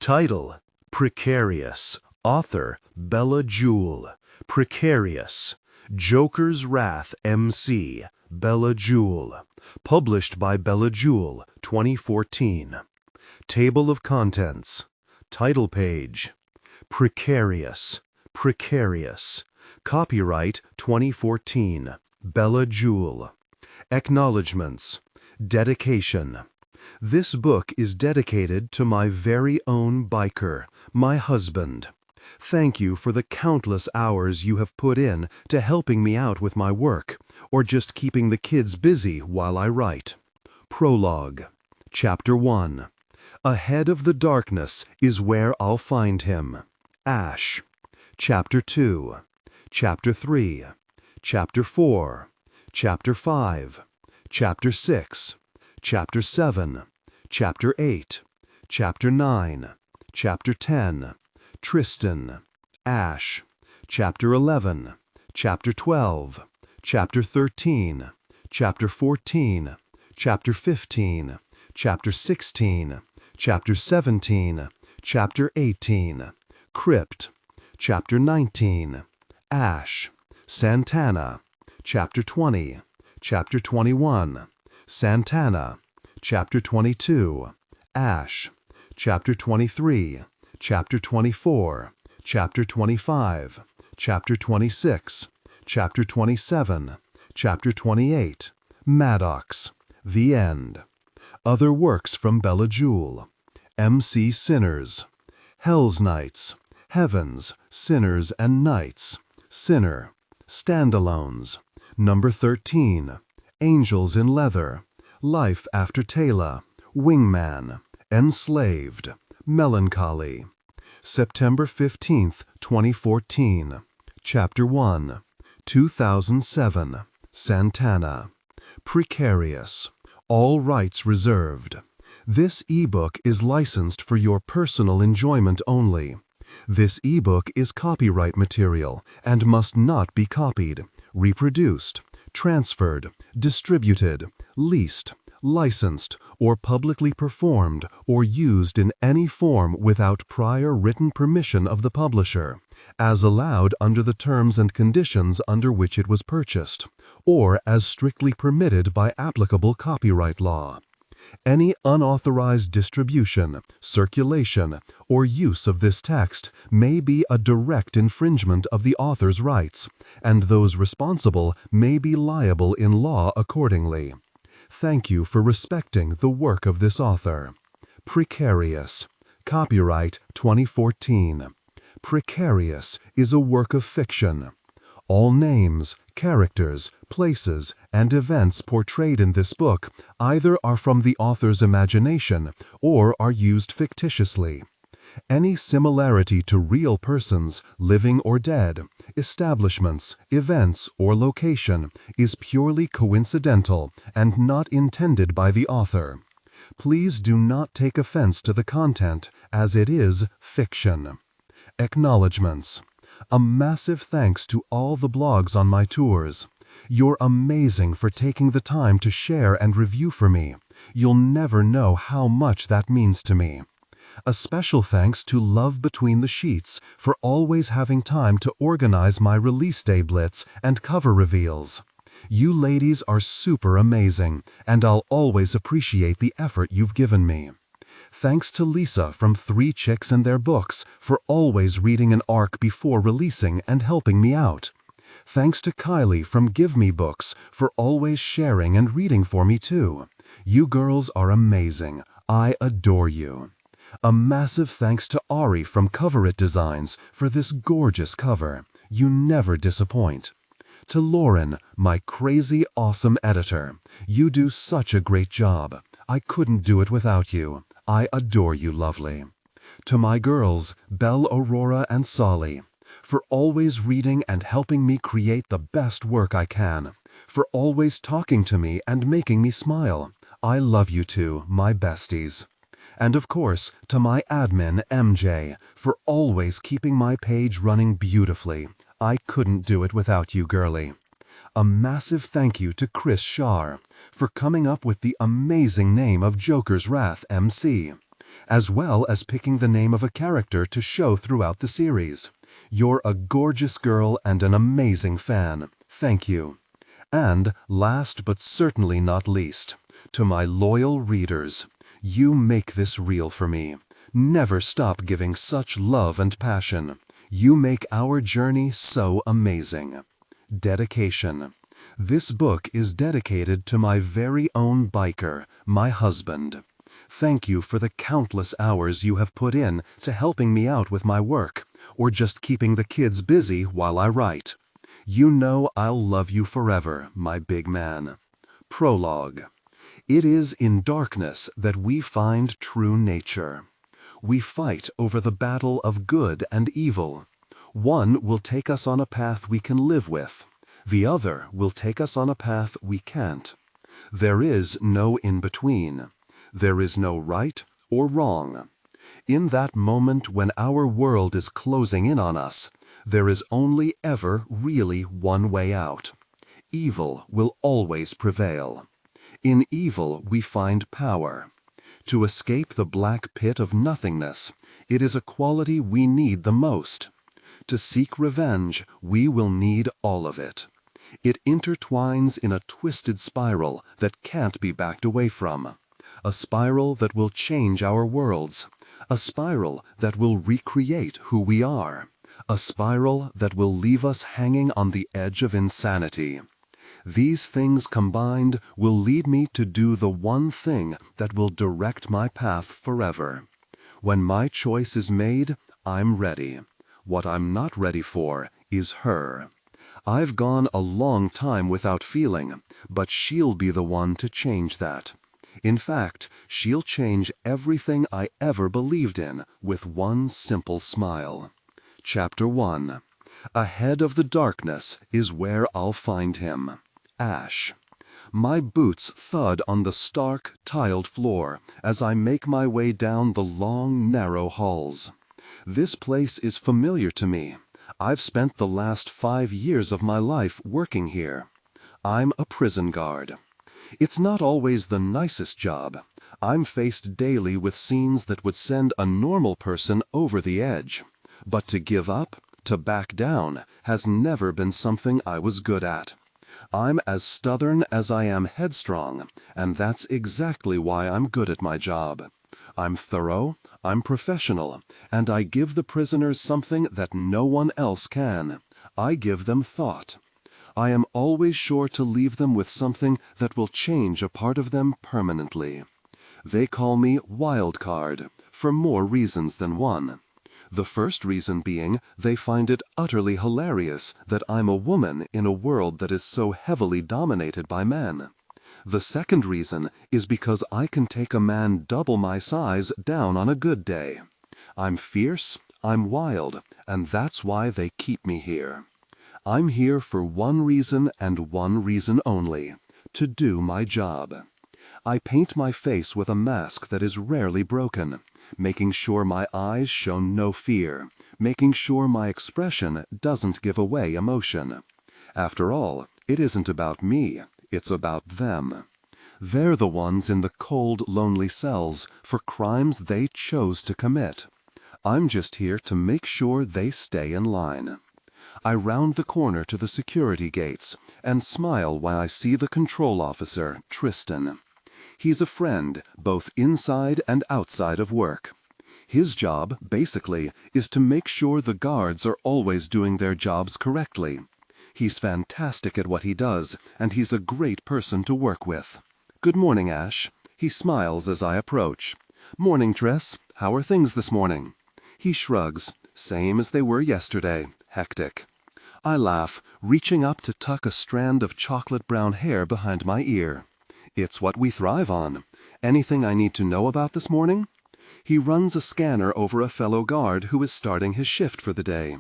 Title: Precarious. Author: Bella Jewell. Precarious. Joker's Wrath MC. Bella Jewell. Published by Bella Jewell, 2014. Table of Contents. Title page. Precarious. Precarious. Copyright 2014. Bella Jewell. Acknowledgements. Dedication. This book is dedicated to my very own biker, my husband. Thank you for the countless hours you have put in to helping me out with my work, or just keeping the kids busy while I write. Prologue. Chapter 1. Ahead of the darkness is where I'll find him. Ash. Chapter 2. Chapter 3. Chapter 4. Chapter 5. Chapter 6. Chapter 7. Chapter 8. Chapter 9. Chapter 10. Tristan. Ash. Chapter 11. Chapter 12. Chapter 13. Chapter 14. Chapter 15. Chapter 16. Chapter 17. Chapter 18. Krypt. Chapter 19. Ash. Santana. Chapter 20. Chapter 21. Santana. Chapter 22. Ash. Chapter 23. Chapter 24. Chapter 25. Chapter 26. Chapter 27. Chapter 28. Maddox. The End. Other works from Bella Jewell. MC Sinners. Hell's Nights. Heavens, Sinners and Knights. Sinner. Standalones. Number 13. Angels in Leather. Life After Taylor. Wingman. Enslaved. Melancholy. September 15th, 2014. Chapter 1. 2007. Santana. Precarious. All rights reserved. This ebook is licensed for your personal enjoyment only. This ebook is copyright material and must not be copied, reproduced, transferred, distributed, leased, licensed, or publicly performed or used in any form without prior written permission of the publisher, as allowed under the terms and conditions under which it was purchased, or as strictly permitted by applicable copyright law. Any unauthorized distribution, circulation, or use of this text may be a direct infringement of the author's rights, and those responsible may be liable in law accordingly. Thank you for respecting the work of this author. Precarious. Copyright 2014. Precarious is a work of fiction. All names, characters, places, and events portrayed in this book either are from the author's imagination or are used fictitiously. Any similarity to real persons, living or dead, establishments, events, or location is purely coincidental and not intended by the author. Please do not take offense to the content, as it is fiction. Acknowledgements. A massive thanks to all the blogs on my tours. You're amazing for taking the time to share and review for me. You'll never know how much that means to me. A special thanks to Love Between the Sheets for always having time to organize my release day blitz and cover reveals. You ladies are super amazing, and I'll always appreciate the effort you've given me. Thanks to Lisa from 3 Chicks and Their Books for always reading an arc before releasing and helping me out. Thanks to Kylie from Give Me Books for always sharing and reading for me too. You girls are amazing. I adore you. A massive thanks to Ari from Cover It Designs for this gorgeous cover. You never disappoint. To Lauren, my crazy awesome editor. You do such a great job. I couldn't do it without you. I adore you, lovely. To my girls, Belle, Aurora, and Solly, for always reading and helping me create the best work I can, for always talking to me and making me smile. I love you too, my besties. And of course, to my admin, MJ, for always keeping my page running beautifully. I couldn't do it without you, girlie. A massive thank you to Chris Shar for coming up with the amazing name of Joker's Wrath MC. as well as picking the name of a character to show throughout the series. You're a gorgeous girl and an amazing fan. Thank you. And last but certainly not least, to my loyal readers, you make this real for me. Never stop giving such love and passion. You make our journey so amazing. Dedication. This book is dedicated to my very own biker, my husband. Thank you for the countless hours you have put in to helping me out with my work, or just keeping the kids busy while I write. You know I'll love you forever, my big man. Prologue. It is in darkness that we find true nature. We fight over the battle of good and evil. One will take us on a path we can live with. The other will take us on a path we can't. There is no in-between. There is no right or wrong. In that moment when our world is closing in on us, there is only ever really one way out. Evil will always prevail. In evil we find power. To escape the black pit of nothingness, it is a quality we need the most. To seek revenge, we will need all of it. It intertwines in a twisted spiral that can't be backed away from. A spiral that will change our worlds. A spiral that will recreate who we are. A spiral that will leave us hanging on the edge of insanity. These things combined will lead me to do the one thing that will direct my path forever. When my choice is made, I'm ready. What I'm not ready for is her. I've gone a long time without feeling, but she'll be the one to change that. In fact, she'll change everything I ever believed in with one simple smile. Chapter 1. Ahead of the darkness is where I'll find him. Ash. My boots thud on the stark, tiled floor as I make my way down the long, narrow halls. This place is familiar to me. I've spent the last 5 years of my life working here. I'm a prison guard. It's not always the nicest job. I'm faced daily with scenes that would send a normal person over the edge. But to give up, to back down, has never been something I was good at. I'm as stubborn as I am headstrong, and that's exactly why I'm good at my job. I'm thorough, I'm professional, and I give the prisoners something that no one else can. I give them thought. I am always sure to leave them with something that will change a part of them permanently. They call me Wild Card, for more reasons than one. The first reason being they find it utterly hilarious that I'm a woman in a world that is so heavily dominated by men. The second reason is because I can take a man double my size down on a good day. I'm fierce, I'm wild, and that's why they keep me here. I'm here for one reason and one reason only: to do my job. I paint my face with a mask that is rarely broken, making sure my eyes show no fear, making sure my expression doesn't give away emotion. After all, it isn't about me, it's about them. They're the ones in the cold, lonely cells for crimes they chose to commit. I'm just here to make sure they stay in line. I round the corner to the security gates and smile while I see the control officer, Tristan. He's a friend, both inside and outside of work. His job, basically, is to make sure the guards are always doing their jobs correctly. He's fantastic at what he does, and he's a great person to work with. Good morning, Ash. He smiles as I approach. Morning, Tress. How are things this morning? He shrugs. Same as they were yesterday. Hectic. I laugh, reaching up to tuck a strand of chocolate brown hair behind my ear. It's what we thrive on. Anything I need to know about this morning? He runs a scanner over a fellow guard who is starting his shift for the day.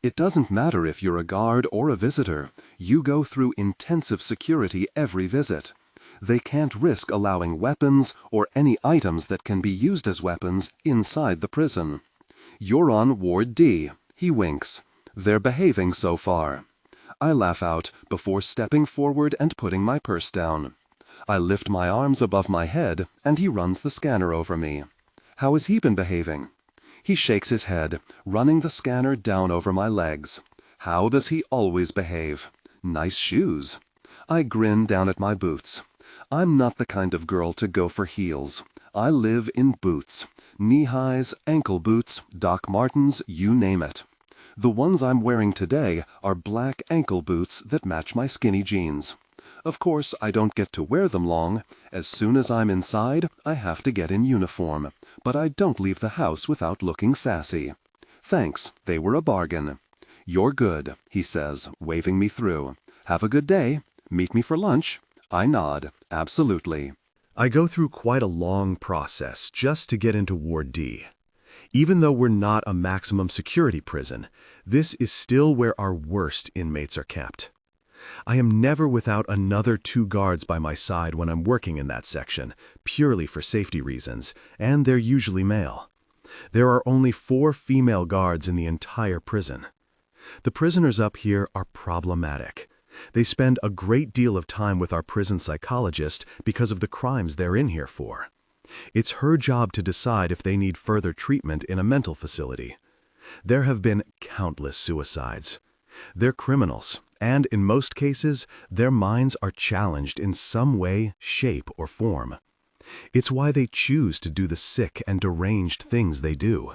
It doesn't matter if you're a guard or a visitor. You go through intensive security every visit. They can't risk allowing weapons or any items that can be used as weapons inside the prison. You're on Ward D. He winks. They're behaving so far. I laugh out before stepping forward and putting my purse down. I lift my arms above my head, and he runs the scanner over me. How has he been behaving? He shakes his head, running the scanner down over my legs. How does he always behave? Nice shoes. I grin down at my boots. I'm not the kind of girl to go for heels. I live in boots. Knee-highs, ankle boots, Doc Martens, you name it. The ones I'm wearing today are black ankle boots that match my skinny jeans. Of course, I don't get to wear them long. As soon as I'm inside, I have to get in uniform. But I don't leave the house without looking sassy. Thanks, they were a bargain. You're good, he says, waving me through. Have a good day. Meet me for lunch. I nod. Absolutely. I go through quite a long process just to get into Ward D. Even though we're not a maximum security prison, this is still where our worst inmates are kept. I am never without another 2 guards by my side when I'm working in that section, purely for safety reasons, and they're usually male. There are only 4 female guards in the entire prison. The prisoners up here are problematic. They spend a great deal of time with our prison psychologist because of the crimes they're in here for. It's her job to decide if they need further treatment in a mental facility. There have been countless suicides. They're criminals, and in most cases, their minds are challenged in some way, shape, or form. It's why they choose to do the sick and deranged things they do.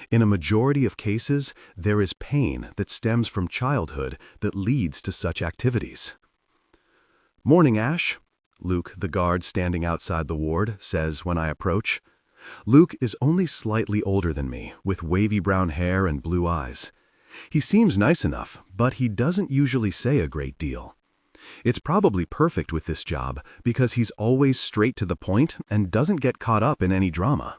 In a majority of cases, there is pain that stems from childhood that leads to such activities. "Morning, Ash," Luke, the guard standing outside the ward, says when I approach. Luke is only slightly older than me, with wavy brown hair and blue eyes. He seems nice enough, but he doesn't usually say a great deal. It's probably perfect with this job because he's always straight to the point and doesn't get caught up in any drama.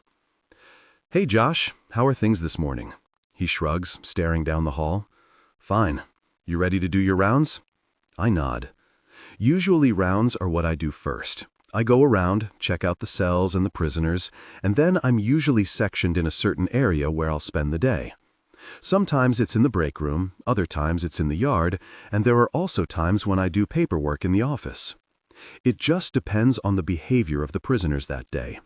"Hey Josh, how are things this morning?" He shrugs, staring down the hall. "Fine. You ready to do your rounds?" I nod. Usually rounds are what I do first. I go around, check out the cells and the prisoners, and then I'm usually sectioned in a certain area where I'll spend the day. Sometimes it's in the break room, other times it's in the yard, and there are also times when I do paperwork in the office. It just depends on the behavior of the prisoners that day.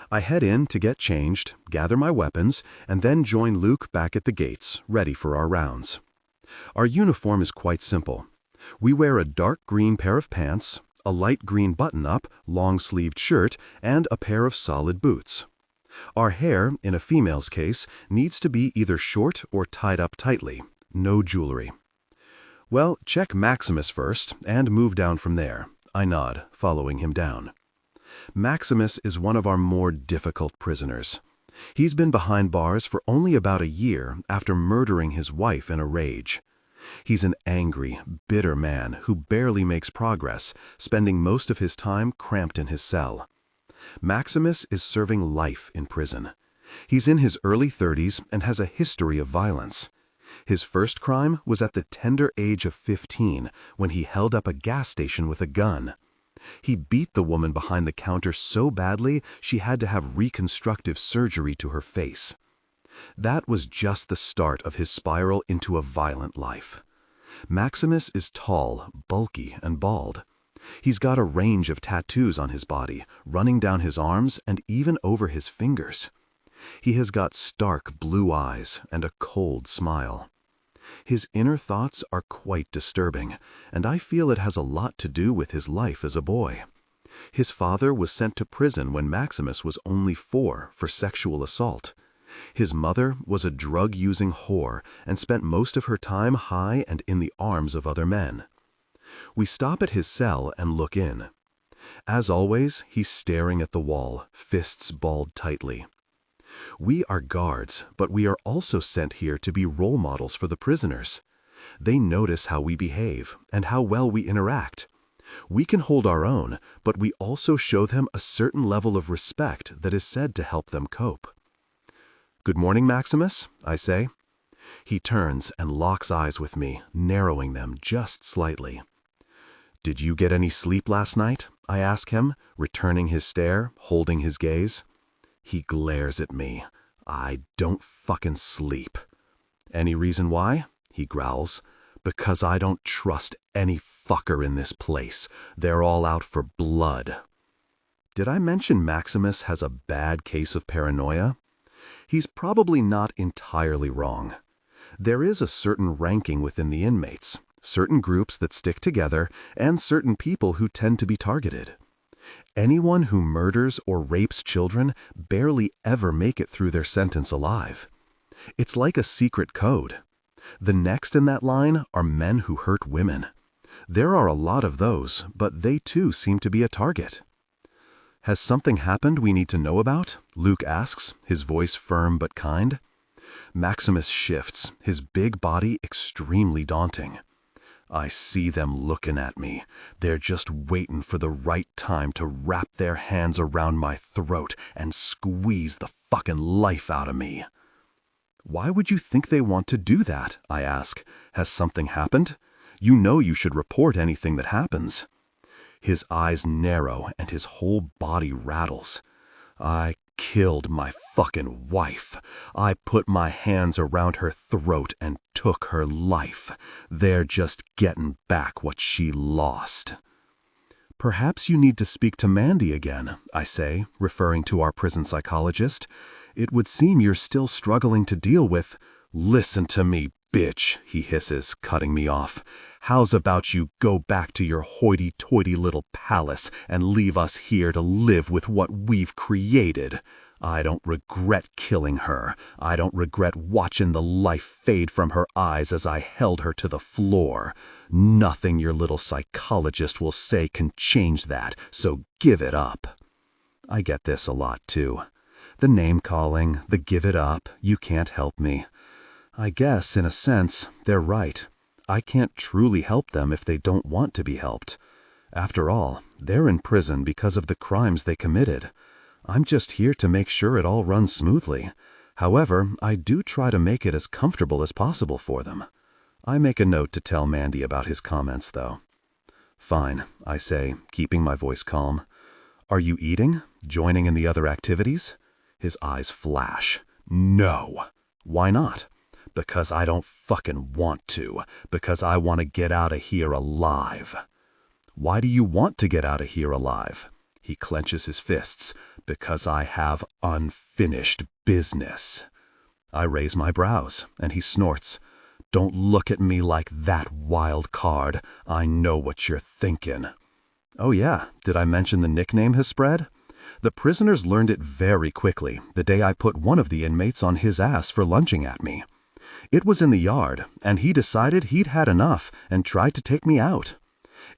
I head in to get changed, gather my weapons, and then join Luke back at the gates, ready for our rounds. Our uniform is quite simple. We wear a dark green pair of pants, a light green button-up, long-sleeved shirt, and a pair of solid boots. Our hair, in a female's case, needs to be either short or tied up tightly. No jewelry. "Well, check Maximus first, and move down from there." I nod, following him down. Maximus is one of our more difficult prisoners. He's been behind bars for only about a year after murdering his wife in a rage. He's an angry, bitter man who barely makes progress, spending most of his time cramped in his cell. Maximus is serving life in prison. He's in his early 30s and has a history of violence. His first crime was at the tender age of 15 when he held up a gas station with a gun. He beat the woman behind the counter so badly she had to have reconstructive surgery to her face. That was just the start of his spiral into a violent life. Maximus is tall, bulky, and bald. He's got a range of tattoos on his body, running down his arms and even over his fingers. He has got stark blue eyes and a cold smile. His inner thoughts are quite disturbing, and I feel it has a lot to do with his life as a boy. His father was sent to prison when Maximus was only 4 for sexual assault. His mother was a drug-using whore and spent most of her time high and in the arms of other men. We stop at his cell and look in. As always, he's staring at the wall, fists balled tightly. We are guards, but we are also sent here to be role models for the prisoners. They notice how we behave and how well we interact. We can hold our own, but we also show them a certain level of respect that is said to help them cope. "Good morning, Maximus," I say. He turns and locks eyes with me, narrowing them just slightly. "Did you get any sleep last night?" I ask him, returning his stare, holding his gaze. He glares at me. "I don't fucking sleep." "Any reason why?" he growls. "Because I don't trust any fucker in this place. They're all out for blood." Did I mention Maximus has a bad case of paranoia? He's probably not entirely wrong. There is a certain ranking within the inmates, certain groups that stick together, and certain people who tend to be targeted. Anyone who murders or rapes children barely ever make it through their sentence alive. It's like a secret code. The next in that line are men who hurt women. There are a lot of those, but they too seem to be a target. Has something happened we need to know about? Luke asks, his voice firm but kind. Maximus shifts, his big body extremely daunting. I see them looking at me. They're just waiting for the right time to wrap their hands around my throat and squeeze the fucking life out of me. Why would you think they want to do that? I ask. Has something happened? You know you should report anything that happens. His eyes narrow and his whole body rattles. I killed my fucking wife. I put my hands around her throat and took her life. They're just getting back what she lost. Perhaps you need to speak to Mandy again, I say, referring to our prison psychologist. It would seem you're still struggling to deal with— Listen to me, bitch, he hisses, cutting me off. How's about you go back to your hoity-toity little palace and leave us here to live with what we've created? I don't regret killing her. I don't regret watching the life fade from her eyes as I held her to the floor. Nothing your little psychologist will say can change that, so give it up. I get this a lot too. The name-calling, the give it up, you can't help me. I guess, in a sense, they're right. I can't truly help them if they don't want to be helped. After all, they're in prison because of the crimes they committed. I'm just here to make sure it all runs smoothly. However, I do try to make it as comfortable as possible for them. I make a note to tell Mandy about his comments, though. Fine, I say, keeping my voice calm. Are you eating? Joining in the other activities? His eyes flash. No. Why not? Because I don't fucking want to. Because I want to get out of here alive. Why do you want to get out of here alive? He clenches his fists. Because I have unfinished business. I raise my brows, and he snorts. Don't look at me like that, wild card. I know what you're thinking. Oh yeah, did I mention the nickname has spread? The prisoners learned it very quickly the day I put one of the inmates on his ass for lunging at me. It was in the yard, and he decided he'd had enough and tried to take me out.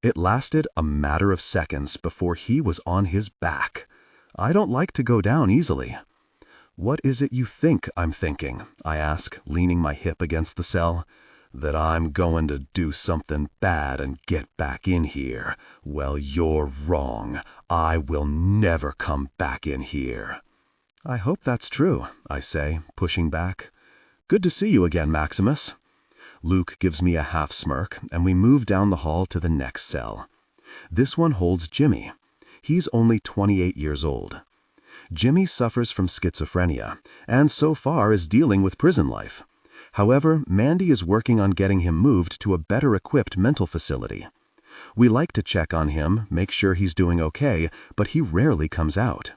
It lasted a matter of seconds before he was on his back. I don't like to go down easily. What is it you think I'm thinking? I ask, leaning my hip against the cell. That I'm going to do something bad and get back in here. Well, you're wrong. I will never come back in here. I hope that's true, I say, pushing back. Good to see you again, Maximus. Luke gives me a half smirk, and we move down the hall to the next cell. This one holds Jimmy. He's only 28 years old. Jimmy suffers from schizophrenia, and so far is dealing with prison life. However, Mandy is working on getting him moved to a better-equipped mental facility. We like to check on him, make sure he's doing okay, but he rarely comes out.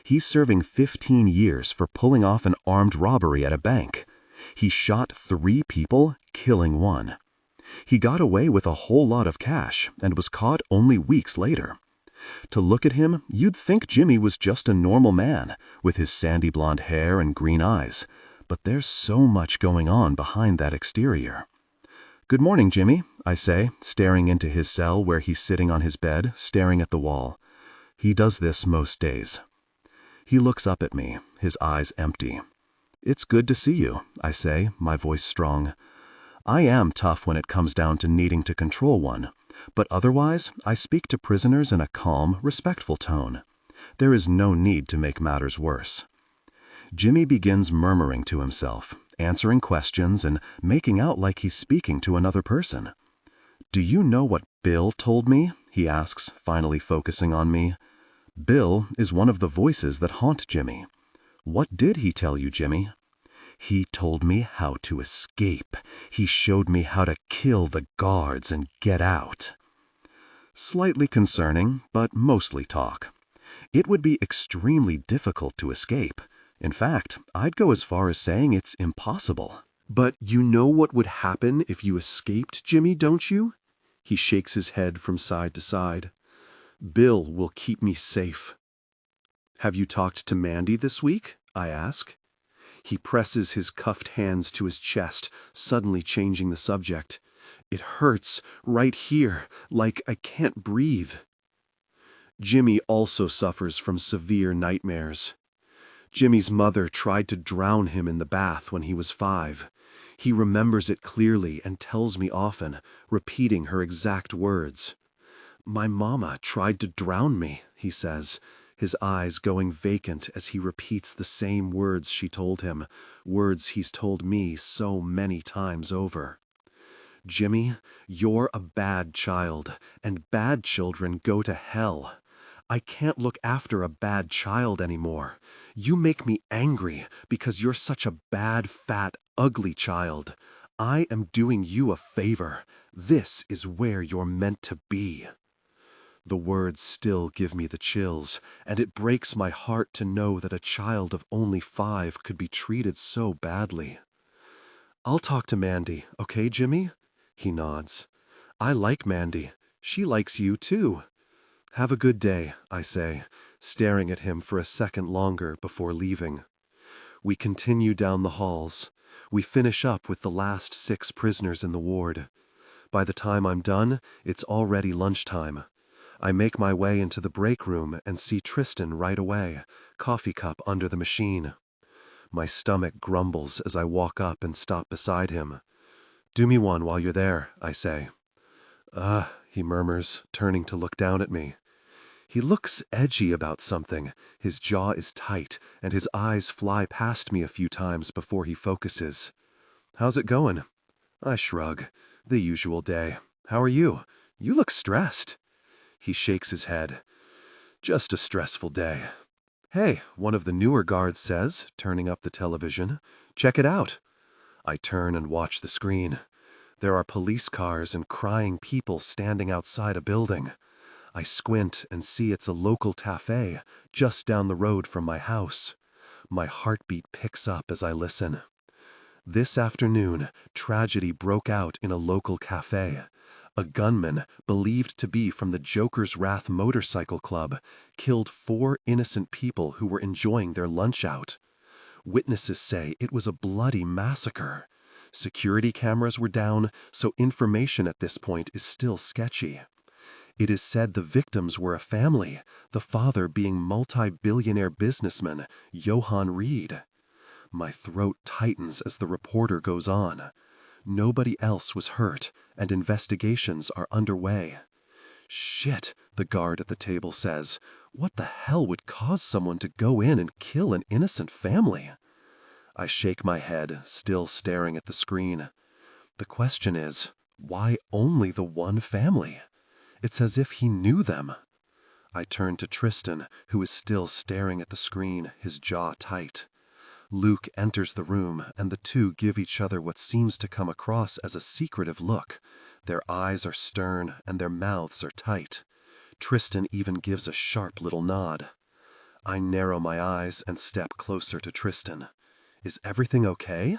He's serving 15 years for pulling off an armed robbery at a bank. He shot 3 people, killing 1. He got away with a whole lot of cash and was caught only weeks later. To look at him, you'd think Jimmy was just a normal man, with his sandy blonde hair and green eyes. But there's so much going on behind that exterior. Good morning, Jimmy, I say, staring into his cell where he's sitting on his bed, staring at the wall. He does this most days. He looks up at me, his eyes empty. It's good to see you, I say, my voice strong. I am tough when it comes down to needing to control one, but otherwise I speak to prisoners in a calm, respectful tone. There is no need to make matters worse. Jimmy begins murmuring to himself, answering questions and making out like he's speaking to another person. Do you know what Bill told me? He asks, finally focusing on me. Bill is one of the voices that haunt Jimmy. What did he tell you, Jimmy? He told me how to escape. He showed me how to kill the guards and get out. Slightly concerning, but mostly talk. It would be extremely difficult to escape. In fact, I'd go as far as saying it's impossible. But you know what would happen if you escaped, Jimmy, don't you? He shakes his head from side to side. Bill will keep me safe. Have you talked to Mandy this week? I ask. He presses his cuffed hands to his chest, suddenly changing the subject. It hurts right here, like I can't breathe. Jimmy also suffers from severe nightmares. Jimmy's mother tried to drown him in the bath when he was 5. He remembers it clearly and tells me often, repeating her exact words. "My mama tried to drown me," he says, his eyes going vacant as he repeats the same words she told him, words he's told me so many times over. "Jimmy, you're a bad child, and bad children go to hell. I can't look after a bad child anymore. You make me angry because you're such a bad, fat, ugly child. I am doing you a favor. This is where you're meant to be." The words still give me the chills, and it breaks my heart to know that a child of only 5 could be treated so badly. "I'll talk to Mandy, okay, Jimmy?" He nods. "I like Mandy. She likes you too." "Have a good day," I say, staring at him for a second longer before leaving. We continue down the halls. We finish up with the last 6 prisoners in the ward. By the time I'm done, it's already lunchtime. I make my way into the break room and see Tristan right away, coffee cup under the machine. My stomach grumbles as I walk up and stop beside him. "Do me one while you're there," I say. He murmurs, turning to look down at me. He looks edgy about something. His jaw is tight, and his eyes fly past me a few times before he focuses. "How's it going?" I shrug. "The usual day. How are you? You look stressed." He shakes his head. "Just a stressful day." "Hey," one of the newer guards says, turning up the television. "Check it out." I turn and watch the screen. There are police cars and crying people standing outside a building. I squint and see it's a local cafe just down the road from my house. My heartbeat picks up as I listen. This afternoon, tragedy broke out in a local cafe. A gunman, believed to be from the Joker's Wrath Motorcycle Club, killed 4 innocent people who were enjoying their lunch out. Witnesses say it was a bloody massacre. Security cameras were down, so information at this point is still sketchy. It is said the victims were a family, the father being multi-billionaire businessman Johann Reed. My throat tightens as the reporter goes on. Nobody else was hurt, and investigations are underway. "Shit," the guard at the table says. "What the hell would cause someone to go in and kill an innocent family?" I shake my head, still staring at the screen. The question is, why only the one family? It's as if he knew them. I turn to Tristan, who is still staring at the screen, his jaw tight. Luke enters the room, and the two give each other what seems to come across as a secretive look. Their eyes are stern, and their mouths are tight. Tristan even gives a sharp little nod. I narrow my eyes and step closer to Tristan. "Is everything okay?"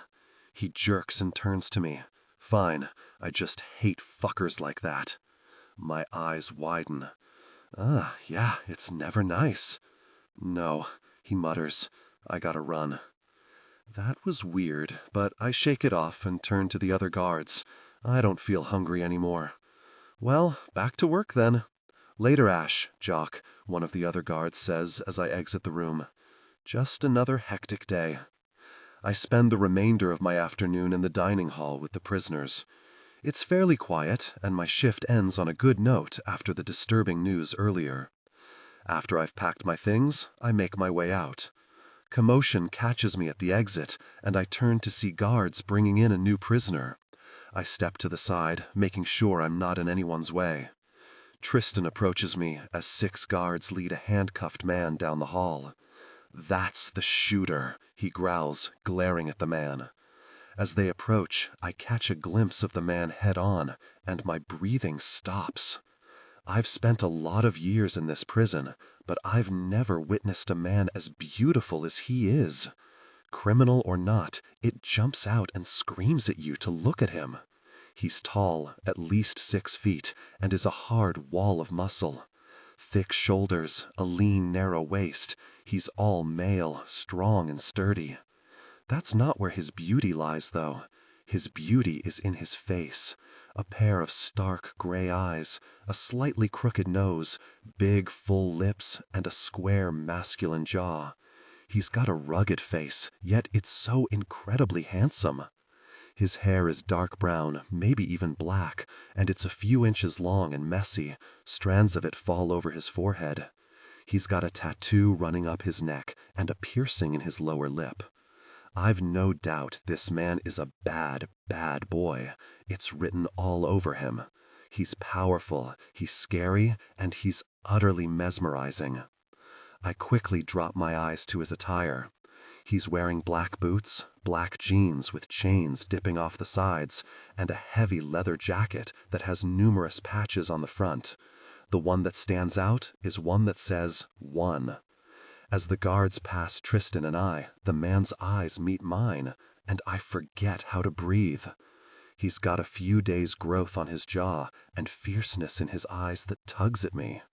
He jerks and turns to me. "Fine. I just hate fuckers like that." My eyes widen. Yeah, it's never nice." "No," he mutters. "I gotta run." That was weird, but I shake it off and turn to the other guards. I don't feel hungry anymore. "Well, back to work then." "Later, Ash, Jock," one of the other guards says as I exit the room. Just another hectic day. I spend the remainder of my afternoon in the dining hall with the prisoners. It's fairly quiet, and my shift ends on a good note after the disturbing news earlier. After I've packed my things, I make my way out. Commotion catches me at the exit, and I turn to see guards bringing in a new prisoner. I step to the side, making sure I'm not in anyone's way. Tristan approaches me as 6 guards lead a handcuffed man down the hall. "That's the shooter," he growls, glaring at the man. As they approach, I catch a glimpse of the man head on, and my breathing stops. I've spent a lot of years in this prison, but I've never witnessed a man as beautiful as he is. Criminal or not, it jumps out and screams at you to look at him. He's tall, at least 6 feet, and is a hard wall of muscle. Thick shoulders, a lean, narrow waist. He's all male, strong and sturdy. That's not where his beauty lies, though. His beauty is in his face. A pair of stark gray eyes, a slightly crooked nose, big full lips, and a square masculine jaw. He's got a rugged face, yet it's so incredibly handsome. His hair is dark brown, maybe even black, and it's a few inches long and messy. Strands of it fall over his forehead. He's got a tattoo running up his neck and a piercing in his lower lip. I've no doubt this man is a bad, bad boy. It's written all over him. He's powerful, he's scary, and he's utterly mesmerizing. I quickly drop my eyes to his attire. He's wearing black boots, black jeans with chains dipping off the sides, and a heavy leather jacket that has numerous patches on the front. The one that stands out is one that says 1. As the guards pass Tristan and I, the man's eyes meet mine, and I forget how to breathe. He's got a few days' growth on his jaw and fierceness in his eyes that tugs at me.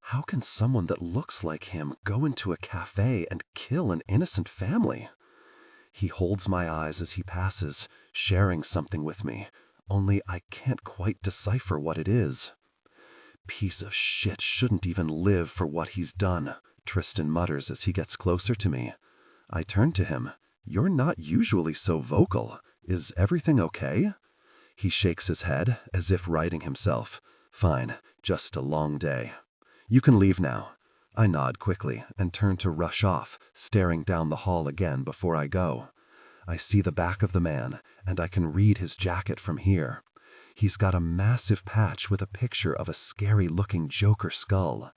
How can someone that looks like him go into a cafe and kill an innocent family? He holds my eyes as he passes, sharing something with me, only I can't quite decipher what it is. Piece of shit shouldn't even live for what he's done, Tristan mutters as he gets closer to me. I turn to him. You're not usually so vocal. Is everything okay? He shakes his head, as if righting himself. Fine, just a long day. You can leave now. I nod quickly and turn to rush off, staring down the hall again before I go. I see the back of the man, and I can read his jacket from here. He's got a massive patch with a picture of a scary-looking Joker skull.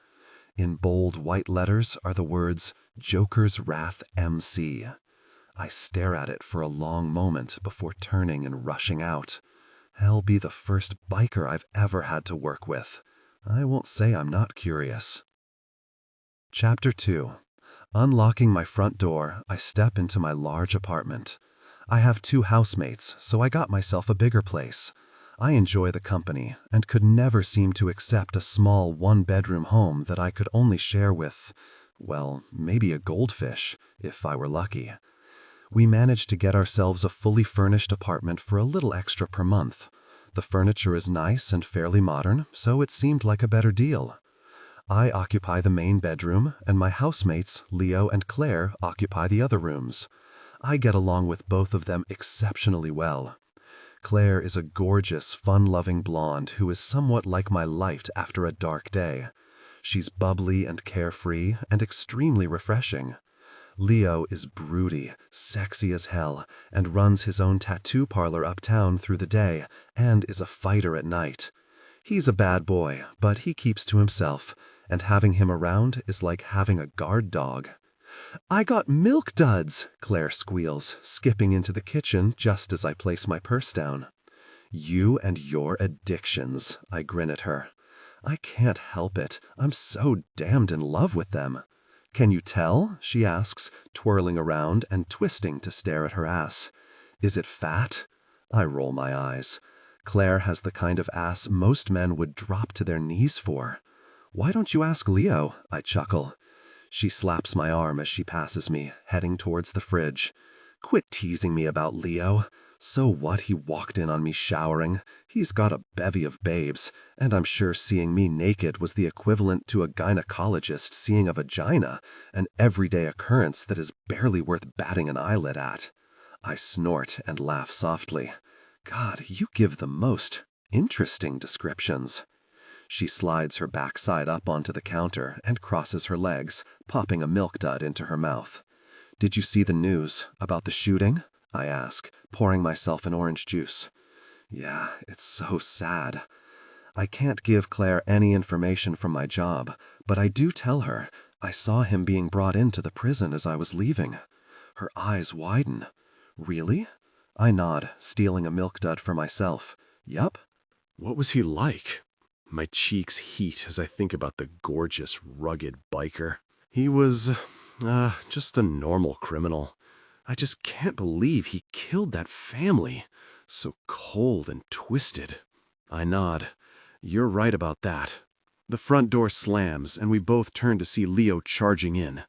In bold white letters are the words, Joker's Wrath MC. I stare at it for a long moment before turning and rushing out. Hell be the first biker I've ever had to work with. I won't say I'm not curious. Chapter 2. Unlocking my front door, I step into my large apartment. I have 2 housemates, so I got myself a bigger place. I enjoy the company and could never seem to accept a small 1-bedroom home that I could only share with, well, maybe a goldfish, if I were lucky. We managed to get ourselves a fully furnished apartment for a little extra per month. The furniture is nice and fairly modern, so it seemed like a better deal. I occupy the main bedroom, and my housemates, Leo and Claire, occupy the other rooms. I get along with both of them exceptionally well. Claire is a gorgeous, fun-loving blonde who is somewhat like my light after a dark day. She's bubbly and carefree and extremely refreshing. Leo is broody, sexy as hell, and runs his own tattoo parlor uptown through the day and is a fighter at night. He's a bad boy, but he keeps to himself, and having him around is like having a guard dog. I got milk duds, Claire squeals, skipping into the kitchen just as I place my purse down. You and your addictions, I grin at her. I can't help it. I'm so damned in love with them. Can you tell? She asks, twirling around and twisting to stare at her ass. Is it fat? I roll my eyes. Claire has the kind of ass most men would drop to their knees for. Why don't you ask Leo? I chuckle. She slaps my arm as she passes me, heading towards the fridge. Quit teasing me about Leo. So what, he walked in on me showering. He's got a bevy of babes, and I'm sure seeing me naked was the equivalent to a gynecologist seeing a vagina, an everyday occurrence that is barely worth batting an eyelid at. I snort and laugh softly. God, you give the most interesting descriptions. She slides her backside up onto the counter and crosses her legs, popping a milk dud into her mouth. Did you see the news about the shooting? I ask, pouring myself an orange juice. Yeah, it's so sad. I can't give Claire any information from my job, but I do tell her I saw him being brought into the prison as I was leaving. Her eyes widen. Really? I nod, stealing a milk dud for myself. Yup. What was he like? My cheeks heat as I think about the gorgeous, rugged biker. He was, just a normal criminal. I just can't believe he killed that family. So cold and twisted. I nod. You're right about that. The front door slams, and we both turn to see Leo charging in.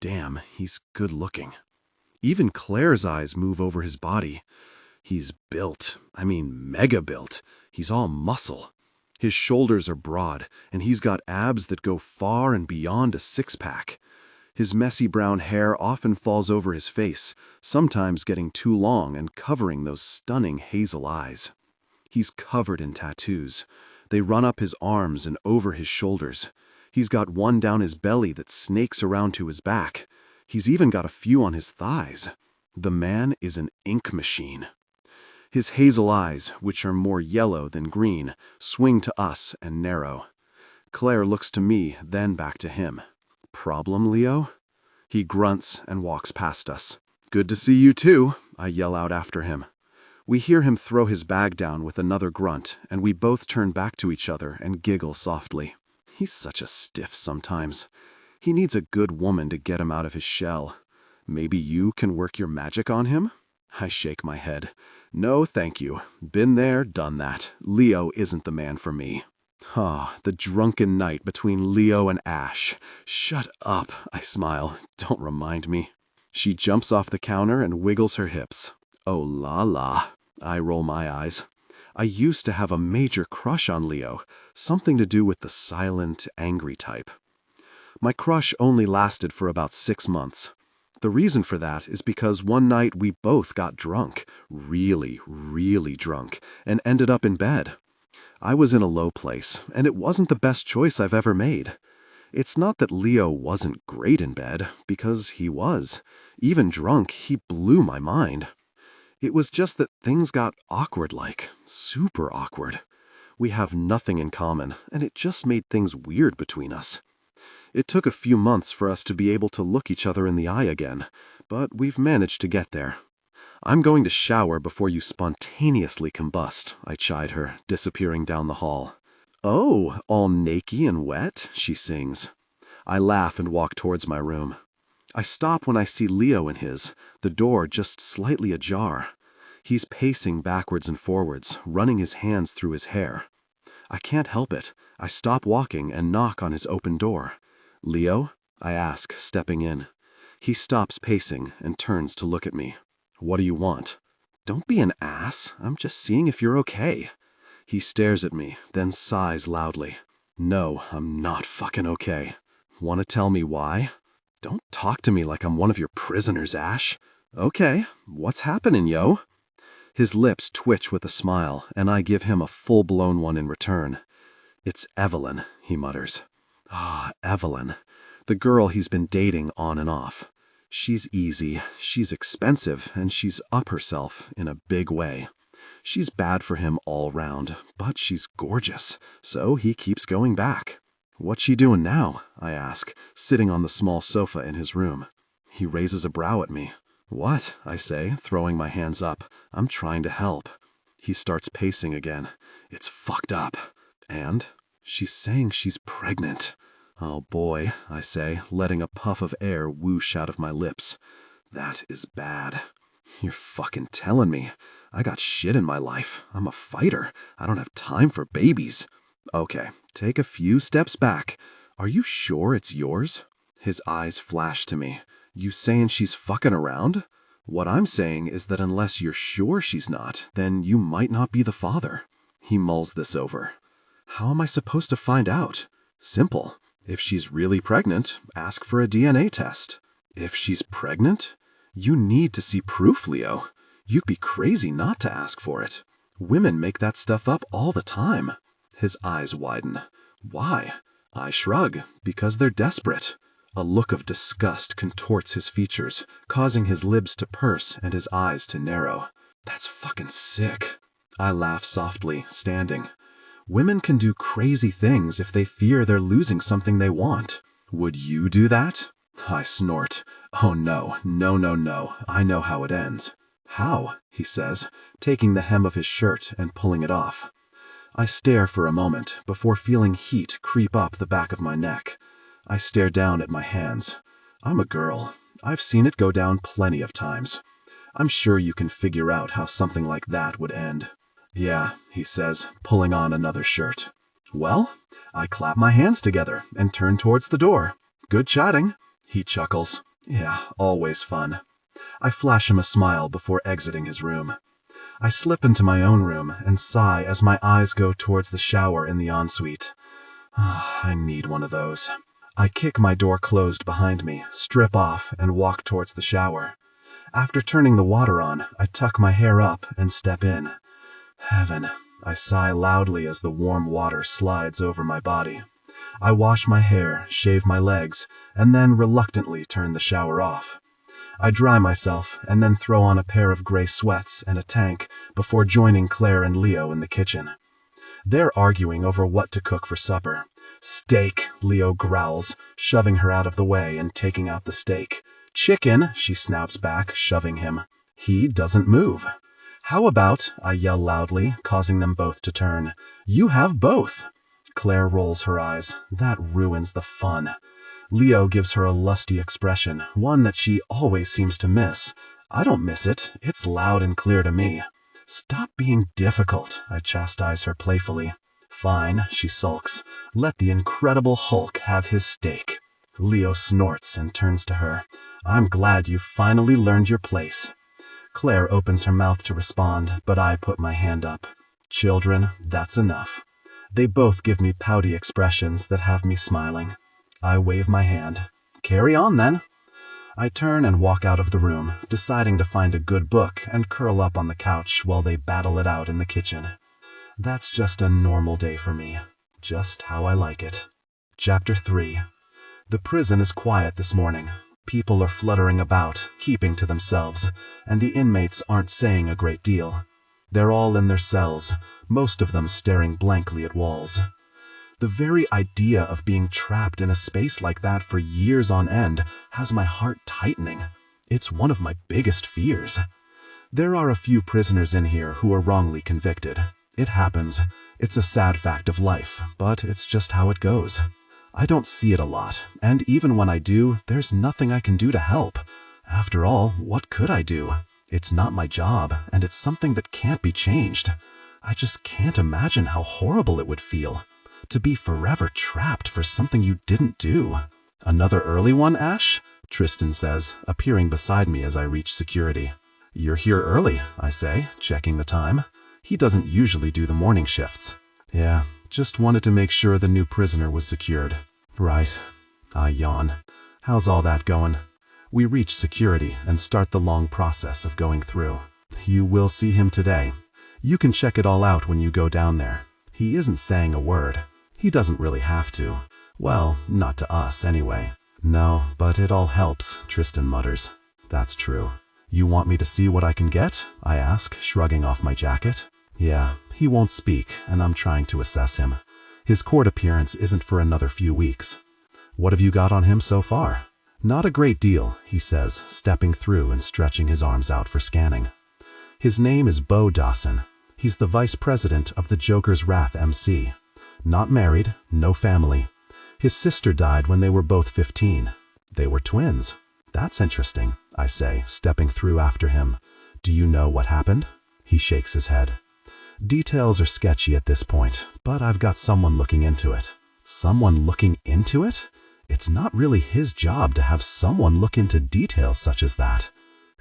Damn, he's good looking. Even Claire's eyes move over his body. He's built. I mean, mega built. He's all muscle. His shoulders are broad, and he's got abs that go far and beyond a six-pack. His messy brown hair often falls over his face, sometimes getting too long and covering those stunning hazel eyes. He's covered in tattoos. They run up his arms and over his shoulders. He's got one down his belly that snakes around to his back. He's even got a few on his thighs. The man is an ink machine. His hazel eyes, which are more yellow than green, swing to us and narrow. Claire looks to me, then back to him. Problem, Leo? He grunts and walks past us. Good to see you too, I yell out after him. We hear him throw his bag down with another grunt, and we both turn back to each other and giggle softly. He's such a stiff sometimes. He needs a good woman to get him out of his shell. Maybe you can work your magic on him? I shake my head. No, thank you. Been there, done that. Leo isn't the man for me. The drunken night between Leo and Ash. Shut up, I smile. Don't remind me. She jumps off the counter and wiggles her hips. Oh la la. I roll my eyes. I used to have a major crush on Leo, something to do with the silent, angry type. My crush only lasted for about 6 months. The reason for that is because one night we both got drunk, really, really drunk, and ended up in bed. I was in a low place, and it wasn't the best choice I've ever made. It's not that Leo wasn't great in bed, because he was. Even drunk, he blew my mind. It was just that things got awkward-like, super awkward. We have nothing in common, and it just made things weird between us. It took a few months for us to be able to look each other in the eye again, but we've managed to get there. I'm going to shower before you spontaneously combust, I chide her, disappearing down the hall. Oh, all naked and wet, she sings. I laugh and walk towards my room. I stop when I see Leo in his, the door just slightly ajar. He's pacing backwards and forwards, running his hands through his hair. I can't help it. I stop walking and knock on his open door. Leo? I ask, stepping in. He stops pacing and turns to look at me. What do you want? Don't be an ass. I'm just seeing if you're okay. He stares at me, then sighs loudly. No, I'm not fucking okay. Want to tell me why? Don't talk to me like I'm one of your prisoners, Ash. Okay, what's happening, yo? His lips twitch with a smile, and I give him a full-blown one in return. It's Evelyn, he mutters. Evelyn. The girl he's been dating on and off. She's easy, she's expensive, and she's up herself in a big way. She's bad for him all round, but she's gorgeous, so he keeps going back. What's she doing now? I ask, sitting on the small sofa in his room. He raises a brow at me. What? I say, throwing my hands up. I'm trying to help. He starts pacing again. It's fucked up. And? She's saying she's pregnant. Oh boy, I say, letting a puff of air whoosh out of my lips. That is bad. You're fucking telling me. I got shit in my life. I'm a fighter. I don't have time for babies. Okay, take a few steps back. Are you sure it's yours? His eyes flash to me. You saying she's fucking around? What I'm saying is that unless you're sure she's not, then you might not be the father. He mulls this over. How am I supposed to find out? Simple. If she's really pregnant, ask for a DNA test. If she's pregnant? You need to see proof, Leo. You'd be crazy not to ask for it. Women make that stuff up all the time. His eyes widen. Why? I shrug. Because they're desperate. A look of disgust contorts his features, causing his lips to purse and his eyes to narrow. That's fucking sick. I laugh softly, standing. Women can do crazy things if they fear they're losing something they want. Would you do that? I snort. Oh no, no, no, no. I know how it ends. How? He says, taking the hem of his shirt and pulling it off. I stare for a moment before feeling heat creep up the back of my neck. I stare down at my hands. I'm a girl. I've seen it go down plenty of times. I'm sure you can figure out how something like that would end. Yeah, he says, pulling on another shirt. Well, I clap my hands together and turn towards the door. Good chatting. He chuckles. Yeah, always fun. I flash him a smile before exiting his room. I slip into my own room and sigh as my eyes go towards the shower in the ensuite. I need one of those. I kick my door closed behind me, strip off, and walk towards the shower. After turning the water on, I tuck my hair up and step in. Heaven, I sigh loudly as the warm water slides over my body. I wash my hair, shave my legs, and then reluctantly turn the shower off. I dry myself and then throw on a pair of gray sweats and a tank before joining Claire and Leo in the kitchen. They're arguing over what to cook for supper. Steak, Leo growls, shoving her out of the way and taking out the steak. Chicken, she snaps back, shoving him. He doesn't move. How about, I yell loudly, causing them both to turn. You have both. Claire rolls her eyes. That ruins the fun. Leo gives her a lusty expression, one that she always seems to miss. I don't miss it. It's loud and clear to me. Stop being difficult, I chastise her playfully. Fine, she sulks. Let the Incredible Hulk have his steak. Leo snorts and turns to her. I'm glad you finally learned your place. Claire opens her mouth to respond, but I put my hand up. Children, that's enough. They both give me pouty expressions that have me smiling. I wave my hand. Carry on, then. I turn and walk out of the room, deciding to find a good book and curl up on the couch while they battle it out in the kitchen. That's just a normal day for me. Just how I like it. Chapter 3. The prison is quiet this morning. People are fluttering about, keeping to themselves, and the inmates aren't saying a great deal. They're all in their cells, most of them staring blankly at walls. The very idea of being trapped in a space like that for years on end has my heart tightening. It's one of my biggest fears. There are a few prisoners in here who are wrongly convicted. It happens. It's a sad fact of life, but it's just how it goes. I don't see it a lot, and even when I do, there's nothing I can do to help. After all, what could I do? It's not my job, and it's something that can't be changed. I just can't imagine how horrible it would feel. To be forever trapped for something you didn't do. Another early one, Ash? Tristan says, appearing beside me as I reach security. You're here early, I say, checking the time. He doesn't usually do the morning shifts. Yeah, just wanted to make sure the new prisoner was secured. Right. I yawn. How's all that going? We reach security and start the long process of going through. You will see him today. You can check it all out when you go down there. He isn't saying a word. He doesn't really have to. Well, not to us anyway. No, but it all helps, Tristan mutters. That's true. You want me to see what I can get? I ask, shrugging off my jacket. Yeah, he won't speak, and I'm trying to assess him. His court appearance isn't for another few weeks. What have you got on him so far? Not a great deal, he says, stepping through and stretching his arms out for scanning. His name is Beau Dawson. He's the vice president of the Joker's Wrath MC. Not married, no family. His sister died when they were both 15. They were twins. That's interesting, I say, stepping through after him. Do you know what happened? He shakes his head. Details are sketchy at this point, but I've got someone looking into it. Someone looking into it? It's not really his job to have someone look into details such as that.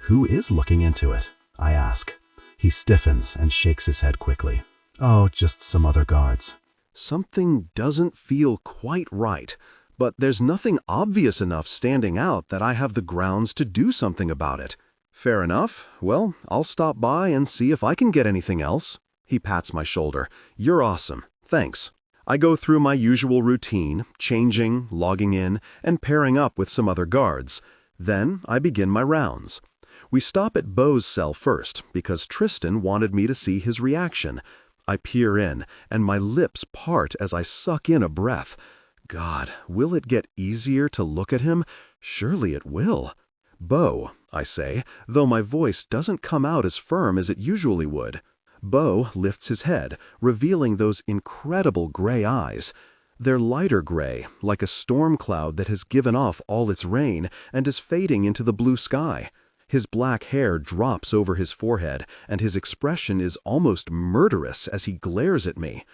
Who is looking into it? I ask. He stiffens and shakes his head quickly. Oh, just some other guards. Something doesn't feel quite right, but there's nothing obvious enough standing out that I have the grounds to do something about it. Fair enough. Well, I'll stop by and see if I can get anything else. He pats my shoulder. You're awesome. Thanks. I go through my usual routine, changing, logging in, and pairing up with some other guards. Then I begin my rounds. We stop at Beau's cell first, because Tristan wanted me to see his reaction. I peer in, and my lips part as I suck in a breath. God, will it get easier to look at him? Surely it will. Beau, I say, though my voice doesn't come out as firm as it usually would. Beau lifts his head, revealing those incredible gray eyes. They're lighter gray, like a storm cloud that has given off all its rain and is fading into the blue sky. His black hair drops over his forehead, and his expression is almost murderous as he glares at me.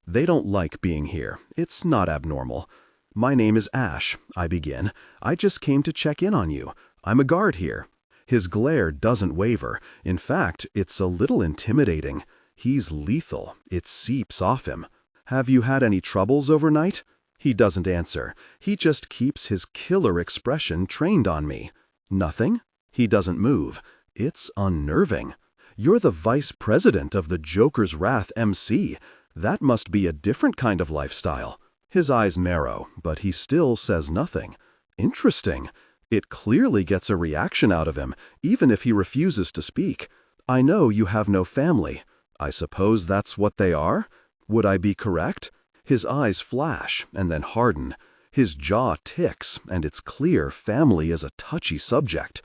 They don't like being here. It's not abnormal. "My name is Ash," I begin. "I just came to check in on you. I'm a guard here." His glare doesn't waver. In fact, it's a little intimidating. He's lethal. It seeps off him. "Have you had any troubles overnight?" He doesn't answer. He just keeps his killer expression trained on me. "Nothing?" He doesn't move. It's unnerving. "You're the vice president of the Joker's Wrath MC. That must be a different kind of lifestyle." His eyes narrow, but he still says nothing. Interesting. It clearly gets a reaction out of him, even if he refuses to speak. "I know you have no family. I suppose that's what they are? Would I be correct?" His eyes flash and then harden. His jaw ticks, and it's clear family is a touchy subject.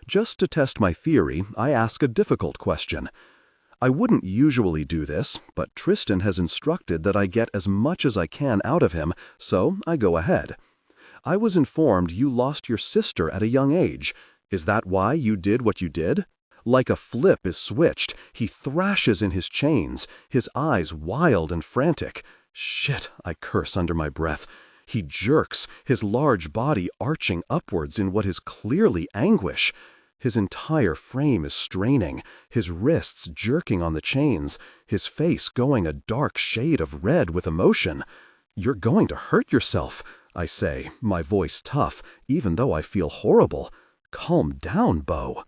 Just to test my theory, I ask a difficult question. I wouldn't usually do this, but Tristan has instructed that I get as much as I can out of him, so I go ahead. "I was informed you lost your sister at a young age. Is that why you did what you did?" Like a flip is switched, he thrashes in his chains, his eyes wild and frantic. "Shit," I curse under my breath. He jerks, his large body arching upwards in what is clearly anguish. His entire frame is straining, his wrists jerking on the chains, his face going a dark shade of red with emotion. "You're going to hurt yourself," I say, my voice tough, even though I feel horrible. "Calm down, Beau."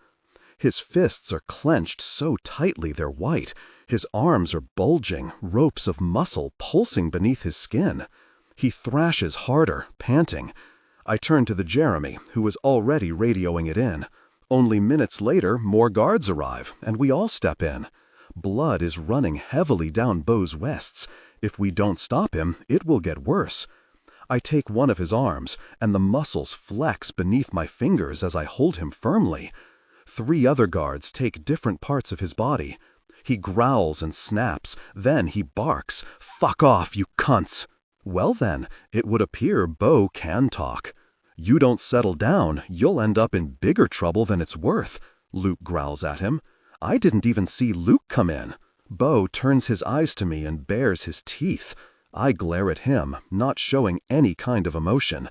His fists are clenched so tightly they're white. His arms are bulging, ropes of muscle pulsing beneath his skin. He thrashes harder, panting. I turn to the Jeremy, who is already radioing it in. Only minutes later, more guards arrive, and we all step in. Blood is running heavily down Beau's vests. If we don't stop him, it will get worse. I take one of his arms, and the muscles flex beneath my fingers as I hold him firmly. 3 other guards take different parts of his body. He growls and snaps, then he barks, "Fuck off, you cunts!" Well then, it would appear Beau can talk. "You don't settle down, you'll end up in bigger trouble than it's worth," Luke growls at him. I didn't even see Luke come in. Beau turns his eyes to me and bares his teeth. I glare at him, not showing any kind of emotion.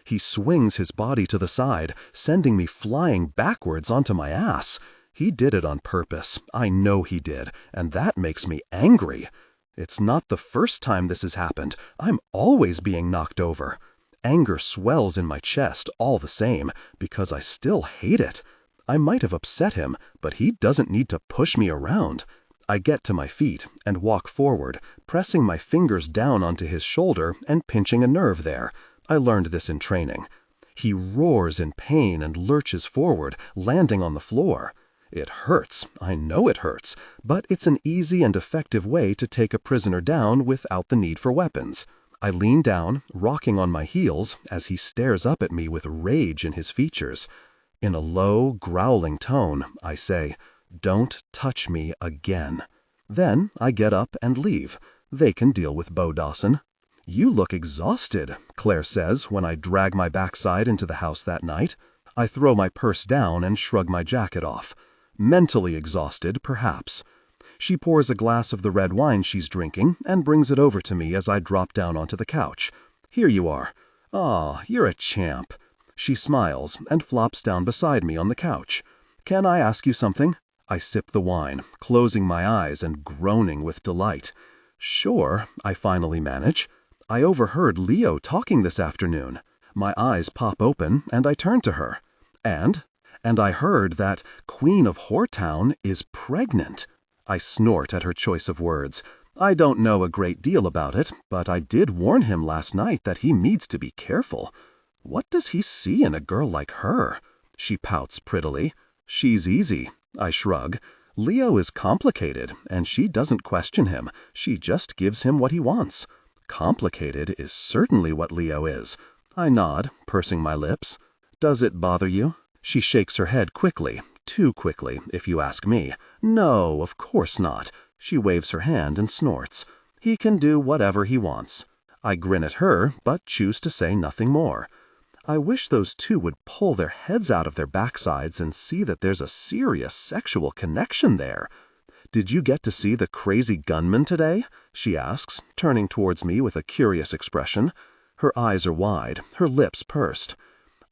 He swings his body to the side, sending me flying backwards onto my ass. He did it on purpose. I know he did, and that makes me angry. It's not the first time this has happened. I'm always being knocked over. Anger swells in my chest all the same, because I still hate it. I might have upset him, but he doesn't need to push me around. I get to my feet and walk forward, pressing my fingers down onto his shoulder and pinching a nerve there. I learned this in training. He roars in pain and lurches forward, landing on the floor. It hurts, I know it hurts, but it's an easy and effective way to take a prisoner down without the need for weapons. I lean down, rocking on my heels, as he stares up at me with rage in his features. In a low, growling tone, I say, "Don't touch me again." Then I get up and leave. They can deal with Beau, Dawson. "You look exhausted," Claire says when I drag my backside into the house that night. I throw my purse down and shrug my jacket off. Mentally exhausted, perhaps. She pours a glass of the red wine she's drinking and brings it over to me as I drop down onto the couch. "Here you are." "Aw, you're a champ." She smiles and flops down beside me on the couch. "Can I ask you something?" I sip the wine, closing my eyes and groaning with delight. "Sure," I finally manage. "I overheard Leo talking this afternoon." My eyes pop open and I turn to her. And I heard that Queen of Whoretown is pregnant." I snort at her choice of words. I don't know a great deal about it, but I did warn him last night that he needs to be careful. What does he see in a girl like her? She pouts prettily. "She's easy," I shrug. "Leo is complicated, and she doesn't question him. She just gives him what he wants." "Complicated is certainly what Leo is." I nod, pursing my lips. "Does it bother you?" She shakes her head quickly, too quickly, if you ask me. No, of course not. She waves her hand and snorts. He can do whatever he wants. I grin at her, but choose to say nothing more. I wish those two would pull their heads out of their backsides and see that there's a serious sexual connection there. "Did you get to see the crazy gunman today?" she asks, turning towards me with a curious expression. Her eyes are wide, her lips pursed.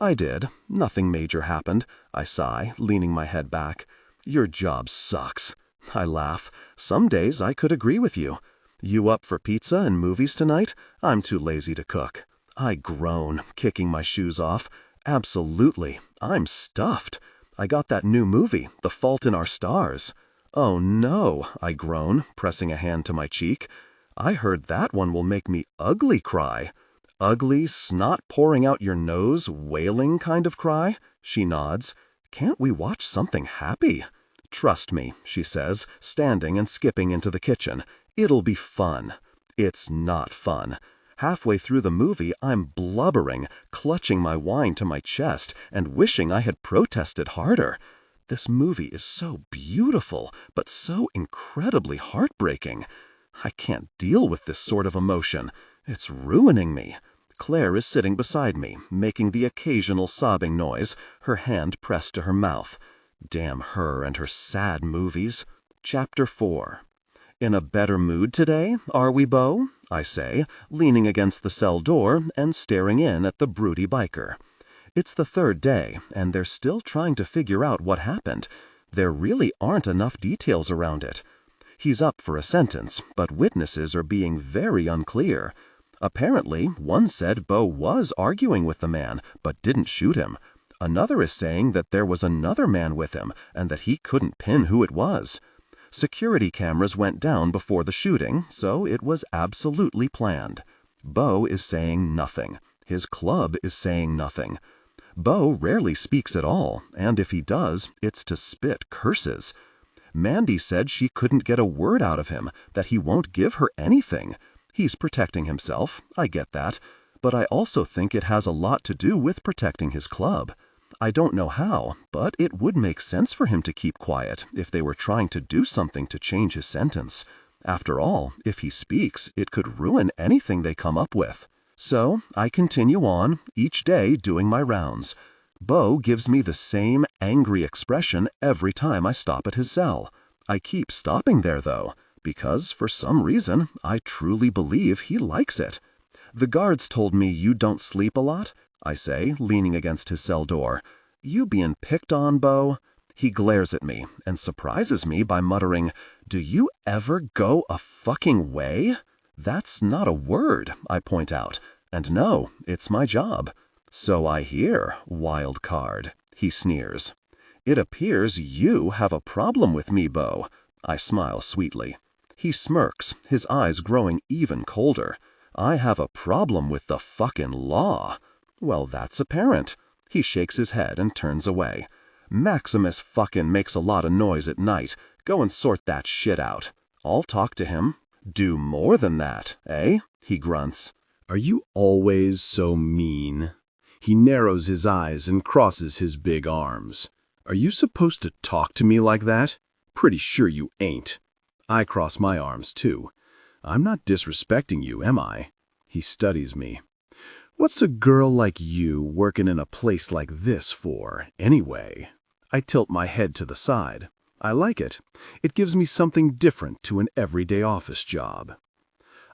"I did. Nothing major happened," I sigh, leaning my head back. "Your job sucks." I laugh. "Some days I could agree with you. You up for pizza and movies tonight? I'm too lazy to cook." I groan, kicking my shoes off. "Absolutely. I'm stuffed. I got that new movie, The Fault in Our Stars." "Oh no," I groan, pressing a hand to my cheek. "I heard that one will make me ugly cry." "Ugly, snot pouring out your nose, wailing kind of cry?" She nods. "Can't we watch something happy?" "Trust me," she says, standing and skipping into the kitchen. "It'll be fun." It's not fun. Halfway through the movie, I'm blubbering, clutching my wine to my chest, and wishing I had protested harder. This movie is so beautiful, but so incredibly heartbreaking. I can't deal with this sort of emotion. It's ruining me. Claire is sitting beside me, making the occasional sobbing noise, her hand pressed to her mouth. Damn her and her sad movies. Chapter 4. "In a better mood today, are we, Beau?" I say, leaning against the cell door and staring in at the broody biker. It's the third day, and they're still trying to figure out what happened. There really aren't enough details around it. He's up for a sentence, but witnesses are being very unclear. Apparently, one said Beau was arguing with the man, but didn't shoot him. Another is saying that there was another man with him, and that he couldn't pin who it was. Security cameras went down before the shooting, so it was absolutely planned. Beau is saying nothing. His club is saying nothing. Beau rarely speaks at all, and if he does, it's to spit curses. Mandy said she couldn't get a word out of him, that he won't give her anything. He's protecting himself, I get that, but I also think it has a lot to do with protecting his club. I don't know how, but it would make sense for him to keep quiet if they were trying to do something to change his sentence. After all, if he speaks, it could ruin anything they come up with. So I continue on, each day doing my rounds. Beau gives me the same angry expression every time I stop at his cell. I keep stopping there, though, because for some reason I truly believe he likes it. "The guards told me you don't sleep a lot," I say, leaning against his cell door. "You being picked on, Beau?" He glares at me and surprises me by muttering, "Do you ever go a fucking way?" "That's not a word," I point out, "and no, it's my job." "So I hear, wild card," he sneers. "It appears you have a problem with me, Beau." I smile sweetly. He smirks, his eyes growing even colder. "I have a problem with the fucking law." "Well, that's apparent." He shakes his head and turns away. "Maximus fucking makes a lot of noise at night. Go and sort that shit out." I'll talk to him. "Do more than that, eh?" he grunts. "Are you always so mean?" He narrows his eyes and crosses his big arms. "Are you supposed to talk to me like that? Pretty sure you ain't." I cross my arms, too. "I'm not disrespecting you, am I?" He studies me. "What's a girl like you working in a place like this for, anyway?" I tilt my head to the side. I like it. It gives me something different to an everyday office job.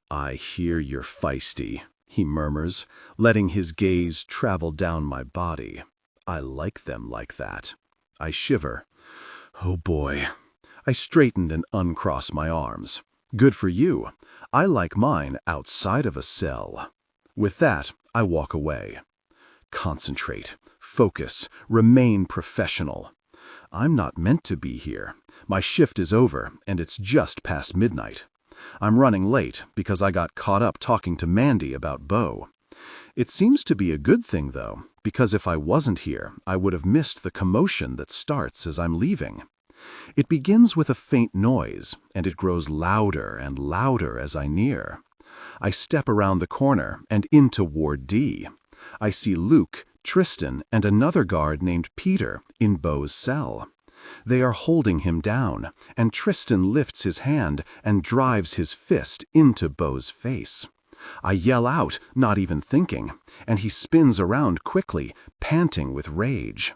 "I hear you're feisty," he murmurs, letting his gaze travel down my body. "I like them like that." I shiver. Oh boy. I straighten and uncross my arms. "Good for you. I like mine outside of a cell." With that, I walk away. Concentrate, focus, remain professional. I'm not meant to be here. My shift is over, and it's just past midnight. I'm running late because I got caught up talking to Mandy about Beau. It seems to be a good thing, though, because if I wasn't here, I would have missed the commotion that starts as I'm leaving. It begins with a faint noise, and it grows louder and louder as I near. I step around the corner and into Ward D. I see Luke, Tristan, and another guard named Peter in Beau's cell. They are holding him down, and Tristan lifts his hand and drives his fist into Beau's face. I yell out, not even thinking, and he spins around quickly, panting with rage.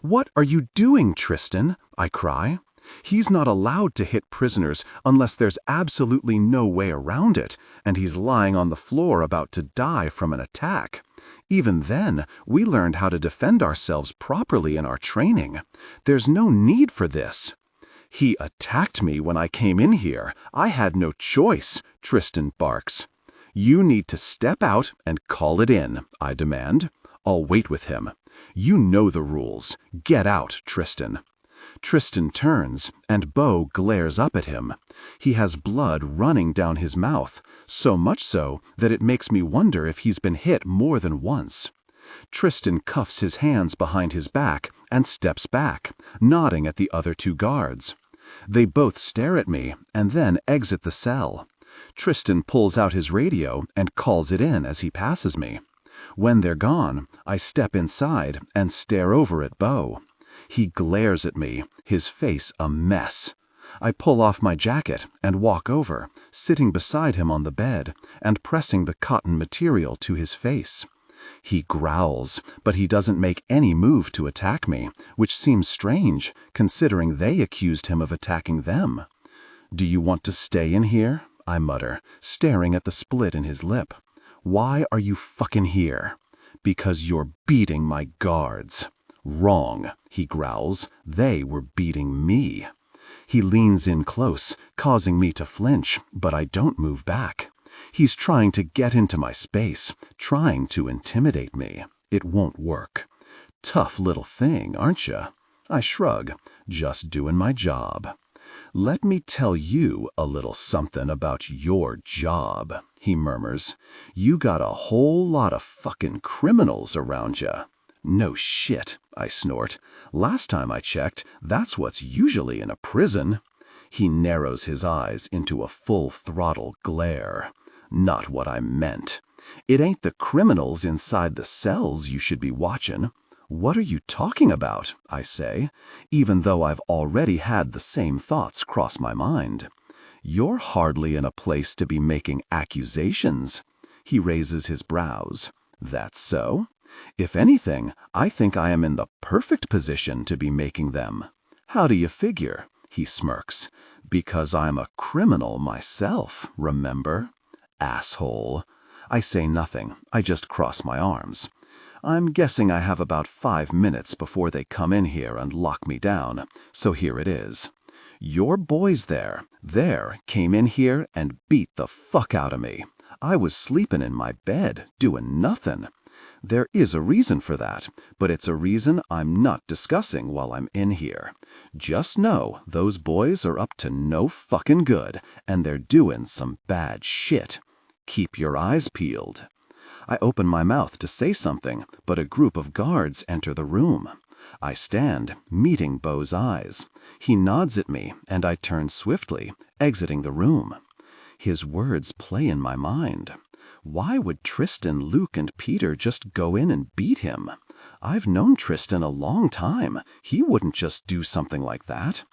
"What are you doing, Tristan?" I cry. He's not allowed to hit prisoners unless there's absolutely no way around it, and he's lying on the floor about to die from an attack. Even then, we learned how to defend ourselves properly in our training. There's no need for this. "He attacked me when I came in here. I had no choice," Tristan barks. "You need to step out and call it in," I demand. "I'll wait with him. You know the rules. Get out, Tristan." Tristan turns, and Beau glares up at him. He has blood running down his mouth, so much so that it makes me wonder if he's been hit more than once. Tristan cuffs his hands behind his back and steps back, nodding at the other two guards. They both stare at me and then exit the cell. Tristan pulls out his radio and calls it in as he passes me. When they're gone, I step inside and stare over at Beau. He glares at me, his face a mess. I pull off my jacket and walk over, sitting beside him on the bed and pressing the cotton material to his face. He growls, but he doesn't make any move to attack me, which seems strange, considering they accused him of attacking them. "Do you want to stay in here?" I mutter, staring at the split in his lip. "Why are you fucking here?" "Because you're beating my guards." "Wrong," he growls. "They were beating me." He leans in close, causing me to flinch, but I don't move back. He's trying to get into my space, trying to intimidate me. It won't work. "Tough little thing, aren't you?" I shrug, just doing my job. "Let me tell you a little something about your job," he murmurs. "You got a whole lot of fucking criminals around you." "No shit," I snort. "Last time I checked, that's what's usually in a prison." He narrows his eyes into a full-throttle glare. "Not what I meant. It ain't the criminals inside the cells you should be watching." "What are you talking about?" I say, even though I've already had the same thoughts cross my mind. "You're hardly in a place to be making accusations." He raises his brows. "That's so? If anything, I think I am in the perfect position to be making them." "How do you figure?" He smirks. "Because I'm a criminal myself, remember?" "Asshole." I say nothing. I just cross my arms. "I'm guessing I have about 5 minutes before they come in here and lock me down, so here it is. Your boys there came in here and beat the fuck out of me. I was sleeping in my bed, doing nothing. There is a reason for that, but it's a reason I'm not discussing while I'm in here. Just know those boys are up to no fucking good, and they're doing some bad shit. Keep your eyes peeled." I open my mouth to say something, but a group of guards enter the room. I stand, meeting Beau's eyes. He nods at me, and I turn swiftly, exiting the room. His words play in my mind. Why would Tristan, Luke, and Peter just go in and beat him? I've known Tristan a long time. He wouldn't just do something like that.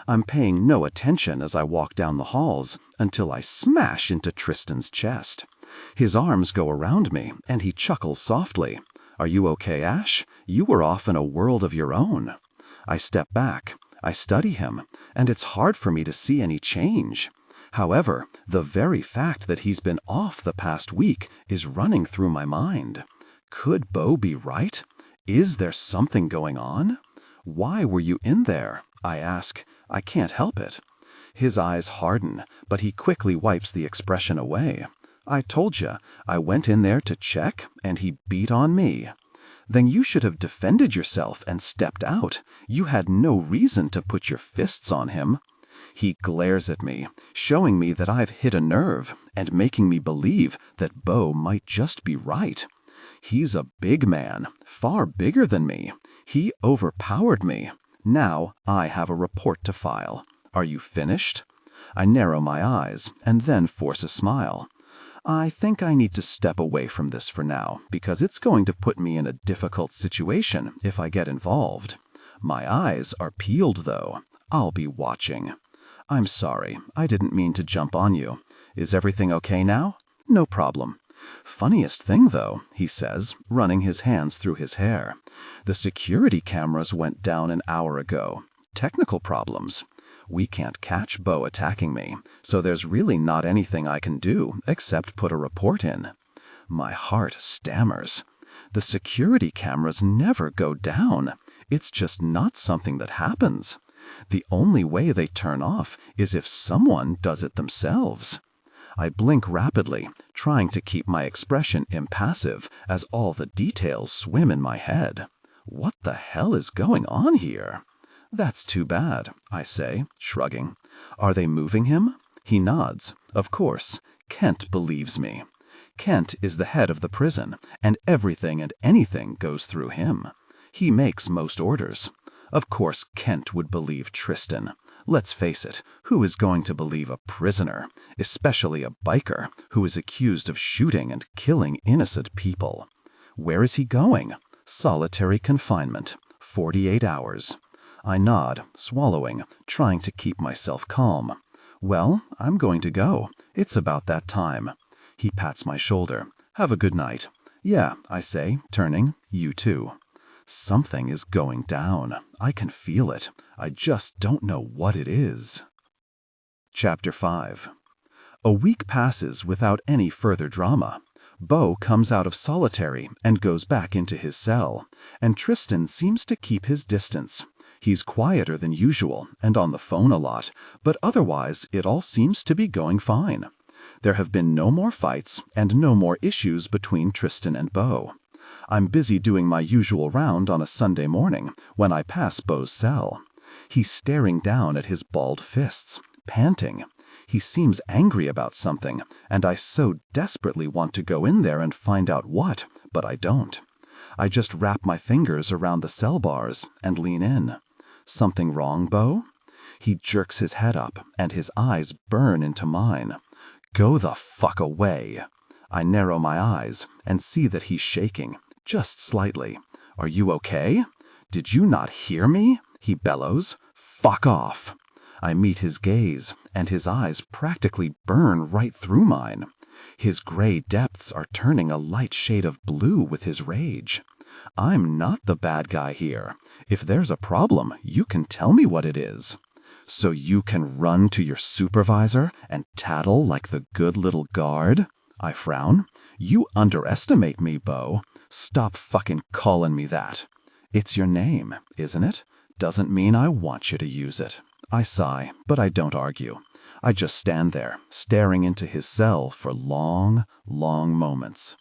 I'm paying no attention as I walk down the halls until I smash into Tristan's chest. His arms go around me, and he chuckles softly. "Are you okay, Ash? You were off in a world of your own." I step back. I study him, and it's hard for me to see any change. However, the very fact that he's been off the past week is running through my mind. Could Beau be right? Is there something going on? "Why were you in there?" I ask. I can't help it. His eyes harden, but he quickly wipes the expression away. "I told you, I went in there to check, and he beat on me." "Then you should have defended yourself and stepped out. You had no reason to put your fists on him." He glares at me, showing me that I've hit a nerve and making me believe that Beau might just be right. He's a big man, far bigger than me. He overpowered me. Now I have a report to file. "Are you finished?" I narrow my eyes and then force a smile. "I think I need to step away from this for now, because it's going to put me in a difficult situation if I get involved." My eyes are peeled, though. I'll be watching. I'm sorry, I didn't mean to jump on you. Is everything okay now? No problem. Funniest thing, though, he says, running his hands through his hair. The security cameras went down an hour ago. Technical problems. We can't catch Beau attacking me, so there's really not anything I can do except put a report in. My heart stammers. The security cameras never go down. It's just not something that happens. The only way they turn off is if someone does it themselves. I blink rapidly, trying to keep my expression impassive as all the details swim in my head. What the hell is going on here? That's too bad, I say, shrugging. Are they moving him? He nods. Of course. Kent believes me. Kent is the head of the prison, and everything and anything goes through him. He makes most orders. Of course Kent would believe Tristan. Let's face it, who is going to believe a prisoner, especially a biker who is accused of shooting and killing innocent people? Where is he going? Solitary confinement. 48 hours. I nod, swallowing, trying to keep myself calm. Well, I'm going to go. It's about that time. He pats my shoulder. Have a good night. Yeah, I say, turning. You too. Something is going down. I can feel it. I just don't know what it is. Chapter 5. A week passes without any further drama. Beau comes out of solitary and goes back into his cell, and Tristan seems to keep his distance. He's quieter than usual and on the phone a lot, but otherwise it all seems to be going fine. There have been no more fights and no more issues between Tristan and Beau. I'm busy doing my usual round on a Sunday morning when I pass Beau's cell. He's staring down at his balled fists, panting. He seems angry about something, and I so desperately want to go in there and find out what, but I don't. I just wrap my fingers around the cell bars and lean in. Something wrong, Beau? He jerks his head up, and his eyes burn into mine. Go the fuck away. I narrow my eyes and see that he's shaking, just slightly. Are you okay? Did you not hear me? He bellows. Fuck off. I meet his gaze, and his eyes practically burn right through mine. His gray depths are turning a light shade of blue with his rage. I'm not the bad guy here. If there's a problem, you can tell me what it is. So you can run to your supervisor and tattle like the good little guard? I frown. You underestimate me, Beau. Stop fucking calling me that. It's your name, isn't it? Doesn't mean I want you to use it. I sigh, but I don't argue. I just stand there, staring into his cell for long, long moments.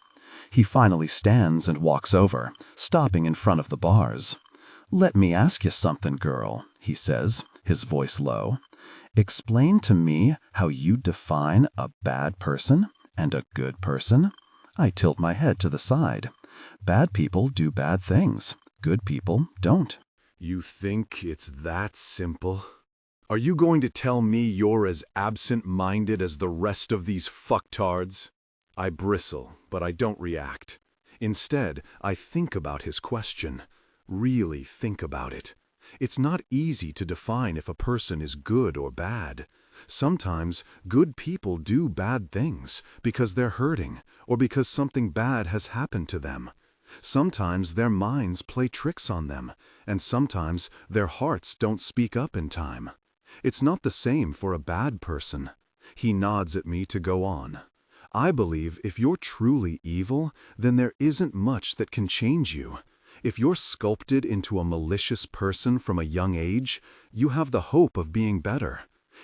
He finally stands and walks over, stopping in front of the bars. Let me ask you something, girl, he says, his voice low. Explain to me how you define a bad person and a good person. I tilt my head to the side. Bad people do bad things. Good people don't. You think it's that simple? Are you going to tell me you're as absent-minded as the rest of these fucktards? I bristle, but I don't react. Instead, I think about his question. Really think about it. It's not easy to define if a person is good or bad. Sometimes good people do bad things because they're hurting or because something bad has happened to them. Sometimes their minds play tricks on them, and sometimes their hearts don't speak up in time. It's not the same for a bad person. He nods at me to go on. I believe if you're truly evil, then there isn't much that can change you. If you're sculpted into a malicious person from a young age, you have the hope of being better.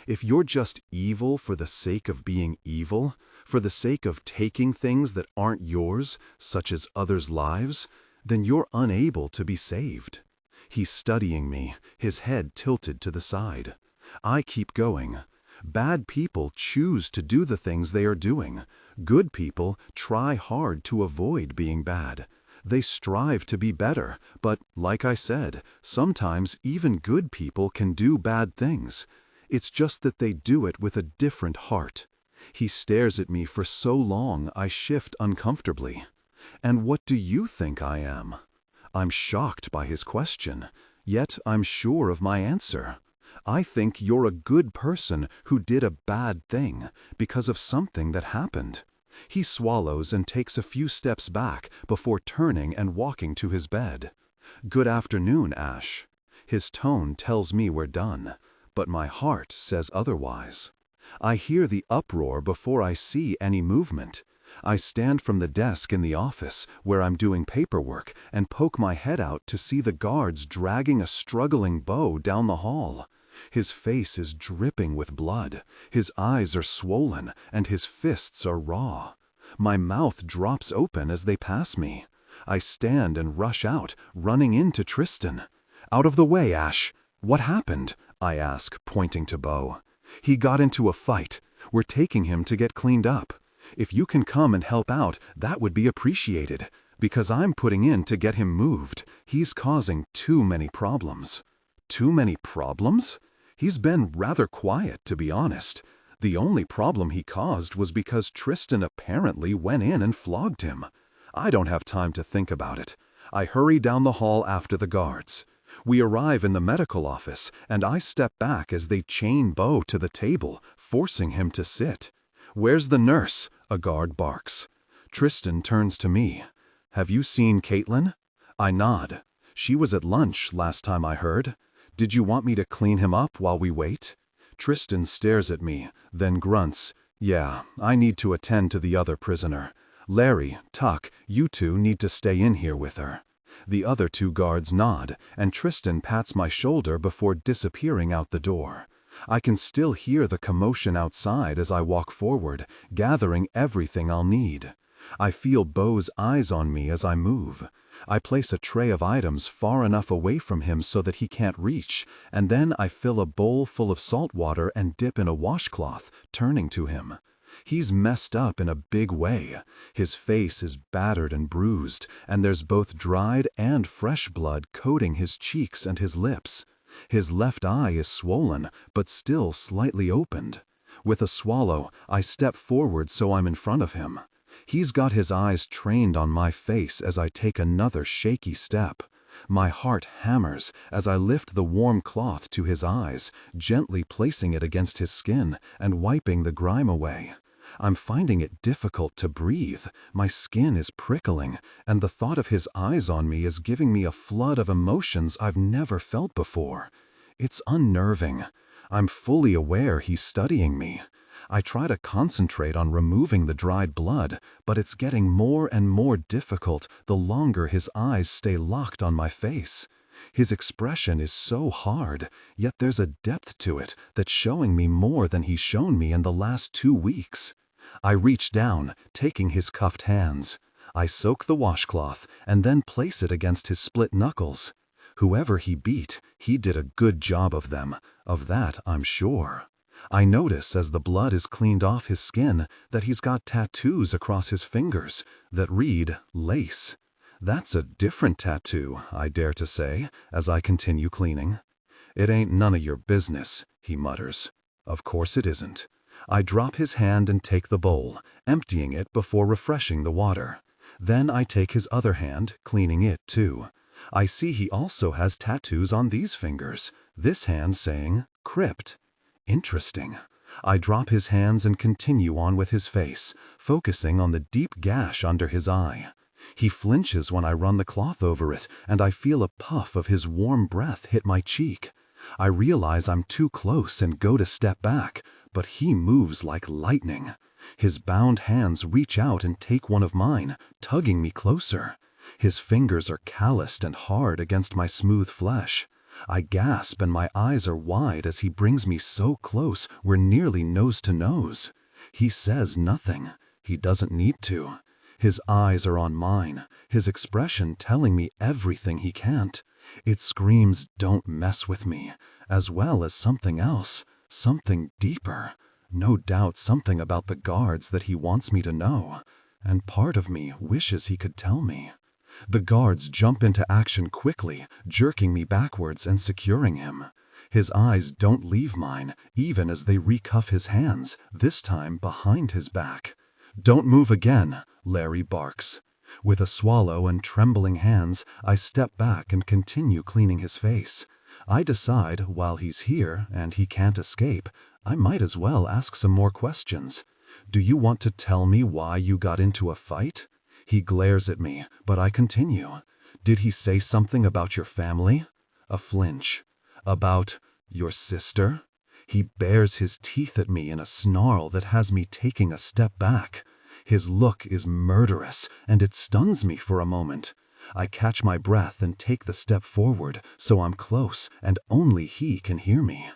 If you're just evil for the sake of being evil, for the sake of taking things that aren't yours, such as others' lives, then you're unable to be saved. He's studying me, his head tilted to the side. I keep going. Bad people choose to do the things they are doing. Good people try hard to avoid being bad. They strive to be better, but, like I said, sometimes even good people can do bad things. It's just that they do it with a different heart. He stares at me for so long I shift uncomfortably. And what do you think I am? I'm shocked by his question. Yet I'm sure of my answer. I think you're a good person who did a bad thing because of something that happened. He swallows and takes a few steps back before turning and walking to his bed. Good afternoon, Ash. His tone tells me we're done, but my heart says otherwise. I hear the uproar before I see any movement. I stand from the desk in the office where I'm doing paperwork and poke my head out to see the guards dragging a struggling Beau down the hall. His face is dripping with blood, his eyes are swollen, and his fists are raw. My mouth drops open as they pass me. I stand and rush out, running into Tristan. "Out of the way, Ash! What happened?" I ask, pointing to Beau. "He got into a fight. We're taking him to get cleaned up. If you can come and help out, that would be appreciated, because I'm putting in to get him moved. He's causing too many problems." "Too many problems?" He's been rather quiet, to be honest. The only problem he caused was because Tristan apparently went in and flogged him. I don't have time to think about it. I hurry down the hall after the guards. We arrive in the medical office, and I step back as they chain Beau to the table, forcing him to sit. "Where's the nurse?" a guard barks. Tristan turns to me. "Have you seen Caitlin?" I nod. "She was at lunch last time I heard. Did you want me to clean him up while we wait?" Tristan stares at me, then grunts. "Yeah, I need to attend to the other prisoner. Larry, Tuck, you two need to stay in here with her." The other two guards nod, and Tristan pats my shoulder before disappearing out the door. I can still hear the commotion outside as I walk forward, gathering everything I'll need. I feel Beau's eyes on me as I move. I place a tray of items far enough away from him so that he can't reach, and then I fill a bowl full of salt water and dip in a washcloth, turning to him. He's messed up in a big way. His face is battered and bruised, and there's both dried and fresh blood coating his cheeks and his lips. His left eye is swollen, but still slightly opened. With a swallow, I step forward so I'm in front of him. He's got his eyes trained on my face as I take another shaky step. My heart hammers as I lift the warm cloth to his eyes, gently placing it against his skin and wiping the grime away. I'm finding it difficult to breathe. My skin is prickling, and the thought of his eyes on me is giving me a flood of emotions I've never felt before. It's unnerving. I'm fully aware he's studying me. I try to concentrate on removing the dried blood, but it's getting more and more difficult the longer his eyes stay locked on my face. His expression is so hard, yet there's a depth to it that's showing me more than he's shown me in the last 2 weeks. I reach down, taking his cuffed hands. I soak the washcloth and then place it against his split knuckles. Whoever he beat, he did a good job of them. Of that, I'm sure. I notice as the blood is cleaned off his skin that he's got tattoos across his fingers that read lace. That's a different tattoo, I dare to say, as I continue cleaning. "It ain't none of your business," he mutters. Of course it isn't. I drop his hand and take the bowl, emptying it before refreshing the water. Then I take his other hand, cleaning it too. I see he also has tattoos on these fingers, this hand saying Krypt. Interesting. I drop his hands and continue on with his face, focusing on the deep gash under his eye. He flinches when I run the cloth over it, and I feel a puff of his warm breath hit my cheek. I realize I'm too close and go to step back, but he moves like lightning. His bound hands reach out and take one of mine, tugging me closer. His fingers are calloused and hard against my smooth flesh. I gasp and my eyes are wide as he brings me so close we're nearly nose to nose. He says nothing. He doesn't need to. His eyes are on mine, his expression telling me everything he can't. It screams, "Don't mess with me," as well as something else, something deeper. No doubt something about the guards that he wants me to know, and part of me wishes he could tell me. The guards jump into action quickly, jerking me backwards and securing him. His eyes don't leave mine, even as they recuff his hands, this time behind his back. "Don't move again," Larry barks. With a swallow and trembling hands, I step back and continue cleaning his face. I decide, while he's here and he can't escape, I might as well ask some more questions. Do you want to tell me why you got into a fight? He glares at me, but I continue. Did he say something about your family? A flinch. About your sister? He bares his teeth at me in a snarl that has me taking a step back. His look is murderous, and it stuns me for a moment. I catch my breath and take the step forward, so I'm close, and only he can hear me.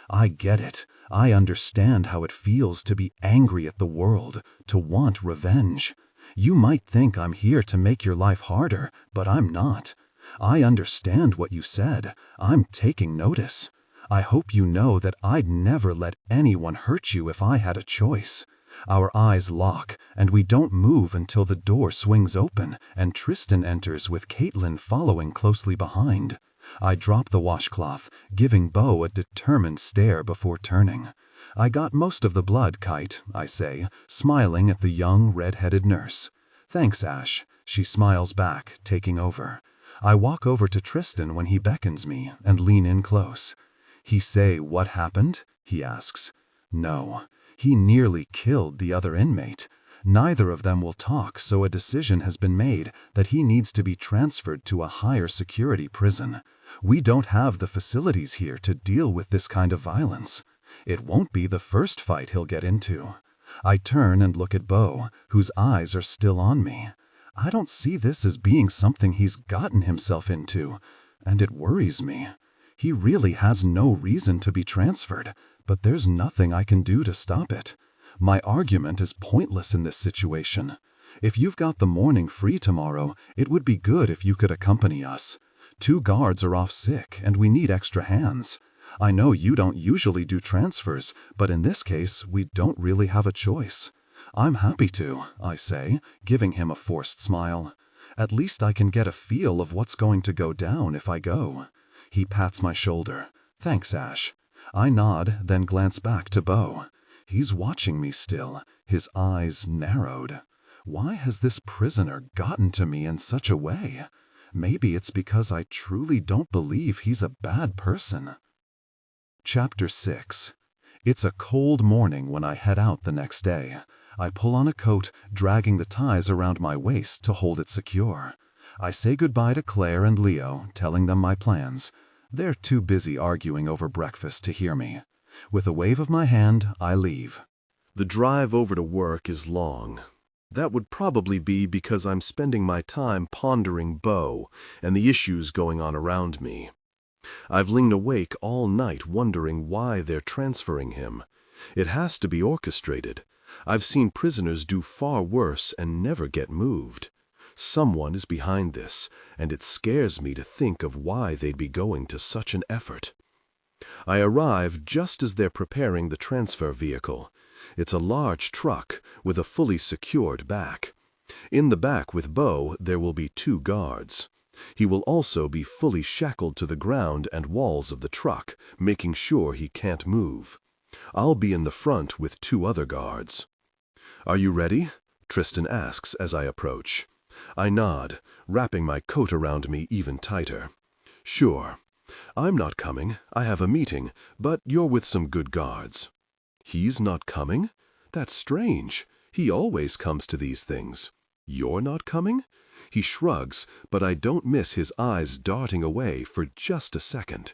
I get it. I understand how it feels to be angry at the world, to want revenge. You might think I'm here to make your life harder, but I'm not. I understand what you said. I'm taking notice. I hope you know that I'd never let anyone hurt you if I had a choice. Our eyes lock, and we don't move until the door swings open, and Tristan enters with Caitlin following closely behind. I drop the washcloth, giving Beau a determined stare before turning. I got most of the blood, Kite, I say, smiling at the young, red-headed nurse. Thanks, Ash. She smiles back, taking over. I walk over to Tristan when he beckons me and lean in close. He say what happened? He asks. No. He nearly killed the other inmate. Neither of them will talk, so a decision has been made that he needs to be transferred to a higher security prison. We don't have the facilities here to deal with this kind of violence. It won't be the first fight he'll get into. I turn and look at Beau, whose eyes are still on me. I don't see this as being something he's gotten himself into, and it worries me. He really has no reason to be transferred, but there's nothing I can do to stop it. My argument is pointless in this situation. If you've got the morning free tomorrow, it would be good if you could accompany us. 2 guards are off sick, and we need extra hands. I know you don't usually do transfers, but in this case, we don't really have a choice. I'm happy to, I say, giving him a forced smile. At least I can get a feel of what's going to go down if I go. He pats my shoulder. Thanks, Ash. I nod, then glance back to Beau. He's watching me still, his eyes narrowed. Why has this prisoner gotten to me in such a way? Maybe it's because I truly don't believe he's a bad person. Chapter 6. It's a cold morning when I head out the next day. I pull on a coat, dragging the ties around my waist to hold it secure. I say goodbye to Claire and Leo, telling them my plans. They're too busy arguing over breakfast to hear me. With a wave of my hand, I leave. The drive over to work is long. That would probably be because I'm spending my time pondering Beau and the issues going on around me. I've lain awake all night wondering why they're transferring him. It has to be orchestrated. I've seen prisoners do far worse and never get moved. Someone is behind this, and it scares me to think of why they'd be going to such an effort. I arrive just as they're preparing the transfer vehicle. It's a large truck with a fully secured back. In the back with Beau, there will be 2 guards. He will also be fully shackled to the ground and walls of the truck, making sure he can't move. I'll be in the front with 2 other guards. Are you ready? Tristan asks as I approach. I nod, wrapping my coat around me even tighter. Sure. I'm not coming. I have a meeting, but you're with some good guards. He's not coming? That's strange. He always comes to these things. You're not coming? He shrugs, but I don't miss his eyes darting away for just a second.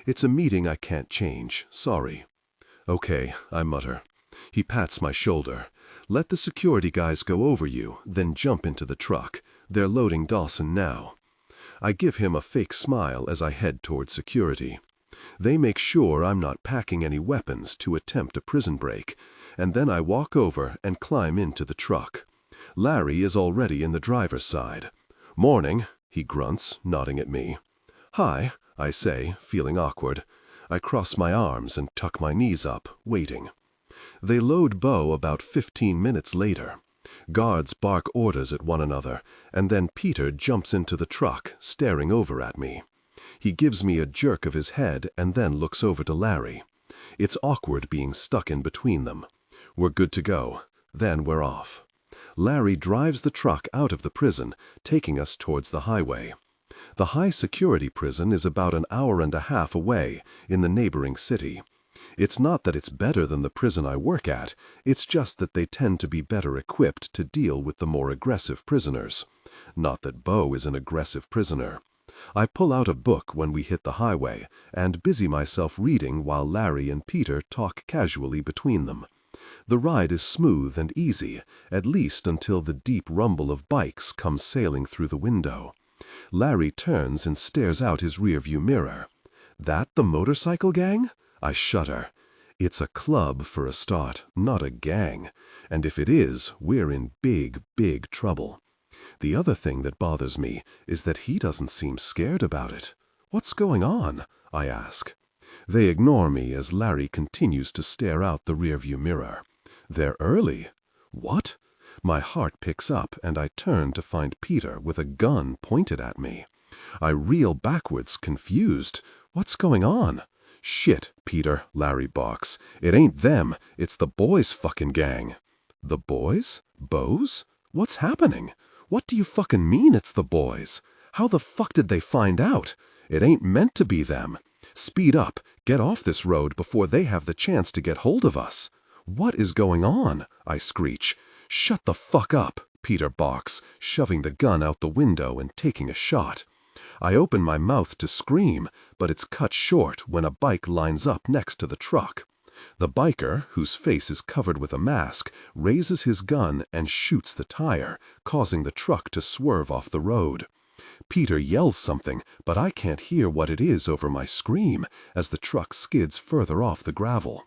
It's a meeting I can't change. Sorry. Okay, I mutter. He pats my shoulder. Let the security guys go over you, then jump into the truck. They're loading Dawson now. I give him a fake smile as I head toward security. They make sure I'm not packing any weapons to attempt a prison break, and then I walk over and climb into the truck. Larry is already in the driver's side. Morning, he grunts, nodding at me. Hi, I say, feeling awkward. I cross my arms and tuck my knees up, waiting. They load Beau about 15 minutes later. Guards bark orders at one another, and then Peter jumps into the truck, staring over at me. He gives me a jerk of his head and then looks over to Larry. It's awkward being stuck in between them. We're good to go. Then we're off. Larry drives the truck out of the prison, taking us towards the highway. The high-security prison is about an hour and a half away, in the neighboring city. It's not that it's better than the prison I work at, it's just that they tend to be better equipped to deal with the more aggressive prisoners. Not that Beau is an aggressive prisoner. I pull out a book when we hit the highway, and busy myself reading while Larry and Peter talk casually between them. The ride is smooth and easy, at least until the deep rumble of bikes comes sailing through the window. Larry turns and stares out his rearview mirror. That the motorcycle gang? I shudder. It's a club for a start, not a gang. And if it is, we're in big, big trouble. The other thing that bothers me is that he doesn't seem scared about it. What's going on? I ask. They ignore me as Larry continues to stare out the rearview mirror. They're early. What? My heart picks up and I turn to find Peter with a gun pointed at me. I reel backwards, confused. What's going on? Shit, Peter, Larry balks. It ain't them, it's the boys' fucking gang. The boys? Beau's? What's happening? What do you fucking mean it's the boys? How the fuck did they find out? It ain't meant to be them. Speed up, get off this road before they have the chance to get hold of us. What is going on? I screech. Shut the fuck up, Peter barks, shoving the gun out the window and taking a shot. I open my mouth to scream, but it's cut short when a bike lines up next to the truck. The biker, whose face is covered with a mask, raises his gun and shoots the tire, causing the truck to swerve off the road. Peter yells something, but I can't hear what it is over my scream as the truck skids further off the gravel.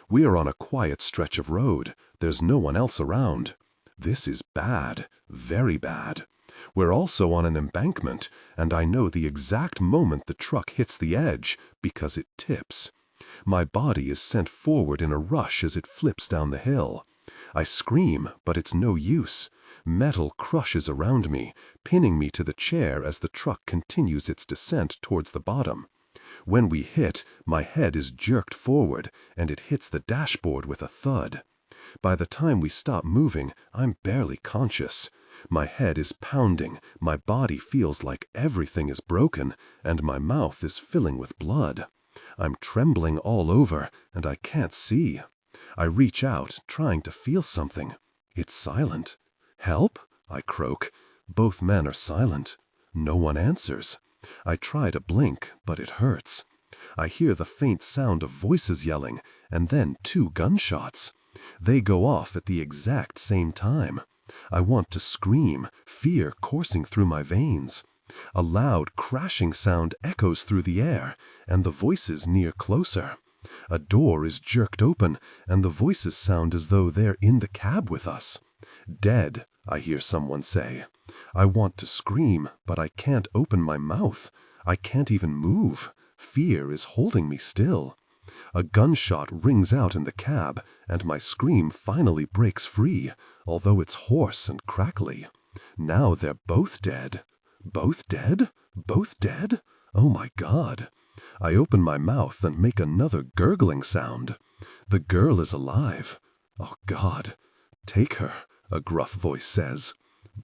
We are on a quiet stretch of road. There's no one else around. This is bad, very bad. We're also on an embankment, and I know the exact moment the truck hits the edge because it tips. My body is sent forward in a rush as it flips down the hill. I scream, but it's no use. Metal crushes around me, pinning me to the chair as the truck continues its descent towards the bottom. When we hit, my head is jerked forward, and it hits the dashboard with a thud. By the time we stop moving, I'm barely conscious. My head is pounding, my body feels like everything is broken, and my mouth is filling with blood. I'm trembling all over, and I can't see. I reach out, trying to feel something. It's silent. Help? I croak. Both men are silent. No one answers. I try to blink, but it hurts. I hear the faint sound of voices yelling, and then 2 gunshots. They go off at the exact same time. I want to scream, fear coursing through my veins. A loud, crashing sound echoes through the air, and the voices near closer. A door is jerked open, and the voices sound as though they're in the cab with us. Dead, I hear someone say. I want to scream, but I can't open my mouth. I can't even move. Fear is holding me still. A gunshot rings out in the cab, and my scream finally breaks free, although it's hoarse and crackly. Now they're both dead. Both dead? Both dead? Oh my God. I open my mouth and make another gurgling sound. The girl is alive. Oh God. Take her, a gruff voice says.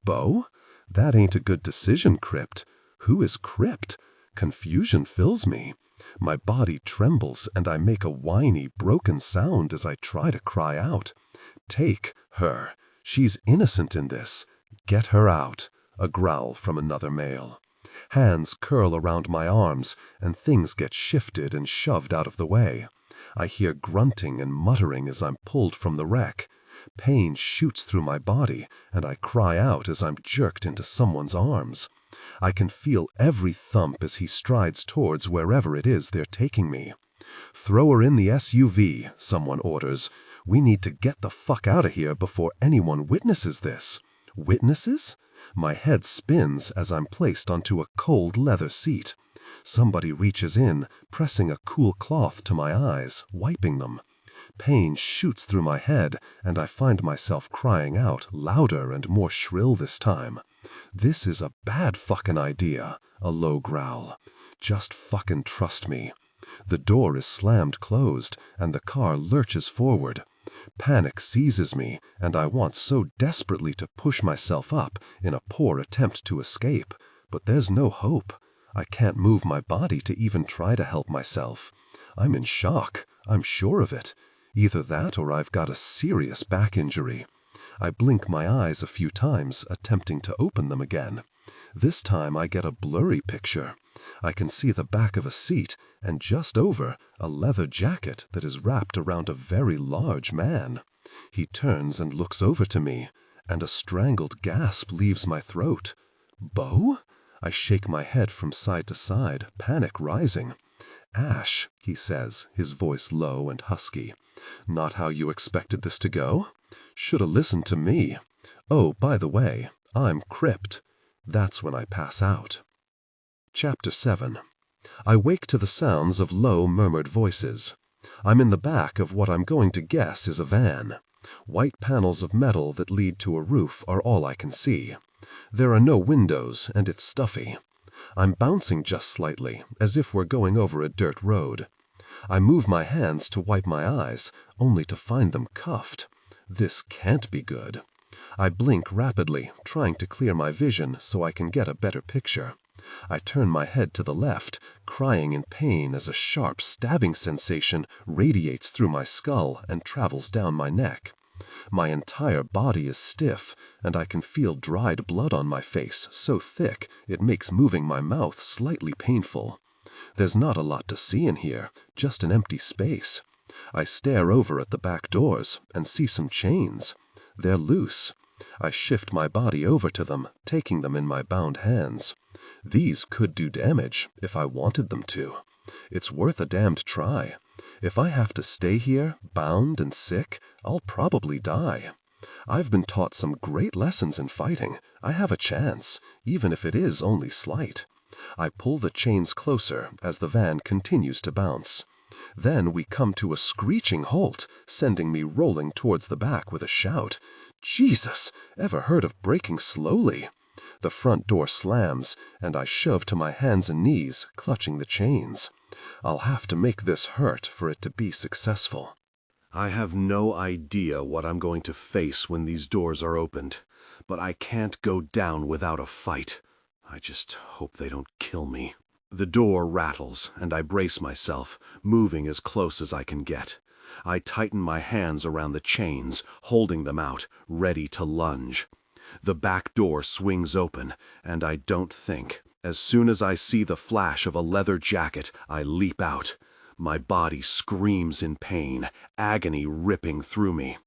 Beau? That ain't a good decision, Krypt. Who is Krypt? Confusion fills me. My body trembles and I make a whiny, broken sound as I try to cry out. Take her. She's innocent in this. Get her out. A growl from another male. Hands curl around my arms, and things get shifted and shoved out of the way. I hear grunting and muttering as I'm pulled from the wreck. Pain shoots through my body, and I cry out as I'm jerked into someone's arms. I can feel every thump as he strides towards wherever it is they're taking me. Throw her in the SUV, someone orders. We need to get the fuck out of here before anyone witnesses this. Witnesses? My head spins as I'm placed onto a cold leather seat. Somebody reaches in, pressing a cool cloth to my eyes, wiping them. Pain shoots through my head, and I find myself crying out, louder and more shrill this time. This is a bad fucking idea, a low growl. Just fucking trust me. The door is slammed closed, and the car lurches forward. Panic seizes me, and I want so desperately to push myself up in a poor attempt to escape, but there's no hope. I can't move my body to even try to help myself. I'm in shock, I'm sure of it. Either that or I've got a serious back injury. I blink my eyes a few times, attempting to open them again. This time I get a blurry picture. I can see the back of a seat, and just over, a leather jacket that is wrapped around a very large man. He turns and looks over to me, and a strangled gasp leaves my throat. Beau? I shake my head from side to side, panic rising. Ash, he says, his voice low and husky. Not how you expected this to go? Should have listened to me. Oh, by the way, I'm Krypt. That's when I pass out. Chapter 7. I wake to the sounds of low, murmured voices. I'm in the back of what I'm going to guess is a van. White panels of metal that lead to a roof are all I can see. There are no windows, and it's stuffy. I'm bouncing just slightly, as if we're going over a dirt road. I move my hands to wipe my eyes, only to find them cuffed. This can't be good. I blink rapidly, trying to clear my vision so I can get a better picture. I turn my head to the left, crying in pain as a sharp stabbing sensation radiates through my skull and travels down my neck. My entire body is stiff, and I can feel dried blood on my face so thick it makes moving my mouth slightly painful. There's not a lot to see in here, just an empty space. I stare over at the back doors and see some chains. They're loose. I shift my body over to them, taking them in my bound hands. These could do damage if I wanted them to. It's worth a damned try. If I have to stay here, bound and sick, I'll probably die. I've been taught some great lessons in fighting. I have a chance, even if it is only slight. I pull the chains closer as the van continues to bounce. Then we come to a screeching halt, sending me rolling towards the back with a shout. Jesus! Ever heard of braking slowly? The front door slams, and I shove to my hands and knees, clutching the chains. I'll have to make this hurt for it to be successful. I have no idea what I'm going to face when these doors are opened, but I can't go down without a fight. I just hope they don't kill me. The door rattles, and I brace myself, moving as close as I can get. I tighten my hands around the chains, holding them out, ready to lunge. The back door swings open, and I don't think. As soon as I see the flash of a leather jacket, I leap out. My body screams in pain, agony ripping through me.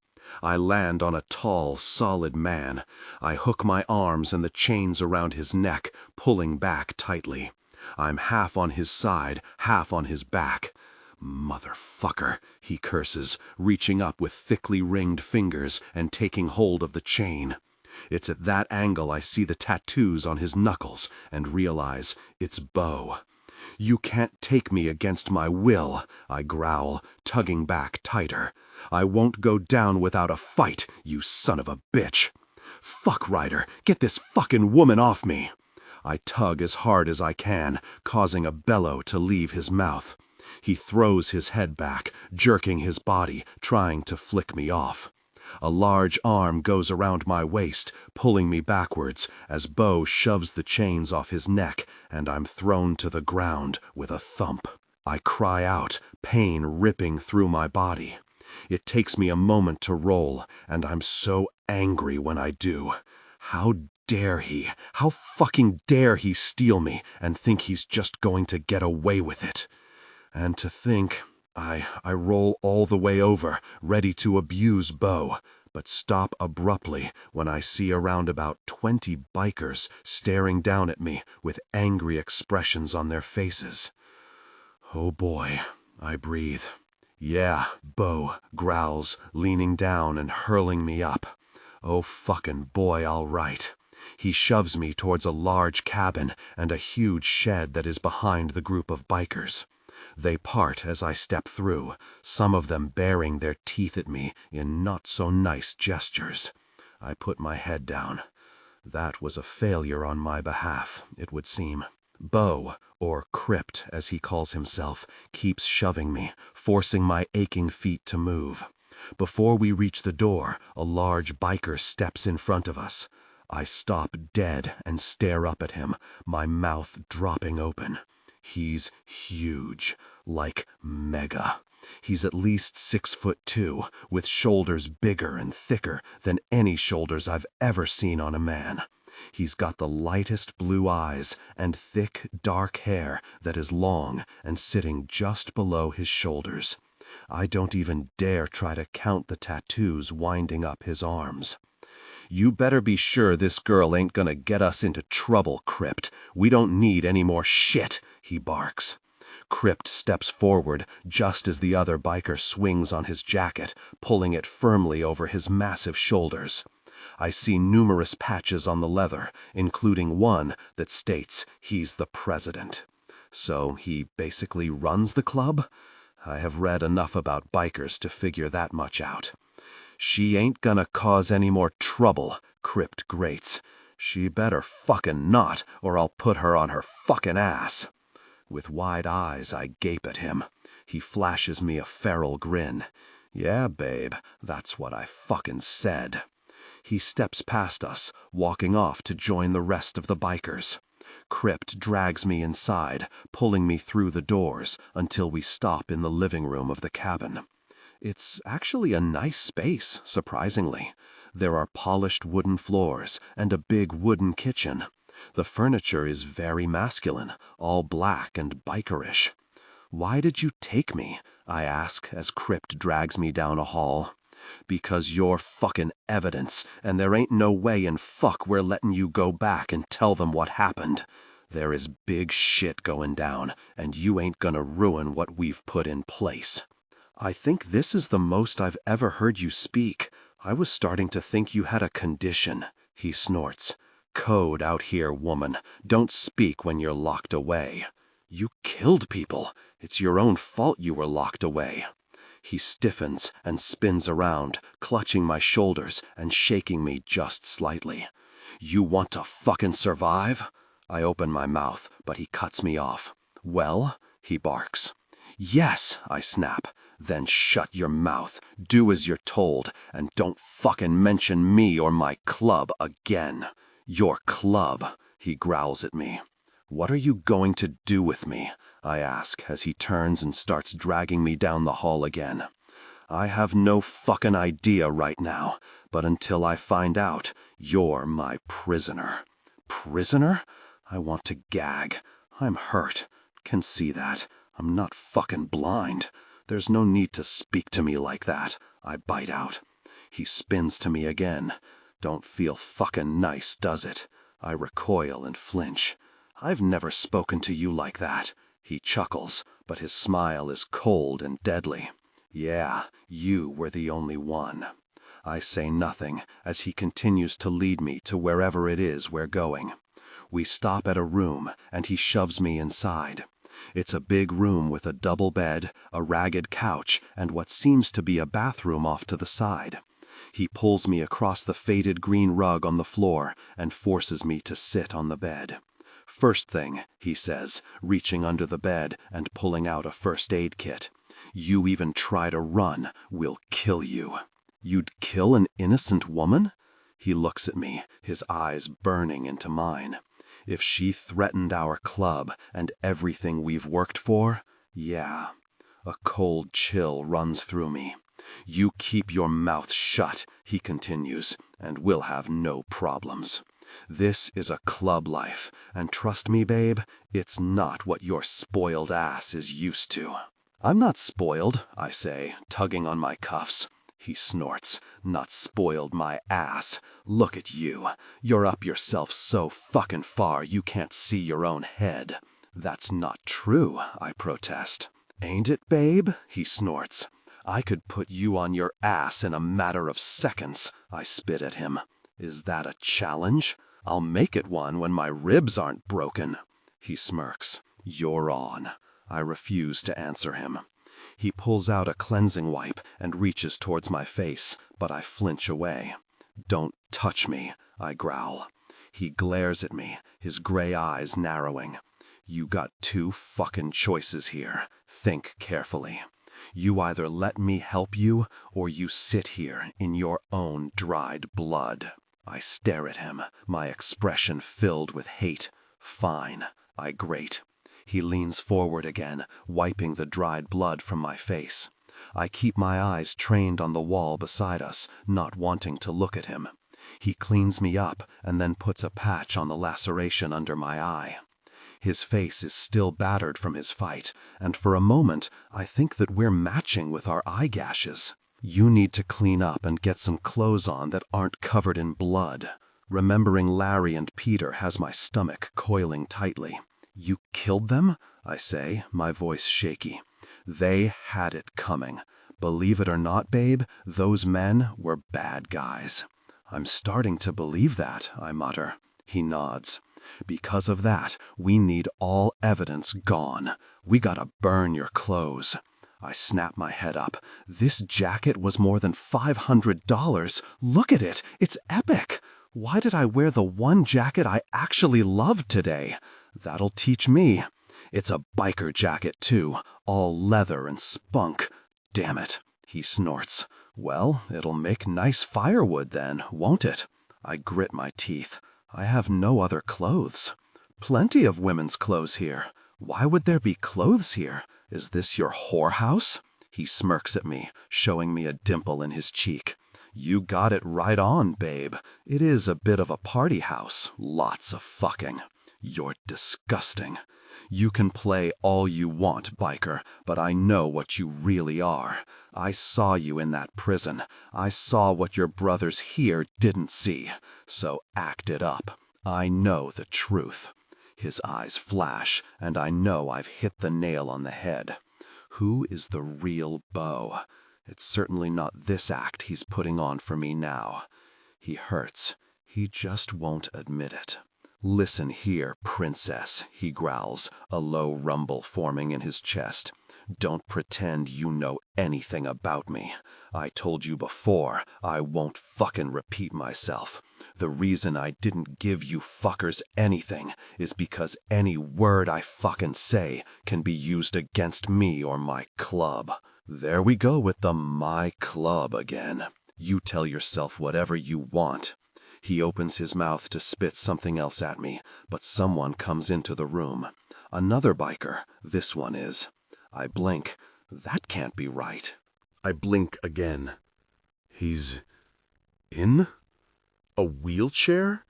I land on a tall, solid man. I hook my arms and the chains around his neck, pulling back tightly. I'm half on his side, half on his back. Motherfucker, he curses, reaching up with thickly ringed fingers and taking hold of the chain. It's at that angle I see the tattoos on his knuckles and realize it's Beau. You can't take me against my will, I growl, tugging back tighter. I won't go down without a fight, you son of a bitch. Fuck, Ryder, get this fucking woman off me. I tug as hard as I can, causing a bellow to leave his mouth. He throws his head back, jerking his body, trying to flick me off. A large arm goes around my waist, pulling me backwards as Beau shoves the chains off his neck, and I'm thrown to the ground with a thump. I cry out, pain ripping through my body. It takes me a moment to roll, and I'm so angry when I do. How dare he? How fucking dare he steal me and think he's just going to get away with it? And to think, I roll all the way over, ready to abuse Beau, but stop abruptly when I see around about 20 bikers staring down at me with angry expressions on their faces. Oh boy, I breathe. Yeah, Beau growls, leaning down and hurling me up. Oh fucking boy, all right. He shoves me towards a large cabin and a huge shed that is behind the group of bikers. They part as I step through, some of them baring their teeth at me in not-so-nice gestures. I put my head down. That was a failure on my behalf, it would seem. Beau, or Krypt as he calls himself, keeps shoving me, forcing my aching feet to move. Before we reach the door, a large biker steps in front of us. I stop dead and stare up at him, my mouth dropping open. He's huge, like mega. He's at least 6'2", with shoulders bigger and thicker than any shoulders I've ever seen on a man. He's got the lightest blue eyes and thick, dark hair that is long and sitting just below his shoulders. I don't even dare try to count the tattoos winding up his arms. "You better be sure this girl ain't gonna get us into trouble, Krypt. We don't need any more shit," he barks. Krypt steps forward just as the other biker swings on his jacket, pulling it firmly over his massive shoulders. I see numerous patches on the leather, including one that states he's the president. So he basically runs the club? I have read enough about bikers to figure that much out. "She ain't gonna cause any more trouble," Krypt grates. "She better fucking not, or I'll put her on her fucking ass." With wide eyes, I gape at him. He flashes me a feral grin. "Yeah, babe, that's what I fucking said." He steps past us, walking off to join the rest of the bikers. Krypt drags me inside, pulling me through the doors until we stop in the living room of the cabin. It's actually a nice space, surprisingly. There are polished wooden floors and a big wooden kitchen. The furniture is very masculine, all black and bikerish. "Why did you take me?" I ask as Krypt drags me down a hall. "Because you're fucking evidence, and there ain't no way in fuck we're letting you go back and tell them what happened. There is big shit going down, and you ain't gonna ruin what we've put in place." "I think this is the most I've ever heard you speak. I was starting to think you had a condition," he snorts. "Code out here, woman. Don't speak when you're locked away." "You killed people. It's your own fault you were locked away." He stiffens and spins around, clutching my shoulders and shaking me just slightly. "You want to fucking survive?" I open my mouth, but he cuts me off. "Well?" he barks. "Yes," I snap. "Then shut your mouth, do as you're told, and don't fucking mention me or my club again." "Your club," he growls at me. "What are you going to do with me?" I ask as he turns and starts dragging me down the hall again. "I have no fucking idea right now, but until I find out, you're my prisoner." "Prisoner?" I want to gag. I'm hurt. Can see that. I'm not fucking blind. There's no need to speak to me like that. I bite out. He spins to me again. Don't feel fucking nice, does it? I recoil and flinch. "I've never spoken to you like that." He chuckles, but his smile is cold and deadly. "Yeah, you were the only one." I say nothing as he continues to lead me to wherever it is we're going. We stop at a room, and he shoves me inside. It's a big room with a double bed, a ragged couch, and what seems to be a bathroom off to the side. He pulls me across the faded green rug on the floor and forces me to sit on the bed. "First thing," he says, reaching under the bed and pulling out a first aid kit. "You even try to run, we'll kill you." "You'd kill an innocent woman?" He looks at me, his eyes burning into mine. "If she threatened our club and everything we've worked for, yeah." A cold chill runs through me. "You keep your mouth shut," he continues, "and we'll have no problems. This is a club life, and trust me, babe, it's not what your spoiled ass is used to." "I'm not spoiled," I say, tugging on my cuffs. He snorts. "Not spoiled my ass. Look at you. You're up yourself so fucking far you can't see your own head." "That's not true," I protest. "Ain't it, babe?" he snorts. "I could put you on your ass in a matter of seconds." I spit at him. "Is that a challenge?" "I'll make it one when my ribs aren't broken." He smirks. "You're on." I refuse to answer him. He pulls out a cleansing wipe and reaches towards my face, but I flinch away. "Don't touch me," I growl. He glares at me, his gray eyes narrowing. "You got two fucking choices here. Think carefully. You either let me help you, or you sit here in your own dried blood. I stare at him, my expression filled with hate. Fine, I grate. He leans forward again, wiping the dried blood from my face. I keep my eyes trained on the wall beside us, not wanting to look at him. He cleans me up and then puts a patch on the laceration under my eye. His face is still battered from his fight, and for a moment I think that we're matching with our eye gashes. You need to clean up and get some clothes on that aren't covered in blood. Remembering Larry and Peter has my stomach coiling tightly. You killed them? I say, my voice shaky. They had it coming. Believe it or not, babe, those men were bad guys. I'm starting to believe that, I mutter. He nods. Because of that, we need all evidence gone. We gotta burn your clothes. I snap my head up. This jacket was more than $500. Look at it. It's epic. Why did I wear the one jacket I actually loved today? That'll teach me. It's a biker jacket, too, all leather and spunk. Damn it, he snorts. Well, it'll make nice firewood then, won't it? I grit my teeth. I have no other clothes. Plenty of women's clothes here. Why would there be clothes here? Is this your whorehouse? He smirks at me, showing me a dimple in his cheek. You got it right on, babe. It is a bit of a party house. Lots of fucking. You're disgusting. You can play all you want, biker, but I know what you really are. I saw you in that prison. I saw what your brothers here didn't see. So act it up. I know the truth. His eyes flash, and I know I've hit the nail on the head. Who is the real Beau? It's certainly not this act he's putting on for me now. He hurts. He just won't admit it. Listen here, princess, he growls, a low rumble forming in his chest. Don't pretend you know anything about me. I told you before, I won't fucking repeat myself. The reason I didn't give you fuckers anything is because any word I fucking say can be used against me or my club. There we go with the my club again. You tell yourself whatever you want. He opens his mouth to spit something else at me, but someone comes into the room. Another biker, this one is. I blink. That can't be right. I blink again. He's in a wheelchair?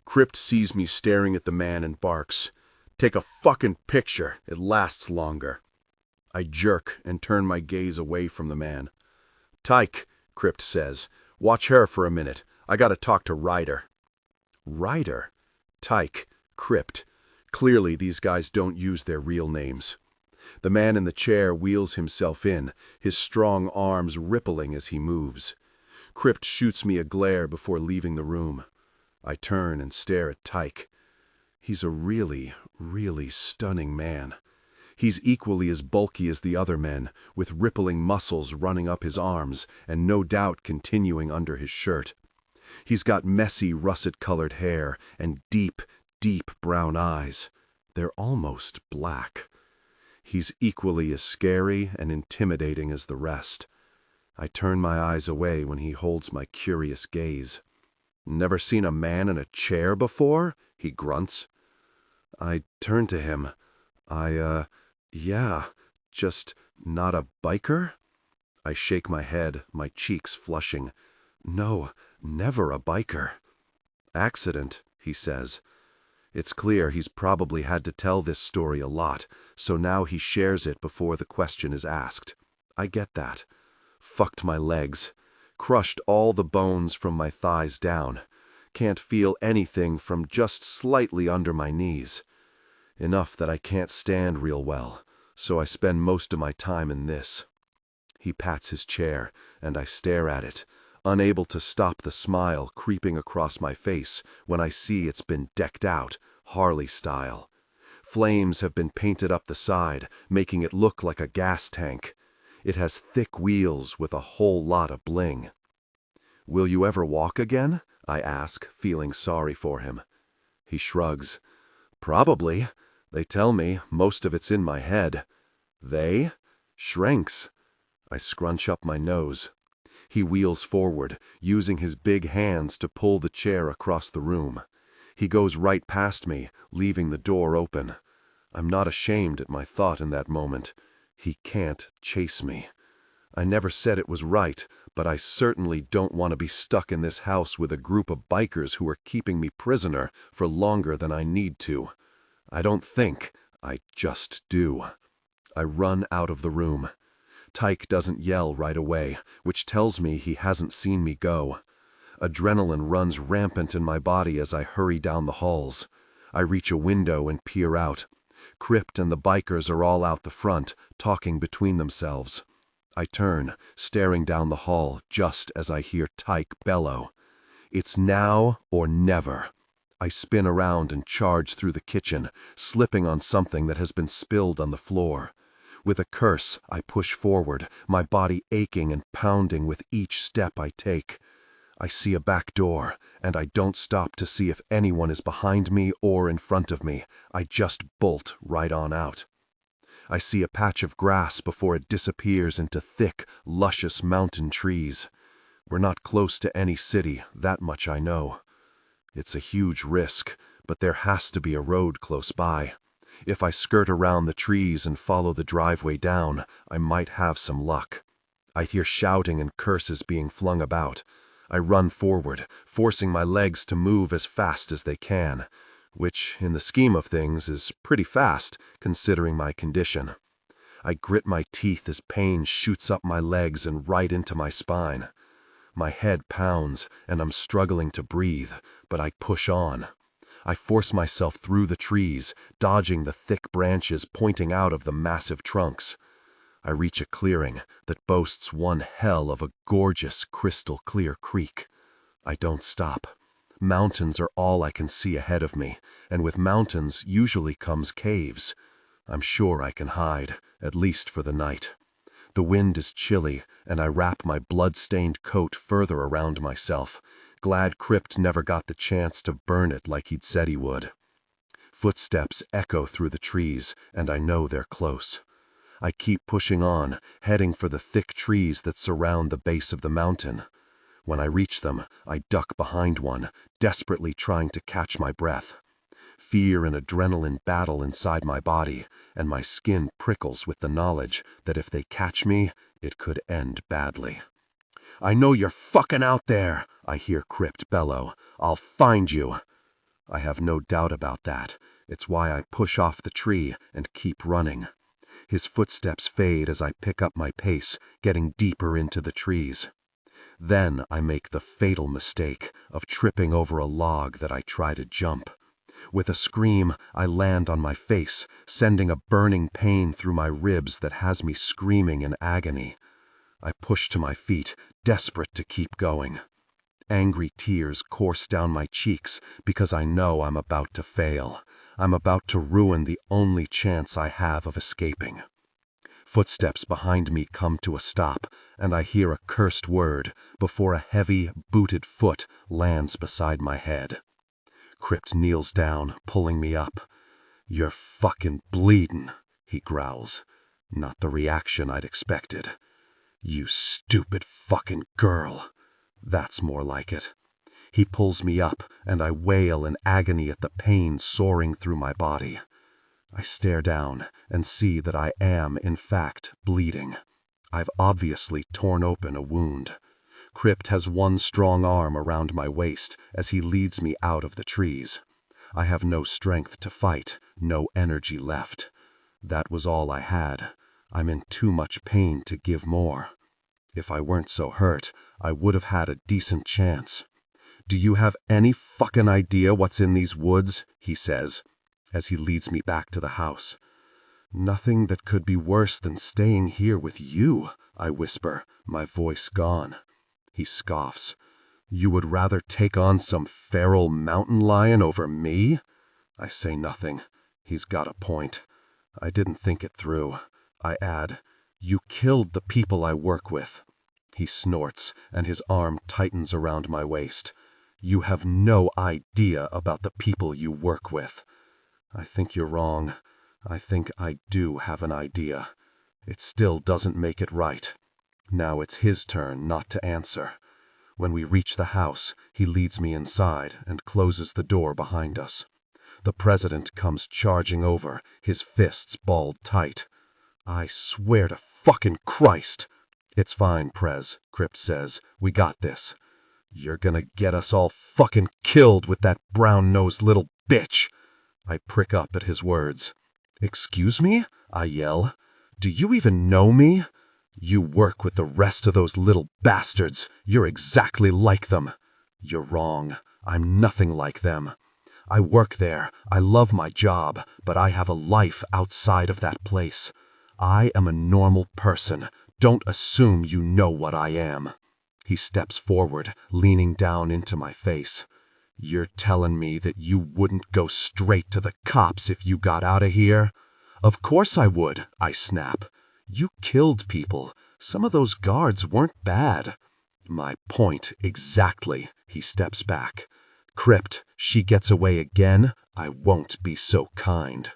Krypt sees me staring at the man and barks. Take a fucking picture. It lasts longer. I jerk and turn my gaze away from the man. Tyke, Krypt says. Watch her for a minute. I gotta talk to Ryder. Ryder? Tyke, Krypt. Clearly these guys don't use their real names. The man in the chair wheels himself in, his strong arms rippling as he moves. Krypt shoots me a glare before leaving the room. I turn and stare at Tyke. He's a really, really stunning man. He's equally as bulky as the other men, with rippling muscles running up his arms and no doubt continuing under his shirt. He's got messy, russet-colored hair and deep, deep brown eyes. They're almost black. He's equally as scary and intimidating as the rest. I turn my eyes away when he holds my curious gaze. Never seen a man in a chair before? He grunts. I turn to him. Yeah, just not a biker? I shake my head, my cheeks flushing. No, never a biker. Accident, he says. It's clear he's probably had to tell this story a lot, so now he shares it before the question is asked. I get that. Fucked my legs. Crushed all the bones from my thighs down. Can't feel anything from just slightly under my knees. Enough that I can't stand real well, so I spend most of my time in this. He pats his chair, and I stare at it, unable to stop the smile creeping across my face when I see it's been decked out, Harley style. Flames have been painted up the side, making it look like a gas tank. It has thick wheels with a whole lot of bling. Will you ever walk again? I ask, feeling sorry for him. He shrugs. Probably. They tell me most of it's in my head. They? Shrinks. I scrunch up my nose. He wheels forward, using his big hands to pull the chair across the room. He goes right past me, leaving the door open. I'm not ashamed at my thought in that moment. He can't chase me. I never said it was right, but I certainly don't want to be stuck in this house with a group of bikers who are keeping me prisoner for longer than I need to. I don't think, I just do. I run out of the room. Tyke doesn't yell right away, which tells me he hasn't seen me go. Adrenaline runs rampant in my body as I hurry down the halls. I reach a window and peer out. Krypt and the bikers are all out the front, talking between themselves. I turn, staring down the hall just as I hear Tyke bellow. It's now or never. I spin around and charge through the kitchen, slipping on something that has been spilled on the floor. With a curse, I push forward, my body aching and pounding with each step I take. I see a back door, and I don't stop to see if anyone is behind me or in front of me. I just bolt right on out. I see a patch of grass before it disappears into thick, luscious mountain trees. We're not close to any city, that much I know. It's a huge risk, but there has to be a road close by. If I skirt around the trees and follow the driveway down, I might have some luck. I hear shouting and curses being flung about. I run forward, forcing my legs to move as fast as they can, which, in the scheme of things, is pretty fast, considering my condition. I grit my teeth as pain shoots up my legs and right into my spine. My head pounds, and I'm struggling to breathe, but I push on. I force myself through the trees, dodging the thick branches pointing out of the massive trunks. I reach a clearing that boasts one hell of a gorgeous, crystal-clear creek. I don't stop. Mountains are all I can see ahead of me, and with mountains usually comes caves. I'm sure I can hide, at least for the night. The wind is chilly, and I wrap my blood-stained coat further around myself, glad Krypt never got the chance to burn it like he'd said he would. Footsteps echo through the trees, and I know they're close. I keep pushing on, heading for the thick trees that surround the base of the mountain. When I reach them, I duck behind one, desperately trying to catch my breath. Fear and adrenaline battle inside my body, and my skin prickles with the knowledge that if they catch me, it could end badly. "I know you're fucking out there," I hear Krypt bellow. "I'll find you." I have no doubt about that. It's why I push off the tree and keep running. His footsteps fade as I pick up my pace, getting deeper into the trees. Then I make the fatal mistake of tripping over a log that I try to jump. With a scream, I land on my face, sending a burning pain through my ribs that has me screaming in agony. I push to my feet, desperate to keep going. Angry tears course down my cheeks because I know I'm about to fail. I'm about to ruin the only chance I have of escaping. Footsteps behind me come to a stop, and I hear a cursed word before a heavy, booted foot lands beside my head. Krypt kneels down, pulling me up. "You're fucking bleeding," he growls. Not the reaction I'd expected. "You stupid fucking girl." That's more like it. He pulls me up, and I wail in agony at the pain soaring through my body. I stare down and see that I am, in fact, bleeding. I've obviously torn open a wound. Krypt has one strong arm around my waist as he leads me out of the trees. I have no strength to fight, no energy left. That was all I had. I'm in too much pain to give more. If I weren't so hurt, I would have had a decent chance. "Do you have any fucking idea what's in these woods?" he says, as he leads me back to the house. "Nothing that could be worse than staying here with you," I whisper, my voice gone. He scoffs. "You would rather take on some feral mountain lion over me?" I say nothing. He's got a point. I didn't think it through. I add, "You killed the people I work with." He snorts, and his arm tightens around my waist. "You have no idea about the people you work with." I think you're wrong. I think I do have an idea. It still doesn't make it right. Now it's his turn not to answer. When we reach the house, he leads me inside and closes the door behind us. The president comes charging over, his fists balled tight. I swear to fucking Christ. It's fine, Prez, Krypt says. We got this. You're gonna get us all fucking killed with that brown-nosed little bitch. I prick up at his words. Excuse me? I yell. Do you even know me? You work with the rest of those little bastards. You're exactly like them. You're wrong. I'm nothing like them. I work there. I love my job, but I have a life outside of that place. I am a normal person. Don't assume you know what I am. He steps forward, leaning down into my face. You're telling me that you wouldn't go straight to the cops if you got out of here? Of course I would, I snap. You killed people. Some of those guards weren't bad. My point exactly. He steps back. Krypt, she gets away again, I won't be so kind.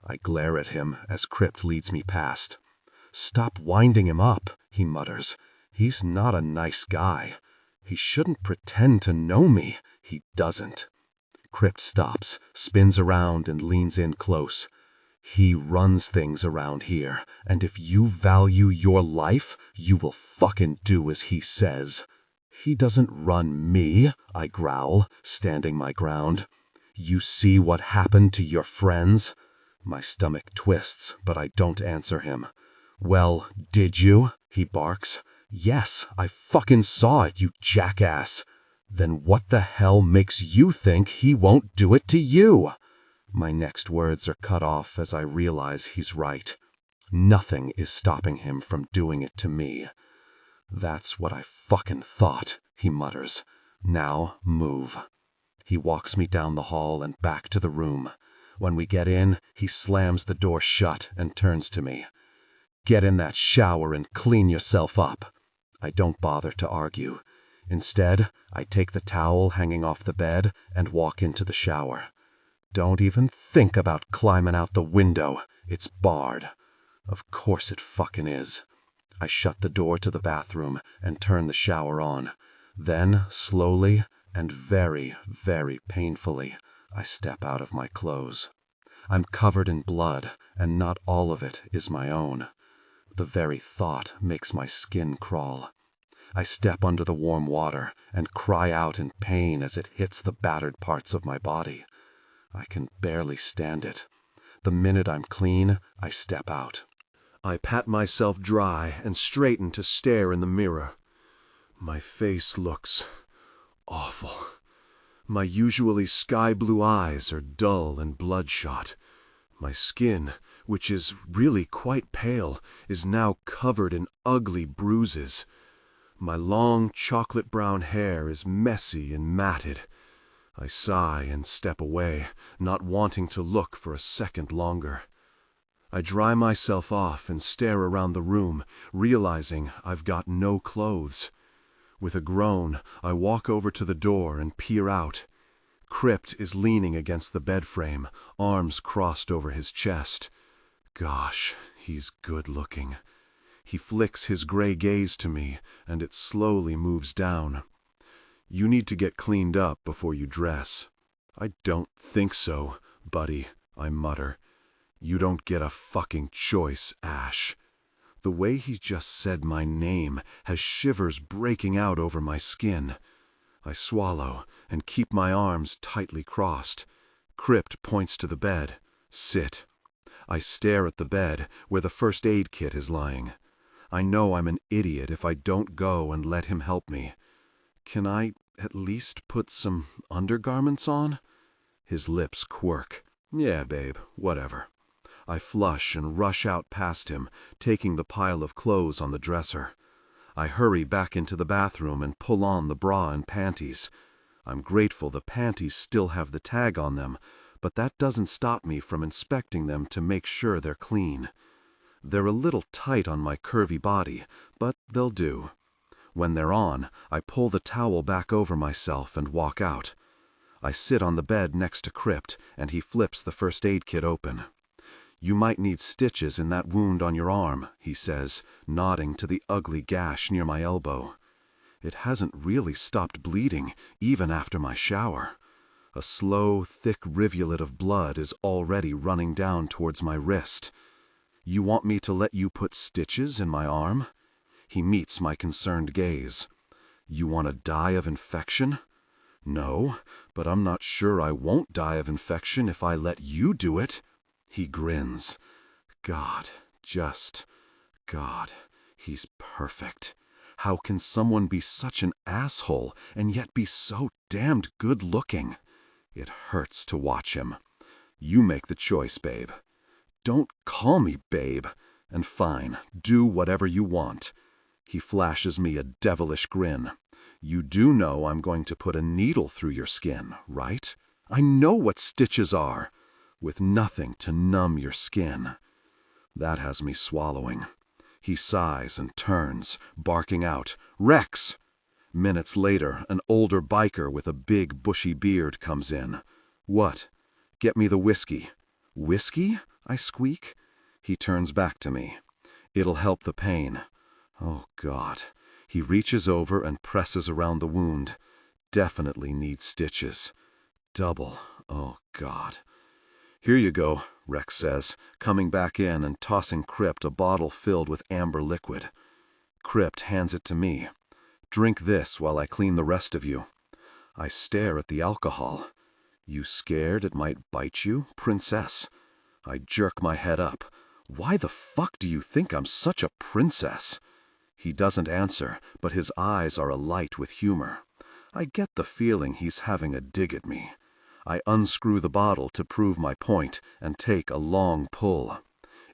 I glare at him as Krypt leads me past. Stop winding him up, he mutters. He's not a nice guy. He shouldn't pretend to know me. He doesn't. Krypt stops, spins around and leans in close. He runs things around here, and if you value your life, you will fucking do as he says. He doesn't run me, I growl, standing my ground. You see what happened to your friends? My stomach twists, but I don't answer him. Well, did you? He barks. Yes, I fucking saw it, you jackass. Then what the hell makes you think he won't do it to you? My next words are cut off as I realize he's right. Nothing is stopping him from doing it to me. That's what I fucking thought, he mutters. Now move. He walks me down the hall and back to the room. When we get in, he slams the door shut and turns to me. Get in that shower and clean yourself up. I don't bother to argue. Instead, I take the towel hanging off the bed and walk into the shower. Don't even think about climbing out the window. It's barred. Of course it fucking is. I shut the door to the bathroom and turn the shower on. Then, slowly and very, very painfully, I step out of my clothes. I'm covered in blood, and not all of it is my own. The very thought makes my skin crawl. I step under the warm water and cry out in pain as it hits the battered parts of my body. I can barely stand it. The minute I'm clean, I step out. I pat myself dry and straighten to stare in the mirror. My face looks awful. My usually sky-blue eyes are dull and bloodshot. My skin, which is really quite pale, is now covered in ugly bruises. My long chocolate-brown hair is messy and matted. I sigh and step away, not wanting to look for a second longer. I dry myself off and stare around the room, realizing I've got no clothes. With a groan, I walk over to the door and peer out. Krypt is leaning against the bed frame, arms crossed over his chest. Gosh, he's good-looking. He flicks his gray gaze to me, and it slowly moves down. You need to get cleaned up before you dress. I don't think so, buddy, I mutter. You don't get a fucking choice, Ash. The way he just said my name has shivers breaking out over my skin. I swallow and keep my arms tightly crossed. Krypt points to the bed. Sit. I stare at the bed where the first aid kit is lying. I know I'm an idiot if I don't go and let him help me. Can I at least put some undergarments on? His lips quirk. Yeah, babe, whatever. I flush and rush out past him, taking the pile of clothes on the dresser. I hurry back into the bathroom and pull on the bra and panties. I'm grateful the panties still have the tag on them, but that doesn't stop me from inspecting them to make sure they're clean. They're a little tight on my curvy body, but they'll do. When they're on, I pull the towel back over myself and walk out. I sit on the bed next to Krypt, and he flips the first aid kit open. "You might need stitches in that wound on your arm," he says, nodding to the ugly gash near my elbow. It hasn't really stopped bleeding, even after my shower. A slow, thick rivulet of blood is already running down towards my wrist. "You want me to let you put stitches in my arm?" He meets my concerned gaze. "You want to die of infection?" "No, but I'm not sure I won't die of infection if I let you do it." He grins. God, just God. He's perfect. How can someone be such an asshole and yet be so damned good-looking? It hurts to watch him. "You make the choice, babe." "Don't call me babe." "And fine, do whatever you want." He flashes me a devilish grin. "You do know I'm going to put a needle through your skin, right? I know what stitches are. With nothing to numb your skin." That has me swallowing. He sighs and turns, barking out, "Rex!" Minutes later, an older biker with a big bushy beard comes in. "What?" "Get me the whiskey." "Whiskey?" I squeak. He turns back to me. "It'll help the pain." Oh, God. He reaches over and presses around the wound. Definitely needs stitches. Double. Oh, God. "Here you go," Rex says, coming back in and tossing Krypt a bottle filled with amber liquid. Krypt hands it to me. "Drink this while I clean the rest of you." I stare at the alcohol. "You scared it might bite you, princess?" I jerk my head up. "Why the fuck do you think I'm such a princess?" He doesn't answer, but his eyes are alight with humor. I get the feeling he's having a dig at me. I unscrew the bottle to prove my point and take a long pull.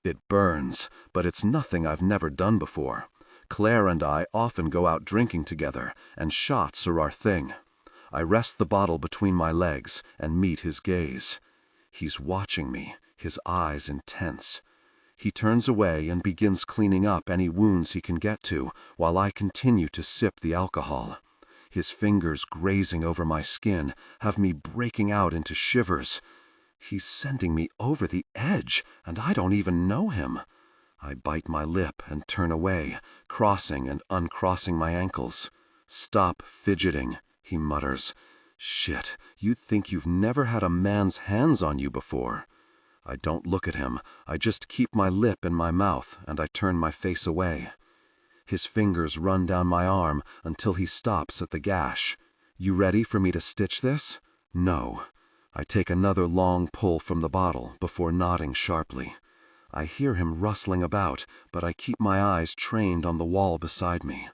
It burns, but it's nothing I've never done before. Claire and I often go out drinking together, and shots are our thing. I rest the bottle between my legs and meet his gaze. He's watching me, his eyes intense. He turns away and begins cleaning up any wounds he can get to, while I continue to sip the alcohol. His fingers grazing over my skin have me breaking out into shivers. He's sending me over the edge, and I don't even know him. I bite my lip and turn away, crossing and uncrossing my ankles. "Stop fidgeting," he mutters. "Shit, you think you've never had a man's hands on you before." I don't look at him. I just keep my lip in my mouth, and I turn my face away. His fingers run down my arm until he stops at the gash. "You ready for me to stitch this?" "No." I take another long pull from the bottle before nodding sharply. I hear him rustling about, but I keep my eyes trained on the wall beside me.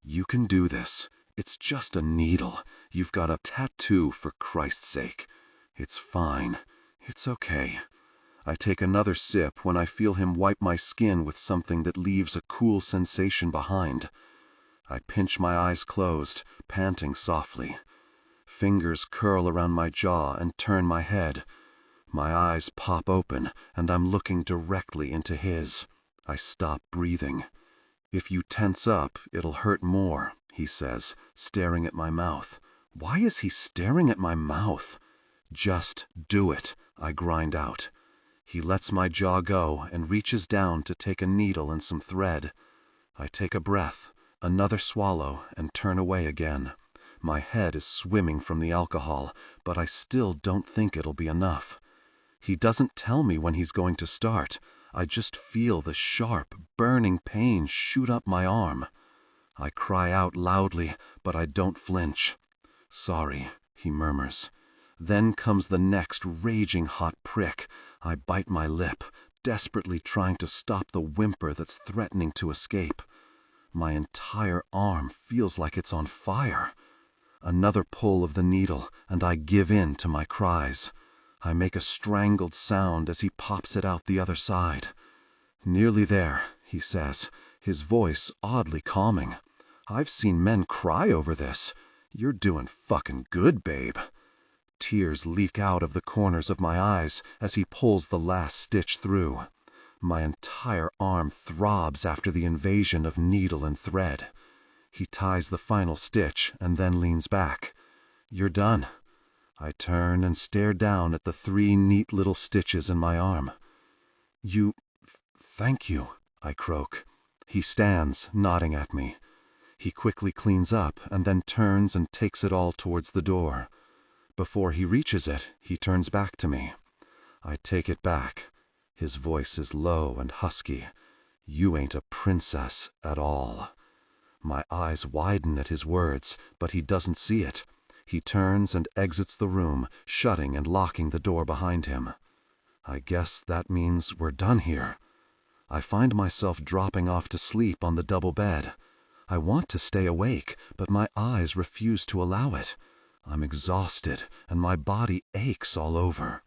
"You can do this. It's just a needle. You've got a tattoo, for Christ's sake." "It's fine. It's okay." I take another sip when I feel him wipe my skin with something that leaves a cool sensation behind. I pinch my eyes closed, panting softly. Fingers curl around my jaw and turn my head. My eyes pop open, and I'm looking directly into his. I stop breathing. "If you tense up, it'll hurt more," he says, staring at my mouth. Why is he staring at my mouth? "Just do it," I grind out. He lets my jaw go and reaches down to take a needle and some thread. I take a breath, another swallow, and turn away again. My head is swimming from the alcohol, but I still don't think it'll be enough. He doesn't tell me when he's going to start. I just feel the sharp, burning pain shoot up my arm. I cry out loudly, but I don't flinch. "Sorry," he murmurs. Then comes the next raging hot prick. I bite my lip, desperately trying to stop the whimper that's threatening to escape. My entire arm feels like it's on fire. Another pull of the needle, and I give in to my cries. I make a strangled sound as he pops it out the other side. "Nearly there," he says, his voice oddly calming. "I've seen men cry over this. You're doing fucking good, babe." Tears leak out of the corners of my eyes as he pulls the last stitch through. My entire arm throbs after the invasion of needle and thread. He ties the final stitch and then leans back. "You're done." I turn and stare down at the 3 neat little stitches in my arm. Thank you, I croak. He stands, nodding at me. He quickly cleans up and then turns and takes it all towards the door. Before he reaches it, he turns back to me. I take it back. His voice is low and husky. You ain't a princess at all. My eyes widen at his words, but he doesn't see it. He turns and exits the room, shutting and locking the door behind him. I guess that means we're done here. I find myself dropping off to sleep on the double bed. I want to stay awake, but my eyes refuse to allow it. I'm exhausted, and my body aches all over.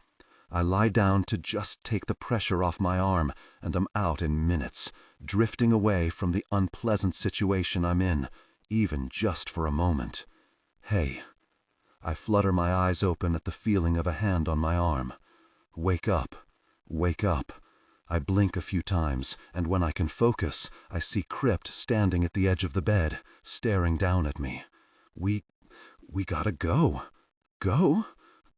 I lie down to just take the pressure off my arm, and I'm out in minutes, drifting away from the unpleasant situation I'm in, even just for a moment. Hey. I flutter my eyes open at the feeling of a hand on my arm. Wake up. Wake up. I blink a few times, and when I can focus, I see Krypt standing at the edge of the bed, staring down at me. We gotta go. Go?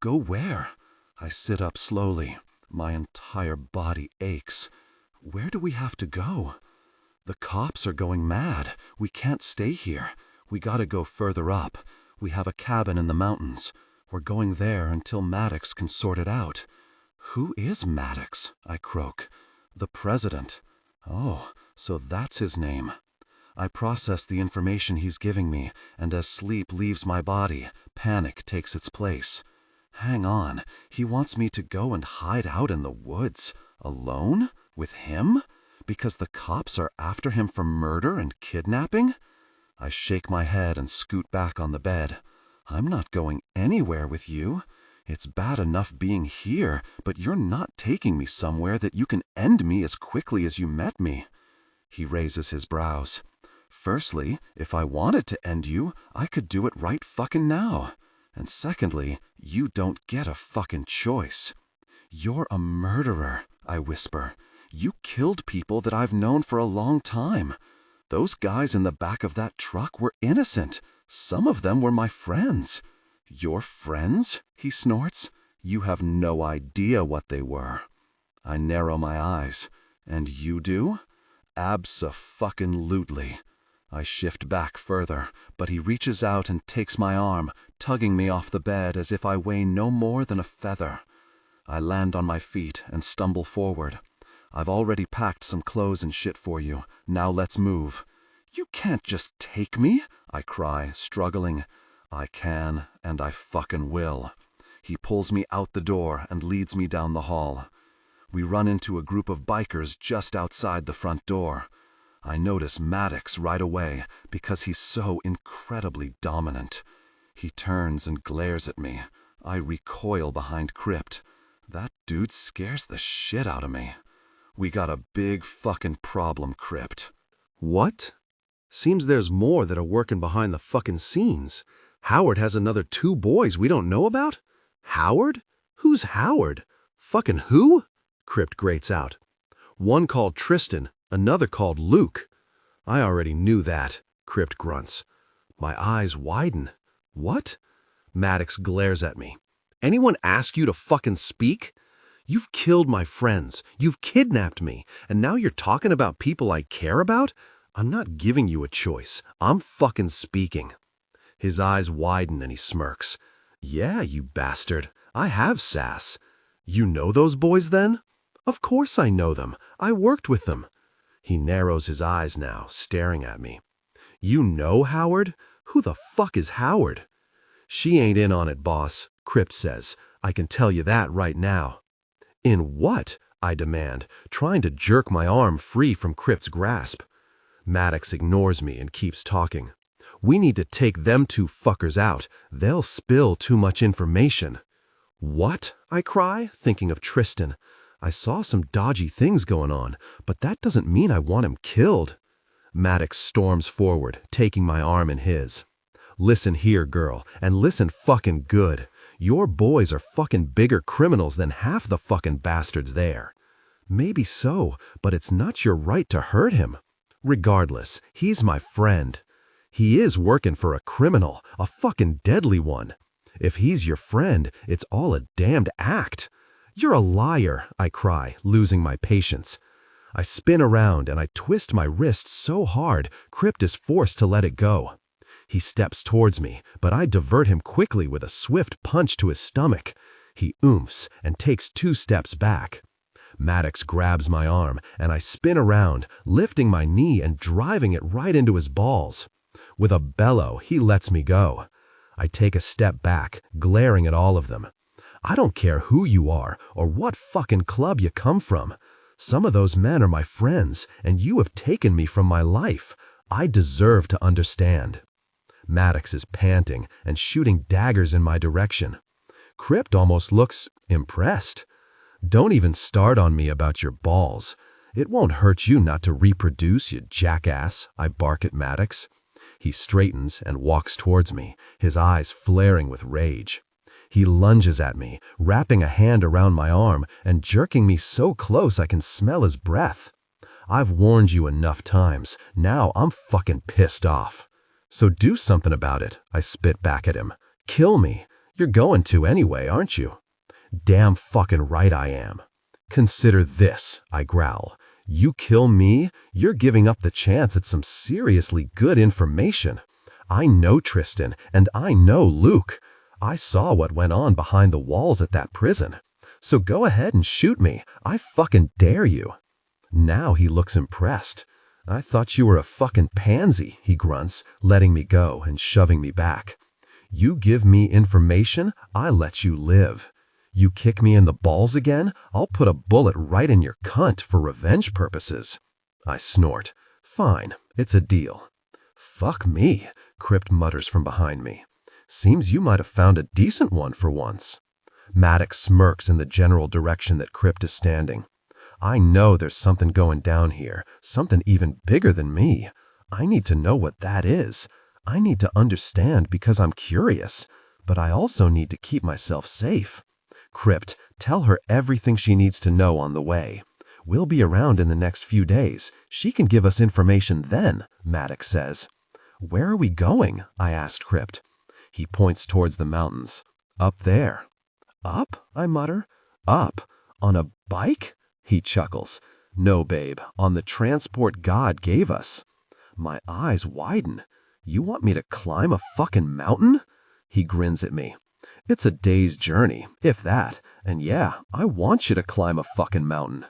Go where? I sit up slowly. My entire body aches. Where do we have to go? The cops are going mad. We can't stay here. We gotta go further up. We have a cabin in the mountains. We're going there until Maddox can sort it out. Who is Maddox? I croak. The president. Oh, so that's his name. I process the information he's giving me, and as sleep leaves my body, panic takes its place. Hang on, he wants me to go and hide out in the woods, alone? With him? Because the cops are after him for murder and kidnapping? I shake my head and scoot back on the bed. I'm not going anywhere with you. It's bad enough being here, but you're not taking me somewhere that you can end me as quickly as you met me. He raises his brows. Firstly, if I wanted to end you, I could do it right fucking now. And secondly, you don't get a fucking choice. You're a murderer, I whisper. You killed people that I've known for a long time. Those guys in the back of that truck were innocent. Some of them were my friends. Your friends? He snorts. You have no idea what they were. I narrow my eyes. And you do? Abso-fucking-lutely. I shift back further, but he reaches out and takes my arm, tugging me off the bed as if I weigh no more than a feather. I land on my feet and stumble forward. I've already packed some clothes and shit for you. Now let's move. You can't just take me, I cry, struggling. I can, and I fucking will. He pulls me out the door and leads me down the hall. We run into a group of bikers just outside the front door. I notice Maddox right away because he's so incredibly dominant. He turns and glares at me. I recoil behind Krypt. That dude scares the shit out of me. We got a big fucking problem, Krypt. What? Seems there's more that are working behind the fucking scenes. Howard has another 2 boys we don't know about? Howard? Who's Howard? Fucking who? Krypt grates out. One called Tristan, another called Luke. I already knew that, Krypt grunts. My eyes widen. What? Maddox glares at me. Anyone ask you to fucking speak? You've killed my friends. You've kidnapped me. And now you're talking about people I care about? I'm not giving you a choice. I'm fucking speaking. His eyes widen and he smirks. Yeah, you bastard. I have sass. You know those boys then? Of course I know them. I worked with them. He narrows his eyes now, staring at me. You know Howard? Who the fuck is Howard? She ain't in on it, boss, Krypt says. I can tell you that right now. In what? I demand, trying to jerk my arm free from Krypt's grasp. Maddox ignores me and keeps talking. We need to take them 2 fuckers out. They'll spill too much information. What? I cry, thinking of Tristan. I saw some dodgy things going on, but that doesn't mean I want him killed. Maddox storms forward, taking my arm in his. Listen here, girl, and listen fucking good. Your boys are fucking bigger criminals than half the fucking bastards there. Maybe so, but it's not your right to hurt him. Regardless, he's my friend. He is working for a criminal, a fucking deadly one. If he's your friend, it's all a damned act. "You're a liar," I cry, losing my patience. I spin around and I twist my wrist so hard, Krypt is forced to let it go. He steps towards me, but I divert him quickly with a swift punch to his stomach. He oomphs and takes 2 steps back. Maddox grabs my arm, and I spin around, lifting my knee and driving it right into his balls. With a bellow, he lets me go. I take a step back, glaring at all of them. I don't care who you are or what fucking club you come from. Some of those men are my friends, and you have taken me from my life. I deserve to understand. Maddox is panting and shooting daggers in my direction. Krypt almost looks impressed. "Don't even start on me about your balls. It won't hurt you not to reproduce, you jackass," I bark at Maddox. He straightens and walks towards me, his eyes flaring with rage. He lunges at me, wrapping a hand around my arm and jerking me so close I can smell his breath. "I've warned you enough times. Now I'm fucking pissed off." "So do something about it," I spit back at him. "Kill me. You're going to anyway, aren't you?" "Damn fucking right I am." "Consider this," I growl. "You kill me, you're giving up the chance at some seriously good information. I know Tristan, and I know Luke. I saw what went on behind the walls at that prison. So go ahead and shoot me. I fucking dare you." Now he looks impressed. "I thought you were a fucking pansy," he grunts, letting me go and shoving me back. "You give me information, I let you live. You kick me in the balls again, I'll put a bullet right in your cunt for revenge purposes." I snort. "Fine, it's a deal." "Fuck me," Krypt mutters from behind me. "Seems you might have found a decent one for once." Maddox smirks in the general direction that Krypt is standing. "I know there's something going down here, something even bigger than me. I need to know what that is. I need to understand because I'm curious, but I also need to keep myself safe. Krypt, tell her everything she needs to know on the way. We'll be around in the next few days. She can give us information then," Maddox says. "Where are we going?" I asked Krypt. He points towards the mountains. "Up there." "Up?" I mutter. "Up? On a bike?" He chuckles. "No, babe, on the transport God gave us." My eyes widen. "You want me to climb a fucking mountain?" He grins at me. "It's a day's journey, if that, and yeah, I want you to climb a fucking mountain."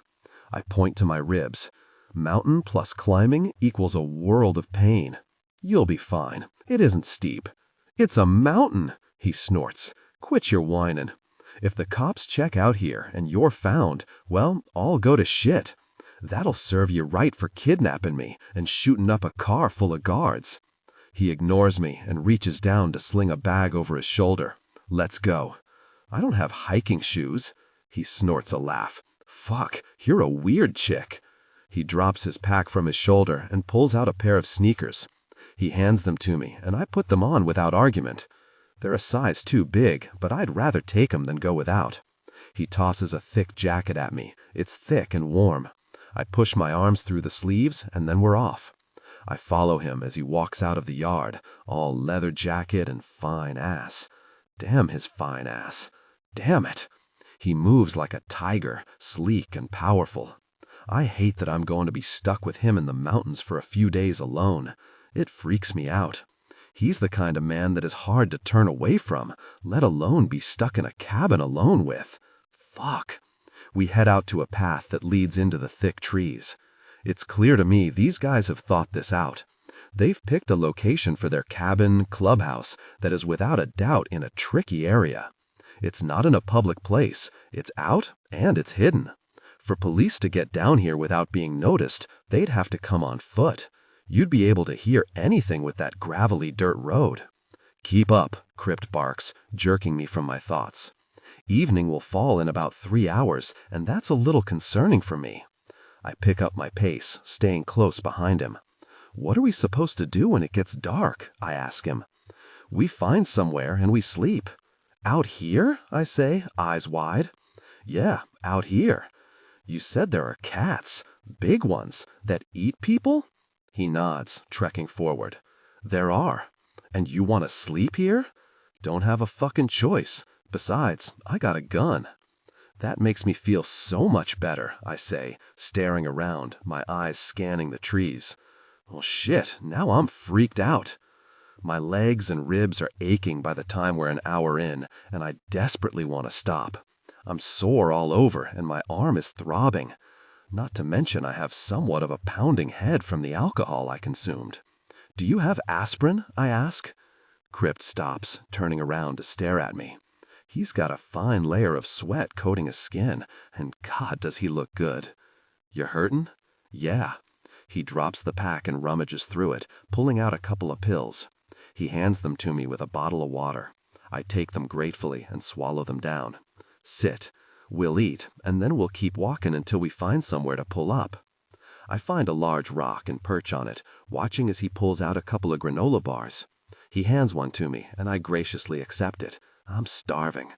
I point to my ribs. "Mountain plus climbing equals a world of pain." "You'll be fine. It isn't steep." "It's a mountain," he snorts. "Quit your whining. If the cops check out here and you're found, well, I'll go to shit. That'll serve you right for kidnapping me and shooting up a car full of guards." He ignores me and reaches down to sling a bag over his shoulder. "Let's go." "I don't have hiking shoes." He snorts a laugh. "Fuck, you're a weird chick." He drops his pack from his shoulder and pulls out a pair of sneakers. He hands them to me, and I put them on without argument. They're a size too big, but I'd rather take them than go without. He tosses a thick jacket at me. It's thick and warm. I push my arms through the sleeves, and then we're off. I follow him as he walks out of the yard, all leather jacket and fine ass. Damn his fine ass. Damn it. He moves like a tiger, sleek and powerful. I hate that I'm going to be stuck with him in the mountains for a few days alone. It freaks me out. He's the kind of man that is hard to turn away from, let alone be stuck in a cabin alone with. Fuck. We head out to a path that leads into the thick trees. It's clear to me these guys have thought this out. They've picked a location for their cabin, clubhouse, that is without a doubt in a tricky area. It's not in a public place, it's out, and it's hidden. For police to get down here without being noticed, they'd have to come on foot. You'd be able to hear anything with that gravelly dirt road. "Keep up," Krypt barks, jerking me from my thoughts. Evening will fall in about 3 hours, and that's a little concerning for me. I pick up my pace, staying close behind him. "What are we supposed to do when it gets dark?" I ask him. "We find somewhere and we sleep." "Out here?" I say, eyes wide. "Yeah, out here. You said there are cats, big ones, that eat people?" He nods, trekking forward. "There are. And you want to sleep here?" "Don't have a fucking choice. Besides, I got a gun." That makes me feel so much better, I say, staring around, my eyes scanning the trees. Well, shit, now I'm freaked out. My legs and ribs are aching by the time we're an hour in, and I desperately want to stop. I'm sore all over, and my arm is throbbing. Not to mention I have somewhat of a pounding head from the alcohol I consumed. Do you have aspirin? I ask. Krypt stops, turning around to stare at me. He's got a fine layer of sweat coating his skin, and God, does he look good. You hurtin'? Yeah. He drops the pack and rummages through it, pulling out a couple of pills. He hands them to me with a bottle of water. I take them gratefully and swallow them down. Sit. We'll eat, and then we'll keep walking until we find somewhere to pull up. I find a large rock and perch on it, watching as he pulls out a couple of granola bars. He hands one to me, and I graciously accept it. I'm starving.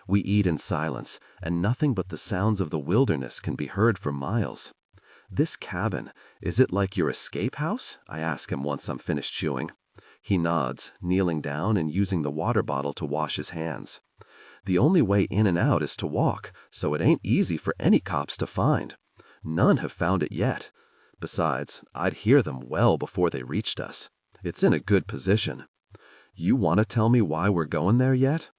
We eat in silence, and nothing but the sounds of the wilderness can be heard for miles. This cabin, is it like your escape house? I ask him once I'm finished chewing. He nods, kneeling down and using the water bottle to wash his hands. The only way in and out is to walk, so it ain't easy for any cops to find. None have found it yet. Besides, I'd hear them well before they reached us. It's in a good position. You want to tell me why we're going there yet?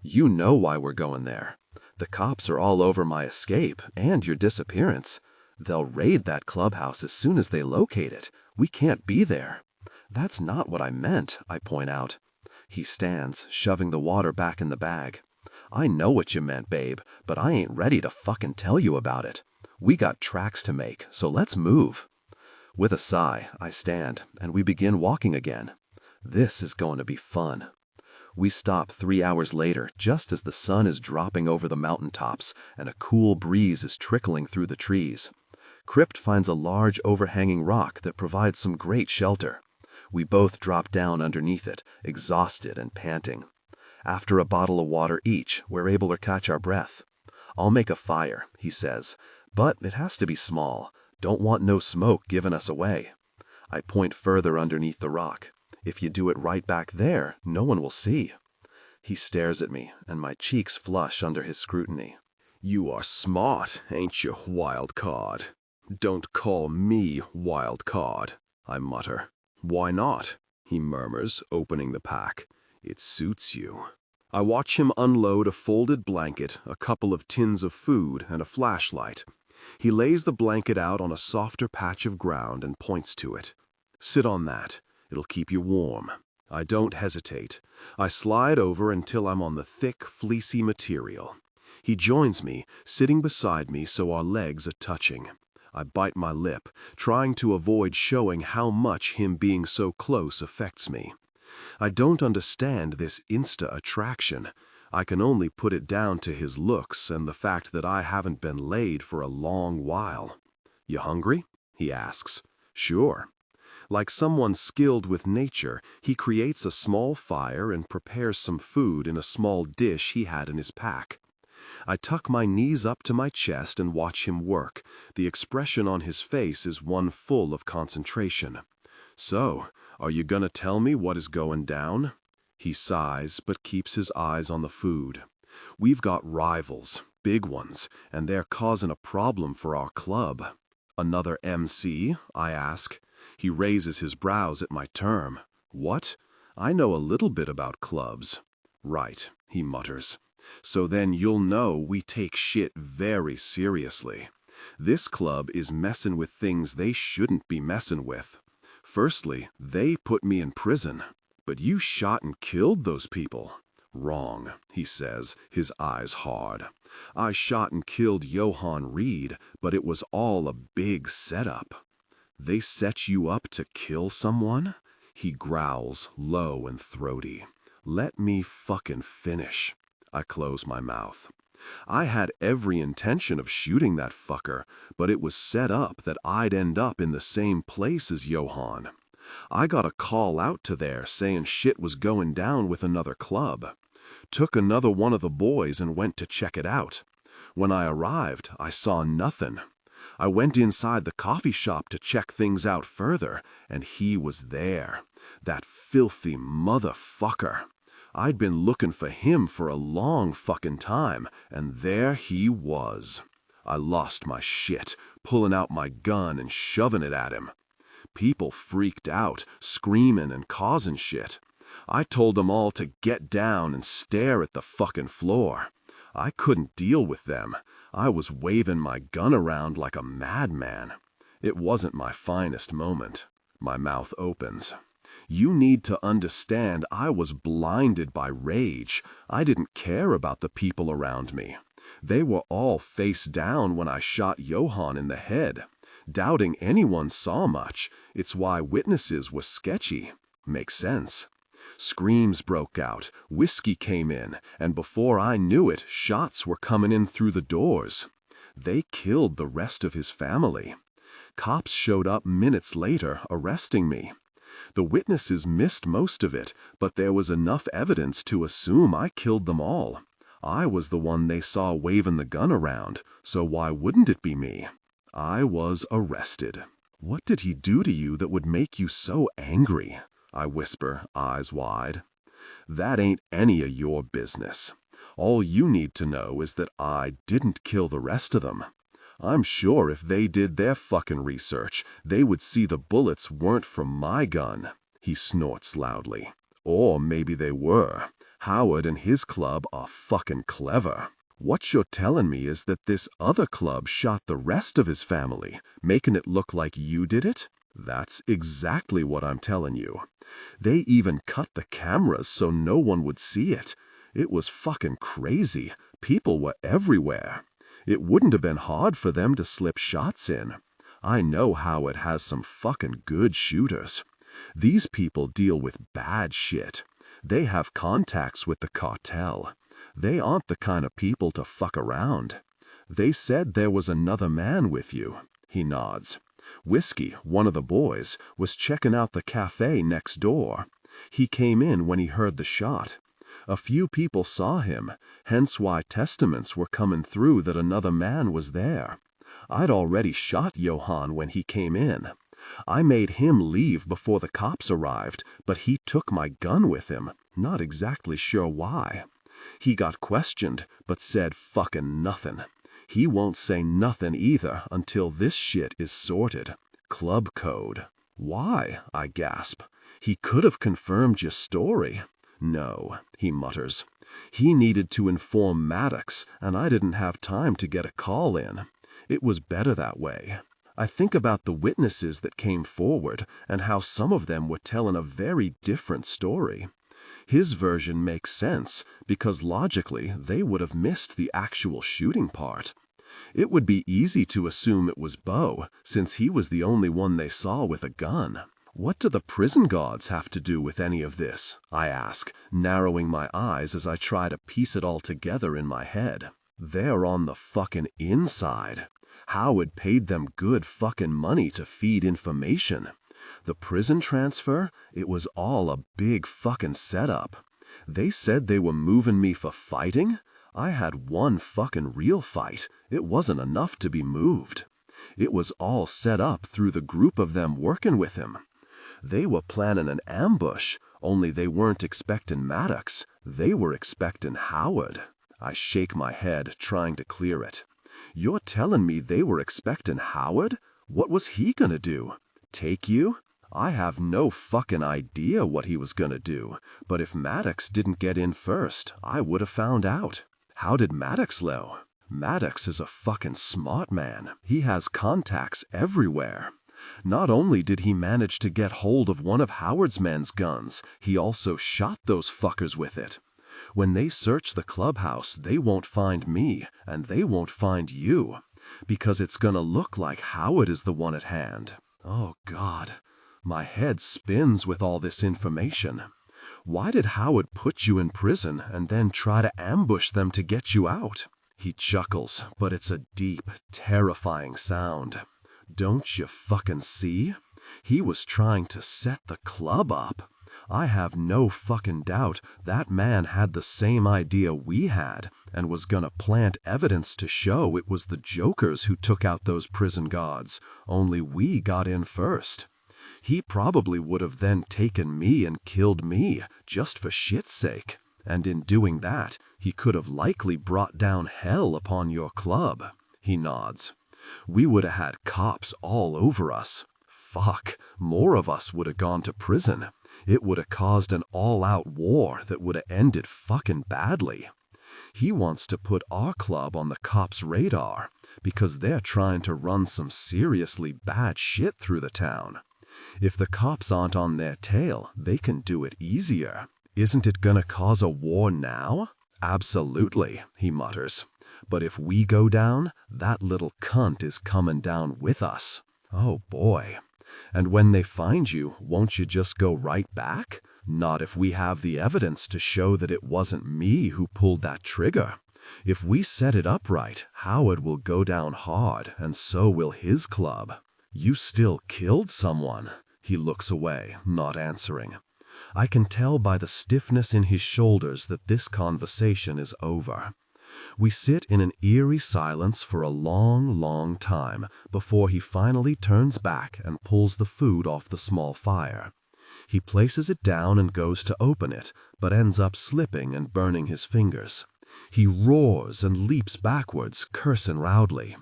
You know why we're going there. The cops are all over my escape and your disappearance. They'll raid that clubhouse as soon as they locate it. We can't be there. That's not what I meant, I point out. He stands, shoving the water back in the bag. I know what you meant, babe, but I ain't ready to fucking tell you about it. We got tracks to make, so let's move. With a sigh, I stand, and we begin walking again. This is going to be fun. We stop 3 hours later, just as the sun is dropping over the mountaintops, and a cool breeze is trickling through the trees. Krypt finds a large overhanging rock that provides some great shelter. We both drop down underneath it, exhausted and panting. After a bottle of water each, we're able to catch our breath. I'll make a fire, he says, but it has to be small. Don't want no smoke giving us away. I point further underneath the rock. If you do it right back there, no one will see. He stares at me, and my cheeks flush under his scrutiny. You are smart, ain't you, wild card? Don't call me wild card, I mutter. Why not? He murmurs, opening the pack. It suits you. I watch him unload a folded blanket, a couple of tins of food, and a flashlight. He lays the blanket out on a softer patch of ground and points to it. Sit on that. It'll keep you warm. I don't hesitate. I slide over until I'm on the thick, fleecy material. He joins me, sitting beside me so our legs are touching. I bite my lip, trying to avoid showing how much him being so close affects me. I don't understand this insta-attraction. I can only put it down to his looks and the fact that I haven't been laid for a long while. You hungry? He asks. Sure. Like someone skilled with nature, he creates a small fire and prepares some food in a small dish he had in his pack. I tuck my knees up to my chest and watch him work. The expression on his face is one full of concentration. So, are you gonna tell me what is going down? He sighs, but keeps his eyes on the food. We've got rivals, big ones, and they're causing a problem for our club. Another MC? I ask. He raises his brows at my term. What? I know a little bit about clubs. Right, he mutters. So then you'll know we take shit very seriously. This club is messing with things they shouldn't be messing with. Firstly, they put me in prison. But you shot and killed those people. Wrong, he says, his eyes hard. I shot and killed Johann Reed, but it was all a big setup. They set you up to kill someone? He growls, low and throaty. Let me fucking finish. I close my mouth. I had every intention of shooting that fucker, but it was set up that I'd end up in the same place as Johann. I got a call out to there saying shit was going down with another club. Took another one of the boys and went to check it out. When I arrived, I saw nothing. I went inside the coffee shop to check things out further, and he was there. That filthy motherfucker. I'd been looking for him for a long fucking time, and there he was. I lost my shit, pulling out my gun and shoving it at him. People freaked out, screaming and causing shit. I told them all to get down and stare at the fucking floor. I couldn't deal with them. I was waving my gun around like a madman. It wasn't my finest moment. My mouth opens. You need to understand I was blinded by rage. I didn't care about the people around me. They were all face down when I shot Johann in the head. Doubting anyone saw much. It's why witnesses were sketchy. Makes sense. Screams broke out, whiskey came in, and before I knew it, shots were coming in through the doors. They killed the rest of his family. Cops showed up minutes later, arresting me. The witnesses missed most of it, but there was enough evidence to assume I killed them all. I was the one they saw waving the gun around, so why wouldn't it be me? I was arrested. What did he do to you that would make you so angry? I whisper, eyes wide. That ain't any of your business. All you need to know is that I didn't kill the rest of them. I'm sure if they did their fucking research, they would see the bullets weren't from my gun. He snorts loudly. Or maybe they were. Howard and his club are fucking clever. What you're telling me is that this other club shot the rest of his family, making it look like you did it? That's exactly what I'm telling you. They even cut the cameras so no one would see it. It was fucking crazy. People were everywhere. It wouldn't have been hard for them to slip shots in. I know Howard has some fucking good shooters. These people deal with bad shit. They have contacts with the cartel. They aren't the kind of people to fuck around. They said there was another man with you. He nods. Whiskey, one of the boys, was checking out the cafe next door. He came in when he heard the shot. A few people saw him, hence why testaments were coming through that another man was there. I'd already shot Johann when he came in. I made him leave before the cops arrived, but he took my gun with him, not exactly sure why. He got questioned, but said fucking nothing. He won't say nothing either until this shit is sorted. Club code. Why? I gasp. He could have confirmed your story. No, he mutters. He needed to inform Maddox, and I didn't have time to get a call in. It was better that way. I think about the witnesses that came forward and how some of them were telling a very different story. His version makes sense because logically they would have missed the actual shooting part. It would be easy to assume it was Beau, since he was the only one they saw with a gun. What do the prison guards have to do with any of this? I ask, narrowing my eyes as I try to piece it all together in my head. They're on the fucking inside. Howard paid them good fucking money to feed information. The prison transfer, it was all a big fucking setup. They said they were moving me for fighting? I had one fucking real fight. It wasn't enough to be moved. It was all set up through the group of them working with him. They were planning an ambush, only they weren't expecting Maddox. They were expecting Howard. I shake my head, trying to clear it. You're telling me they were expecting Howard? What was he gonna do? Take you? I have no fucking idea what he was gonna do, but if Maddox didn't get in first, I would have found out. How did Maddox know? Maddox is a fucking smart man. He has contacts everywhere. Not only did he manage to get hold of one of Howard's men's guns, he also shot those fuckers with it. When they search the clubhouse, they won't find me, and they won't find you, because it's gonna look like Howard is the one at hand. Oh God, my head spins with all this information. Why did Howard put you in prison and then try to ambush them to get you out? He chuckles, but it's a deep, terrifying sound. Don't you fucking see? He was trying to set the club up. I have no fucking doubt that man had the same idea we had and was gonna plant evidence to show it was the jokers who took out those prison guards, only we got in first. He probably would have then taken me and killed me, just for shit's sake. And in doing that, he could have likely brought down hell upon your club. He nods. We would have had cops all over us. Fuck, more of us would have gone to prison. It would have caused an all-out war that would have ended fucking badly. He wants to put our club on the cops' radar because they're trying to run some seriously bad shit through the town. If the cops aren't on their tail, they can do it easier. Isn't it gonna cause a war now? Absolutely, he mutters. But if we go down, that little cunt is coming down with us. Oh boy. And when they find you, won't you just go right back? Not if we have the evidence to show that it wasn't me who pulled that trigger. If we set it up right, Howard will go down hard, and so will his club. You still killed someone. He looks away, not answering. I can tell by the stiffness in his shoulders that this conversation is over. We sit in an eerie silence for a long, long time before he finally turns back and pulls the food off the small fire. He places it down and goes to open it, but ends up slipping and burning his fingers. He roars and leaps backwards, cursing loudly.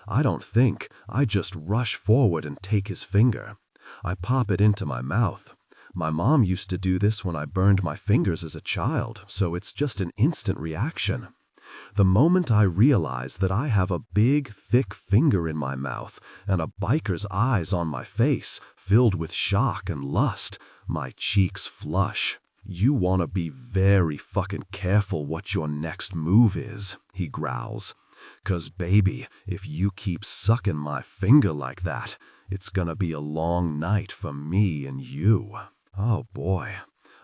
I don't think, I just rush forward and take his finger. I pop it into my mouth. My mom used to do this when I burned my fingers as a child, so it's just an instant reaction. The moment I realize that I have a big, thick finger in my mouth and a biker's eyes on my face, filled with shock and lust, my cheeks flush. You want to be very fucking careful what your next move is, he growls. 'Cause baby, if you keep sucking my finger like that, it's gonna be a long night for me and you. Oh boy.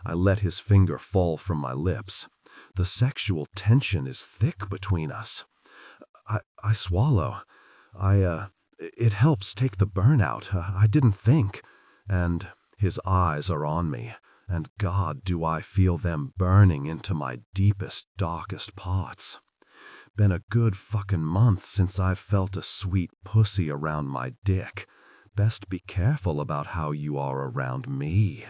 I let his finger fall from my lips. The sexual tension is thick between us. I swallow. It helps take the burn out. I didn't think. And his eyes are on me, and God, do I feel them burning into my deepest, darkest parts. Been a good fucking month since I've felt a sweet pussy around my dick. Best be careful about how you are around me.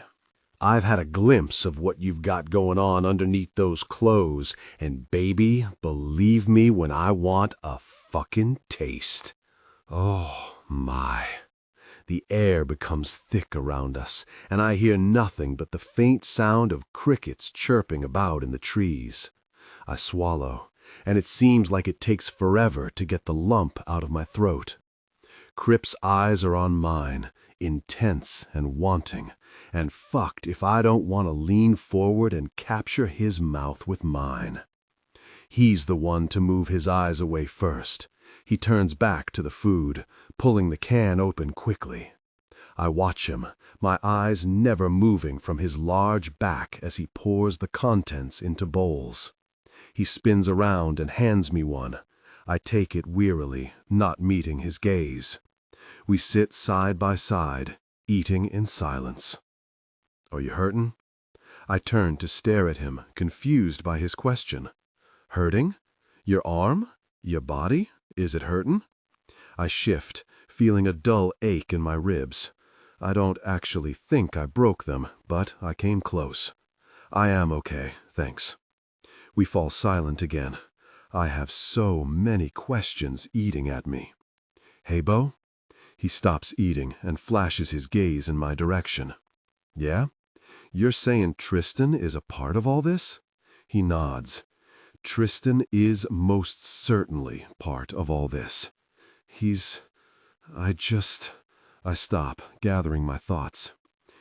I've had a glimpse of what you've got going on underneath those clothes, and baby, believe me when I want a fucking taste. Oh, my. The air becomes thick around us, and I hear nothing but the faint sound of crickets chirping about in the trees. I swallow, and it seems like it takes forever to get the lump out of my throat. Krypt's eyes are on mine, intense and wanting, and fucked if I don't want to lean forward and capture his mouth with mine. He's the one to move his eyes away first. He turns back to the food, pulling the can open quickly. I watch him, my eyes never moving from his large back as he pours the contents into bowls. He spins around and hands me one. I take it wearily, not meeting his gaze. We sit side by side, eating in silence. Are you hurtin'? I turn to stare at him, confused by his question. Hurting? Your arm? Your body? Is it hurtin'? I shift, feeling a dull ache in my ribs. I don't actually think I broke them, but I came close. I am okay, thanks. We fall silent again. I have so many questions eating at me. Hey, Beau? He stops eating and flashes his gaze in my direction. Yeah? You're saying Tristan is a part of all this? He nods. Tristan is most certainly part of all this. I stop, gathering my thoughts.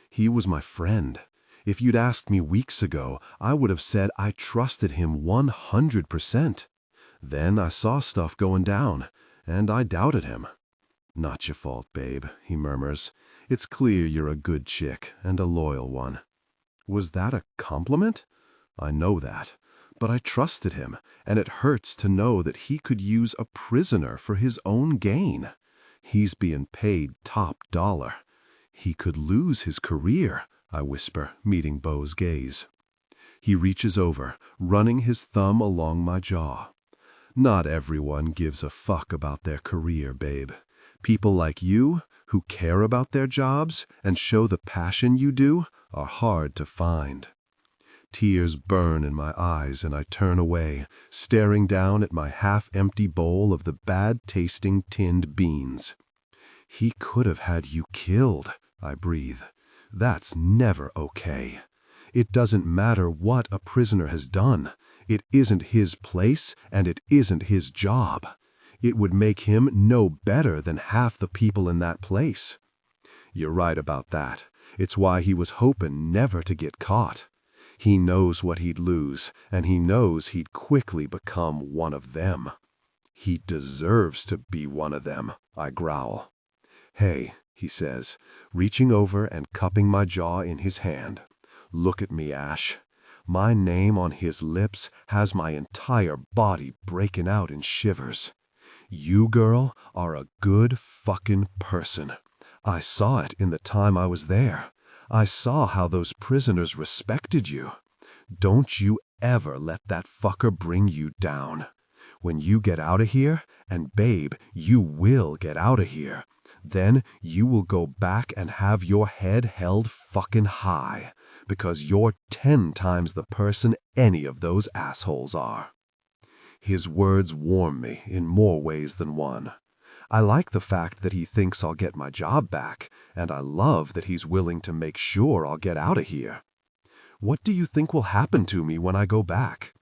He was my friend. If you'd asked me weeks ago, I would have said I trusted him 100%. Then I saw stuff going down, and I doubted him. Not your fault, babe, he murmurs. It's clear you're a good chick, and a loyal one. Was that a compliment? I know that. But I trusted him, and it hurts to know that he could use a prisoner for his own gain. He's being paid top dollar. He could lose his career, I whisper, meeting Beau's gaze. He reaches over, running his thumb along my jaw. Not everyone gives a fuck about their career, babe. People like you, who care about their jobs and show the passion you do, are hard to find. Tears burn in my eyes and I turn away, staring down at my half-empty bowl of the bad-tasting tinned beans. "He could have had you killed," I breathe. "That's never okay. It doesn't matter what a prisoner has done. It isn't his place and it isn't his job. It would make him no better than half the people in that place." You're right about that. It's why he was hoping never to get caught. He knows what he'd lose, and he knows he'd quickly become one of them. "He deserves to be one of them," I growl. "Hey," he says, reaching over and cupping my jaw in his hand. "Look at me, Ash." My name on his lips has my entire body breaking out in shivers. "You, girl, are a good fucking person. I saw it in the time I was there. I saw how those prisoners respected you. Don't you ever let that fucker bring you down. When you get out of here, and babe, you will get out of here, then you will go back and have your head held fucking high, because you're 10 times the person any of those assholes are." His words warm me in more ways than one. I like the fact that he thinks I'll get my job back, and I love that he's willing to make sure I'll get out of here. "What do you think will happen to me when I go back?"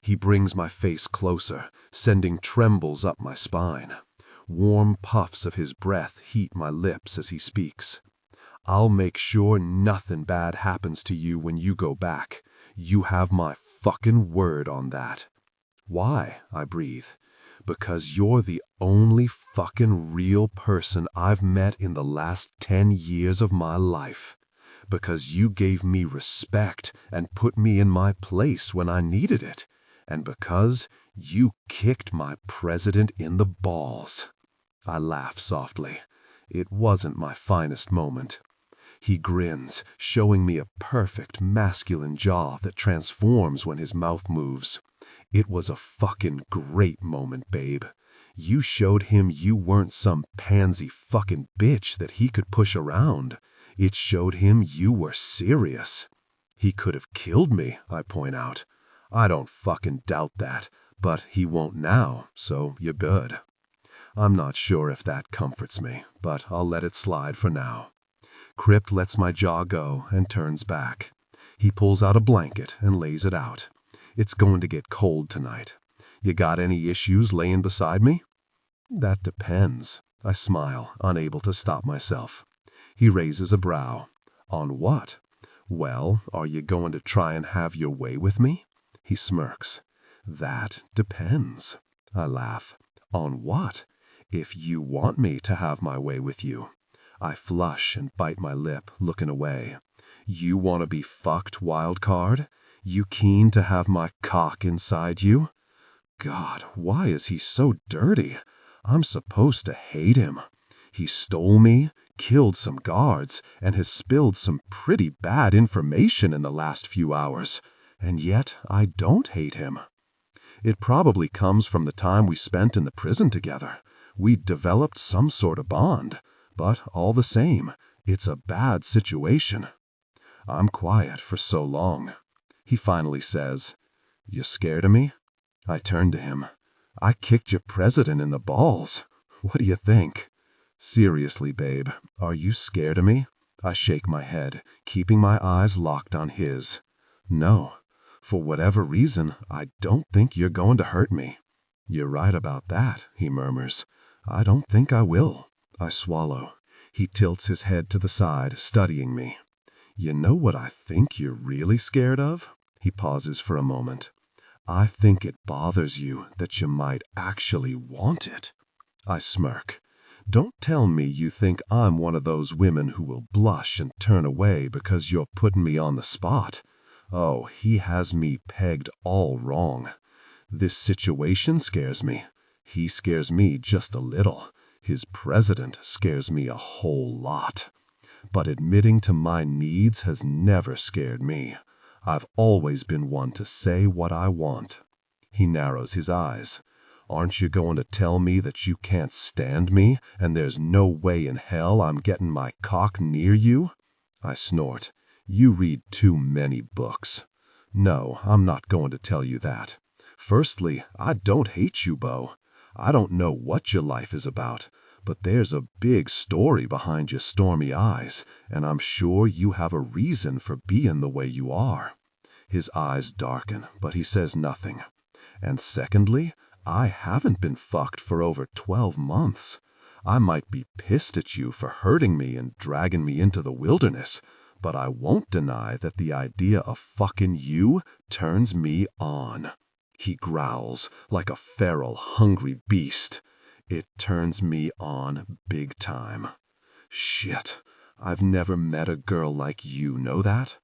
He brings my face closer, sending trembles up my spine. Warm puffs of his breath heat my lips as he speaks. "I'll make sure nothing bad happens to you when you go back. You have my fucking word on that." "Why?" I breathe. "Because you're the only fucking real person I've met in the last 10 years of my life. Because you gave me respect and put me in my place when I needed it. And because you kicked my president in the balls." I laugh softly. It wasn't my finest moment. He grins, showing me a perfect masculine jaw that transforms when his mouth moves. "It was a fucking great moment, babe. You showed him you weren't some pansy fucking bitch that he could push around. It showed him you were serious." "He could have killed me," I point out. "I don't fucking doubt that, but he won't now, so you're good." I'm not sure if that comforts me, but I'll let it slide for now. Krypt lets my jaw go and turns back. He pulls out a blanket and lays it out. "It's going to get cold tonight. You got any issues laying beside me?" "That depends." I smile, unable to stop myself. He raises a brow. "On what?" "Well, are you going to try and have your way with me?" He smirks. "That depends." I laugh. "On what?" "If you want me to have my way with you." I flush and bite my lip, looking away. "You want to be fucked, wild card? You keen to have my cock inside you?" God, why is he so dirty? I'm supposed to hate him. He stole me, killed some guards, and has spilled some pretty bad information in the last few hours, and yet I don't hate him. It probably comes from the time we spent in the prison together. We developed some sort of bond, but all the same, it's a bad situation. I'm quiet for so long. He finally says, "You scared of me?" I turn to him. "I kicked your president in the balls. What do you think?" "Seriously, babe, are you scared of me?" I shake my head, keeping my eyes locked on his. "No. For whatever reason, I don't think you're going to hurt me." "You're right about that," he murmurs. "I don't think I will." I swallow. He tilts his head to the side, studying me. "You know what I think you're really scared of?" He pauses for a moment. "I think it bothers you that you might actually want it." I smirk. "Don't tell me you think I'm one of those women who will blush and turn away because you're putting me on the spot. Oh, he has me pegged all wrong. This situation scares me. He scares me just a little. His president scares me a whole lot. But admitting to my needs has never scared me. I've always been one to say what I want." He narrows his eyes. "Aren't you going to tell me that you can't stand me, and there's no way in hell I'm getting my cock near you?" I snort. "You read too many books." No, I'm not going to tell you that. Firstly, I don't hate you, Beau. I don't know what your life is about, but there's a big story behind your stormy eyes, and I'm sure you have a reason for being the way you are. His eyes darken, but he says nothing. And secondly, I haven't been fucked for over 12 months. I might be pissed at you for hurting me and dragging me into the wilderness, but I won't deny that the idea of fucking you turns me on. He growls like a feral, hungry beast. It turns me on big time. Shit, I've never met a girl like you, know that?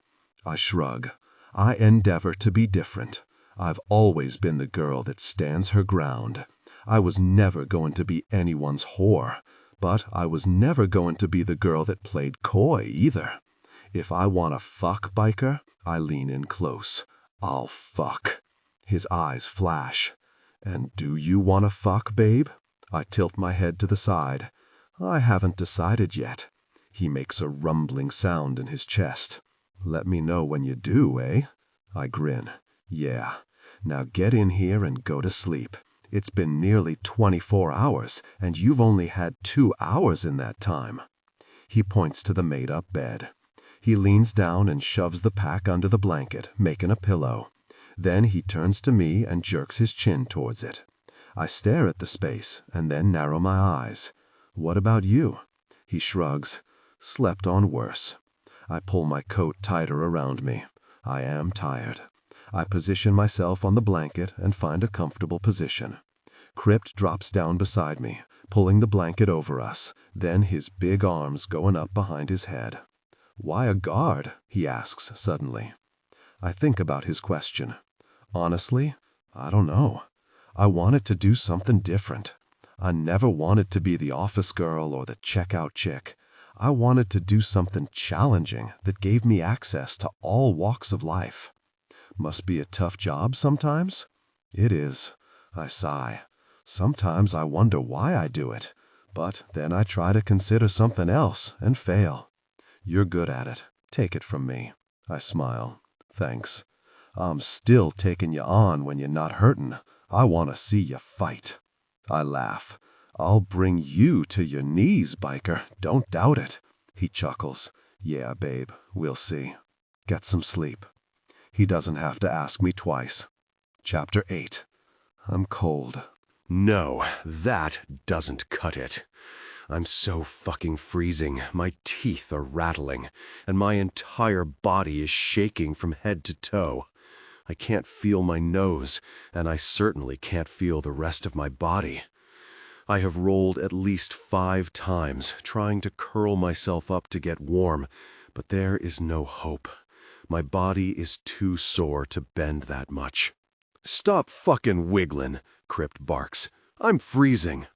I shrug. I endeavor to be different. I've always been the girl that stands her ground. I was never going to be anyone's whore, but I was never going to be the girl that played coy either. If I want to fuck, biker, I lean in close. I'll fuck. His eyes flash. And do you want to fuck, babe? I tilt my head to the side. I haven't decided yet. He makes a rumbling sound in his chest. Let me know when you do, eh? I grin. Yeah. Now get in here and go to sleep. It's been nearly 24 hours, and you've only had 2 hours in that time. He points to the made-up bed. He leans down and shoves the pack under the blanket, making a pillow. Then he turns to me and jerks his chin towards it. I stare at the space and then narrow my eyes. What about you? He shrugs. Slept on worse. I pull my coat tighter around me. I am tired. I position myself on the blanket and find a comfortable position. Krypt drops down beside me, pulling the blanket over us, then his big arms going up behind his head. Why a guard? He asks suddenly. I think about his question. Honestly, I don't know. I wanted to do something different. I never wanted to be the office girl or the checkout chick. I wanted to do something challenging that gave me access to all walks of life. Must be a tough job sometimes? It is. I sigh. Sometimes I wonder why I do it, but then I try to consider something else and fail. You're good at it. Take it from me. I smile. Thanks. I'm still taking you on when you're not hurting. I want to see you fight. I laugh. I'll bring you to your knees, biker. Don't doubt it. He chuckles. Yeah, babe, we'll see. Get some sleep. He doesn't have to ask me twice. Chapter 8. I'm cold. No, that doesn't cut it. I'm so fucking freezing, my teeth are rattling, and my entire body is shaking from head to toe. I can't feel my nose, and I certainly can't feel the rest of my body. I have rolled at least 5 times, trying to curl myself up to get warm, but there is no hope. My body is too sore to bend that much. Stop fucking wiggling, Krypt barks. I'm freezing.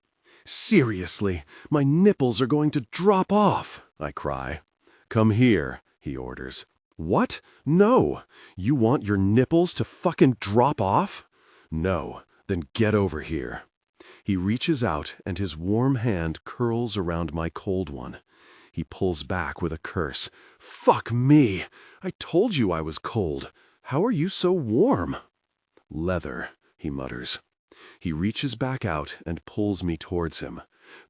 Seriously, my nipples are going to drop off, I cry. Come here, he orders. What? No. You want your nipples to fucking drop off? No. Then get over here. He reaches out and his warm hand curls around my cold one. He pulls back with a curse. Fuck me! I told you I was cold. How are you so warm? Leather, he mutters. He reaches back out and pulls me towards him.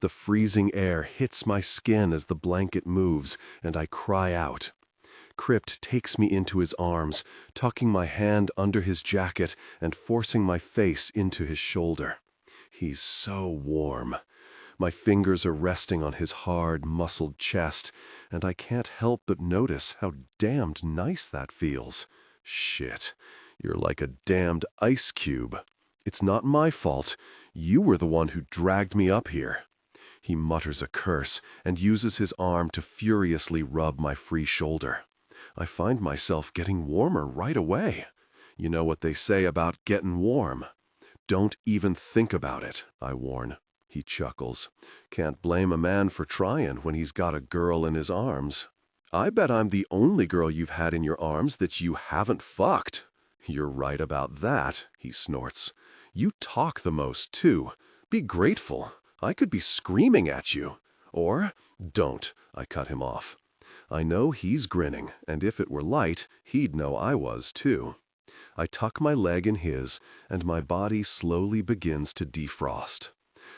The freezing air hits my skin as the blanket moves, and I cry out. Krypt takes me into his arms, tucking my hand under his jacket and forcing my face into his shoulder. He's so warm. My fingers are resting on his hard, muscled chest, and I can't help but notice how damned nice that feels. Shit, you're like a damned ice cube. It's not my fault. You were the one who dragged me up here. He mutters a curse and uses his arm to furiously rub my free shoulder. I find myself getting warmer right away. You know what they say about getting warm. Don't even think about it, I warn. He chuckles. Can't blame a man for trying when he's got a girl in his arms. I bet I'm the only girl you've had in your arms that you haven't fucked. You're right about that, he snorts. You talk the most, too. Be grateful. I could be screaming at you. Or, don't, I cut him off. I know he's grinning, and if it were light, he'd know I was, too. I tuck my leg in his, and my body slowly begins to defrost.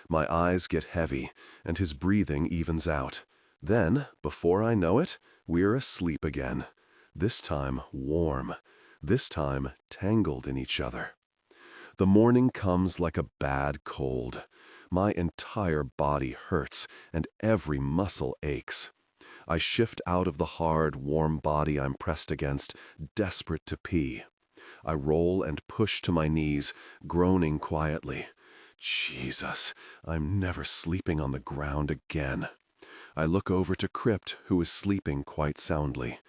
My eyes get heavy, and his breathing evens out. Then, before I know it, we're asleep again. This time warm. This time tangled in each other. The morning comes like a bad cold. My entire body hurts, and every muscle aches. I shift out of the hard, warm body I'm pressed against, desperate to pee. I roll and push to my knees, groaning quietly. Jesus, I'm never sleeping on the ground again. I look over to Krypt, who is sleeping quite soundly.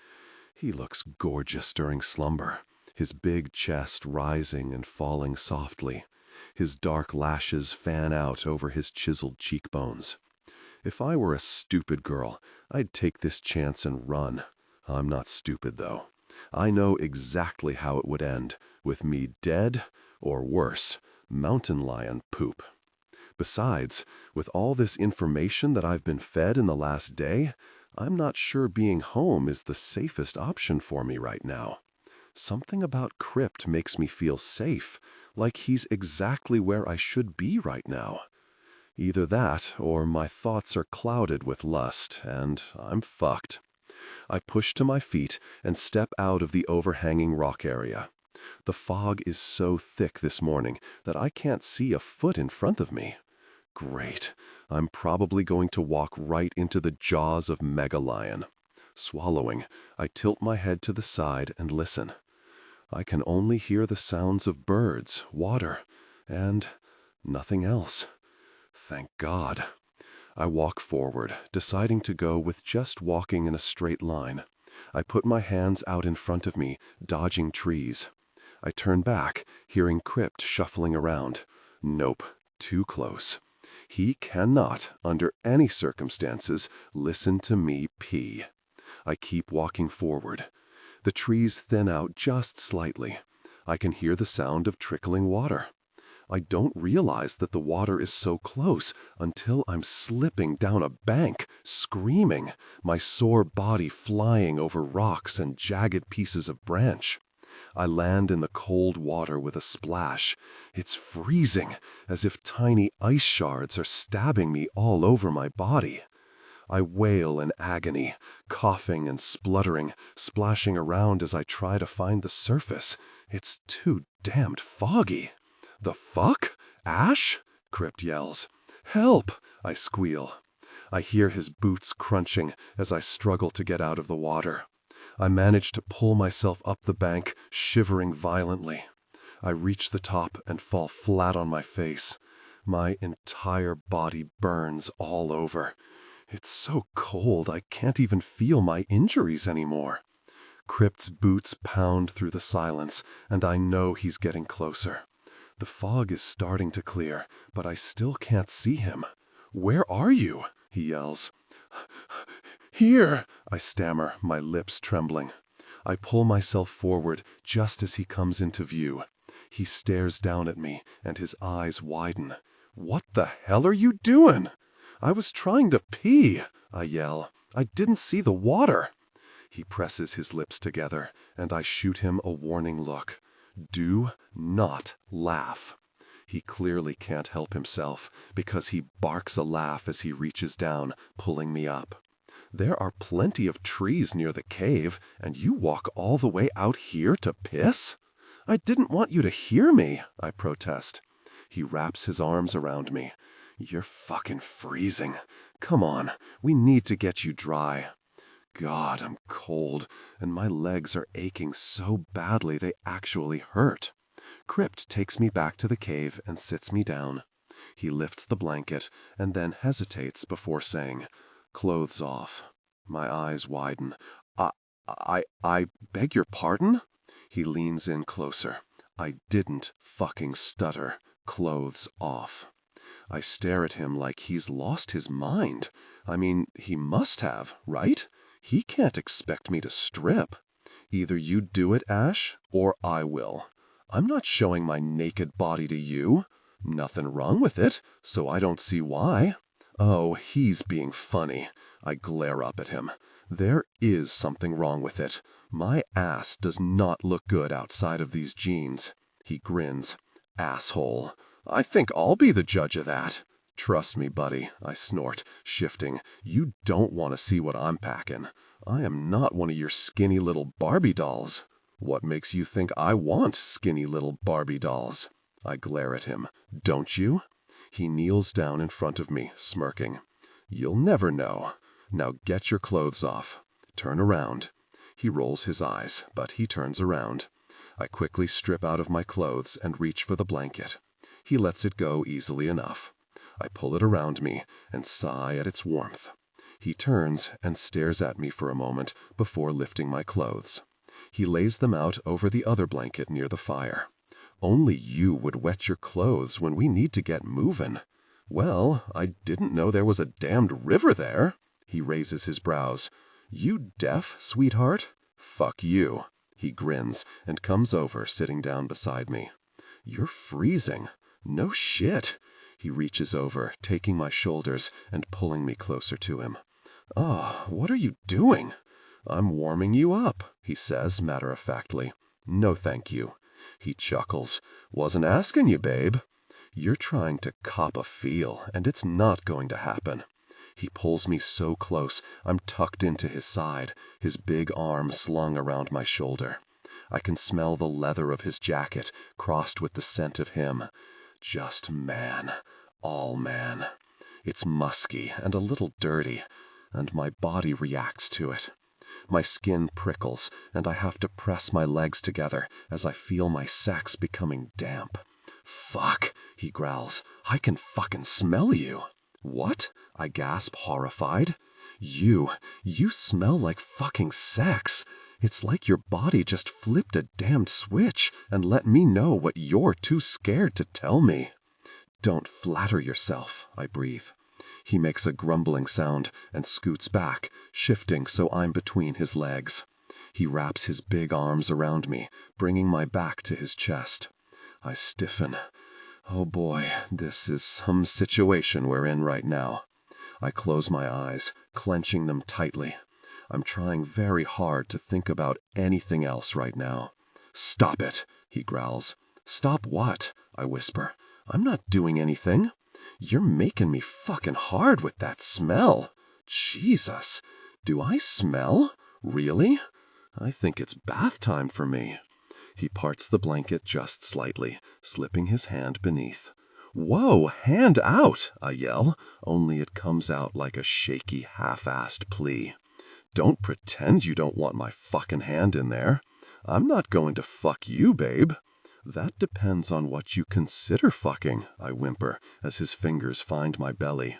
He looks gorgeous during slumber, his big chest rising and falling softly. His dark lashes fan out over his chiseled cheekbones. If I were a stupid girl, I'd take this chance and run. I'm not stupid, though. I know exactly how it would end, with me dead, or worse, mountain lion poop. Besides, with all this information that I've been fed in the last day, I'm not sure being home is the safest option for me right now. Something about Krypt makes me feel safe, like he's exactly where I should be right now. Either that, or my thoughts are clouded with lust, and I'm fucked. I push to my feet and step out of the overhanging rock area. The fog is so thick this morning that I can't see a foot in front of me. Great. I'm probably going to walk right into the jaws of Megalion. Swallowing, I tilt my head to the side and listen. I can only hear the sounds of birds, water, and nothing else. Thank God. I walk forward, deciding to go with just walking in a straight line. I put my hands out in front of me, dodging trees. I turn back, hearing Krypt shuffling around. Nope, too close. He cannot, under any circumstances, listen to me pee. I keep walking forward. The trees thin out just slightly. I can hear the sound of trickling water. I don't realize that the water is so close until I'm slipping down a bank, screaming, my sore body flying over rocks and jagged pieces of branch. I land in the cold water with a splash. It's freezing, as if tiny ice shards are stabbing me all over my body. I wail in agony, coughing and spluttering, splashing around as I try to find the surface. It's too damned foggy. The fuck? Ash? Krypt yells. Help! I squeal. I hear his boots crunching as I struggle to get out of the water. I manage to pull myself up the bank, shivering violently. I reach the top and fall flat on my face. My entire body burns all over. It's so cold I can't even feel my injuries anymore. Krypt's boots pound through the silence, and I know he's getting closer. The fog is starting to clear, but I still can't see him. Where are you? He yells. Here, I stammer, my lips trembling. I pull myself forward just as he comes into view. He stares down at me, and his eyes widen. What the hell are you doing? I was trying to pee, I yell. I didn't see the water. He presses his lips together, and I shoot him a warning look. Do not laugh. He clearly can't help himself, because he barks a laugh as he reaches down, pulling me up. There are plenty of trees near the cave, and you walk all the way out here to piss? I didn't want you to hear me, I protest. He wraps his arms around me. You're fucking freezing. Come on, we need to get you dry. God, I'm cold, and my legs are aching so badly they actually hurt. Krypt takes me back to the cave and sits me down. He lifts the blanket and then hesitates before saying, "Clothes off." My eyes widen. I beg your pardon? He leans in closer. I didn't fucking stutter. Clothes off. I stare at him like he's lost his mind. I mean, he must have, right? He can't expect me to strip. Either you do it, Ash, or I will. I'm not showing my naked body to you. Nothing wrong with it, so I don't see why. Oh, he's being funny. I glare up at him. There is something wrong with it. My ass does not look good outside of these jeans. He grins. Asshole. I think I'll be the judge of that. Trust me, buddy, I snort, shifting. You don't want to see what I'm packing. I am not one of your skinny little Barbie dolls. What makes you think I want skinny little Barbie dolls? I glare at him. Don't you? He kneels down in front of me, smirking. You'll never know. Now get your clothes off. Turn around. He rolls his eyes, but he turns around. I quickly strip out of my clothes and reach for the blanket. He lets it go easily enough. I pull it around me and sigh at its warmth. He turns and stares at me for a moment before lifting my clothes. He lays them out over the other blanket near the fire. Only you would wet your clothes when we need to get moving. Well, I didn't know there was a damned river there. He raises his brows. You deaf, sweetheart? Fuck you. He grins and comes over, sitting down beside me. You're freezing. No shit. He reaches over, taking my shoulders and pulling me closer to him. Oh, what are you doing? I'm warming you up, he says matter-of-factly. No thank you. He chuckles. Wasn't asking you, babe. You're trying to cop a feel, and it's not going to happen. He pulls me so close, I'm tucked into his side, his big arm slung around my shoulder. I can smell the leather of his jacket, crossed with the scent of him. Just man. All man. It's musky and a little dirty, and my body reacts to it. My skin prickles, and I have to press my legs together as I feel my sex becoming damp. Fuck, he growls. I can fucking smell you. What? I gasp, horrified. You smell like fucking sex. It's like your body just flipped a damned switch and let me know what you're too scared to tell me. Don't flatter yourself, I breathe. He makes a grumbling sound and scoots back, shifting so I'm between his legs. He wraps his big arms around me, bringing my back to his chest. I stiffen. Oh boy, this is some situation we're in right now. I close my eyes, clenching them tightly. I'm trying very hard to think about anything else right now. Stop it, he growls. Stop what? I whisper. I'm not doing anything. You're making me fucking hard with that smell. Jesus, do I smell? Really? I think it's bath time for me. He parts the blanket just slightly, slipping his hand beneath. Whoa, hand out, I yell, only it comes out like a shaky, half-assed plea. Don't pretend you don't want my fucking hand in there. I'm not going to fuck you, babe. That depends on what you consider fucking, I whimper, as his fingers find my belly.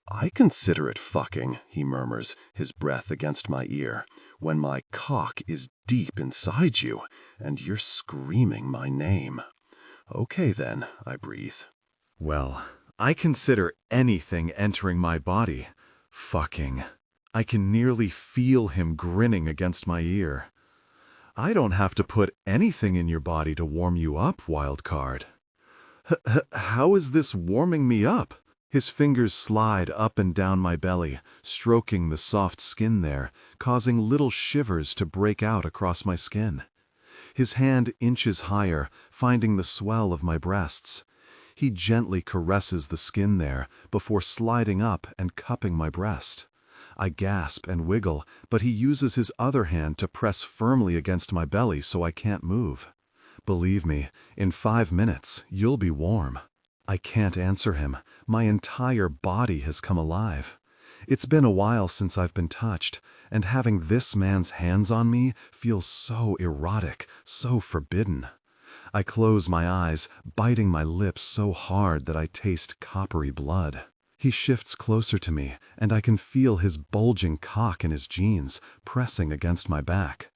I consider it fucking, he murmurs, his breath against my ear, when my cock is deep inside you, and you're screaming my name. Okay then, I breathe. Well, I consider anything entering my body fucking. I can nearly feel him grinning against my ear. I don't have to put anything in your body to warm you up, Wildcard. How is this warming me up? His fingers slide up and down my belly, stroking the soft skin there, causing little shivers to break out across my skin. His hand inches higher, finding the swell of my breasts. He gently caresses the skin there before sliding up and cupping my breast. I gasp and wiggle, but he uses his other hand to press firmly against my belly so I can't move. Believe me, in 5 minutes, you'll be warm. I can't answer him. My entire body has come alive. It's been a while since I've been touched, and having this man's hands on me feels so erotic, so forbidden. I close my eyes, biting my lips so hard that I taste coppery blood. He shifts closer to me, and I can feel his bulging cock in his jeans, pressing against my back.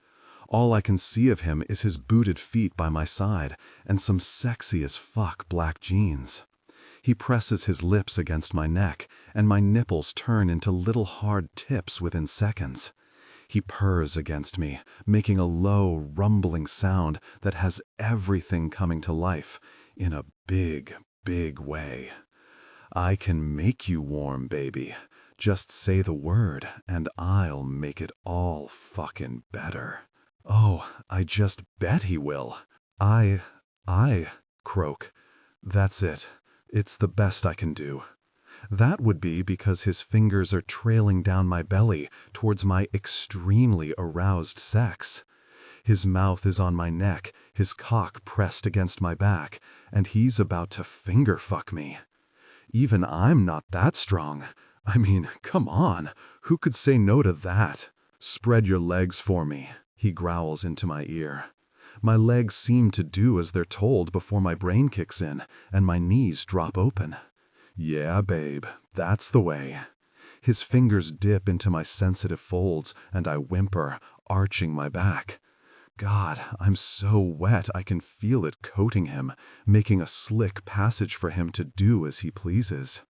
All I can see of him is his booted feet by my side, and some sexy as fuck black jeans. He presses his lips against my neck, and my nipples turn into little hard tips within seconds. He purrs against me, making a low, rumbling sound that has everything coming to life in a big, big way. I can make you warm, baby. Just say the word, and I'll make it all fucking better. Oh, I just bet he will. I croak. That's it. It's the best I can do. That would be because his fingers are trailing down my belly towards my extremely aroused sex. His mouth is on my neck, his cock pressed against my back, and he's about to finger fuck me. Even I'm not that strong. I mean, come on, who could say no to that? Spread your legs for me, he growls into my ear. My legs seem to do as they're told before my brain kicks in, and my knees drop open. Yeah, babe, that's the way. His fingers dip into my sensitive folds, and I whimper, arching my back. God, I'm so wet I can feel it coating him, making a slick passage for him to do as he pleases.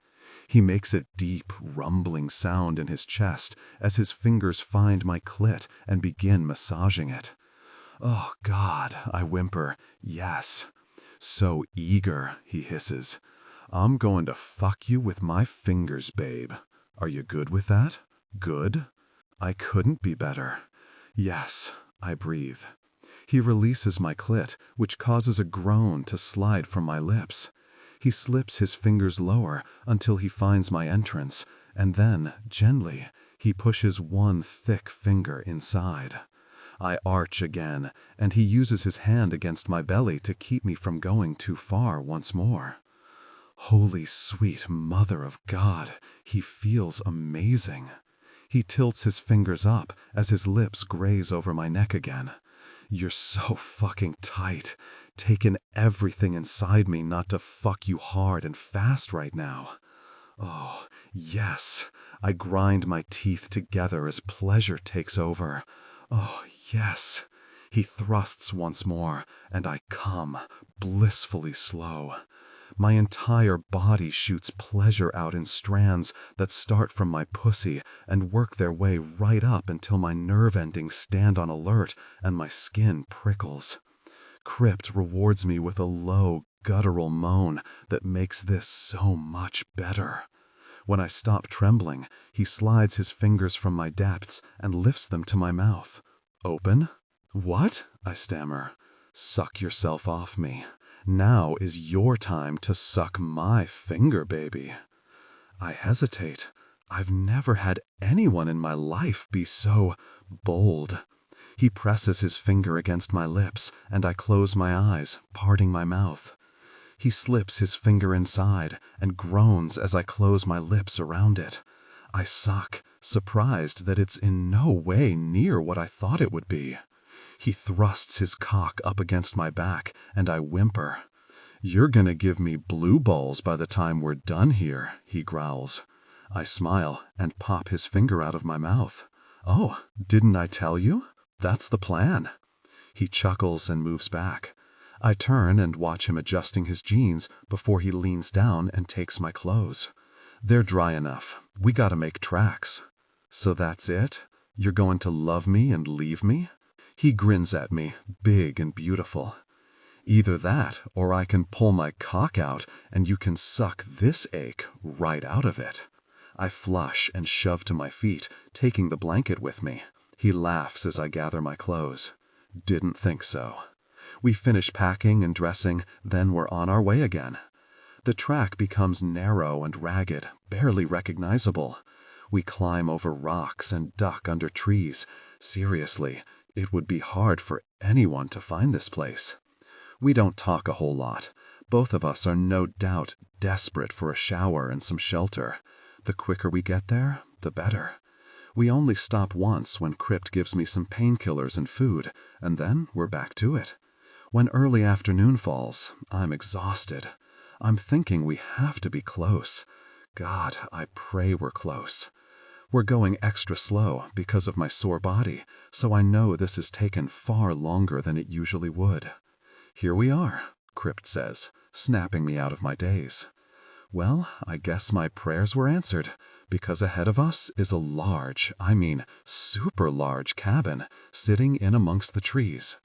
He makes a deep, rumbling sound in his chest as his fingers find my clit and begin massaging it. Oh, God, I whimper, yes. So eager, he hisses. I'm going to fuck you with my fingers, babe. Are you good with that? Good? I couldn't be better. Yes, I breathe. He releases my clit, which causes a groan to slide from my lips. He slips his fingers lower until he finds my entrance, and then, gently, he pushes one thick finger inside. I arch again, and he uses his hand against my belly to keep me from going too far once more. Holy sweet Mother of God, he feels amazing. He tilts his fingers up as his lips graze over my neck again. You're so fucking tight, taking everything inside me not to fuck you hard and fast right now. Oh, yes. I grind my teeth together as pleasure takes over. Oh, yes. He thrusts once more, and I come, blissfully slow. My entire body shoots pleasure out in strands that start from my pussy and work their way right up until my nerve endings stand on alert and my skin prickles. Krypt rewards me with a low, guttural moan that makes this so much better. When I stop trembling, he slides his fingers from my depths and lifts them to my mouth. Open? What? I stammer. Suck yourself off me. Now is your time to suck my finger, baby. I hesitate. I've never had anyone in my life be so bold. He presses his finger against my lips, and I close my eyes, parting my mouth. He slips his finger inside and groans as I close my lips around it. I suck, surprised that it's in no way near what I thought it would be. He thrusts his cock up against my back, and I whimper. You're gonna give me blue balls by the time we're done here, he growls. I smile and pop his finger out of my mouth. Oh, didn't I tell you? That's the plan. He chuckles and moves back. I turn and watch him adjusting his jeans before he leans down and takes my clothes. They're dry enough. We gotta make tracks. So that's it? You're going to love me and leave me? He grins at me, big and beautiful. Either that, or I can pull my cock out and you can suck this ache right out of it. I flush and shove to my feet, taking the blanket with me. He laughs as I gather my clothes. Didn't think so. We finish packing and dressing, then we're on our way again. The track becomes narrow and ragged, barely recognizable. We climb over rocks and duck under trees. Seriously, it would be hard for anyone to find this place. We don't talk a whole lot. Both of us are no doubt desperate for a shower and some shelter. The quicker we get there, the better. We only stop once when Krypt gives me some painkillers and food, and then we're back to it. When early afternoon falls, I'm exhausted. I'm thinking we have to be close. God, I pray we're close. We're going extra slow because of my sore body, so I know this has taken far longer than it usually would. Here we are, Krypt says, snapping me out of my daze. Well, I guess my prayers were answered, because ahead of us is a large, super large cabin sitting in amongst the trees.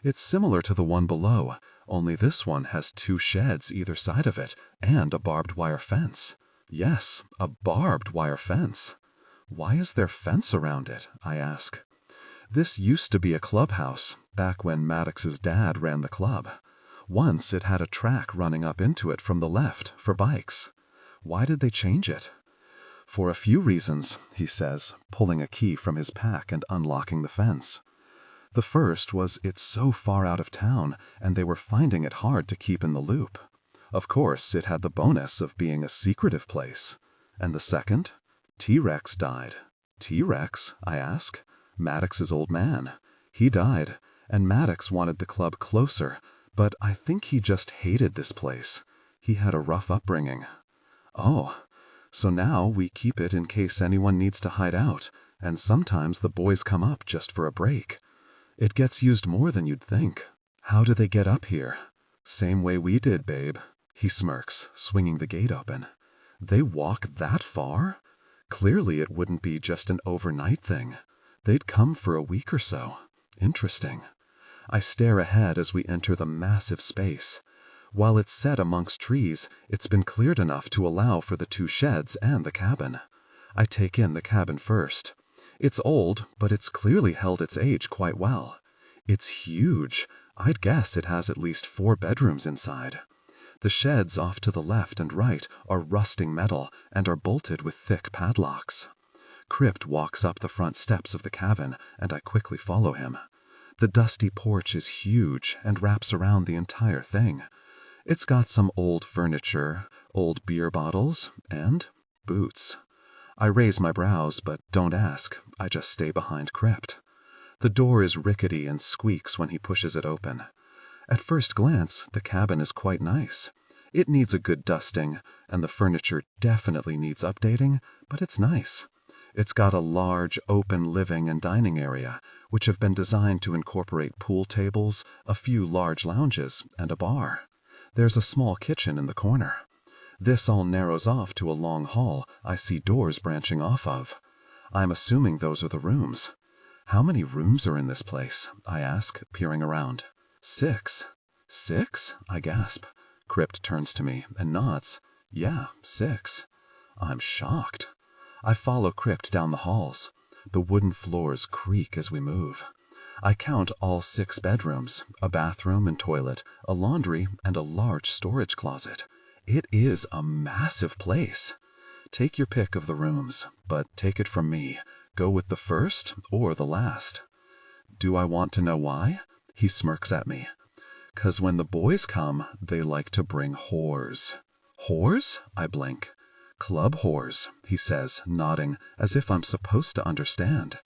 It's similar to the one below, only this one has 2 sheds either side of it and a barbed wire fence. Yes, a barbed wire fence. Why is there fence around it? I ask. This used to be a clubhouse, back when Maddox's dad ran the club. Once it had a track running up into it from the left for bikes. Why did they change it? For a few reasons, he says, pulling a key from his pack and unlocking the fence. The first was it's so far out of town, and they were finding it hard to keep in the loop. Of course, it had the bonus of being a secretive place. And the second? T-Rex died. T-Rex? I ask. Maddox's old man. He died, and Maddox wanted the club closer, but I think he just hated this place. He had a rough upbringing. Oh, so now we keep it in case anyone needs to hide out, and sometimes the boys come up just for a break. It gets used more than you'd think. How do they get up here? Same way we did, babe. He smirks, swinging the gate open. They walk that far? Clearly it wouldn't be just an overnight thing. They'd come for a week or so. Interesting. I stare ahead as we enter the massive space. While it's set amongst trees, it's been cleared enough to allow for the 2 sheds and the cabin. I take in the cabin first. It's old, but it's clearly held its age quite well. It's huge. I'd guess it has at least 4 bedrooms inside. The sheds off to the left and right are rusting metal and are bolted with thick padlocks. Krypt walks up the front steps of the cabin, and I quickly follow him. The dusty porch is huge and wraps around the entire thing. It's got some old furniture, old beer bottles, and boots. I raise my brows, but don't ask. I just stay behind Krypt. The door is rickety and squeaks when he pushes it open. At first glance, the cabin is quite nice. It needs a good dusting, and the furniture definitely needs updating, but it's nice. It's got a large, open living and dining area, which have been designed to incorporate pool tables, a few large lounges, and a bar. There's a small kitchen in the corner. This all narrows off to a long hall I see doors branching off of. I'm assuming those are the rooms. How many rooms are in this place? I ask, peering around. 6. 6? I gasp. Krypt turns to me and nods. Yeah, 6. I'm shocked. I follow Krypt down the halls. The wooden floors creak as we move. I count all 6 bedrooms, a bathroom and toilet, a laundry, and a large storage closet. It is a massive place. Take your pick of the rooms, but take it from me. Go with the first or the last. Do I want to know why? He smirks at me. 'Cause when the boys come, they like to bring whores. Whores? I blink. Club whores, he says, nodding, as if I'm supposed to understand.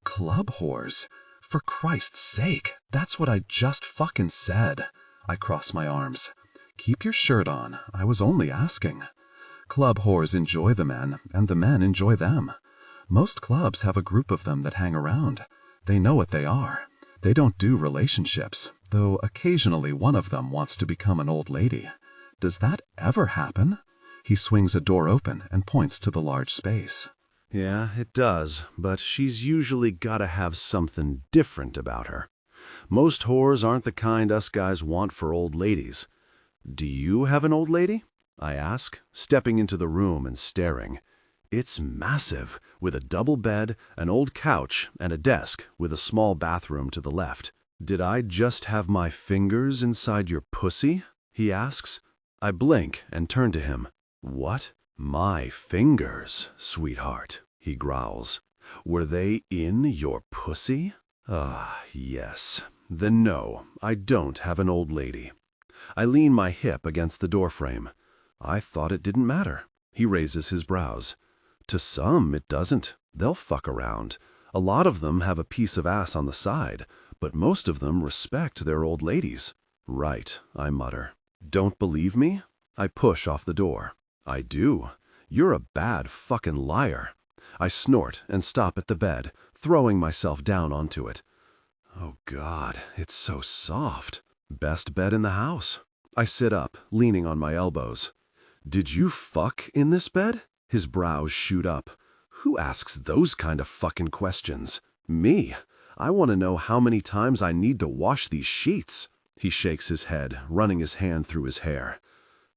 Club whores? For Christ's sake, that's what I just fucking said. I cross my arms. Keep your shirt on. I was only asking. Club whores enjoy the men, and the men enjoy them. Most clubs have a group of them that hang around. They know what they are. They don't do relationships, though occasionally one of them wants to become an old lady. Does that ever happen? He swings a door open and points to the large space. Yeah, it does, but she's usually gotta have something different about her. Most whores aren't the kind us guys want for old ladies. Do you have an old lady? I ask, stepping into the room and staring. It's massive, with a double bed, an old couch, and a desk with a small bathroom to the left. Did I just have my fingers inside your pussy? He asks. I blink and turn to him. What? My fingers, sweetheart, he growls. Were they in your pussy? Ah, yes. Then no, I don't have an old lady. I lean my hip against the doorframe. I thought it didn't matter. He raises his brows. To some, it doesn't. They'll fuck around. A lot of them have a piece of ass on the side, but most of them respect their old ladies. Right, I mutter. Don't believe me? I push off the door. I do. You're a bad fucking liar. I snort and stop at the bed, throwing myself down onto it. Oh God, it's so soft. Best bed in the house. I sit up, leaning on my elbows. Did you fuck in this bed? His brows shoot up. Who asks those kind of fucking questions? Me. I want to know how many times I need to wash these sheets. He shakes his head, running his hand through his hair.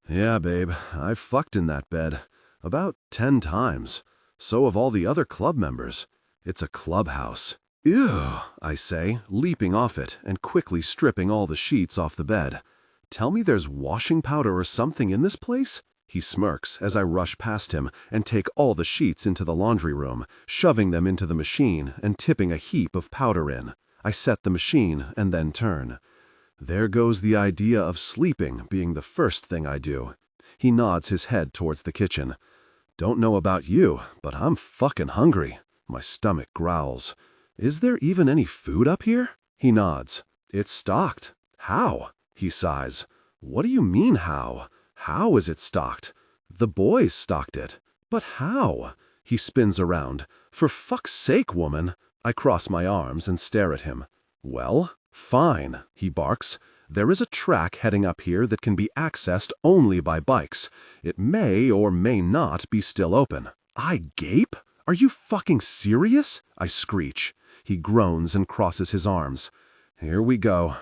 Yeah, babe, I fucked in that bed. About 10 times. So have all the other club members. It's a clubhouse. Ew, I say, leaping off it and quickly stripping all the sheets off the bed. Tell me there's washing powder or something in this place? He smirks as I rush past him and take all the sheets into the laundry room, shoving them into the machine and tipping a heap of powder in. I set the machine and then turn. There goes the idea of sleeping being the first thing I do. He nods his head towards the kitchen. Don't know about you, but I'm fucking hungry. My stomach growls. Is there even any food up here? He nods. It's stocked. How? He sighs. What do you mean how? How is it stocked? The boys stocked it. But how? He spins around. For fuck's sake, woman. I cross my arms and stare at him. Well, fine, he barks. There is a track heading up here that can be accessed only by bikes. It may or may not be still open. I gape? Are you fucking serious? I screech. He groans and crosses his arms. Here we go.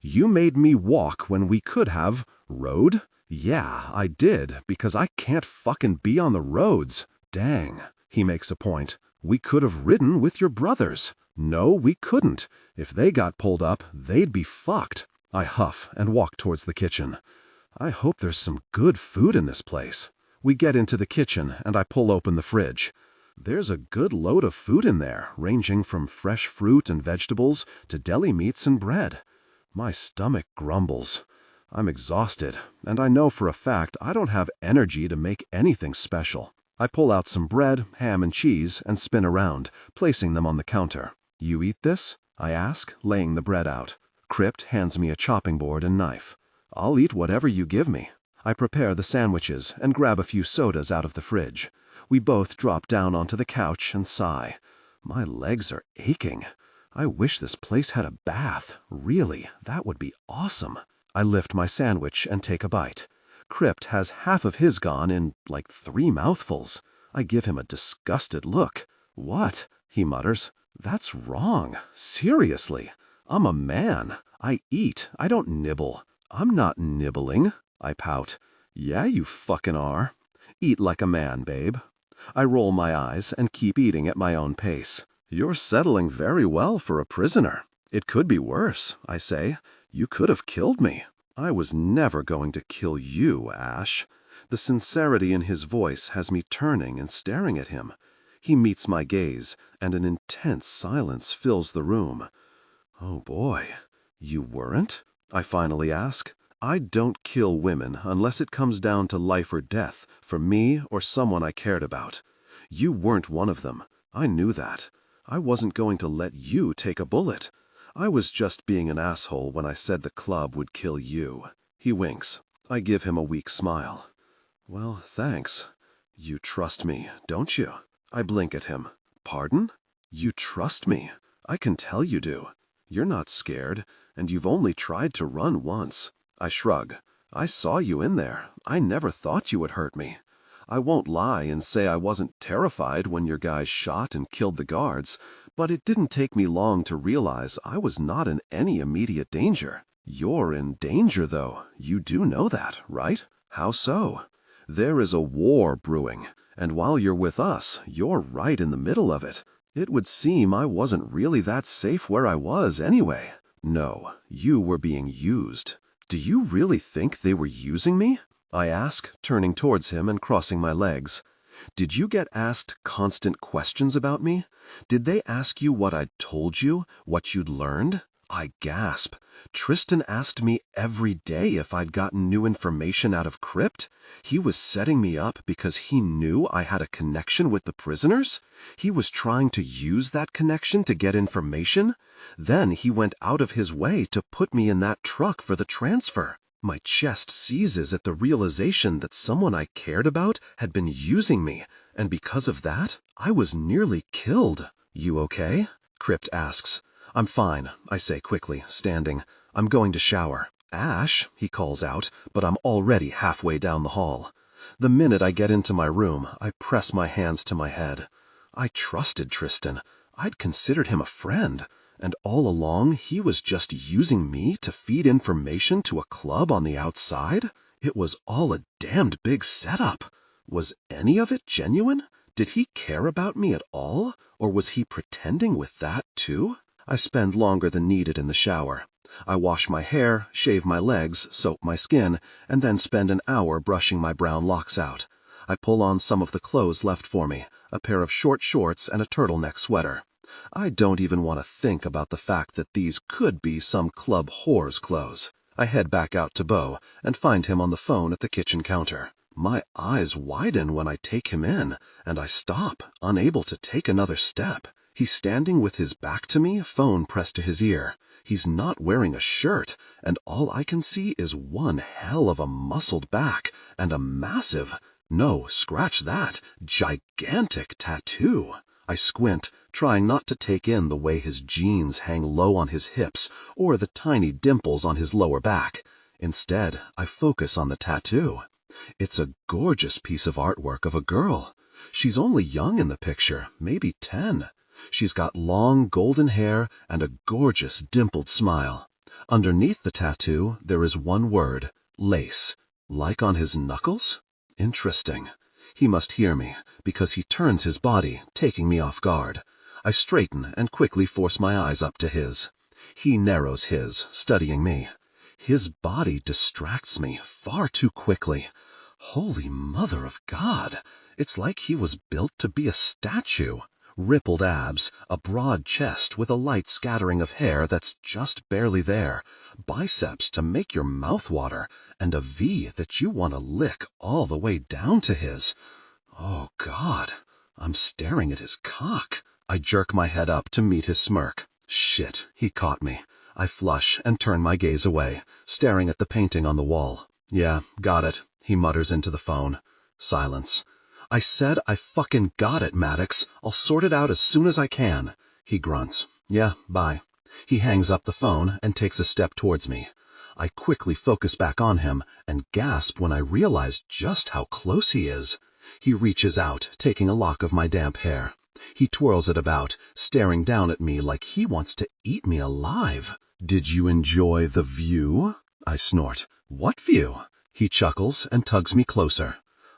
You made me walk when we could have rode? Yeah, I did, because I can't fucking be on the roads. Dang, he makes a point. We could have ridden with your brothers. No, we couldn't. If they got pulled up, they'd be fucked. I huff and walk towards the kitchen. I hope there's some good food in this place. We get into the kitchen and I pull open the fridge. There's a good load of food in there, ranging from fresh fruit and vegetables to deli meats and bread. My stomach grumbles. I'm exhausted, and I know for a fact I don't have energy to make anything special. I pull out some bread, ham, and cheese and spin around, placing them on the counter. You eat this? I ask, laying the bread out. Krypt hands me a chopping board and knife. I'll eat whatever you give me. I prepare the sandwiches and grab a few sodas out of the fridge. We both drop down onto the couch and sigh. My legs are aching. I wish this place had a bath. Really, that would be awesome. I lift my sandwich and take a bite. Krypt has half of his gone in like 3 mouthfuls. I give him a disgusted look. What? He mutters. That's wrong. Seriously. I'm a man. I eat. I don't nibble. I'm not nibbling. I pout. Yeah, you fucking are. Eat like a man, babe. I roll my eyes and keep eating at my own pace. You're settling very well for a prisoner. It could be worse, I say. You could have killed me. I was never going to kill you, Ash. The sincerity in his voice has me turning and staring at him. He meets my gaze, and an intense silence fills the room. Oh boy, you weren't? I finally ask. I don't kill women unless it comes down to life or death for me or someone I cared about. You weren't one of them. I knew that. I wasn't going to let you take a bullet. I was just being an asshole when I said the club would kill you. He winks. I give him a weak smile. Well, thanks. You trust me, don't you? I blink at him. Pardon? You trust me. I can tell you do. You're not scared, and you've only tried to run once. I shrug. I saw you in there. I never thought you would hurt me. I won't lie and say I wasn't terrified when your guys shot and killed the guards, but it didn't take me long to realize I was not in any immediate danger. You're in danger, though. You do know that, right? How so? There is a war brewing, and while you're with us, you're right in the middle of it. It would seem I wasn't really that safe where I was anyway. No, you were being used. Do you really think they were using me? I ask, turning towards him and crossing my legs. Did you get asked constant questions about me? Did they ask you what I'd told you, what you'd learned? I gasp. Tristan asked me every day if I'd gotten new information out of Krypt. He was setting me up because he knew I had a connection with the prisoners? He was trying to use that connection to get information? Then he went out of his way to put me in that truck for the transfer. My chest seizes at the realization that someone I cared about had been using me, and because of that, I was nearly killed. You okay? Krypt asks. I'm fine, I say quickly, standing. I'm going to shower. Ash, he calls out, but I'm already halfway down the hall. The minute I get into my room, I press my hands to my head. I trusted Tristan. I'd considered him a friend. And all along, he was just using me to feed information to a club on the outside? It was all a damned big setup. Was any of it genuine? Did he care about me at all? Or was he pretending with that, too? I spend longer than needed in the shower. I wash my hair, shave my legs, soap my skin, and then spend an hour brushing my brown locks out. I pull on some of the clothes left for me, a pair of short shorts and a turtleneck sweater. I don't even want to think about the fact that these could be some club whore's clothes. I head back out to Beau and find him on the phone at the kitchen counter. My eyes widen when I take him in, and I stop, unable to take another step. He's standing with his back to me, phone pressed to his ear. He's not wearing a shirt, and all I can see is one hell of a muscled back and a massive, no, scratch that, gigantic tattoo. I squint, trying not to take in the way his jeans hang low on his hips or the tiny dimples on his lower back. Instead, I focus on the tattoo. It's a gorgeous piece of artwork of a girl. She's only young in the picture, maybe 10. She's got long golden hair and a gorgeous dimpled smile. Underneath the tattoo, there is one word, lace. Like on his knuckles? Interesting. He must hear me, because he turns his body, taking me off guard. I straighten and quickly force my eyes up to his. He narrows his, studying me. His body distracts me far too quickly. Holy Mother of God! It's like he was built to be a statue. Rippled abs, a broad chest with a light scattering of hair that's just barely there, biceps to make your mouth water, and a V that you want to lick all the way down to his. Oh, God, I'm staring at his cock. I jerk my head up to meet his smirk. Shit, he caught me. I flush and turn my gaze away, staring at the painting on the wall. Yeah, got it, he mutters into the phone. Silence. I said I fucking got it, Maddox. I'll sort it out as soon as I can. He grunts. Yeah, bye. He hangs up the phone and takes a step towards me. I quickly focus back on him and gasp when I realize just how close he is. He reaches out, taking a lock of my damp hair. He twirls it about, staring down at me like he wants to eat me alive. Did you enjoy the view? I snort. What view? He chuckles and tugs me closer.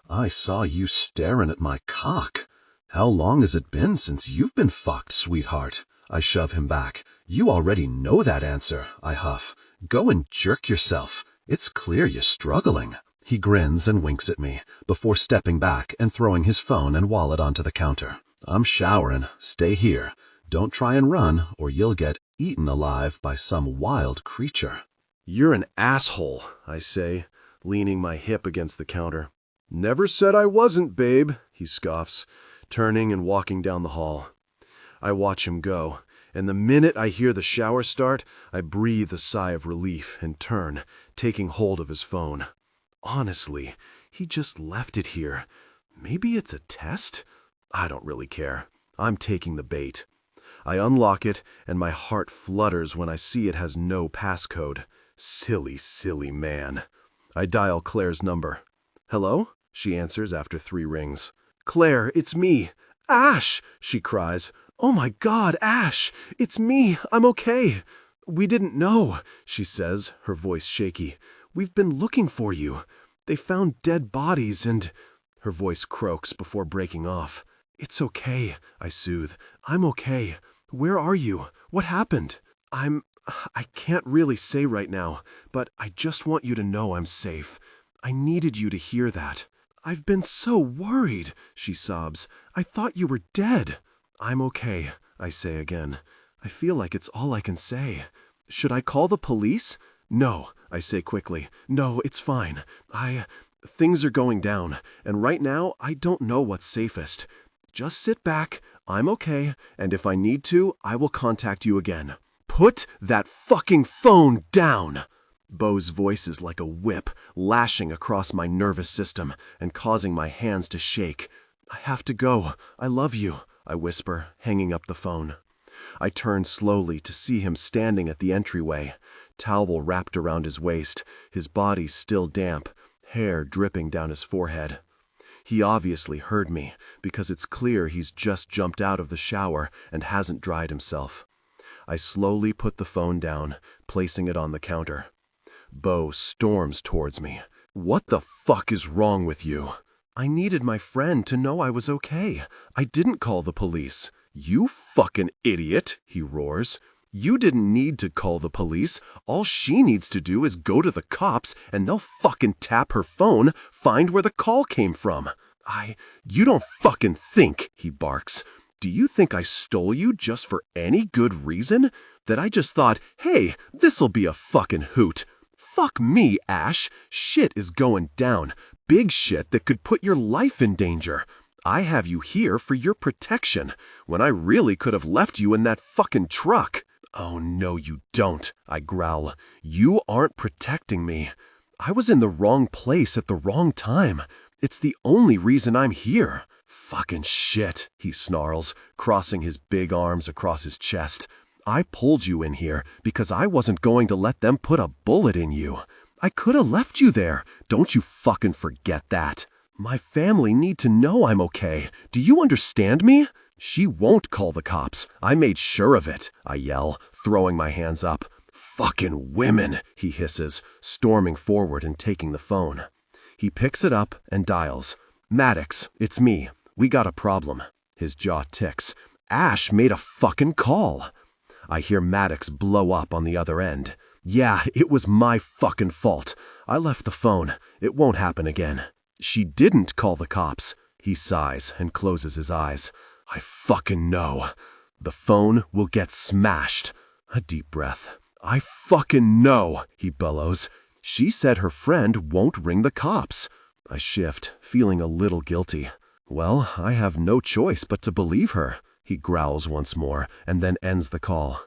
I saw you staring at my cock. How long has it been since you've been fucked, sweetheart? I shove him back. You already know that answer, I huff. Go and jerk yourself. It's clear you're struggling. He grins and winks at me, before stepping back and throwing his phone and wallet onto the counter. I'm showering. Stay here. Don't try and run, or you'll get eaten alive by some wild creature. You're an asshole, I say, leaning my hip against the counter. Never said I wasn't, babe, he scoffs, turning and walking down the hall. I watch him go, and the minute I hear the shower start, I breathe a sigh of relief and turn, taking hold of his phone. Honestly, he just left it here. Maybe it's a test? I don't really care. I'm taking the bait. I unlock it, and my heart flutters when I see it has no passcode. Silly, silly man. I dial Claire's number. Hello? She answers after 3 rings. Claire, it's me. Ash! She cries. Oh my God, Ash! It's me. I'm okay. We didn't know, she says, her voice shaky. We've been looking for you. They found dead bodies and... Her voice croaks before breaking off. It's okay, I soothe. I'm okay. Where are you? What happened? I can't really say right now, but I just want you to know I'm safe. I needed you to hear that. I've been so worried, she sobs. I thought you were dead. I'm okay, I say again. I feel like it's all I can say. Should I call the police? No, I say quickly. No, it's fine. Things are going down, and right now I don't know what's safest. Just sit back, I'm okay, and if I need to, I will contact you again. Put that fucking phone down! Beau's voice is like a whip, lashing across my nervous system and causing my hands to shake. I have to go. I love you, I whisper, hanging up the phone. I turn slowly to see him standing at the entryway, towel wrapped around his waist, his body still damp, hair dripping down his forehead. He obviously heard me, because it's clear he's just jumped out of the shower and hasn't dried himself. I slowly put the phone down, placing it on the counter. Beau storms towards me. What the fuck is wrong with you? I needed my friend to know I was okay. I didn't call the police. You fucking idiot, he roars. You didn't need to call the police. All she needs to do is go to the cops and they'll fucking tap her phone, find where the call came from. You don't fucking think, he barks. Do you think I stole you just for any good reason? That I just thought, hey, this'll be a fucking hoot. Fuck me, Ash. Shit is going down. Big shit that could put your life in danger. I have you here for your protection, when I really could have left you in that fucking truck. Oh, no, you don't, I growl. You aren't protecting me. I was in the wrong place at the wrong time. It's the only reason I'm here. Fucking shit, he snarls, crossing his big arms across his chest. I pulled you in here because I wasn't going to let them put a bullet in you. I could have left you there. Don't you fucking forget that. My family need to know I'm okay. Do you understand me? She won't call the cops. I made sure of it, I yell, throwing my hands up. Fucking women, he hisses, storming forward and taking the phone. He picks it up and dials. Maddox, it's me. We got a problem. His jaw ticks. Ash made a fucking call. I hear Maddox blow up on the other end. Yeah, it was my fucking fault. I left the phone. It won't happen again. She didn't call the cops. He sighs and closes his eyes. I fucking know. The phone will get smashed. A deep breath. I fucking know, he bellows. She said her friend won't ring the cops. I shift, feeling a little guilty. Well, I have no choice but to believe her. He growls once more and then ends the call.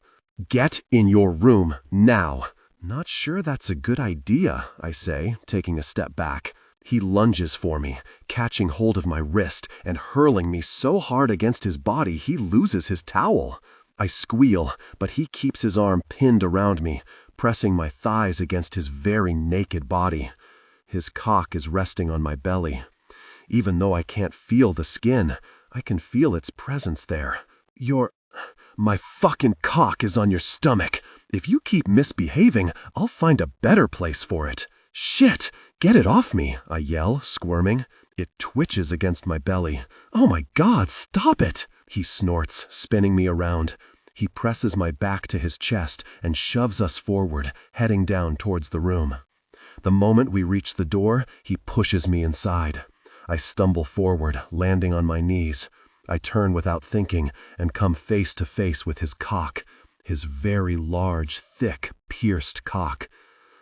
Get in your room now. Not sure that's a good idea, I say, taking a step back. He lunges for me, catching hold of my wrist and hurling me so hard against his body he loses his towel. I squeal, but he keeps his arm pinned around me, pressing my thighs against his very naked body. His cock is resting on my belly. Even though I can't feel the skin, I can feel its presence there. My fucking cock is on your stomach. If you keep misbehaving, I'll find a better place for it. Shit! Get it off me, I yell, squirming. It twitches against my belly. Oh my God, stop it! He snorts, spinning me around. He presses my back to his chest and shoves us forward, heading down towards the room. The moment we reach the door, he pushes me inside. I stumble forward, landing on my knees. I turn without thinking and come face to face with his cock, his very large, thick, pierced cock.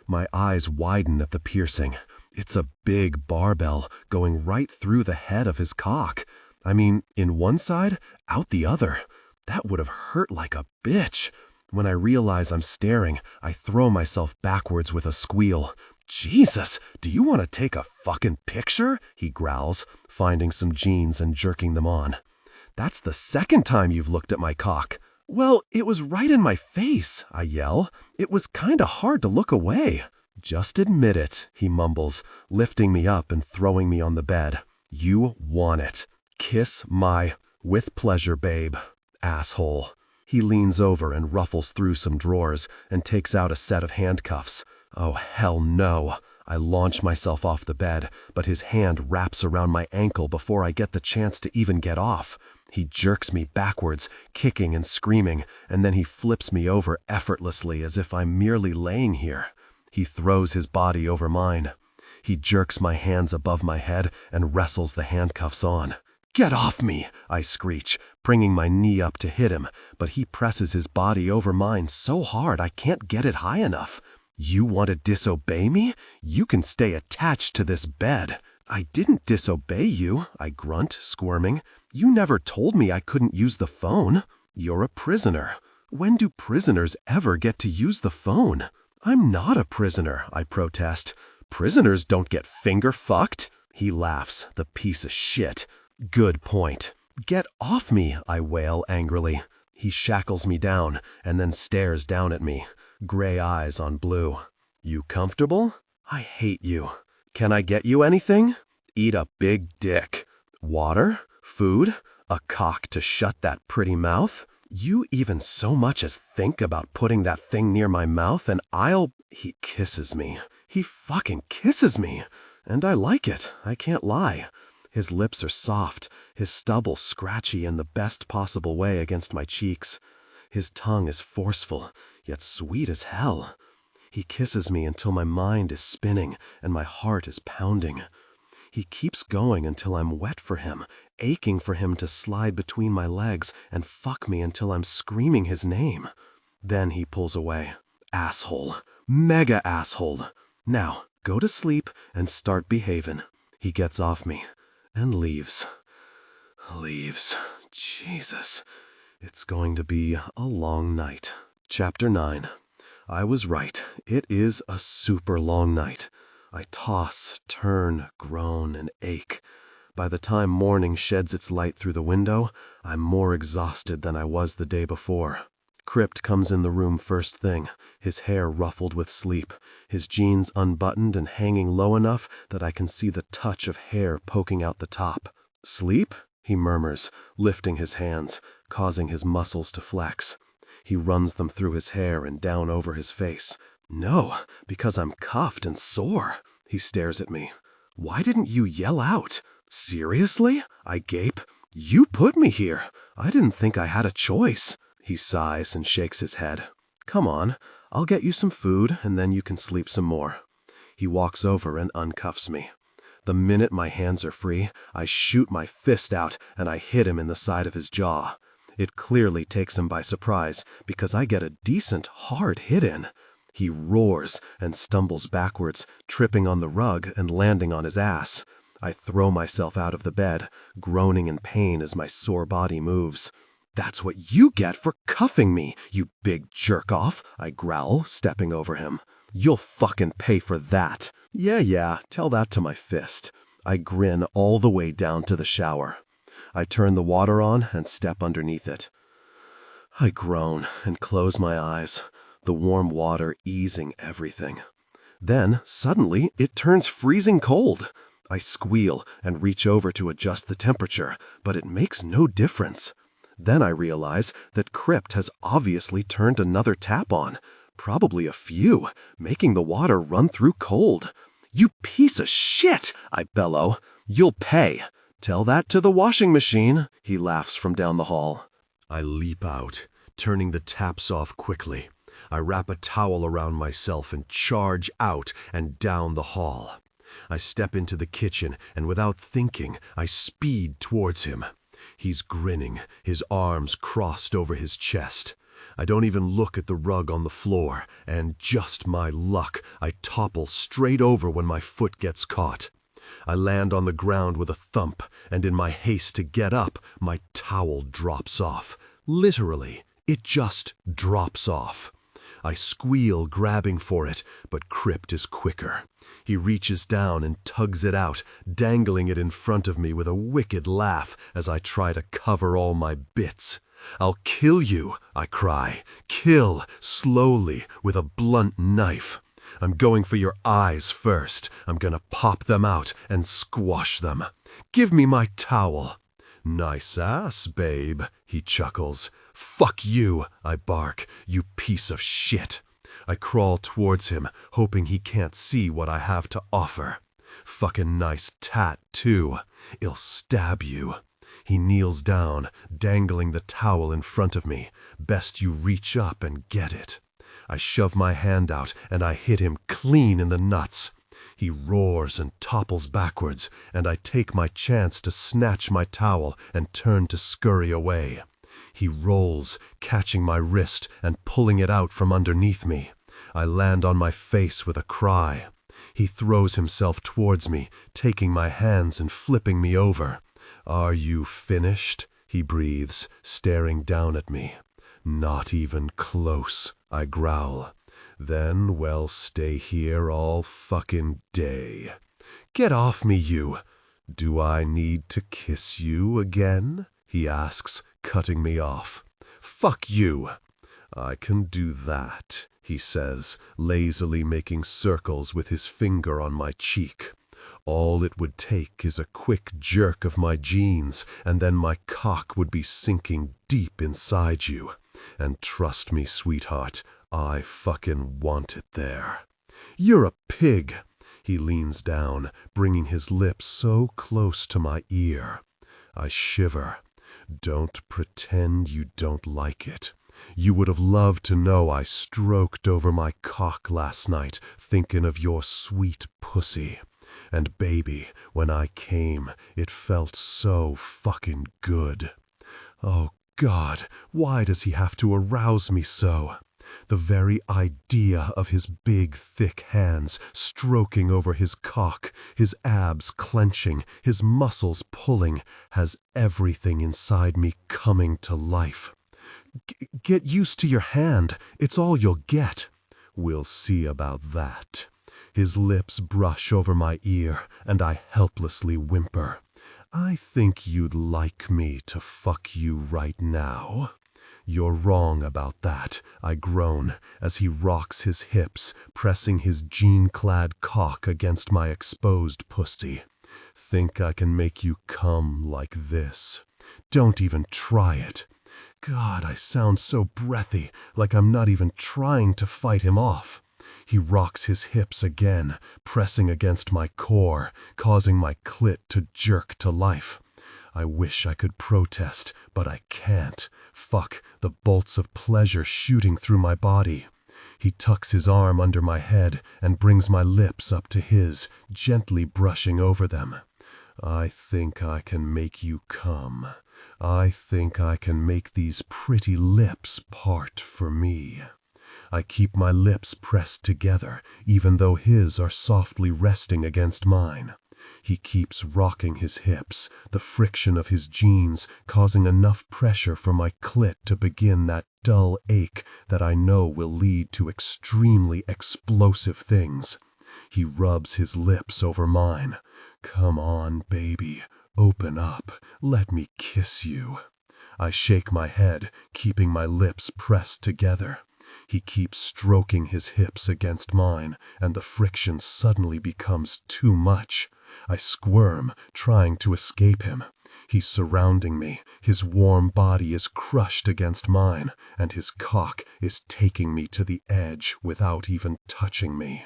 My eyes widen at the piercing. It's a big barbell going right through the head of his cock. I mean, in one side, out the other. That would have hurt like a bitch. When I realize I'm staring, I throw myself backwards with a squeal. Jesus, do you want to take a fucking picture? He growls, finding some jeans and jerking them on. That's the second time you've looked at my cock. Well, it was right in my face, I yell. It was kinda hard to look away. Just admit it, he mumbles, lifting me up and throwing me on the bed. You want it. Kiss my, with pleasure, babe, asshole. He leans over and ruffles through some drawers and takes out a set of handcuffs. Oh, hell no. I launch myself off the bed, but his hand wraps around my ankle before I get the chance to even get off. He jerks me backwards, kicking and screaming, and then he flips me over effortlessly as if I'm merely laying here. He throws his body over mine. He jerks my hands above my head and wrestles the handcuffs on. Get off me, I screech, bringing my knee up to hit him, but he presses his body over mine so hard I can't get it high enough. You want to disobey me? You can stay attached to this bed. I didn't disobey you, I grunt, squirming. You never told me I couldn't use the phone. You're a prisoner. When do prisoners ever get to use the phone? I'm not a prisoner, I protest. Prisoners don't get finger-fucked. He laughs, the piece of shit. Good point. Get off me, I wail angrily. He shackles me down and then stares down at me, gray eyes on blue. You comfortable? I hate you. Can I get you anything? Eat a big dick. Water? Food? A cock to shut that pretty mouth? You even so much as think about putting that thing near my mouth and He kisses me. He fucking kisses me. And I like it, I can't lie. His lips are soft, his stubble scratchy in the best possible way against my cheeks. His tongue is forceful, yet sweet as hell. He kisses me until my mind is spinning and my heart is pounding. He keeps going until I'm wet for him, aching for him to slide between my legs and fuck me until I'm screaming his name. Then he pulls away. Asshole. Mega asshole. Now, go to sleep and start behaving. He gets off me and leaves. Leaves. Jesus. It's going to be a long night. Chapter 9. I was right. It is a super long night. I toss, turn, groan, and ache. By the time morning sheds its light through the window, I'm more exhausted than I was the day before. Krypt comes in the room first thing, his hair ruffled with sleep, his jeans unbuttoned and hanging low enough that I can see the touch of hair poking out the top. "Sleep?" he murmurs, lifting his hands, causing his muscles to flex. He runs them through his hair and down over his face. "No, because I'm cuffed and sore." He stares at me. "Why didn't you yell out?" "Seriously?" I gape. "You put me here. I didn't think I had a choice." He sighs and shakes his head. "Come on, I'll get you some food and then you can sleep some more." He walks over and uncuffs me. The minute my hands are free, I shoot my fist out and I hit him in the side of his jaw. It clearly takes him by surprise because I get a decent, hard hit in. He roars and stumbles backwards, tripping on the rug and landing on his ass. I throw myself out of the bed, groaning in pain as my sore body moves. "That's what you get for cuffing me, you big jerk-off," I growl, stepping over him. "You'll fucking pay for that." Yeah, tell that to my fist. I grin all the way down to the shower. I turn the water on and step underneath it. I groan and close my eyes, the warm water easing everything. Then, suddenly, it turns freezing cold. I squeal and reach over to adjust the temperature, but it makes no difference. Then I realize that Krypt has obviously turned another tap on, probably a few, making the water run through cold. "You piece of shit!" I bellow. "You'll pay." "Tell that to the washing machine," he laughs from down the hall. I leap out, turning the taps off quickly. I wrap a towel around myself and charge out and down the hall. I step into the kitchen and without thinking, I speed towards him. He's grinning, his arms crossed over his chest. I don't even look at the rug on the floor, and just my luck, I topple straight over when my foot gets caught. I land on the ground with a thump, and in my haste to get up, my towel drops off. Literally, it just drops off. I squeal, grabbing for it, but Krypt is quicker. He reaches down and tugs it out, dangling it in front of me with a wicked laugh as I try to cover all my bits. "I'll kill you," I cry. "Kill, slowly, with a blunt knife. I'm going for your eyes first. I'm gonna pop them out and squash them. Give me my towel." "Nice ass, babe," he chuckles. "Fuck you," I bark, "you piece of shit." I crawl towards him, hoping he can't see what I have to offer. Fucking nice tat, too. I'll stab you. He kneels down, dangling the towel in front of me. Best you reach up and get it. I shove my hand out and I hit him clean in the nuts. He roars and topples backwards, and I take my chance to snatch my towel and turn to scurry away. He rolls, catching my wrist and pulling it out from underneath me. I land on my face with a cry. He throws himself towards me, taking my hands and flipping me over. "Are you finished?" he breathes, staring down at me. "Not even close," I growl. "Then, well, stay here all fucking day." "Get off me, you!" "Do I need to kiss you again?" he asks, cutting me off. "Fuck you!" "I can do that," he says, lazily making circles with his finger on my cheek. "All it would take is a quick jerk of my jeans, and then my cock would be sinking deep inside you. And trust me, sweetheart, I fucking want it there." "You're a pig." He leans down, bringing his lips so close to my ear. I shiver. Don't pretend you don't like it. You would have loved to know I stroked over my cock last night, thinking of your sweet pussy. And baby, when I came, it felt so fucking good. Oh God, why does he have to arouse me so? The very idea of his big, thick hands stroking over his cock, his abs clenching, his muscles pulling, has everything inside me coming to life. Get used to your hand. It's all you'll get. We'll see about that. His lips brush over my ear, and I helplessly whimper. I think you'd like me to fuck you right now. You're wrong about that, I groan, as he rocks his hips, pressing his jean-clad cock against my exposed pussy. Think I can make you come like this? Don't even try it. God, I sound so breathy, like I'm not even trying to fight him off. He rocks his hips again, pressing against my core, causing my clit to jerk to life. I wish I could protest, but I can't. Fuck, the bolts of pleasure shooting through my body. He tucks his arm under my head and brings my lips up to his, gently brushing over them. I think I can make you come. I think I can make these pretty lips part for me. I keep my lips pressed together, even though his are softly resting against mine. He keeps rocking his hips, the friction of his jeans causing enough pressure for my clit to begin that dull ache that I know will lead to extremely explosive things. He rubs his lips over mine. Come on, baby. Open up. Let me kiss you. I shake my head, keeping my lips pressed together. He keeps stroking his hips against mine, and the friction suddenly becomes too much. I squirm, trying to escape him. He's surrounding me, his warm body is crushed against mine, and his cock is taking me to the edge without even touching me.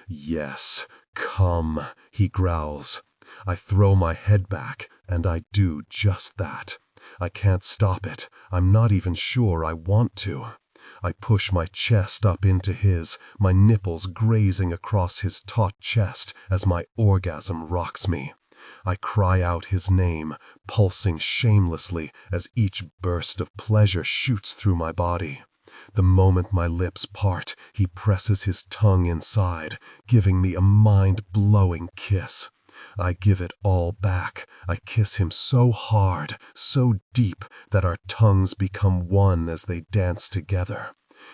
Yes, come, he growls. I throw my head back, and I do just that. I can't stop it. I'm not even sure I want to. I push my chest up into his, my nipples grazing across his taut chest as my orgasm rocks me. I cry out his name, pulsing shamelessly as each burst of pleasure shoots through my body. The moment my lips part, he presses his tongue inside, giving me a mind-blowing kiss. I give it all back. I kiss him so hard, so deep, that our tongues become one as they dance together.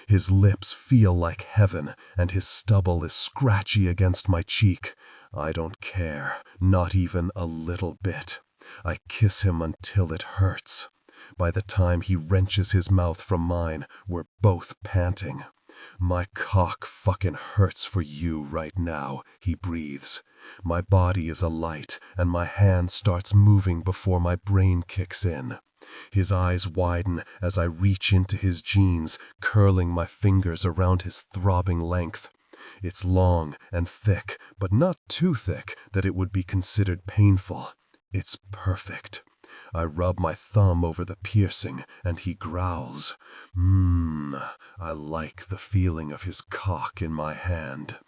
His lips feel like heaven, and his stubble is scratchy against my cheek. I don't care, not even a little bit. I kiss him until it hurts. By the time he wrenches his mouth from mine, we're both panting. My cock fucking hurts for you right now, he breathes. My body is alight, and my hand starts moving before my brain kicks in. His eyes widen as I reach into his jeans, curling my fingers around his throbbing length. It's long and thick, but not too thick that it would be considered painful. It's perfect. I rub my thumb over the piercing, and he growls. I like the feeling of his cock in my hand.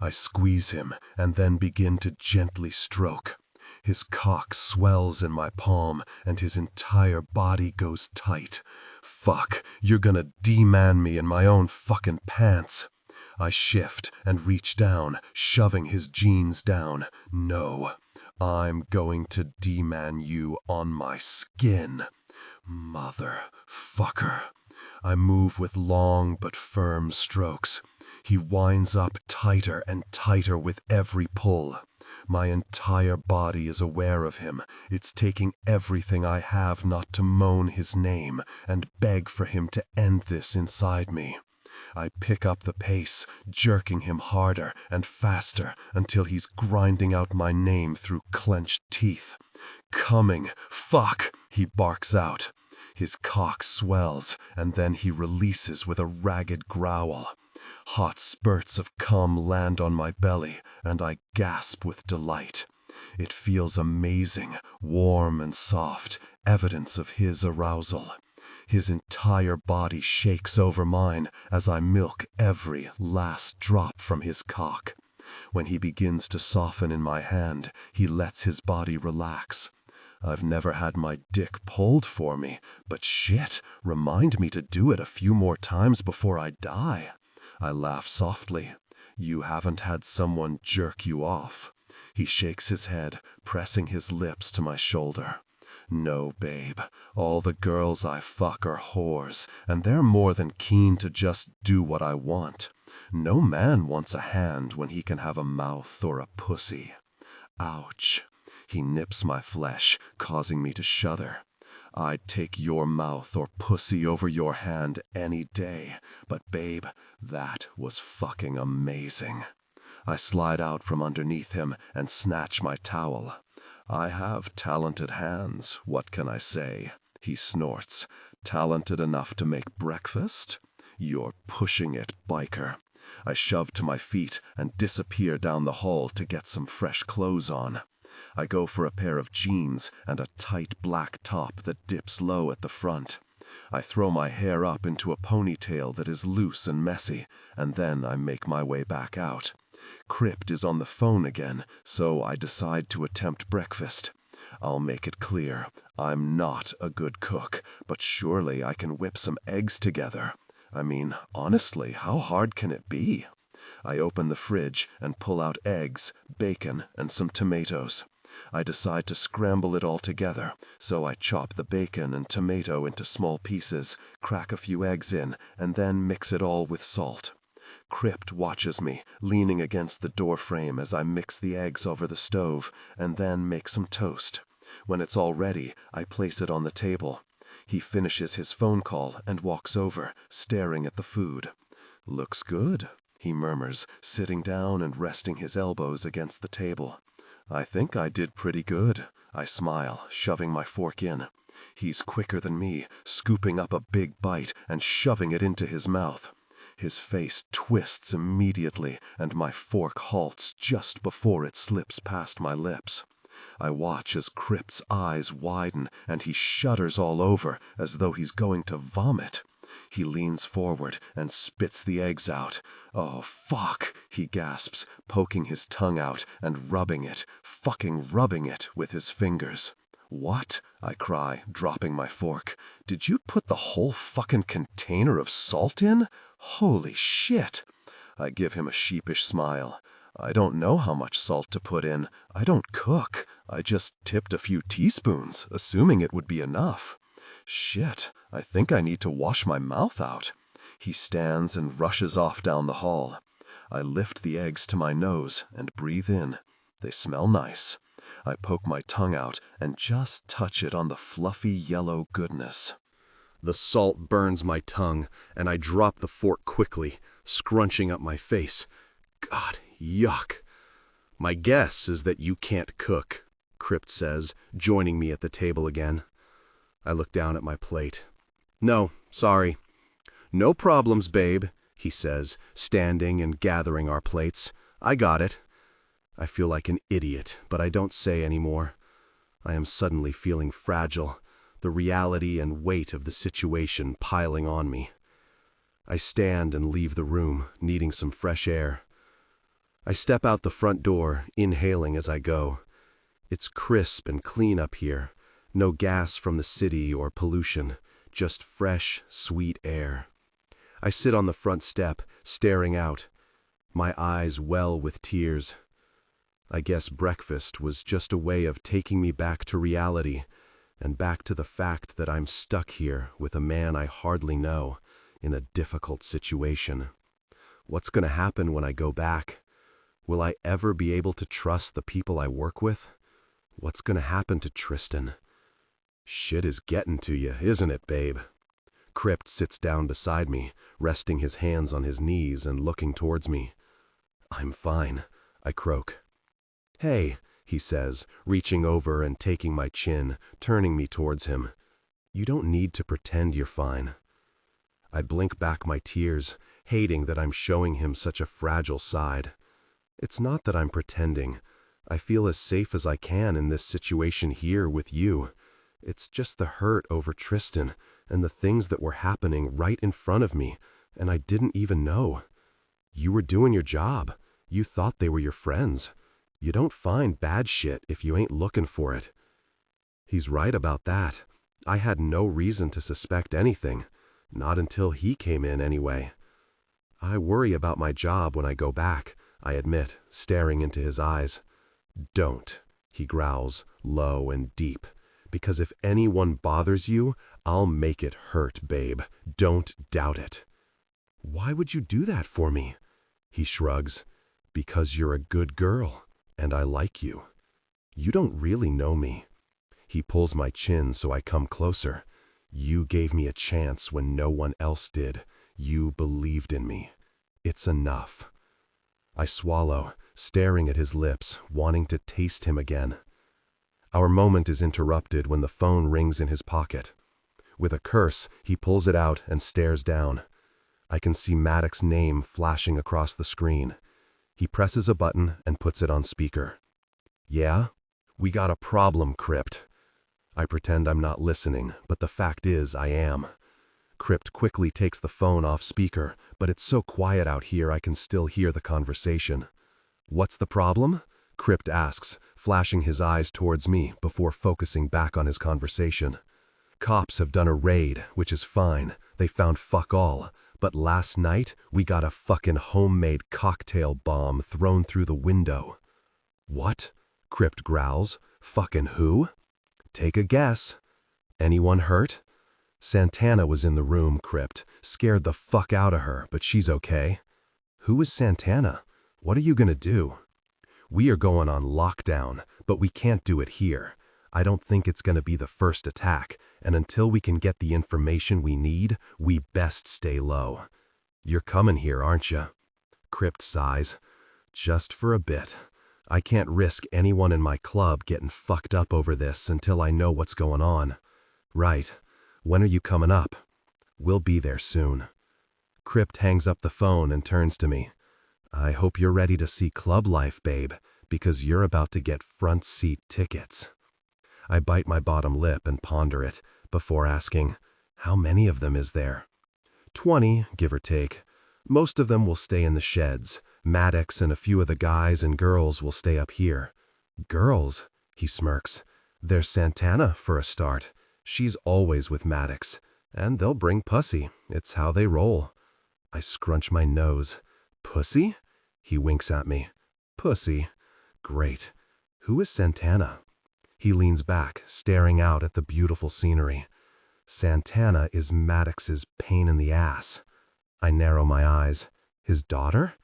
I squeeze him, and then begin to gently stroke. His cock swells in my palm, and his entire body goes tight. Fuck, you're gonna de-man me in my own fucking pants. I shift and reach down, shoving his jeans down. No. I'm going to de-man you on my skin. Motherfucker. I move with long but firm strokes. He winds up tighter and tighter with every pull. My entire body is aware of him. It's taking everything I have not to moan his name and beg for him to end this inside me. I pick up the pace, jerking him harder and faster until he's grinding out my name through clenched teeth. Coming, fuck, he barks out. His cock swells, and then he releases with a ragged growl. Hot spurts of cum land on my belly, and I gasp with delight. It feels amazing, warm and soft, evidence of his arousal. His entire body shakes over mine as I milk every last drop from his cock. When he begins to soften in my hand, he lets his body relax. I've never had my dick pulled for me, but shit, remind me to do it a few more times before I die. I laugh softly. You haven't had someone jerk you off. He shakes his head, pressing his lips to my shoulder. No, babe. All the girls I fuck are whores, and they're more than keen to just do what I want. No man wants a hand when he can have a mouth or a pussy. Ouch. He nips my flesh, causing me to shudder. I'd take your mouth or pussy over your hand any day, but babe, that was fucking amazing. I slide out from underneath him and snatch my towel. I have talented hands, what can I say? He snorts. Talented enough to make breakfast? You're pushing it, biker. I shove to my feet and disappear down the hall to get some fresh clothes on. I go for a pair of jeans and a tight black top that dips low at the front. I throw my hair up into a ponytail that is loose and messy, and then I make my way back out. Krypt is on the phone again, so I decide to attempt breakfast. I'll make it clear, I'm not a good cook, but surely I can whip some eggs together. I mean, honestly, how hard can it be? I open the fridge and pull out eggs, bacon, and some tomatoes. I decide to scramble it all together, so I chop the bacon and tomato into small pieces, crack a few eggs in, and then mix it all with salt. Krypt watches me, leaning against the door frame as I mix the eggs over the stove, and then make some toast. When it's all ready, I place it on the table. He finishes his phone call and walks over, staring at the food. "Looks good," he murmurs, sitting down and resting his elbows against the table. "I think I did pretty good," I smile, shoving my fork in. He's quicker than me, scooping up a big bite and shoving it into his mouth. His face twists immediately, and my fork halts just before it slips past my lips. I watch as Krypt's eyes widen, and he shudders all over, as though he's going to vomit. He leans forward and spits the eggs out. "Oh, fuck," he gasps, poking his tongue out and fucking rubbing it with his fingers. "What?" I cry, dropping my fork. "Did you put the whole fucking container of salt in? Holy shit!" I give him a sheepish smile. "I don't know how much salt to put in. I don't cook. I just tipped a few teaspoons, assuming it would be enough. Shit, I think I need to wash my mouth out." He stands and rushes off down the hall. I lift the eggs to my nose and breathe in. They smell nice. I poke my tongue out and just touch it on the fluffy yellow goodness. The salt burns my tongue, and I drop the fork quickly, scrunching up my face. God, yuck. "My guess is that you can't cook," Krypt says, joining me at the table again. I look down at my plate. "No, sorry." "No problems, babe," he says, standing and gathering our plates. "I got it." I feel like an idiot, but I don't say any more. I am suddenly feeling fragile, the reality and weight of the situation piling on me. I stand and leave the room, needing some fresh air. I step out the front door, inhaling as I go. It's crisp and clean up here. No gas from the city or pollution, just fresh, sweet air. I sit on the front step, staring out. My eyes well with tears. I guess breakfast was just a way of taking me back to reality, and back to the fact that I'm stuck here with a man I hardly know, in a difficult situation. What's going to happen when I go back? Will I ever be able to trust the people I work with? What's going to happen to Tristan? Shit is getting to you, isn't it, babe? Krypt sits down beside me, resting his hands on his knees and looking towards me. "I'm fine," I croak. "Hey," he says, reaching over and taking my chin, turning me towards him. "You don't need to pretend you're fine." I blink back my tears, hating that I'm showing him such a fragile side. It's not that I'm pretending. I feel as safe as I can in this situation here with you. It's just the hurt over Tristan and the things that were happening right in front of me, and I didn't even know. You were doing your job. You thought they were your friends. You don't find bad shit if you ain't looking for it. He's right about that. I had no reason to suspect anything. Not until he came in anyway. I worry about my job when I go back, I admit, staring into his eyes. Don't, he growls, low and deep. Because if anyone bothers you, I'll make it hurt, babe. Don't doubt it. Why would you do that for me? He shrugs. Because you're a good girl, and I like you. You don't really know me. He pulls my chin so I come closer. You gave me a chance when no one else did. You believed in me. It's enough. I swallow, staring at his lips, wanting to taste him again. Our moment is interrupted when the phone rings in his pocket. With a curse, he pulls it out and stares down. I can see Maddox's name flashing across the screen. He presses a button and puts it on speaker. Yeah? We got a problem, Krypt. I pretend I'm not listening, but the fact is I am. Krypt quickly takes the phone off speaker, but it's so quiet out here I can still hear the conversation. What's the problem? Krypt asks, flashing his eyes towards me before focusing back on his conversation. Cops have done a raid, which is fine. They found fuck all. But last night, we got a fucking homemade cocktail bomb thrown through the window. What? Krypt growls. Fucking who? Take a guess. Anyone hurt? Santana was in the room, Krypt. Scared the fuck out of her, but she's okay. Who is Santana? What are you gonna do? We are going on lockdown, but we can't do it here. I don't think it's gonna be the first attack, and until we can get the information we need, we best stay low. You're coming here, aren't you? Krypt sighs. Just for a bit. I can't risk anyone in my club getting fucked up over this until I know what's going on. Right. When are you coming up? We'll be there soon. Krypt hangs up the phone and turns to me. I hope you're ready to see club life, babe, because you're about to get front seat tickets. I bite my bottom lip and ponder it before asking, how many of them is there? 20, give or take. Most of them will stay in the sheds. Maddox and a few of the guys and girls will stay up here. Girls? He smirks. There's Santana, for a start. She's always with Maddox. And they'll bring pussy. It's how they roll. I scrunch my nose. Pussy? He winks at me. Pussy. Great. Who is Santana? He leans back, staring out at the beautiful scenery. Santana is Maddox's pain in the ass. I narrow my eyes. His daughter?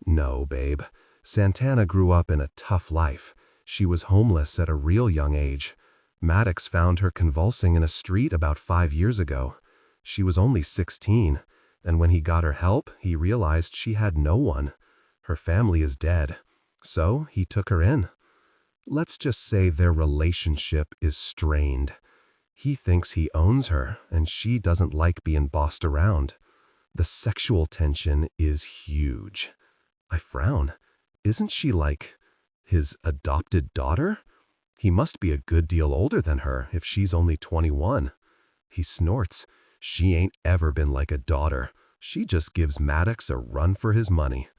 No, babe. Santana grew up in a tough life. She was homeless at a real young age. Maddox found her convulsing in a street about 5 years ago. She was only 16, and when he got her help, he realized she had no one. Her family is dead. So he took her in. Let's just say their relationship is strained. He thinks he owns her, and she doesn't like being bossed around. The sexual tension is huge. I frown. Isn't she like his adopted daughter? He must be a good deal older than her if she's only 21. He snorts. She ain't ever been like a daughter. She just gives Maddox a run for his money.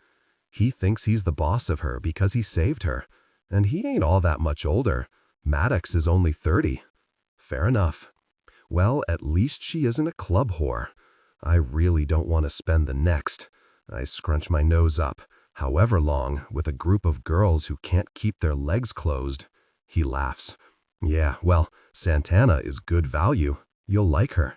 He thinks he's the boss of her because he saved her. And he ain't all that much older. Maddox is only 30. Fair enough. Well, at least she isn't a club whore. I really don't want to spend the next. I scrunch my nose up, however long, with a group of girls who can't keep their legs closed. He laughs. Yeah, well, Santana is good value. You'll like her.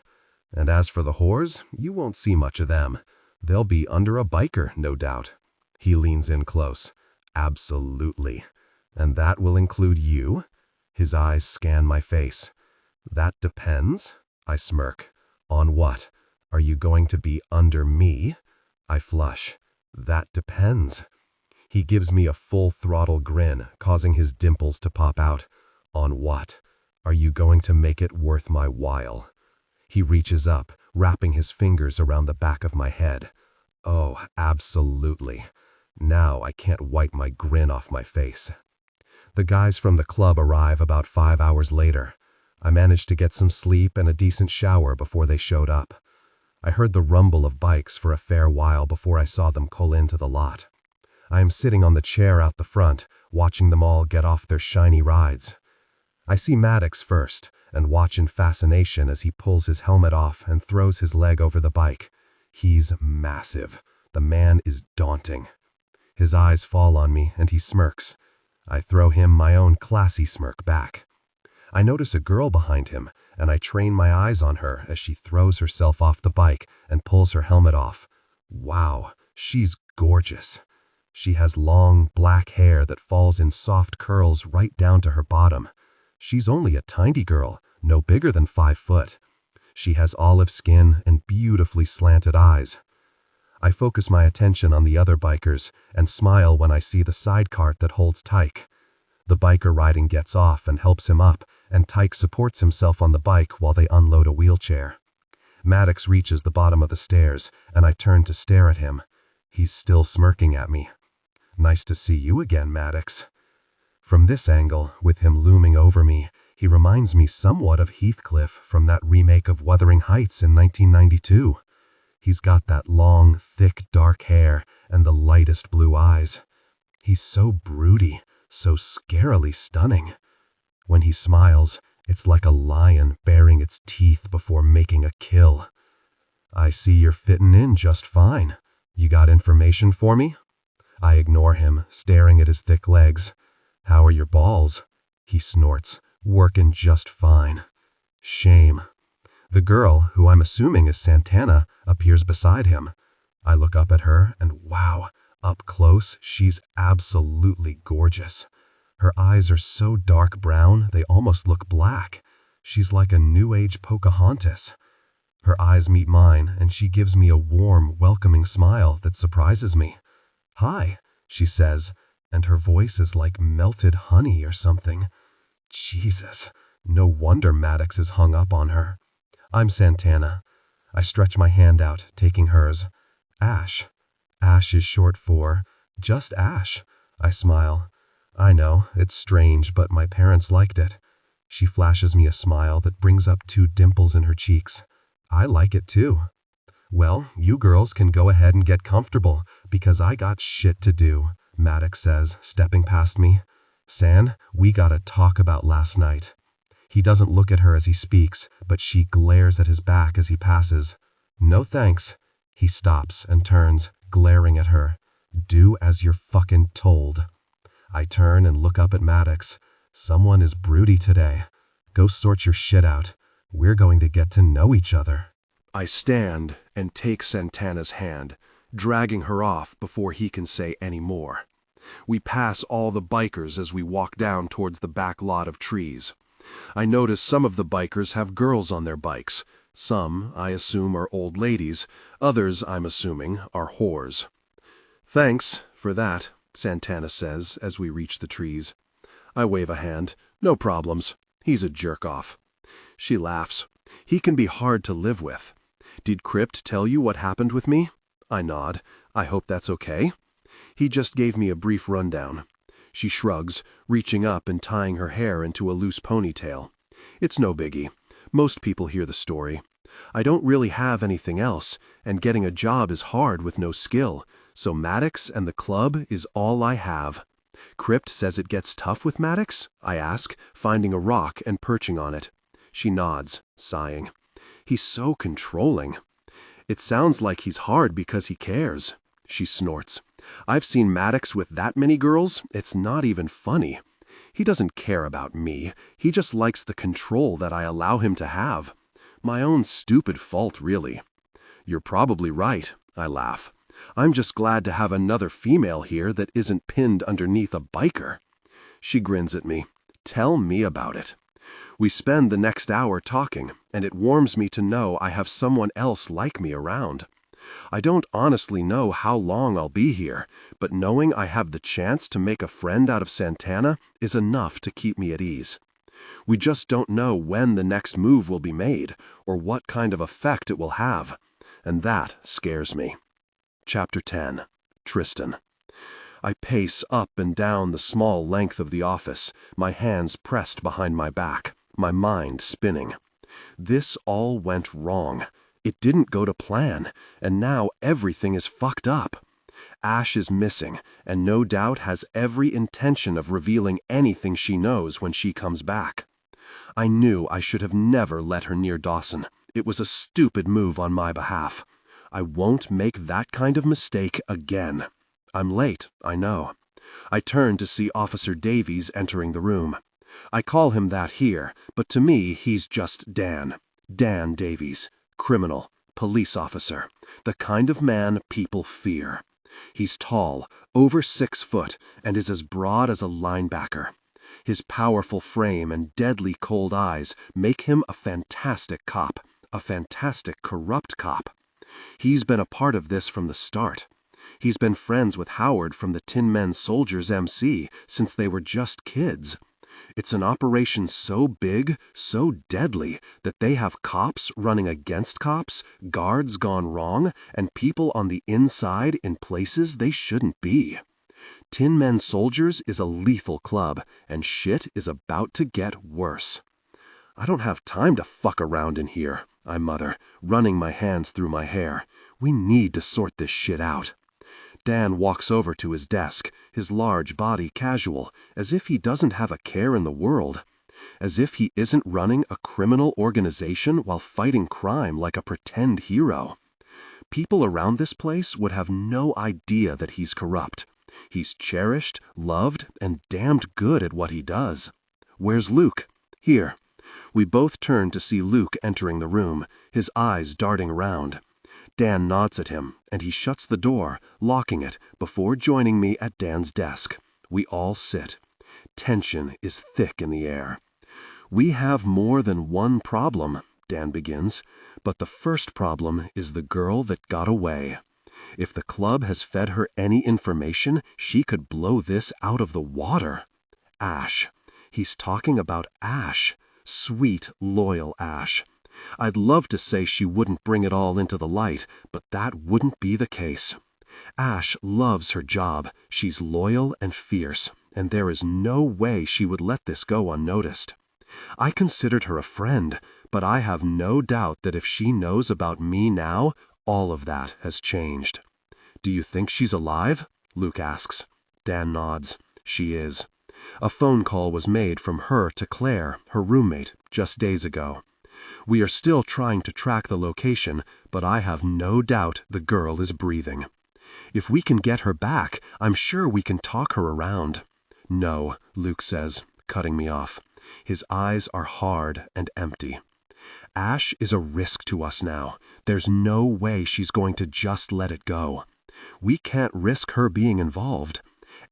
And as for the whores, you won't see much of them. They'll be under a biker, no doubt. He leans in close. Absolutely. And that will include you? His eyes scan my face. That depends, I smirk. On what? Are you going to be under me? I flush. That depends. He gives me a full throttle grin, causing his dimples to pop out. On what? Are you going to make it worth my while? He reaches up, wrapping his fingers around the back of my head. Oh, absolutely. Now I can't wipe my grin off my face. The guys from the club arrive about 5 hours later. I managed to get some sleep and a decent shower before they showed up. I heard the rumble of bikes for a fair while before I saw them pull into the lot. I am sitting on the chair out the front, watching them all get off their shiny rides. I see Maddox first, and watch in fascination as he pulls his helmet off and throws his leg over the bike. He's massive. The man is daunting. His eyes fall on me, and he smirks. I throw him my own classy smirk back. I notice a girl behind him, and I train my eyes on her as she throws herself off the bike and pulls her helmet off. Wow, she's gorgeous. She has long, black hair that falls in soft curls right down to her bottom. She's only a tiny girl, no bigger than 5 foot. She has olive skin and beautifully slanted eyes. I focus my attention on the other bikers and smile when I see the side cart that holds Tyke. The biker riding gets off and helps him up, and Tyke supports himself on the bike while they unload a wheelchair. Maddox reaches the bottom of the stairs, and I turn to stare at him. He's still smirking at me. Nice to see you again, Maddox. From this angle, with him looming over me, he reminds me somewhat of Heathcliff from that remake of Wuthering Heights in 1992. He's got that long, thick, dark hair and the lightest blue eyes. He's so broody, so scarily stunning. When he smiles, it's like a lion baring its teeth before making a kill. I see you're fitting in just fine. You got information for me? I ignore him, staring at his thick legs. How are your balls? He snorts, working just fine. Shame. The girl, who I'm assuming is Santana, appears beside him. I look up at her, and wow, up close, she's absolutely gorgeous. Her eyes are so dark brown, they almost look black. She's like a New Age Pocahontas. Her eyes meet mine, and she gives me a warm, welcoming smile that surprises me. Hi, she says, and her voice is like melted honey or something. Jesus, no wonder Maddox is hung up on her. I'm Santana. I stretch my hand out, taking hers. Ash. Ash is short for just Ash. I smile. I know, it's strange, but my parents liked it. She flashes me a smile that brings up 2 dimples in her cheeks. I like it too. Well, you girls can go ahead and get comfortable, because I got shit to do, Maddox says, stepping past me. San, we gotta talk about last night. He doesn't look at her as he speaks, but she glares at his back as he passes. No thanks. He stops and turns, glaring at her. Do as you're fucking told. I turn and look up at Maddox. Someone is broody today. Go sort your shit out. We're going to get to know each other. I stand and take Santana's hand, dragging her off before he can say any more. We pass all the bikers as we walk down towards the back lot of trees. I notice some of the bikers have girls on their bikes. Some, I assume, are old ladies. Others, I'm assuming, are whores. Thanks for that, Santana says as we reach the trees. I wave a hand. No problems. He's a jerk-off. She laughs. He can be hard to live with. Did Krypt tell you what happened with me? I nod. I hope that's okay. He just gave me a brief rundown. She shrugs, reaching up and tying her hair into a loose ponytail. It's no biggie. Most people hear the story. I don't really have anything else, and getting a job is hard with no skill, so Maddox and the club is all I have. Krypt says it gets tough with Maddox? I ask, finding a rock and perching on it. She nods, sighing. He's so controlling. It sounds like he's hard because he cares. She snorts. I've seen Maddox with that many girls, it's not even funny. He doesn't care about me, he just likes the control that I allow him to have. My own stupid fault, really. You're probably right, I laugh. I'm just glad to have another female here that isn't pinned underneath a biker. She grins at me. Tell me about it. We spend the next hour talking, and it warms me to know I have someone else like me around. I don't honestly know how long I'll be here, but knowing I have the chance to make a friend out of Santana is enough to keep me at ease. We just don't know when the next move will be made, or what kind of effect it will have, and that scares me. Chapter 10. Tristan. I pace up and down the small length of the office, my hands pressed behind my back, my mind spinning. This all went wrong. It didn't go to plan, and now everything is fucked up. Ash is missing, and no doubt has every intention of revealing anything she knows when she comes back. I knew I should have never let her near Dawson. It was a stupid move on my behalf. I won't make that kind of mistake again. I'm late, I know. I turn to see Officer Davies entering the room. I call him that here, but to me he's just Dan. Dan Davies. Criminal. Police officer. The kind of man people fear. He's tall, over 6 foot, and is as broad as a linebacker. His powerful frame and deadly cold eyes make him a fantastic cop, a fantastic corrupt cop. He's been a part of this from the start. He's been friends with Howard from the Tin Men Soldiers MC since they were just kids. It's an operation so big, so deadly, that they have cops running against cops, guards gone wrong, and people on the inside in places they shouldn't be. Tin Men Soldiers is a lethal club, and shit is about to get worse. I don't have time to fuck around in here, I mutter, running my hands through my hair. We need to sort this shit out. Dan walks over to his desk, his large body casual, as if he doesn't have a care in the world. As if he isn't running a criminal organization while fighting crime like a pretend hero. People around this place would have no idea that he's corrupt. He's cherished, loved, and damned good at what he does. Where's Luke? Here. We both turn to see Luke entering the room, his eyes darting around. Dan nods at him, and he shuts the door, locking it, before joining me at Dan's desk. We all sit. Tension is thick in the air. We have more than one problem, Dan begins, but the first problem is the girl that got away. If the club has fed her any information, she could blow this out of the water. Ash. He's talking about Ash. Sweet, loyal Ash. I'd love to say she wouldn't bring it all into the light, but that wouldn't be the case. Ash loves her job, she's loyal and fierce, and there is no way she would let this go unnoticed. I considered her a friend, but I have no doubt that if she knows about me now, all of that has changed. Do you think she's alive? Luke asks. Dan nods. She is. A phone call was made from her to Claire, her roommate, just days ago. We are still trying to track the location, but I have no doubt the girl is breathing. If we can get her back, I'm sure we can talk her around. No, Luke says, cutting me off. His eyes are hard and empty. Ash is a risk to us now. There's no way she's going to just let it go. We can't risk her being involved.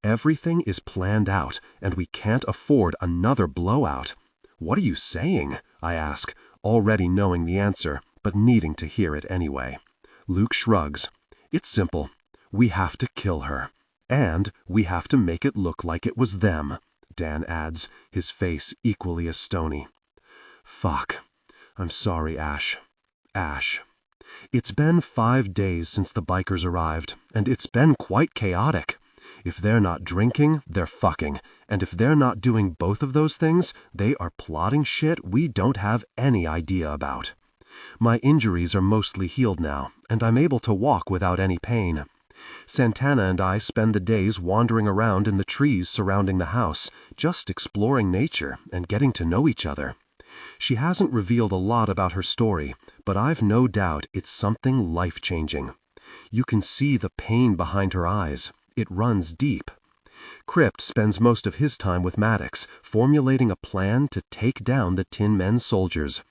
Everything is planned out, and we can't afford another blowout. What are you saying? I ask, already knowing the answer, but needing to hear it anyway. Luke shrugs. It's simple. We have to kill her. And we have to make it look like it was them, Dan adds, his face equally as stony. Fuck. I'm sorry, Ash. Ash. It's been 5 days since the bikers arrived, and it's been quite chaotic. If they're not drinking, they're fucking, and if they're not doing both of those things, they are plotting shit we don't have any idea about. My injuries are mostly healed now, and I'm able to walk without any pain. Santana and I spend the days wandering around in the trees surrounding the house, just exploring nature and getting to know each other. She hasn't revealed a lot about her story, but I've no doubt it's something life-changing. You can see the pain behind her eyes. It runs deep. Krypt spends most of his time with Maddox, formulating a plan to take down the Tin Men Soldiers.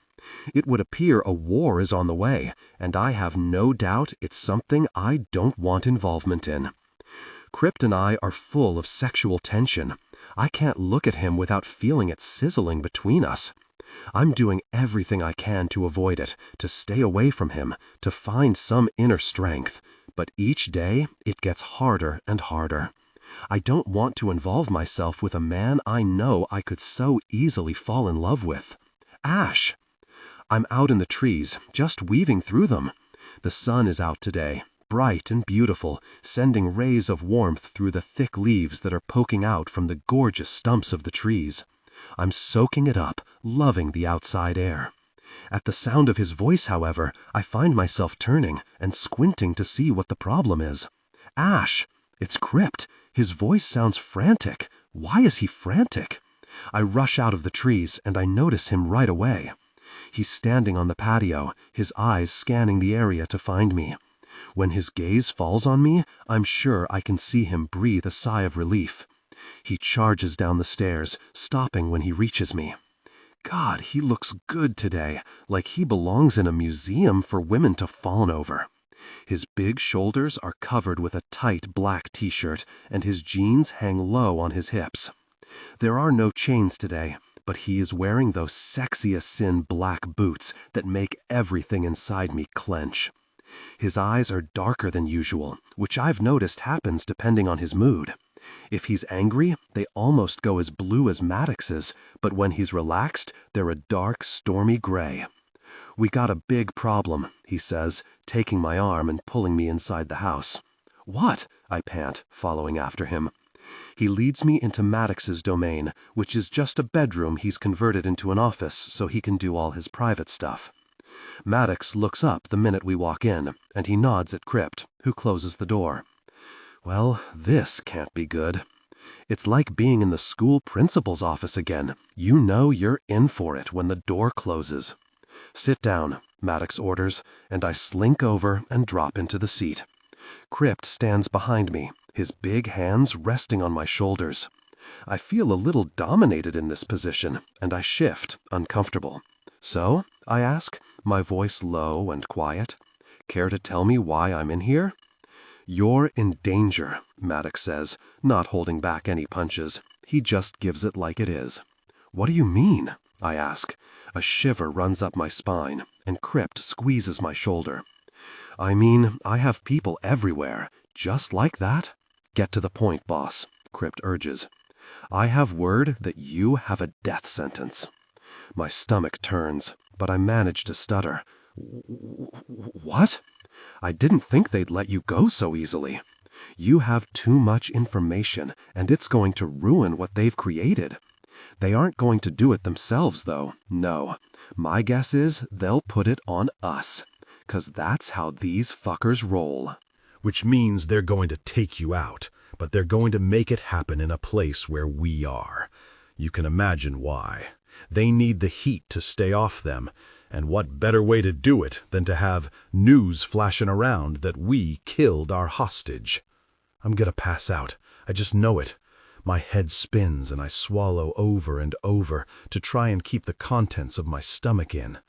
It would appear a war is on the way, and I have no doubt it's something I don't want involvement in. Krypt and I are full of sexual tension. I can't look at him without feeling it sizzling between us. I'm doing everything I can to avoid it, to stay away from him, to find some inner strength. But each day, it gets harder and harder. I don't want to involve myself with a man I know I could so easily fall in love with. Ash! I'm out in the trees, just weaving through them. The sun is out today, bright and beautiful, sending rays of warmth through the thick leaves that are poking out from the gorgeous stumps of the trees. I'm soaking it up, loving the outside air. At the sound of his voice, however, I find myself turning and squinting to see what the problem is. Ash! It's Krypt. His voice sounds frantic. Why is he frantic? I rush out of the trees and I notice him right away. He's standing on the patio, his eyes scanning the area to find me. When his gaze falls on me, I'm sure I can see him breathe a sigh of relief. He charges down the stairs, stopping when he reaches me. God, he looks good today, like he belongs in a museum for women to fawn over. His big shoulders are covered with a tight black t-shirt, and his jeans hang low on his hips. There are no chains today, but he is wearing those sexy as sin black boots that make everything inside me clench. His eyes are darker than usual, which I've noticed happens depending on his mood. If he's angry, they almost go as blue as Maddox's, but when he's relaxed, they're a dark, stormy gray. "We got a big problem," he says, taking my arm and pulling me inside the house. "What?" I pant, following after him. He leads me into Maddox's domain, which is just a bedroom he's converted into an office so he can do all his private stuff. Maddox looks up the minute we walk in, and he nods at Krypt, who closes the door. Well, this can't be good. It's like being in the school principal's office again. You know you're in for it when the door closes. "Sit down," Maddox orders, and I slink over and drop into the seat. Krypt stands behind me, his big hands resting on my shoulders. I feel a little dominated in this position, and I shift, uncomfortable. "So?" I ask, my voice low and quiet. "Care to tell me why I'm in here?" "You're in danger," Maddox says, not holding back any punches. He just gives it like it is. "What do you mean?" I ask. A shiver runs up my spine, and Krypt squeezes my shoulder. "I mean, I have people everywhere. Just like that?" "Get to the point, boss," Krypt urges. "I have word that you have a death sentence." My stomach turns, but I manage to stutter. "What? I didn't think they'd let you go so easily. You have too much information, and it's going to ruin what they've created. They aren't going to do it themselves, though. No. My guess is they'll put it on us. 'Cause that's how these fuckers roll." Which means they're going to take you out, but they're going to make it happen in a place where we are. You can imagine why. They need the heat to stay off them, and what better way to do it than to have news flashing around that we killed our hostage. I'm gonna pass out. I just know it. My head spins and I swallow over and over to try and keep the contents of my stomach in.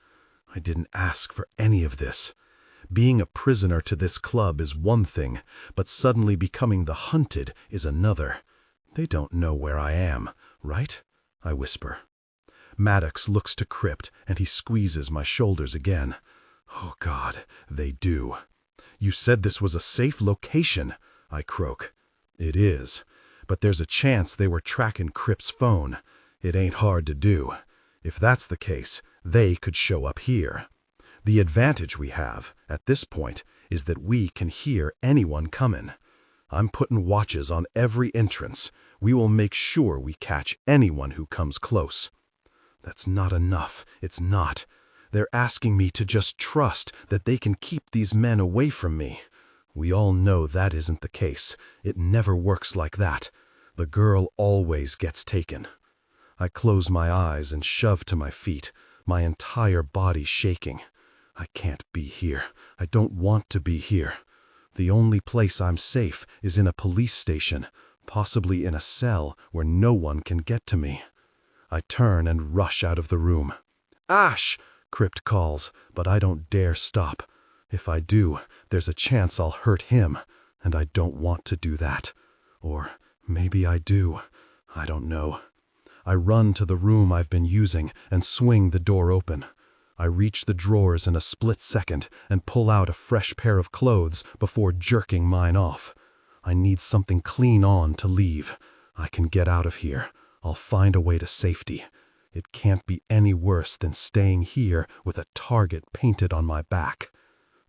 I didn't ask for any of this. Being a prisoner to this club is one thing, but suddenly becoming the hunted is another. They don't know where I am, right? I whisper. Maddox looks to Krypt and he squeezes my shoulders again. Oh God, they do. "You said this was a safe location," I croak. "It is, but there's a chance they were tracking Krypt's phone. It ain't hard to do. If that's the case, they could show up here. The advantage we have, at this point, is that we can hear anyone coming. I'm putting watches on every entrance. We will make sure we catch anyone who comes close." That's not enough. It's not. They're asking me to just trust that they can keep these men away from me. We all know that isn't the case. It never works like that. The girl always gets taken. I close my eyes and shove to my feet, my entire body shaking. I can't be here. I don't want to be here. The only place I'm safe is in a police station, possibly in a cell where no one can get to me. I turn and rush out of the room. "Ash!" Krypt calls, but I don't dare stop. If I do, there's a chance I'll hurt him, and I don't want to do that. Or maybe I do. I don't know. I run to the room I've been using and swing the door open. I reach the drawers in a split second and pull out a fresh pair of clothes before jerking mine off. I need something clean on to leave. I can get out of here. I'll find a way to safety. It can't be any worse than staying here with a target painted on my back.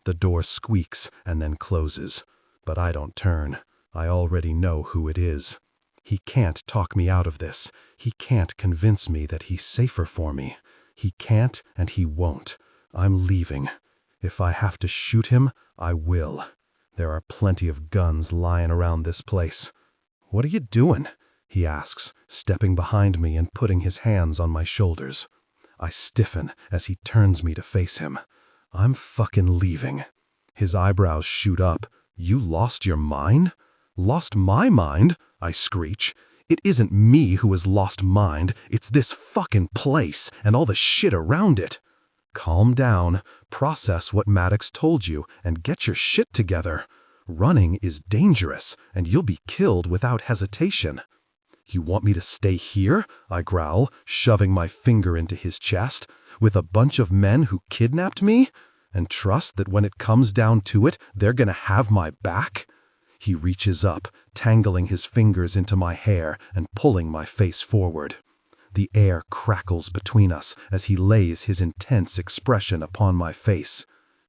The door squeaks and then closes, but I don't turn. I already know who it is. He can't talk me out of this. He can't convince me that he's safer for me. He can't and he won't. I'm leaving. If I have to shoot him, I will. There are plenty of guns lying around this place. "What are you doing?" he asks, stepping behind me and putting his hands on my shoulders. I stiffen as he turns me to face him. "I'm fucking leaving." His eyebrows shoot up. "You lost your mind?" "Lost my mind?" I screech. "It isn't me who has lost mind. It's this fucking place and all the shit around it." "Calm down, process what Maddox told you, and get your shit together. Running is dangerous, and you'll be killed without hesitation." "You want me to stay here?" I growl, shoving my finger into his chest, "with a bunch of men who kidnapped me? And trust that when it comes down to it, they're gonna have my back?" He reaches up, tangling his fingers into my hair and pulling my face forward. The air crackles between us as he lays his intense expression upon my face.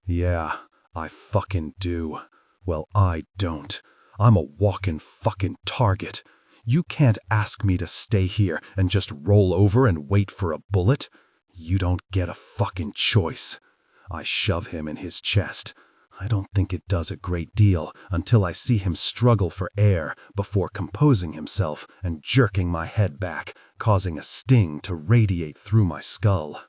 "Yeah, I fucking do. Well, I don't. I'm a walking fucking target. You can't ask me to stay here and just roll over and wait for a bullet. You don't get a fucking choice." I shove him in his chest. I don't think it does a great deal until I see him struggle for air before composing himself and jerking my head back, causing a sting to radiate through my skull.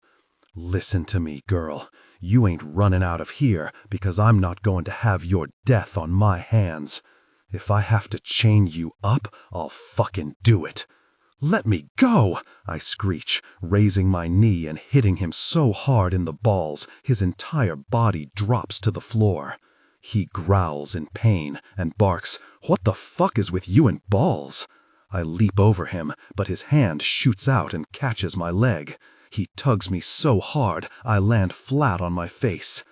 "Listen to me, girl. You ain't running out of here because I'm not going to have your death on my hands. If I have to chain you up, I'll fucking do it." "Let me go!" I screech, raising my knee and hitting him so hard in the balls, his entire body drops to the floor. He growls in pain and barks, "What the fuck is with you and balls?" I leap over him, but his hand shoots out and catches my leg. He tugs me so hard, I land flat on my face.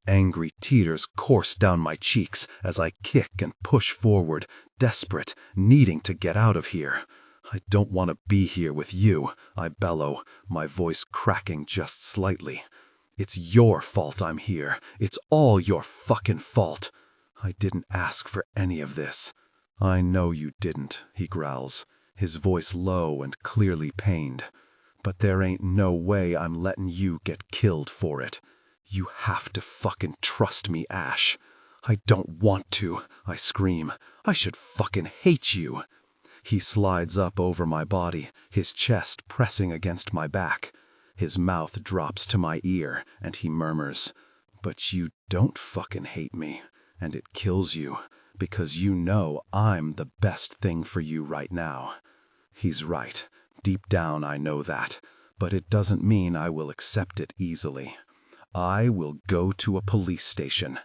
Angry tears course down my cheeks as I kick and push forward, desperate, needing to get out of here. "I don't want to be here with you," I bellow, my voice cracking just slightly. "It's your fault I'm here. It's all your fucking fault. I didn't ask for any of this." "I know you didn't," he growls, his voice low and clearly pained. "But there ain't no way I'm letting you get killed for it. You have to fucking trust me, Ash." "I don't want to," I scream. "I should fucking hate you." He slides up over my body, his chest pressing against my back. His mouth drops to my ear, and he murmurs, "But you don't fucking hate me, and it kills you, because you know I'm the best thing for you right now." He's right. Deep down I know that, but it doesn't mean I will accept it easily. I will go to a police station.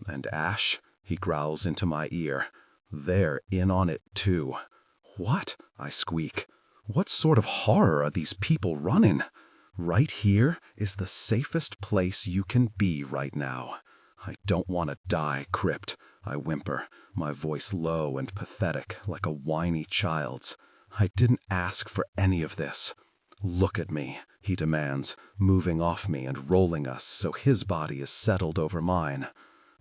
And Ash, he growls into my ear, they're in on it too. "What?" I squeak. "What sort of horror are these people running? Right here is the safest place you can be right now." "I don't want to die, Krypt," I whimper, my voice low and pathetic like a whiny child's. "I didn't ask for any of this." "Look at me," he demands, moving off me and rolling us so his body is settled over mine.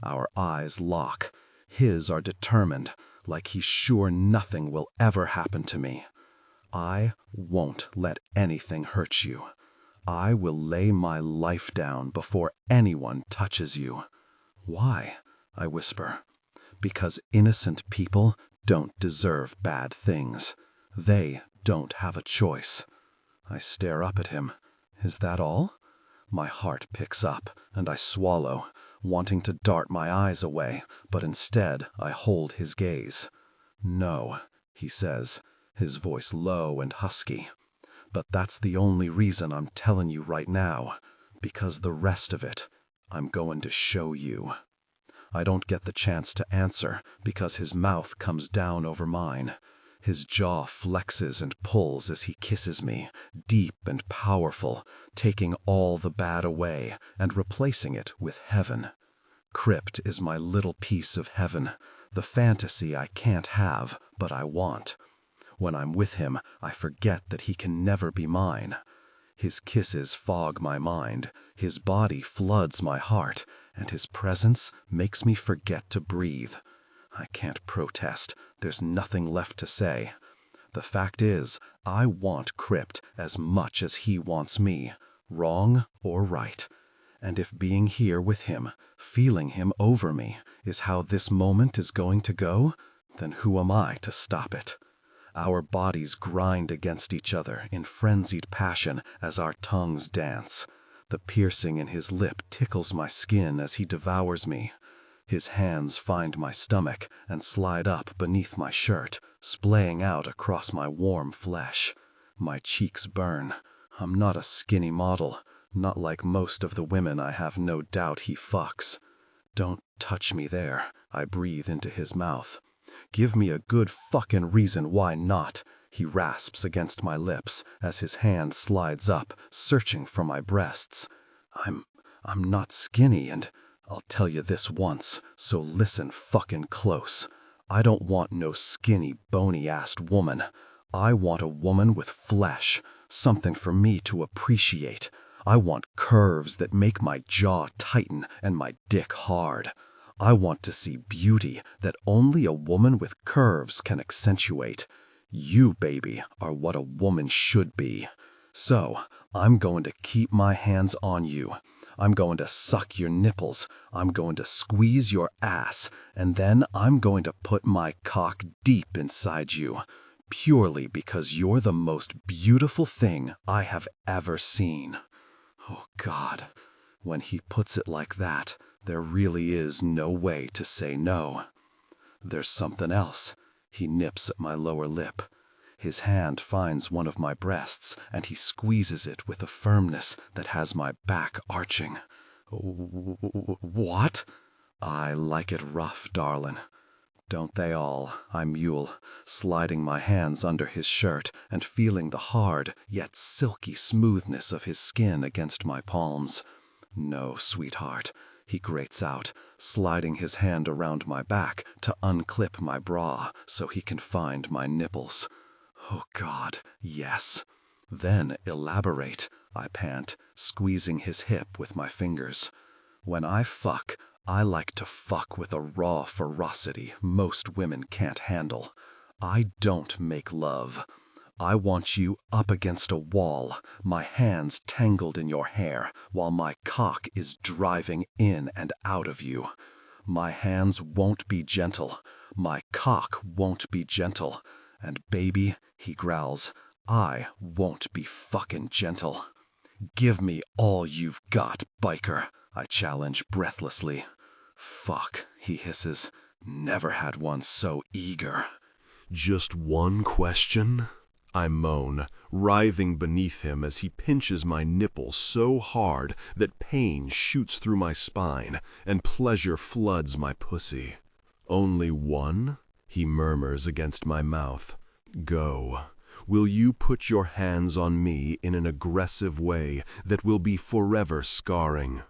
Our eyes lock. His are determined, like he's sure nothing will ever happen to me. "I won't let anything hurt you. I will lay my life down before anyone touches you." "Why?" I whisper. "Because innocent people don't deserve bad things. They don't have a choice." I stare up at him. Is that all? My heart picks up, and I swallow, wanting to dart my eyes away, but instead I hold his gaze. "No," he says, his voice low and husky. "But that's the only reason I'm telling you right now, because the rest of it, I'm going to show you." I don't get the chance to answer because his mouth comes down over mine. His jaw flexes and pulls as he kisses me, deep and powerful, taking all the bad away and replacing it with heaven. Krypt is my little piece of heaven, the fantasy I can't have, but I want. When I'm with him, I forget that he can never be mine. His kisses fog my mind, his body floods my heart, and his presence makes me forget to breathe. I can't protest. There's nothing left to say. The fact is, I want Krypt as much as he wants me, wrong or right. And if being here with him, feeling him over me, is how this moment is going to go, then who am I to stop it? Our bodies grind against each other in frenzied passion as our tongues dance. The piercing in his lip tickles my skin as he devours me. His hands find my stomach and slide up beneath my shirt, splaying out across my warm flesh. My cheeks burn. I'm not a skinny model, not like most of the women I have no doubt he fucks. Don't touch me there, I breathe into his mouth. Give me a good fucking reason why not, he rasps against my lips as his hand slides up, searching for my breasts. I'm not skinny, and I'll tell you this once, so listen fucking close. I don't want no skinny, bony-assed woman. I want a woman with flesh, something for me to appreciate. I want curves that make my jaw tighten and my dick hard. I want to see beauty that only a woman with curves can accentuate. You, baby, are what a woman should be. So, I'm going to keep my hands on you. I'm going to suck your nipples, I'm going to squeeze your ass, and then I'm going to put my cock deep inside you, purely because you're the most beautiful thing I have ever seen. Oh God, when he puts it like that, there really is no way to say no. There's something else. He nips at my lower lip. His hand finds one of my breasts, and he squeezes it with a firmness that has my back arching. What? I like it rough, darling. Don't they all? I mule, sliding my hands under his shirt and feeling the hard yet silky smoothness of his skin against my palms. No, sweetheart, he grates out, sliding his hand around my back to unclip my bra so he can find my nipples. Oh God, yes. Then elaborate, I pant, squeezing his hip with my fingers. When I fuck, I like to fuck with a raw ferocity most women can't handle. I don't make love. I want you up against a wall, my hands tangled in your hair, while my cock is driving in and out of you. My hands won't be gentle. My cock won't be gentle. And baby, he growls, I won't be fucking gentle. Give me all you've got, biker, I challenge breathlessly. Fuck, he hisses. Never had one so eager. Just one question? I moan, writhing beneath him as he pinches my nipple so hard that pain shoots through my spine and pleasure floods my pussy. Only one? He murmurs against my mouth. Go. Will you put your hands on me in an aggressive way that will be forever scarring?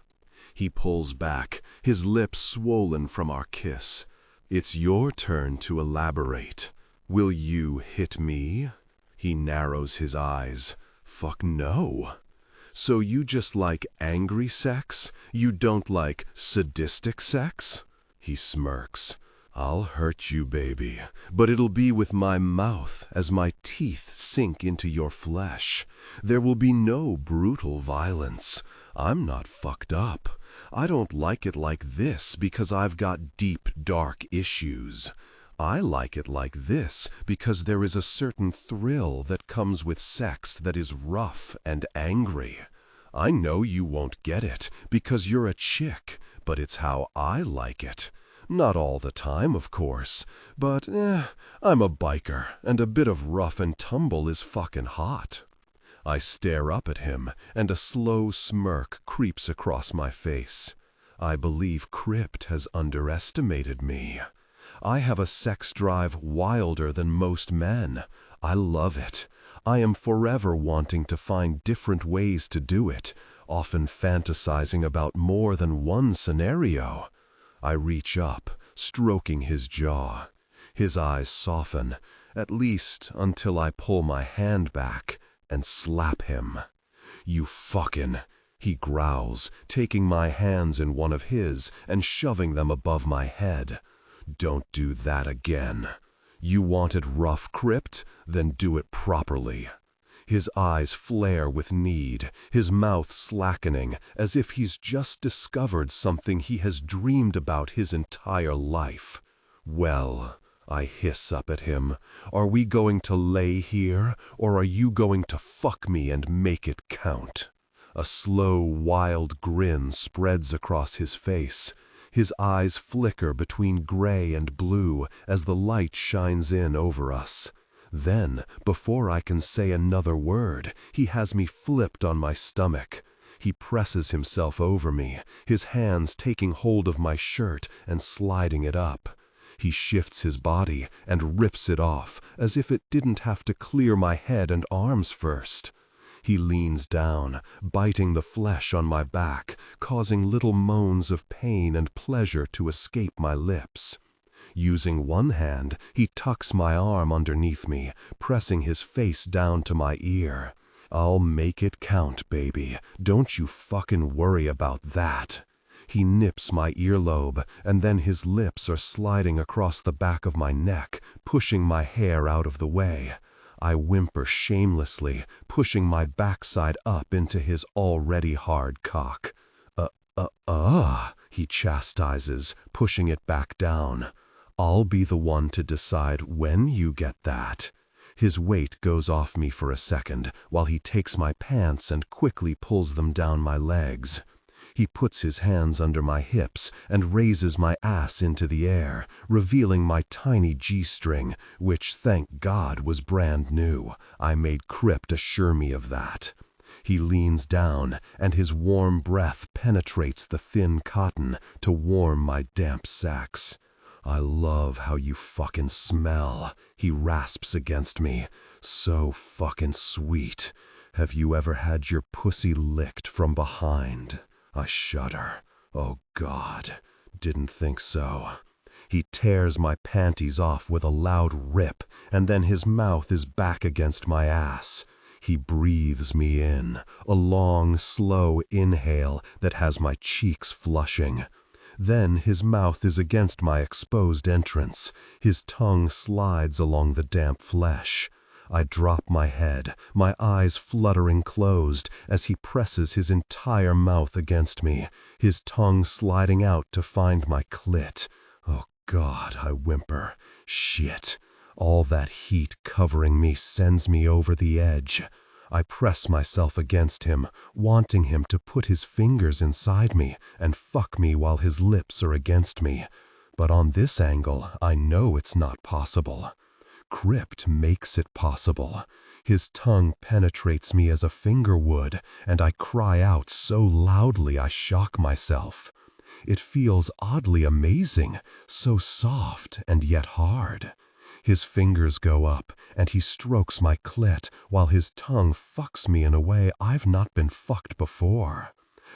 He pulls back, his lips swollen from our kiss. It's your turn to elaborate. Will you hit me? He narrows his eyes. Fuck no. So you just like angry sex? You don't like sadistic sex? He smirks. I'll hurt you, baby, but it'll be with my mouth as my teeth sink into your flesh. There will be no brutal violence. I'm not fucked up. I don't like it like this because I've got deep, dark issues. I like it like this because there is a certain thrill that comes with sex that is rough and angry. I know you won't get it because you're a chick, but it's how I like it. Not all the time, of course, but I'm a biker, and a bit of rough and tumble is fucking hot. I stare up at him, and a slow smirk creeps across my face. I believe Krypt has underestimated me. I have a sex drive wilder than most men. I love it. I am forever wanting to find different ways to do it, often fantasizing about more than one scenario. I reach up, stroking his jaw. His eyes soften, at least until I pull my hand back and slap him. You fucking... He growls, taking my hands in one of his and shoving them above my head. Don't do that again. You want it rough, Krypt? Then do it properly. His eyes flare with need, his mouth slackening, as if he's just discovered something he has dreamed about his entire life. Well, I hiss up at him, are we going to lay here, or are you going to fuck me and make it count? A slow, wild grin spreads across his face. His eyes flicker between gray and blue as the light shines in over us. Then, before I can say another word, he has me flipped on my stomach. He presses himself over me, his hands taking hold of my shirt and sliding it up. He shifts his body and rips it off, as if it didn't have to clear my head and arms first. He leans down, biting the flesh on my back, causing little moans of pain and pleasure to escape my lips. Using one hand, he tucks my arm underneath me, pressing his face down to my ear. I'll make it count, baby. Don't you fucking worry about that. He nips my earlobe, and then his lips are sliding across the back of my neck, pushing my hair out of the way. I whimper shamelessly, pushing my backside up into his already hard cock. He chastises, pushing it back down. I'll be the one to decide when you get that. His weight goes off me for a second, while he takes my pants and quickly pulls them down my legs. He puts his hands under my hips and raises my ass into the air, revealing my tiny G-string, which, thank God, was brand new. I made Krypt assure me of that. He leans down, and his warm breath penetrates the thin cotton to warm my damp sacs. I love how you fucking smell, he rasps against me. So fucking sweet. Have you ever had your pussy licked from behind? I shudder. Oh God, didn't think so. He tears my panties off with a loud rip, and then his mouth is back against my ass. He breathes me in, a long, slow inhale that has my cheeks flushing. Then his mouth is against my exposed entrance. His tongue slides along the damp flesh. I drop my head, my eyes fluttering closed as he presses his entire mouth against me, his tongue sliding out to find my clit. Oh God, I whimper. Shit. All that heat covering me sends me over the edge. I press myself against him, wanting him to put his fingers inside me and fuck me while his lips are against me. But on this angle, I know it's not possible. Krypt makes it possible. His tongue penetrates me as a finger would, and I cry out so loudly I shock myself. It feels oddly amazing, so soft and yet hard. His fingers go up, and he strokes my clit while his tongue fucks me in a way I've not been fucked before.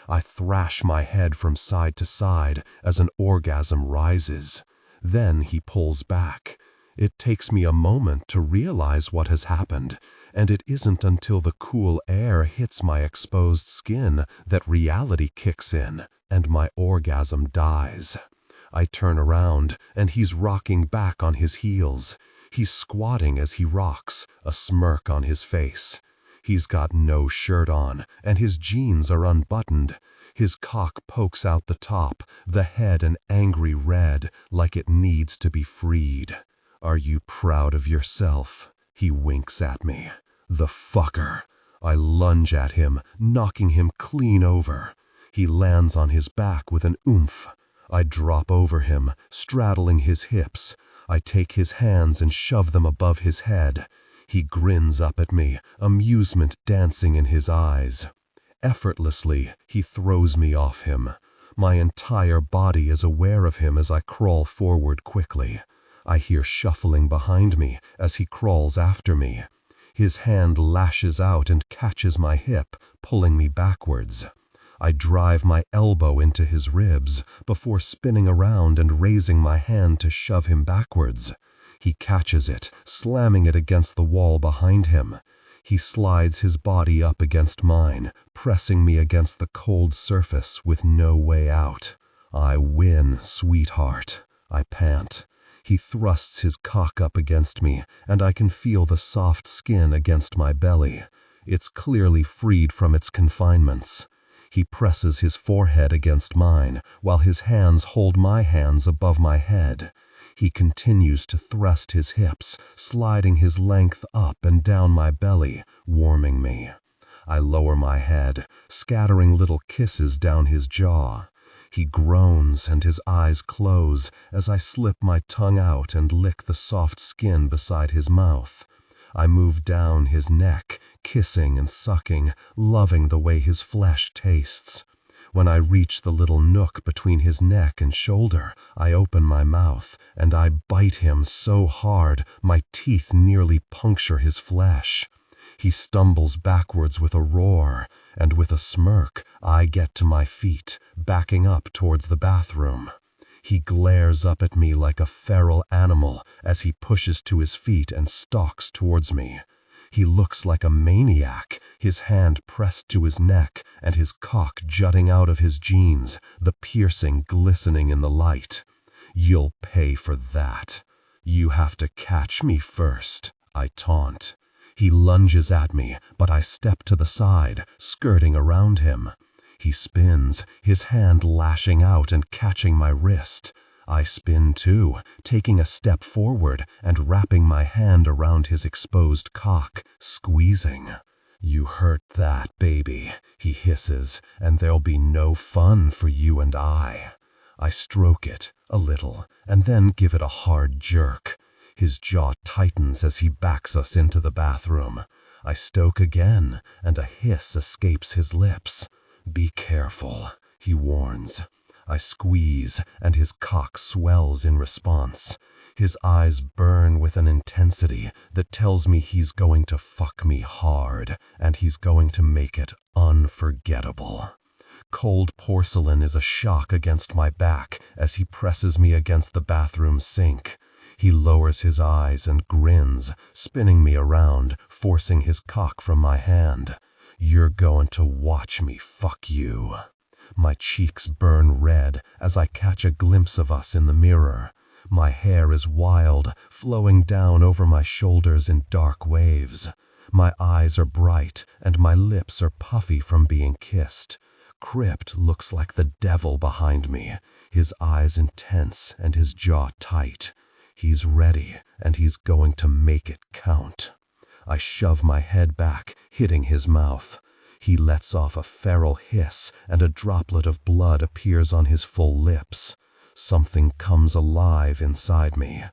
I thrash my head from side to side as an orgasm rises. Then he pulls back. It takes me a moment to realize what has happened, and it isn't until the cool air hits my exposed skin that reality kicks in, and my orgasm dies. I turn around, and he's rocking back on his heels. He's squatting as he rocks, a smirk on his face. He's got no shirt on, and his jeans are unbuttoned. His cock pokes out the top, the head an angry red, like it needs to be freed. Are you proud of yourself? He winks at me. The fucker. I lunge at him, knocking him clean over. He lands on his back with an oomph. I drop over him, straddling his hips. I take his hands and shove them above his head. He grins up at me, amusement dancing in his eyes. Effortlessly, he throws me off him. My entire body is aware of him as I crawl forward quickly. I hear shuffling behind me as he crawls after me. His hand lashes out and catches my hip, pulling me backwards. I drive my elbow into his ribs before spinning around and raising my hand to shove him backwards. He catches it, slamming it against the wall behind him. He slides his body up against mine, pressing me against the cold surface with no way out. I win, sweetheart, I pant. He thrusts his cock up against me, and I can feel the soft skin against my belly. It's clearly freed from its confinements. He presses his forehead against mine, while his hands hold my hands above my head. He continues to thrust his hips, sliding his length up and down my belly, warming me. I lower my head, scattering little kisses down his jaw. He groans and his eyes close as I slip my tongue out and lick the soft skin beside his mouth. I move down his neck, kissing and sucking, loving the way his flesh tastes. When I reach the little nook between his neck and shoulder, I open my mouth, and I bite him so hard my teeth nearly puncture his flesh. He stumbles backwards with a roar, and with a smirk, I get to my feet, backing up towards the bathroom. He glares up at me like a feral animal as he pushes to his feet and stalks towards me. He looks like a maniac, his hand pressed to his neck and his cock jutting out of his jeans, the piercing glistening in the light. You'll pay for that. You have to catch me first, I taunt. He lunges at me, but I step to the side, skirting around him. He spins, his hand lashing out and catching my wrist. I spin too, taking a step forward and wrapping my hand around his exposed cock, squeezing. You hurt that, baby, he hisses, and there'll be no fun for you and I. I stroke it, a little, and then give it a hard jerk. His jaw tightens as he backs us into the bathroom. I stoke again, and a hiss escapes his lips. Be careful, he warns. I squeeze, and his cock swells in response. His eyes burn with an intensity that tells me he's going to fuck me hard, and he's going to make it unforgettable. Cold porcelain is a shock against my back as he presses me against the bathroom sink. He lowers his eyes and grins, spinning me around, forcing his cock from my hand. You're going to watch me fuck you. My cheeks burn red as I catch a glimpse of us in the mirror. My hair is wild, flowing down over my shoulders in dark waves. My eyes are bright, and my lips are puffy from being kissed. Krypt looks like the devil behind me, his eyes intense and his jaw tight. He's ready, and he's going to make it count. I shove my head back, hitting his mouth. He lets off a feral hiss, and a droplet of blood appears on his full lips. Something comes alive inside me.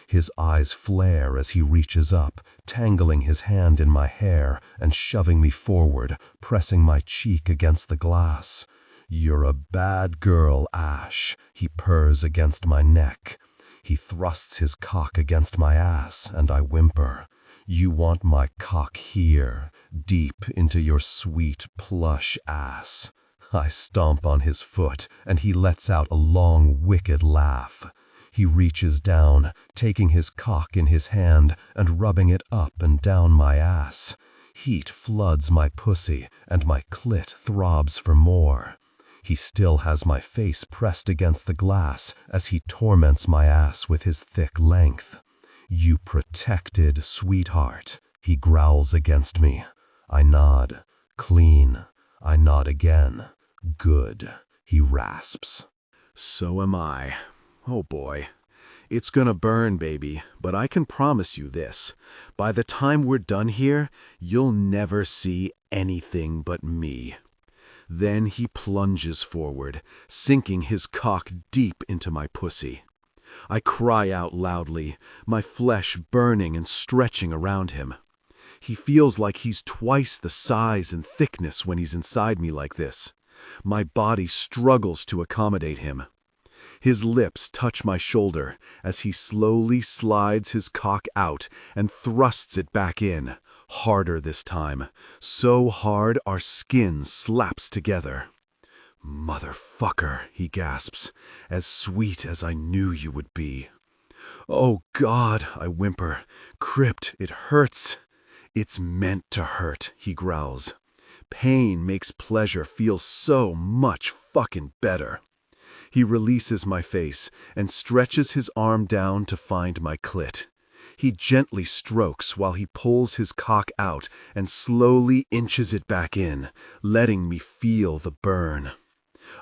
His eyes flare as he reaches up, tangling his hand in my hair and shoving me forward, pressing my cheek against the glass. You're a bad girl, Ash, he purrs against my neck. He thrusts his cock against my ass, and I whimper. You want my cock here, deep into your sweet, plush ass. I stomp on his foot, and he lets out a long, wicked laugh. He reaches down, taking his cock in his hand and rubbing it up and down my ass. Heat floods my pussy, and my clit throbs for more. He still has my face pressed against the glass as he torments my ass with his thick length. You protected sweetheart, he growls against me. I nod. Clean. I nod again. Good, he rasps. So am I. Oh boy. It's gonna burn, baby, but I can promise you this. By the time we're done here, you'll never see anything but me. Then he plunges forward, sinking his cock deep into my pussy. I cry out loudly, my flesh burning and stretching around him. He feels like he's twice the size and thickness when he's inside me like this. My body struggles to accommodate him. His lips touch my shoulder as he slowly slides his cock out and thrusts it back in, harder this time, so hard our skin slaps together. Motherfucker, he gasps, as sweet as I knew you would be. Oh God, I whimper. Krypt, it hurts. It's meant to hurt, he growls. Pain makes pleasure feel so much fucking better. He releases my face and stretches his arm down to find my clit. He gently strokes while he pulls his cock out and slowly inches it back in, letting me feel the burn.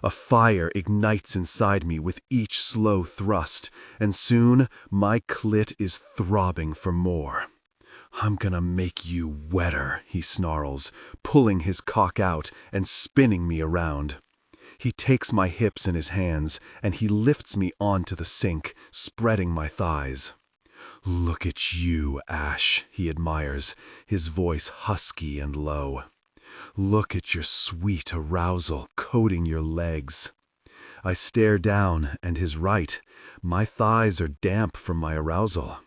A fire ignites inside me with each slow thrust, and soon my clit is throbbing for more. I'm gonna make you wetter, he snarls, pulling his cock out and spinning me around. He takes my hips in his hands, and he lifts me onto the sink, spreading my thighs. Look at you, Ash, he admires, his voice husky and low. Look at your sweet arousal coating your legs. I stare down, and he's right. My thighs are damp from my arousal.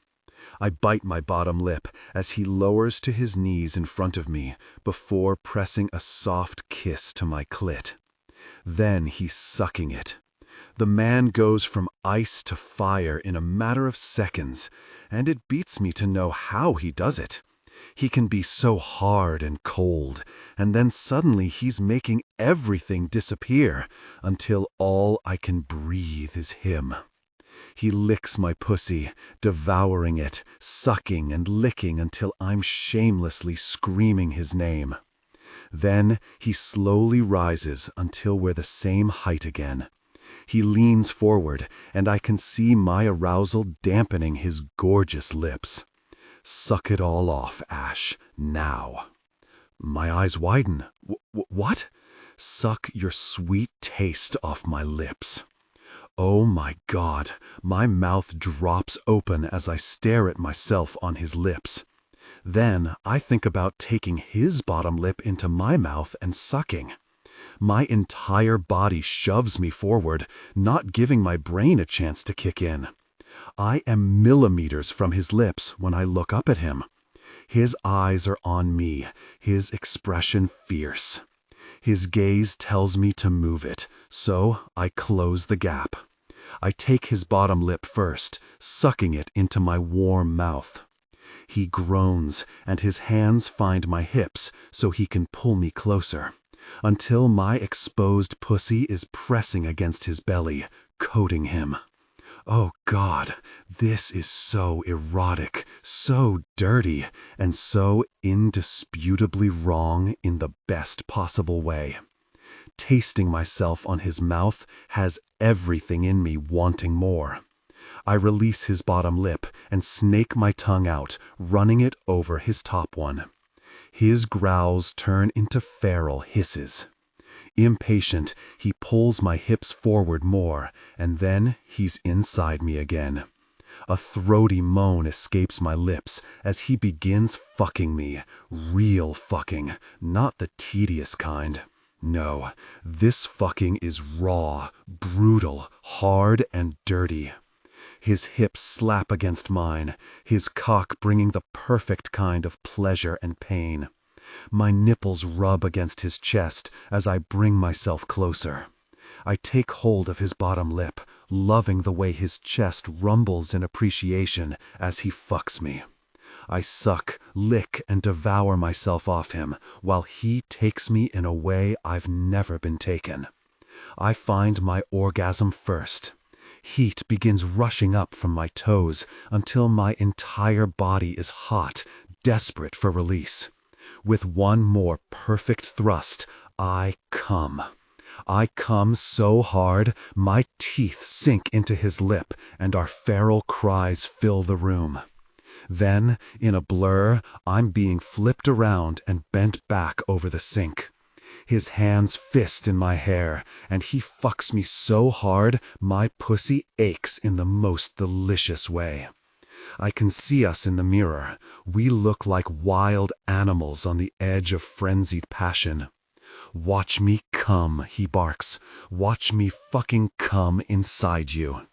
I bite my bottom lip as he lowers to his knees in front of me before pressing a soft kiss to my clit. Then he's sucking it. The man goes from ice to fire in a matter of seconds, and it beats me to know how he does it. He can be so hard and cold, and then suddenly he's making everything disappear until all I can breathe is him. He licks my pussy, devouring it, sucking and licking until I'm shamelessly screaming his name. Then he slowly rises until we're the same height again. He leans forward, and I can see my arousal dampening his gorgeous lips. Suck it all off, Ash, now. My eyes widen. What? Suck your sweet taste off my lips. Oh my God, my mouth drops open as I stare at myself on his lips. Then I think about taking his bottom lip into my mouth and sucking. My entire body shoves me forward, not giving my brain a chance to kick in. I am millimeters from his lips when I look up at him. His eyes are on me, his expression fierce. His gaze tells me to move it, so I close the gap. I take his bottom lip first, sucking it into my warm mouth. He groans, and his hands find my hips so he can pull me closer, until my exposed pussy is pressing against his belly, coating him. Oh God, this is so erotic, so dirty, and so indisputably wrong in the best possible way. Tasting myself on his mouth has everything in me wanting more. I release his bottom lip and snake my tongue out, running it over his top one. His growls turn into feral hisses. Impatient, he pulls my hips forward more, and then he's inside me again. A throaty moan escapes my lips as he begins fucking me, real fucking, not the tedious kind. No, this fucking is raw, brutal, hard, and dirty. His hips slap against mine, his cock bringing the perfect kind of pleasure and pain. My nipples rub against his chest as I bring myself closer. I take hold of his bottom lip, loving the way his chest rumbles in appreciation as he fucks me. I suck, lick, and devour myself off him while he takes me in a way I've never been taken. I find my orgasm first. Heat begins rushing up from my toes until my entire body is hot, desperate for release. With one more perfect thrust, I come. I come so hard, my teeth sink into his lip and our feral cries fill the room. Then, in a blur, I'm being flipped around and bent back over the sink. His hands fist in my hair, and he fucks me so hard my pussy aches in the most delicious way. I can see us in the mirror. We look like wild animals on the edge of frenzied passion. Watch me come, he barks. Watch me fucking come inside you.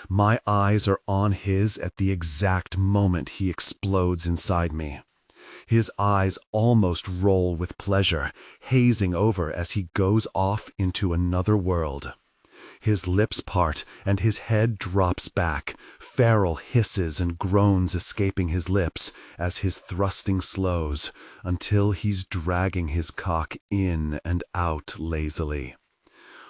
My eyes are on his at the exact moment he explodes inside me. His eyes almost roll with pleasure, hazing over as he goes off into another world. His lips part, and his head drops back, feral hisses and groans escaping his lips as his thrusting slows, until he's dragging his cock in and out lazily.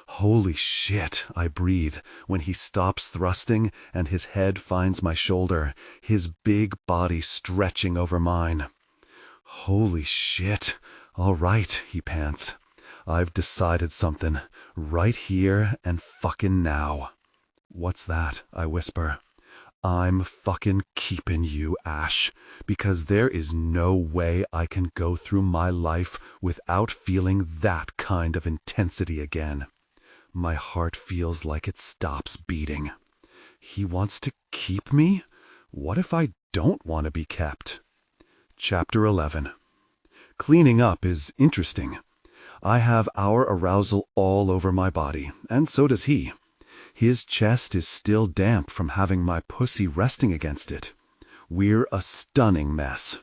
Holy shit, I breathe when he stops thrusting and his head finds my shoulder, his big body stretching over mine. Holy shit. All right, he pants. I've decided something, right here and fucking now. What's that? I whisper. I'm fucking keeping you, Ash, because there is no way I can go through my life without feeling that kind of intensity again. My heart feels like it stops beating. He wants to keep me? What if I don't want to be kept? Chapter 11. Cleaning up is interesting. I have our arousal all over my body, and so does he. His chest is still damp from having my pussy resting against it. We're a stunning mess.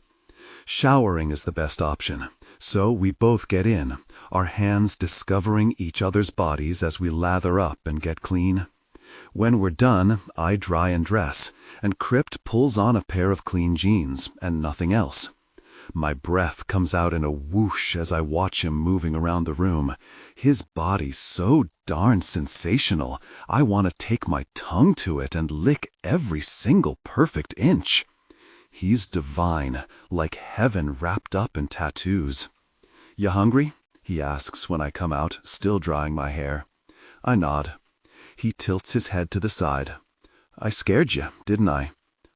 Showering is the best option, so we both get in, our hands discovering each other's bodies as we lather up and get clean. When we're done, I dry and dress, and Krypt pulls on a pair of clean jeans and nothing else. My breath comes out in a whoosh as I watch him moving around the room. His body's so darn sensational, I want to take my tongue to it and lick every single perfect inch. He's divine, like heaven wrapped up in tattoos. "You hungry?" he asks when I come out, still drying my hair. I nod. He tilts his head to the side. "I scared you, didn't I?"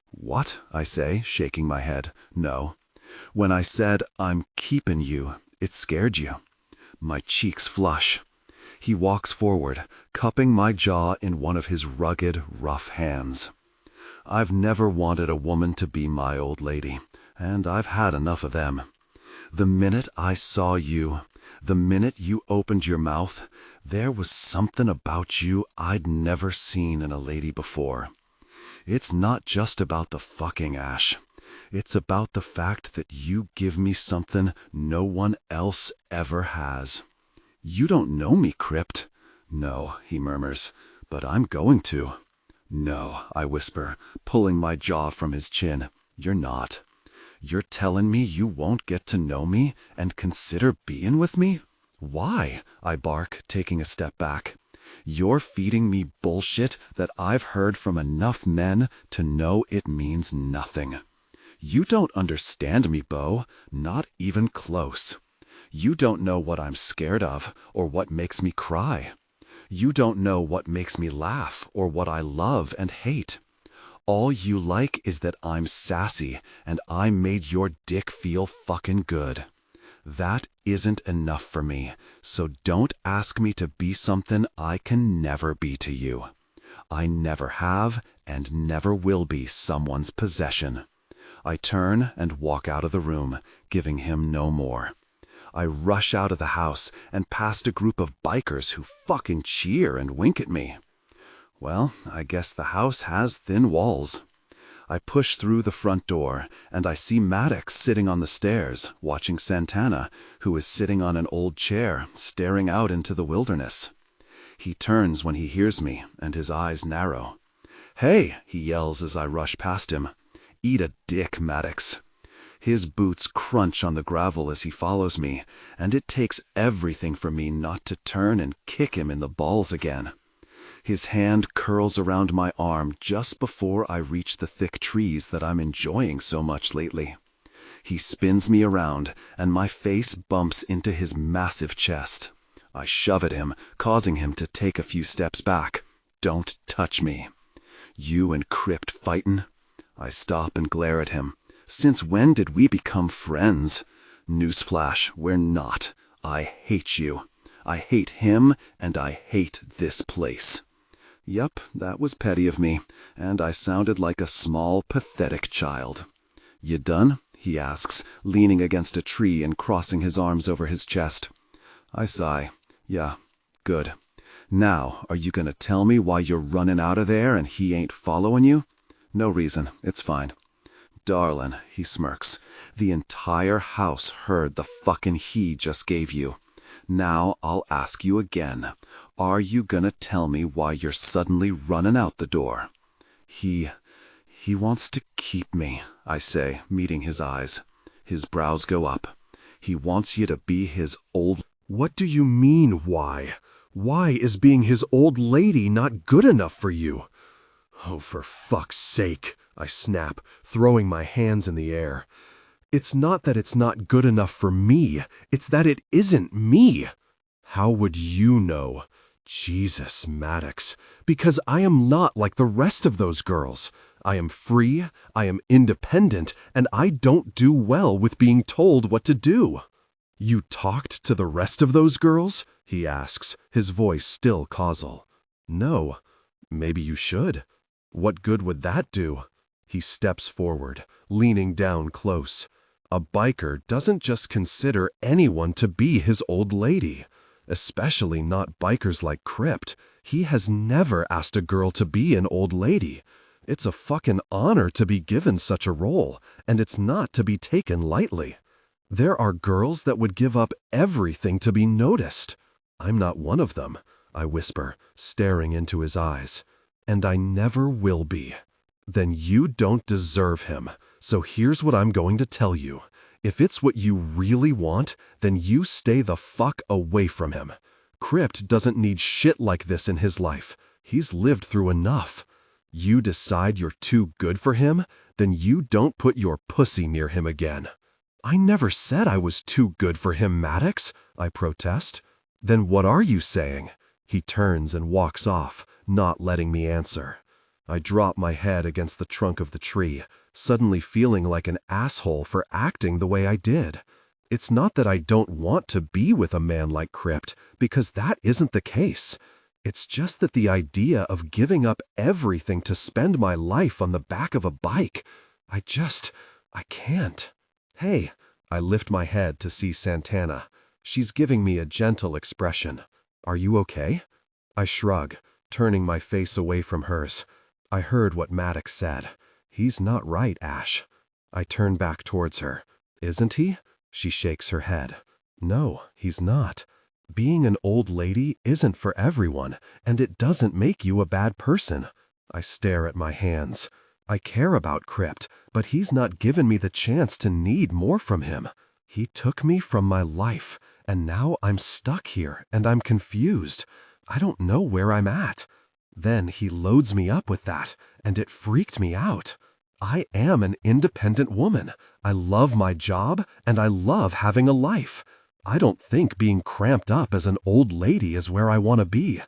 "What?" I say, shaking my head. "No. When I said, 'I'm keeping you,' it scared you." My cheeks flush. He walks forward, cupping my jaw in one of his rugged, rough hands. I've never wanted a woman to be my old lady, and I've had enough of them. The minute I saw you, the minute you opened your mouth, there was something about you I'd never seen in a lady before. It's not just about the fucking, Ash. It's about the fact that you give me something no one else ever has. "You don't know me, Krypt." "No," he murmurs, "but I'm going to." "No," I whisper, pulling my jaw from his chin. "You're not. You're telling me you won't get to know me and consider being with me?" "Why?" I bark, taking a step back. "You're feeding me bullshit that I've heard from enough men to know it means nothing. You don't understand me, Beau, not even close. You don't know what I'm scared of or what makes me cry. You don't know what makes me laugh or what I love and hate. All you like is that I'm sassy and I made your dick feel fucking good. That isn't enough for me, so don't ask me to be something I can never be to you. I never have and never will be someone's possession." I turn and walk out of the room, giving him no more. I rush out of the house and past a group of bikers who fucking cheer and wink at me. Well, I guess the house has thin walls. I push through the front door, and I see Maddox sitting on the stairs, watching Santana, who is sitting on an old chair, staring out into the wilderness. He turns when he hears me, and his eyes narrow. "Hey," he yells as I rush past him. "Eat a dick, Maddox." His boots crunch on the gravel as he follows me, and it takes everything for me not to turn and kick him in the balls again. His hand curls around my arm just before I reach the thick trees that I'm enjoying so much lately. He spins me around, and my face bumps into his massive chest. I shove at him, causing him to take a few steps back. "Don't touch me." "You and Krypt fightin'?" I stop and glare at him. "Since when did we become friends?" "Newsflash, we're not. I hate you. I hate him, and I hate this place." Yup, that was petty of me, and I sounded like a small, pathetic child. "You done?" he asks, leaning against a tree and crossing his arms over his chest. I sigh. "Yeah, good. Now, are you gonna tell me why you're running out of there and he ain't following you?" "No reason. It's fine." "Darlin'," he smirks, "the entire house heard the fucking he just gave you. Now I'll ask you again. Are you gonna tell me why you're suddenly running out the door? He wants to keep me, I say, meeting his eyes. His brows go up. He wants you to be his old... What do you mean, why? Why is being his old lady not good enough for you? Oh, for fuck's sake, I snap, throwing my hands in the air. It's not that it's not good enough for me, it's that it isn't me. How would you know? Jesus, Maddox, because I am not like the rest of those girls. I am free, I am independent, and I don't do well with being told what to do. You talked to the rest of those girls? He asks, his voice still causal. No. Maybe you should. What good would that do? He steps forward, leaning down close. A biker doesn't just consider anyone to be his old lady. Especially not bikers like Krypt. He has never asked a girl to be an old lady. It's a fucking honor to be given such a role, and it's not to be taken lightly. There are girls that would give up everything to be noticed. I'm not one of them, I whisper, staring into his eyes. And I never will be. Then you don't deserve him. So here's what I'm going to tell you. If it's what you really want, then you stay the fuck away from him. Krypt doesn't need shit like this in his life. He's lived through enough. You decide you're too good for him, then you don't put your pussy near him again. I never said I was too good for him, Maddox, I protest. Then what are you saying? He turns and walks off, not letting me answer. I drop my head against the trunk of the tree, suddenly feeling like an asshole for acting the way I did. It's not that I don't want to be with a man like Krypt, because that isn't the case. It's just that the idea of giving up everything to spend my life on the back of a bike, I can't. Hey, I lift my head to see Santana. She's giving me a gentle expression. Are you okay? I shrug, turning my face away from hers. I heard what Maddox said. He's not right, Ash. I turn back towards her. Isn't he? She shakes her head. No, he's not. Being an old lady isn't for everyone, and it doesn't make you a bad person. I stare at my hands. I care about Krypt, but he's not given me the chance to need more from him. He took me from my life, and now I'm stuck here, and I'm confused. I don't know where I'm at. Then he loads me up with that, and it freaked me out. I am an independent woman. I love my job, and I love having a life. I don't think being cramped up as an old lady is where I want to be.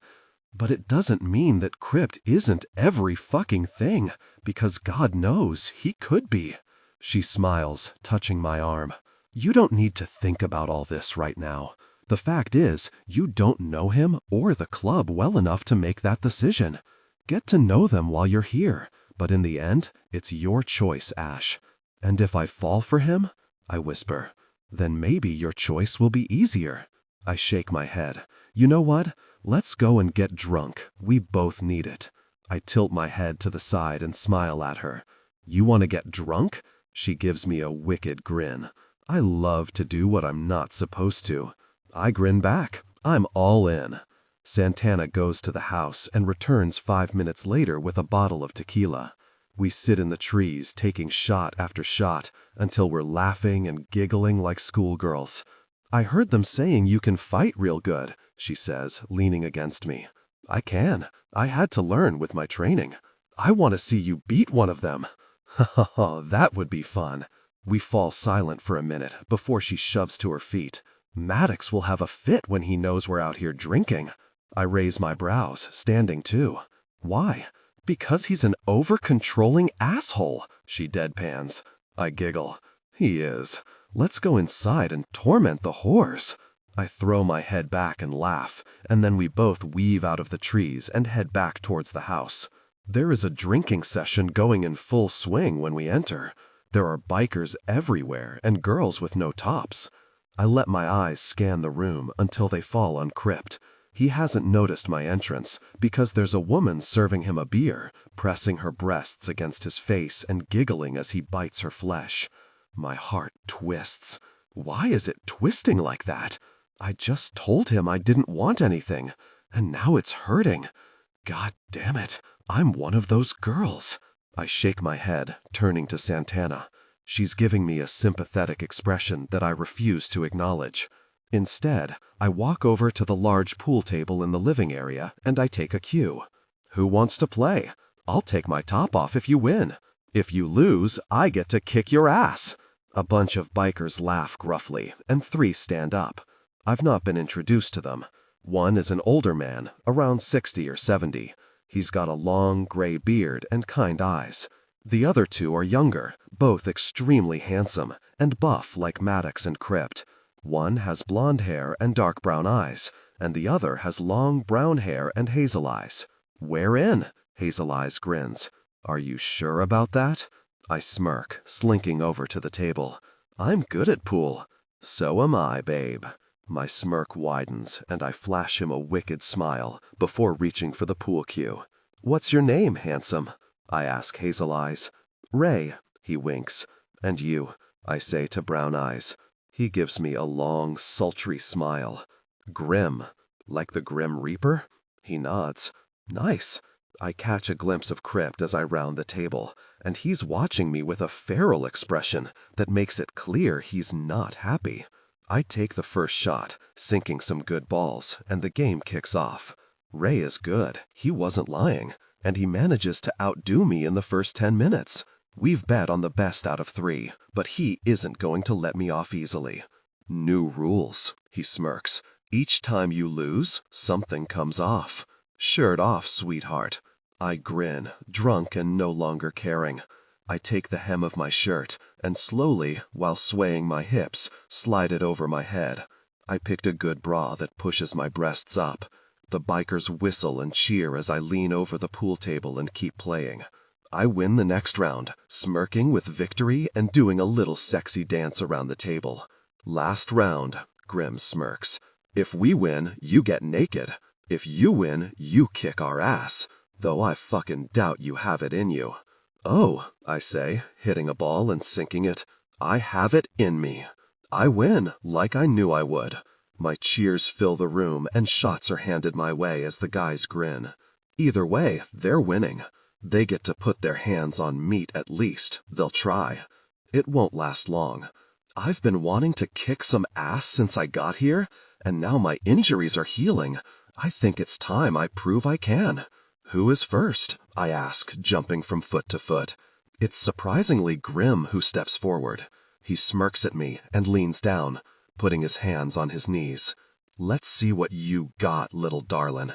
But it doesn't mean that Krypt isn't every fucking thing, because God knows he could be. She smiles, touching my arm. You don't need to think about all this right now. The fact is, you don't know him or the club well enough to make that decision. Get to know them while you're here, but in the end, it's your choice, Ash. And if I fall for him, I whisper, then maybe your choice will be easier. I shake my head. You know what? Let's go and get drunk. We both need it. I tilt my head to the side and smile at her. You want to get drunk? She gives me a wicked grin. I love to do what I'm not supposed to. I grin back. I'm all in. Santana goes to the house and returns 5 minutes later with a bottle of tequila. We sit in the trees taking shot after shot until we're laughing and giggling like schoolgirls. I heard them saying you can fight real good, she says, leaning against me. I can. I had to learn with my training. I want to see you beat one of them. Ha ha ha, that would be fun. We fall silent for a minute before she shoves to her feet. Maddox will have a fit when he knows we're out here drinking. I raise my brows, standing too. Why? Because he's an over-controlling asshole, she deadpans. I giggle. He is. Let's go inside and torment the whores. I throw my head back and laugh, and then we both weave out of the trees and head back towards the house. There is a drinking session going in full swing when we enter. There are bikers everywhere and girls with no tops. I let my eyes scan the room until they fall on Krypt. He hasn't noticed my entrance because there's a woman serving him a beer, pressing her breasts against his face and giggling as he bites her flesh. My heart twists. Why is it twisting like that? I just told him I didn't want anything. and now it's hurting. God damn it, I'm one of those girls. I shake my head, turning to Santana. She's giving me a sympathetic expression that I refuse to acknowledge. Instead, I walk over to the large pool table in the living area and I take a cue. Who wants to play? I'll take my top off if you win. If you lose, I get to kick your ass. A bunch of bikers laugh gruffly, and 3 stand up. I've not been introduced to them. One is an older man, around 60 or 70. He's got a long, gray beard and kind eyes. The other 2 are younger, both extremely handsome, and buff like Maddox and Krypt. One has blonde hair and dark brown eyes, and the other has long brown hair and hazel eyes. We're in, Hazel Eyes grins. Are you sure about that? I smirk, slinking over to the table. I'm good at pool. So am I, babe. My smirk widens, and I flash him a wicked smile before reaching for the pool cue. What's your name, handsome? I ask Hazel Eyes. Ray, he winks. And you, I say to Brown Eyes. He gives me a long, sultry smile. Grim, like the Grim Reaper? He nods. Nice. I catch a glimpse of Krypt as I round the table, and he's watching me with a feral expression that makes it clear he's not happy. I take the first shot, sinking some good balls, and the game kicks off. Ray is good, he wasn't lying, and he manages to outdo me in the first 10 minutes. We've bet on the best out of 3, but he isn't going to let me off easily. New rules, he smirks. Each time you lose, something comes off. Shirt off, sweetheart. I grin, drunk and no longer caring. I take the hem of my shirt and slowly, while swaying my hips, slide it over my head. I picked a good bra that pushes my breasts up. The bikers whistle and cheer as I lean over the pool table and keep playing. I win the next round, smirking with victory and doing a little sexy dance around the table. Last round, Grim smirks. If we win, you get naked. If you win, you kick our ass. Though I fucking doubt you have it in you. Oh, I say, hitting a ball and sinking it. I have it in me. I win, like I knew I would. My cheers fill the room and shots are handed my way as the guys grin. Either way, they're winning. They get to put their hands on meat at least. They'll try. It won't last long. I've been wanting to kick some ass since I got here, and now my injuries are healing. I think it's time I prove I can. Who is first? I ask, jumping from foot to foot. It's surprisingly Grim who steps forward. He smirks at me and leans down, putting his hands on his knees. Let's see what you got, little darlin'.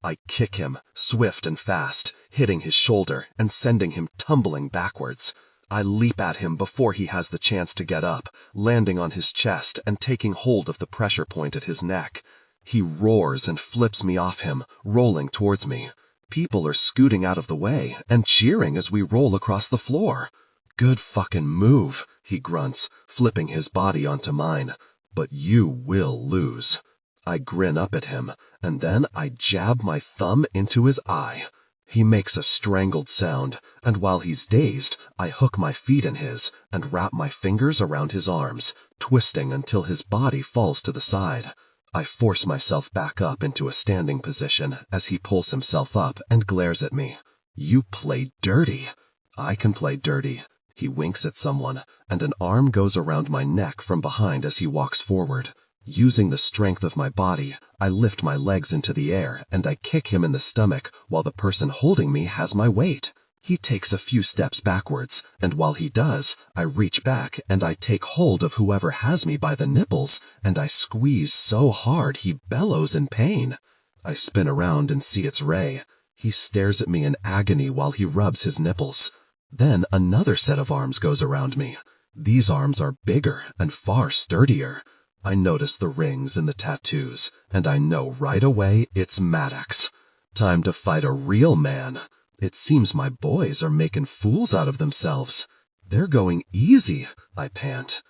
I kick him, swift and fast, hitting his shoulder and sending him tumbling backwards. I leap at him before he has the chance to get up, landing on his chest and taking hold of the pressure point at his neck. He roars and flips me off him, rolling towards me. People are scooting out of the way and cheering as we roll across the floor. Good fucking move, he grunts, flipping his body onto mine. But you will lose. I grin up at him, and then I jab my thumb into his eye. He makes a strangled sound, and while he's dazed, I hook my feet in his and wrap my fingers around his arms, twisting until his body falls to the side. I force myself back up into a standing position as he pulls himself up and glares at me. You play dirty. I can play dirty. He winks at someone, and an arm goes around my neck from behind as he walks forward. Using the strength of my body, I lift my legs into the air and I kick him in the stomach while the person holding me has my weight. He takes a few steps backwards, and while he does, I reach back and I take hold of whoever has me by the nipples, and I squeeze so hard he bellows in pain. I spin around and see it's Ray. He stares at me in agony while he rubs his nipples. Then another set of arms goes around me. These arms are bigger and far sturdier. I notice the rings and the tattoos, and I know right away it's Maddox. Time to fight a real man. It seems my boys are making fools out of themselves. They're going easy, I pant.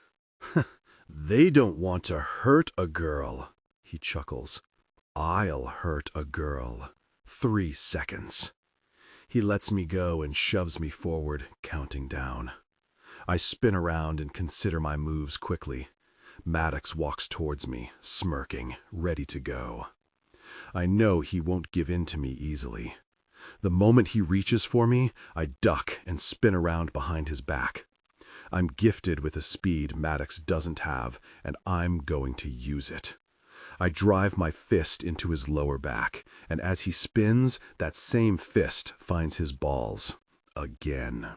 They don't want to hurt a girl, he chuckles. I'll hurt a girl. 3 seconds. He lets me go and shoves me forward, counting down. I spin around and consider my moves quickly. Maddox walks towards me, smirking, ready to go. I know he won't give in to me easily. The moment he reaches for me, I duck and spin around behind his back. I'm gifted with a speed Maddox doesn't have, and I'm going to use it. I drive my fist into his lower back, and as he spins, that same fist finds his balls. Again.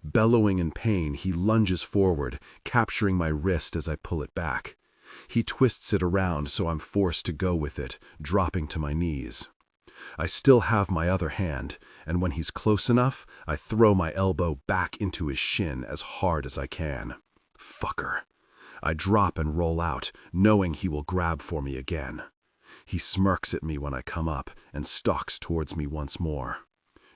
Bellowing in pain, he lunges forward, capturing my wrist as I pull it back. He twists it around so I'm forced to go with it, dropping to my knees. I still have my other hand, and when he's close enough, I throw my elbow back into his shin as hard as I can. Fucker. I drop and roll out, knowing he will grab for me again. He smirks at me when I come up and stalks towards me once more.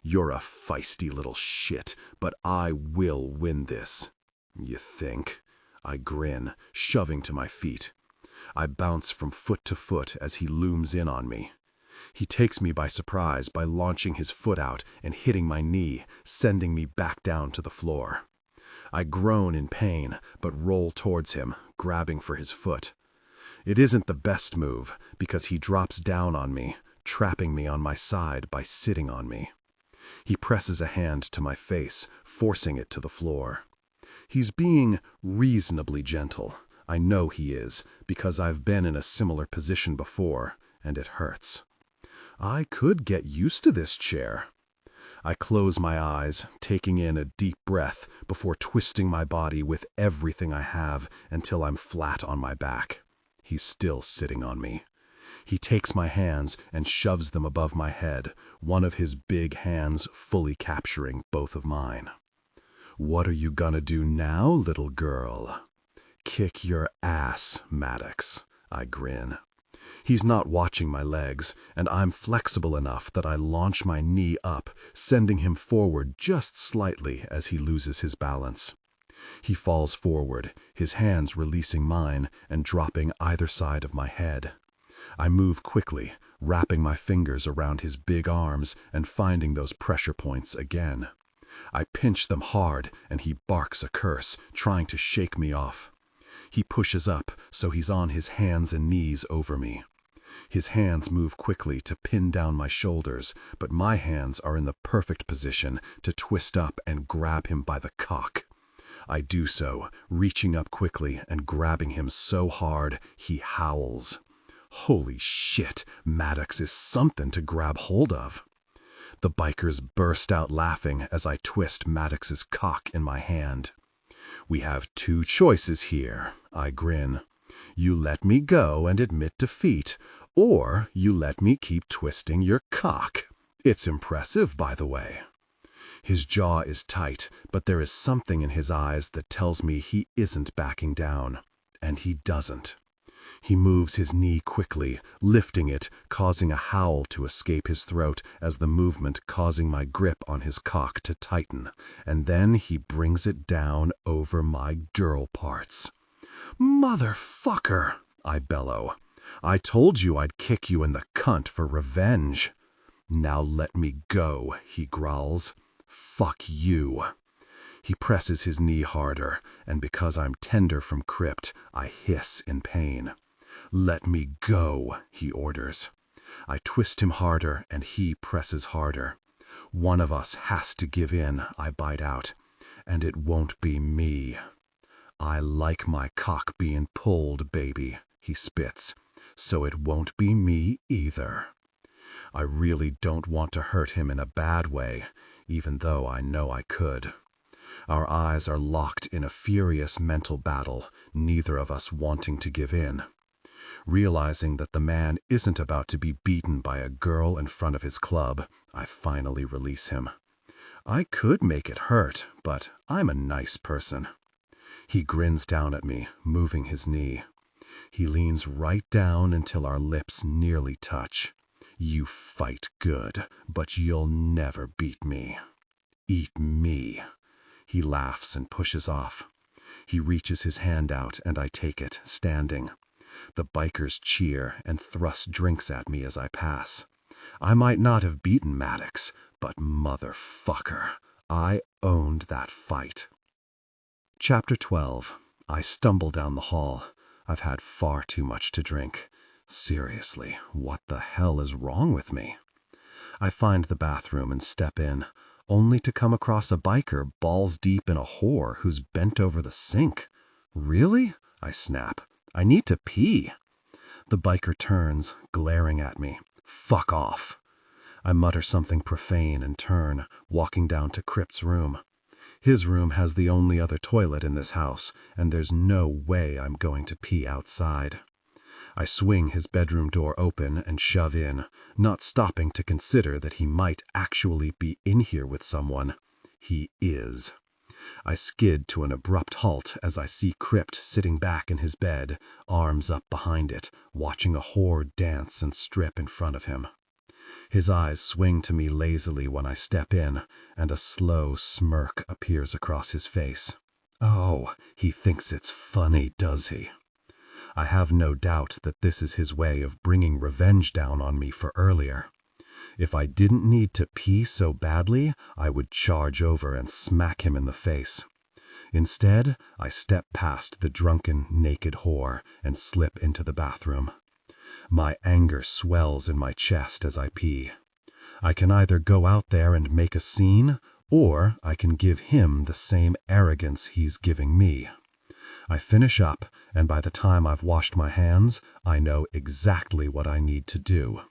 You're a feisty little shit, but I will win this. You think? I grin, shoving to my feet. I bounce from foot to foot as he looms in on me. He takes me by surprise by launching his foot out and hitting my knee, sending me back down to the floor. I groan in pain, but roll towards him, grabbing for his foot. It isn't the best move, because he drops down on me, trapping me on my side by sitting on me. He presses a hand to my face, forcing it to the floor. He's being reasonably gentle. I know he is, because I've been in a similar position before, and it hurts. I could get used to this chair. I close my eyes, taking in a deep breath before twisting my body with everything I have until I'm flat on my back. He's still sitting on me. He takes my hands and shoves them above my head, one of his big hands fully capturing both of mine. What are you gonna do now, little girl? Kick your ass, Maddox, I grin. He's not watching my legs, and I'm flexible enough that I launch my knee up, sending him forward just slightly as he loses his balance. He falls forward, his hands releasing mine and dropping either side of my head. I move quickly, wrapping my fingers around his big arms and finding those pressure points again. I pinch them hard, and he barks a curse, trying to shake me off. He pushes up, so he's on his hands and knees over me. His hands move quickly to pin down my shoulders, but my hands are in the perfect position to twist up and grab him by the cock. I do so, reaching up quickly and grabbing him so hard he howls. Holy shit, Maddox is something to grab hold of. The bikers burst out laughing as I twist Maddox's cock in my hand. We have two choices here, I grin. You let me go and admit defeat, or you let me keep twisting your cock. It's impressive, by the way. His jaw is tight, but there is something in his eyes that tells me he isn't backing down, and he doesn't. He moves his knee quickly, lifting it, causing a howl to escape his throat as the movement causing my grip on his cock to tighten, and then he brings it down over my dural parts. Motherfucker, I bellow. I told you I'd kick you in the cunt for revenge. Now let me go, he growls. Fuck you. He presses his knee harder, and because I'm tender from Krypt, I hiss in pain. Let me go, he orders. I twist him harder, and he presses harder. One of us has to give in, I bite out, and it won't be me. I like my cock being pulled, baby, he spits, so it won't be me either. I really don't want to hurt him in a bad way, even though I know I could. Our eyes are locked in a furious mental battle, neither of us wanting to give in. Realizing that the man isn't about to be beaten by a girl in front of his club, I finally release him. I could make it hurt, but I'm a nice person. He grins down at me, moving his knee. He leans right down until our lips nearly touch. You fight good, but you'll never beat me. Eat me. He laughs and pushes off. He reaches his hand out and I take it, standing. The bikers cheer and thrust drinks at me as I pass. I might not have beaten Maddox, but motherfucker, I owned that fight. Chapter 12. I stumble down the hall. I've had far too much to drink. Seriously, what the hell is wrong with me? I find the bathroom and step in, only to come across a biker balls deep in a whore who's bent over the sink. Really? I snap. I need to pee. The biker turns, glaring at me. Fuck off. I mutter something profane and turn, walking down to Krypt's room. His room has the only other toilet in this house, and there's no way I'm going to pee outside. I swing his bedroom door open and shove in, not stopping to consider that he might actually be in here with someone. He is. I skid to an abrupt halt as I see Krypt sitting back in his bed, arms up behind it, watching a whore dance and strip in front of him. His eyes swing to me lazily when I step in, and a slow smirk appears across his face. Oh, he thinks it's funny, does he? I have no doubt that this is his way of bringing revenge down on me for earlier. If I didn't need to pee so badly, I would charge over and smack him in the face. Instead, I step past the drunken, naked whore and slip into the bathroom. My anger swells in my chest as I pee. I can either go out there and make a scene, or I can give him the same arrogance he's giving me. I finish up, and by the time I've washed my hands, I know exactly what I need to do.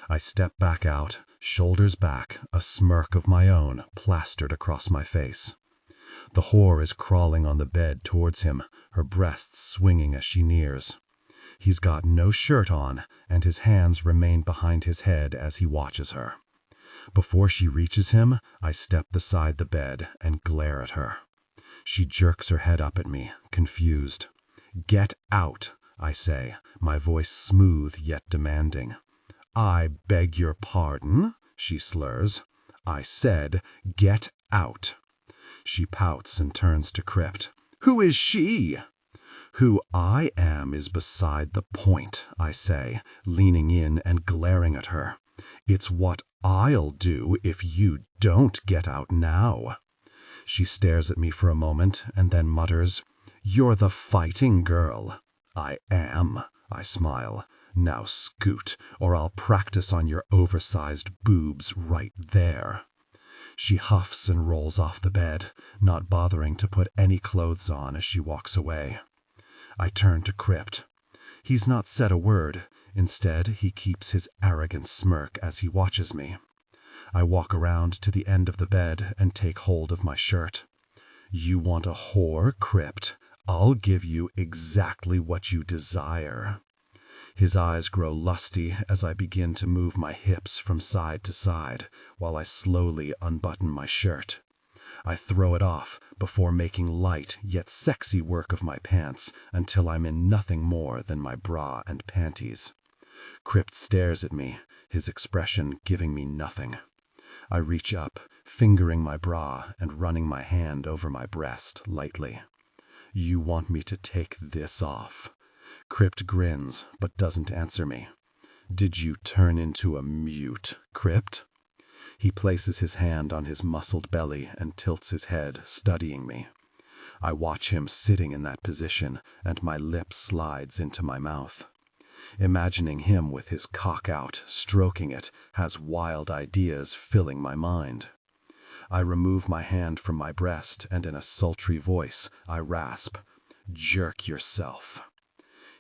I step back out, shoulders back, a smirk of my own plastered across my face. The whore is crawling on the bed towards him, her breasts swinging as she nears. He's got no shirt on, and his hands remain behind his head as he watches her. Before she reaches him, I step beside the bed and glare at her. She jerks her head up at me, confused. "Get out," I say, my voice smooth yet demanding. "I beg your pardon," she slurs. "I said, get out." She pouts and turns to Krypt. "Who is she?" "Who I am is beside the point," I say, leaning in and glaring at her. "It's what I'll do if you don't get out now." She stares at me for a moment and then mutters, "You're the fighting girl." "I am," I smile. "Now scoot, or I'll practice on your oversized boobs right there." She huffs and rolls off the bed, not bothering to put any clothes on as she walks away. I turn to Krypt. He's not said a word. Instead, he keeps his arrogant smirk as he watches me. I walk around to the end of the bed and take hold of my shirt. "You want a whore, Krypt? I'll give you exactly what you desire." His eyes grow lusty as I begin to move my hips from side to side while I slowly unbutton my shirt. I throw it off before making light yet sexy work of my pants until I'm in nothing more than my bra and panties. Krypt stares at me, his expression giving me nothing. I reach up, fingering my bra and running my hand over my breast lightly. "You want me to take this off?" Krypt grins, but doesn't answer me. "Did you turn into a mute, Krypt?" He places his hand on his muscled belly and tilts his head, studying me. I watch him sitting in that position, and my lip slides into my mouth. Imagining him with his cock out, stroking it, has wild ideas filling my mind. I remove my hand from my breast, and in a sultry voice, I rasp, "Jerk yourself."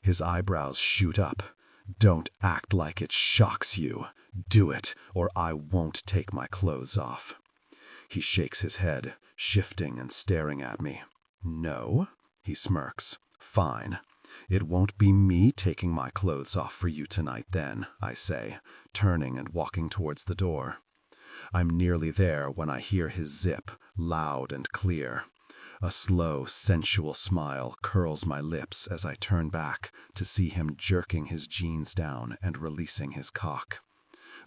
His eyebrows shoot up. "Don't act like it shocks you. Do it, or I won't take my clothes off." He shakes his head, shifting and staring at me. "No?" He smirks. "Fine. It won't be me taking my clothes off for you tonight then," I say, turning and walking towards the door. I'm nearly there when I hear his zip, loud and clear. A slow, sensual smile curls my lips as I turn back to see him jerking his jeans down and releasing his cock.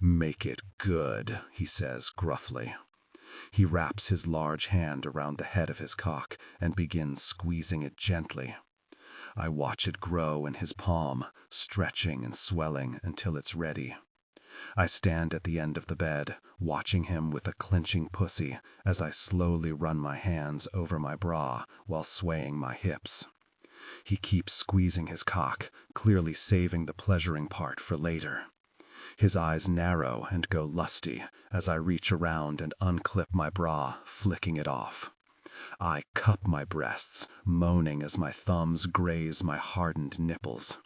"Make it good," he says gruffly. He wraps his large hand around the head of his cock and begins squeezing it gently. I watch it grow in his palm, stretching and swelling until it's ready. I stand at the end of the bed, watching him with a clenching pussy as I slowly run my hands over my bra while swaying my hips. He keeps squeezing his cock, clearly saving the pleasuring part for later. His eyes narrow and go lusty as I reach around and unclip my bra, flicking it off. I cup my breasts, moaning as my thumbs graze my hardened nipples.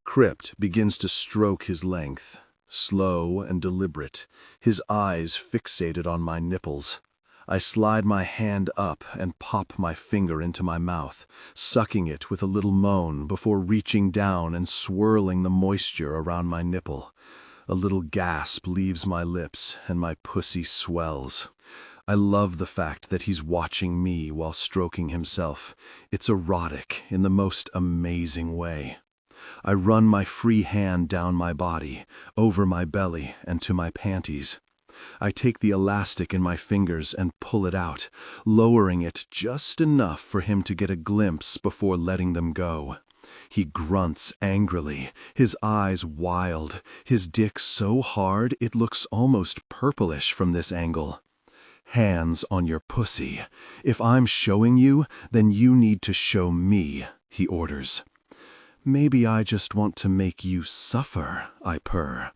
Krypt begins to stroke his length, slow and deliberate, his eyes fixated on my nipples. I slide my hand up and pop my finger into my mouth, sucking it with a little moan before reaching down and swirling the moisture around my nipple. A little gasp leaves my lips and my pussy swells. I love the fact that he's watching me while stroking himself. It's erotic in the most amazing way. I run my free hand down my body, over my belly and to my panties. I take the elastic in my fingers and pull it out, lowering it just enough for him to get a glimpse before letting them go. He grunts angrily, his eyes wild, his dick so hard it looks almost purplish from this angle. Hands on your pussy. If I'm showing you, then you need to show me, he orders. Maybe I just want to make you suffer, I purr.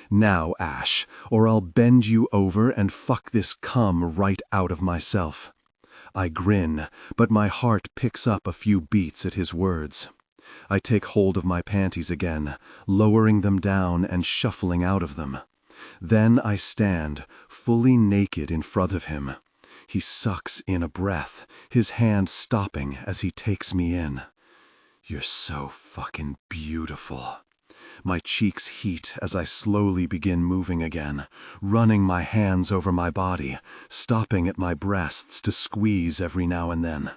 Now, Ash, or I'll bend you over and fuck this cum right out of myself. I grin, but my heart picks up a few beats at his words. I take hold of my panties again, lowering them down and shuffling out of them. Then I stand, fully naked in front of him. He sucks in a breath, his hand stopping as he takes me in. You're so fucking beautiful. My cheeks heat as I slowly begin moving again, running my hands over my body, stopping at my breasts to squeeze every now and then.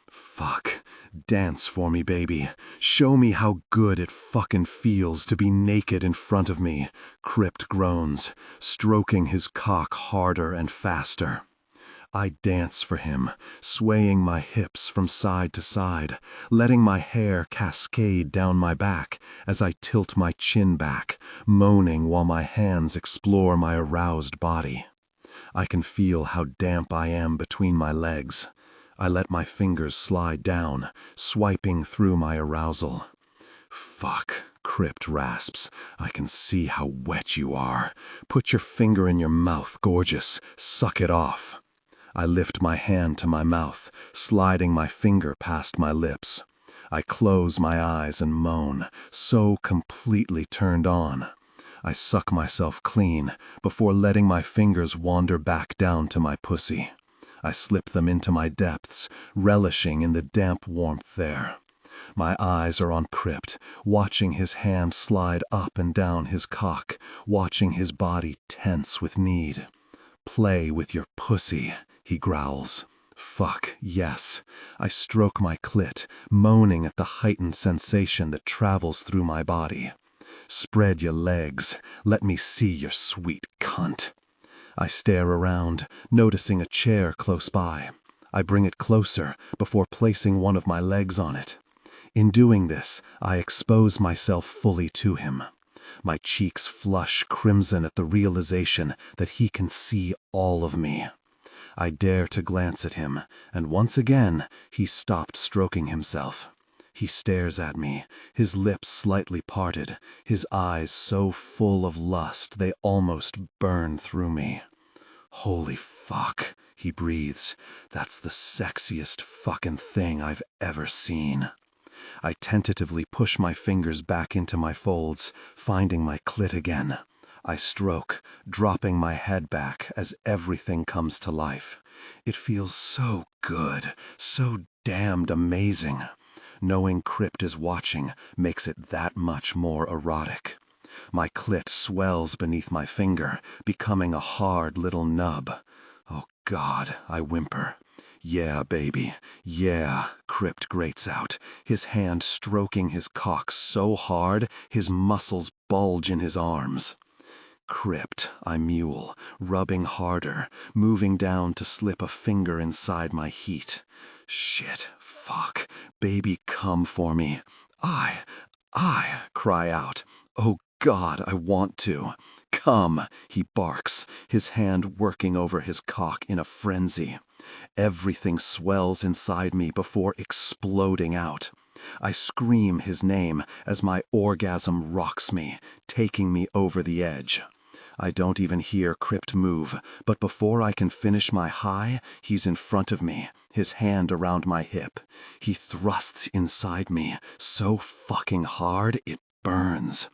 Fuck. Dance for me, baby. Show me how good it fucking feels to be naked in front of me, Krypt groans, stroking his cock harder and faster. I dance for him, swaying my hips from side to side, letting my hair cascade down my back as I tilt my chin back, moaning while my hands explore my aroused body. I can feel how damp I am between my legs. I let my fingers slide down, swiping through my arousal. Fuck, Krypt rasps. I can see how wet you are. Put your finger in your mouth, gorgeous. Suck it off. I lift my hand to my mouth, sliding my finger past my lips. I close my eyes and moan, so completely turned on. I suck myself clean before letting my fingers wander back down to my pussy. I slip them into my depths, relishing in the damp warmth there. My eyes are on Krypt, watching his hand slide up and down his cock, watching his body tense with need. Play with your pussy, he growls. Fuck, yes. I stroke my clit, moaning at the heightened sensation that travels through my body. Spread your legs. Let me see your sweet cunt. I stare around, noticing a chair close by. I bring it closer before placing one of my legs on it. In doing this, I expose myself fully to him. My cheeks flush crimson at the realization that he can see all of me. I dare to glance at him, and once again, he stopped stroking himself. He stares at me, his lips slightly parted, his eyes so full of lust they almost burn through me. Holy fuck, he breathes. That's the sexiest fucking thing I've ever seen. I tentatively push my fingers back into my folds, finding my clit again. I stroke, dropping my head back as everything comes to life. It feels so good, so damned amazing. Knowing Krypt is watching makes it that much more erotic. My clit swells beneath my finger, becoming a hard little nub. Oh God, I whimper. Yeah, baby, yeah, Krypt grates out, his hand stroking his cock so hard his muscles bulge in his arms. Krypt, I mule, rubbing harder, moving down to slip a finger inside my heat. Shit, fuck, baby, come for me. I cry out. Oh God, I want to. Come, he barks, his hand working over his cock in a frenzy. Everything swells inside me before exploding out. I scream his name as my orgasm rocks me, taking me over the edge. I don't even hear Krypt move, but before I can finish my high, he's in front of me, his hand around my hip. He thrusts inside me so fucking hard it burns.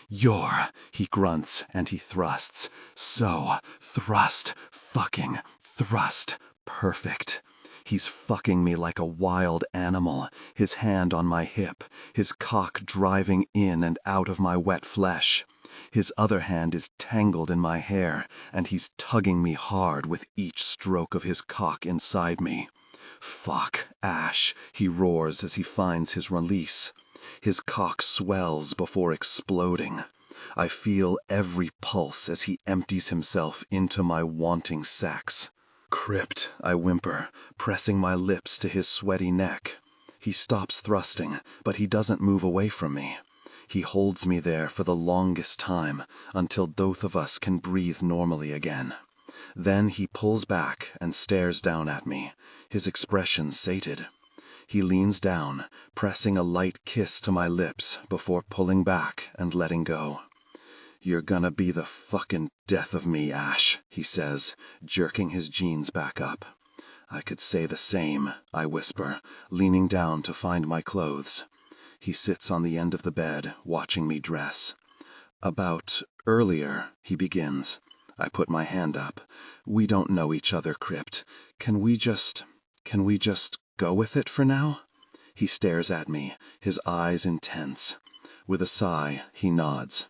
He grunts and he thrusts. So, thrust, fucking, thrust, perfect. He's fucking me like a wild animal, his hand on my hip, his cock driving in and out of my wet flesh. His other hand is tangled in my hair, and he's tugging me hard with each stroke of his cock inside me. Fuck, Ash, he roars as he finds his release. His cock swells before exploding. I feel every pulse as he empties himself into my wanting sex. Krypt, I whimper, pressing my lips to his sweaty neck. He stops thrusting, but he doesn't move away from me. He holds me there for the longest time, until both of us can breathe normally again. Then he pulls back and stares down at me, his expression sated. He leans down, pressing a light kiss to my lips before pulling back and letting go. "You're gonna be the fucking death of me, Ash," he says, jerking his jeans back up. "I could say the same," I whisper, leaning down to find my clothes. He sits on the end of the bed, watching me dress. "About earlier," he begins. I put my hand up. "We don't know each other, Krypt. Can we just go with it for now?" He stares at me, his eyes intense. With a sigh, he nods.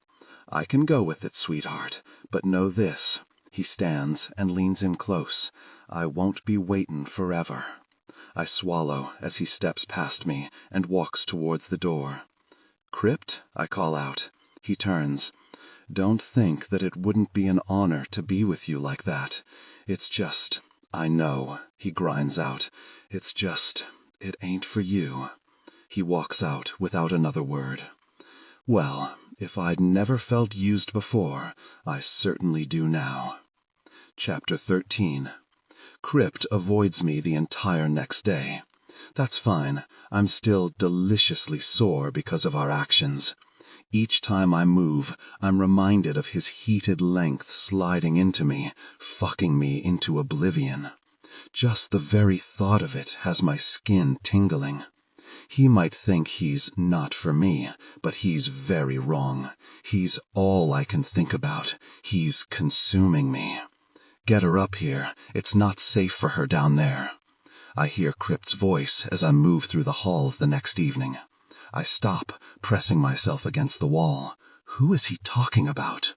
"I can go with it, sweetheart, but know this." He stands and leans in close. "I won't be waitin' forever." I swallow as he steps past me and walks towards the door. "Krypt," I call out. He turns. "Don't think that it wouldn't be an honor to be with you like that. It's just, I know," he grinds out. "It's just, it ain't for you." He walks out without another word. Well, if I'd never felt used before, I certainly do now. Chapter 13. Krypt avoids me the entire next day. That's fine. I'm still deliciously sore because of our actions. Each time I move, I'm reminded of his heated length sliding into me, fucking me into oblivion. Just the very thought of it has my skin tingling. He might think he's not for me, but he's very wrong. He's all I can think about. He's consuming me. "Get her up here. It's not safe for her down there." I hear Krypt's voice as I move through the halls the next evening. I stop, pressing myself against the wall. Who is he talking about?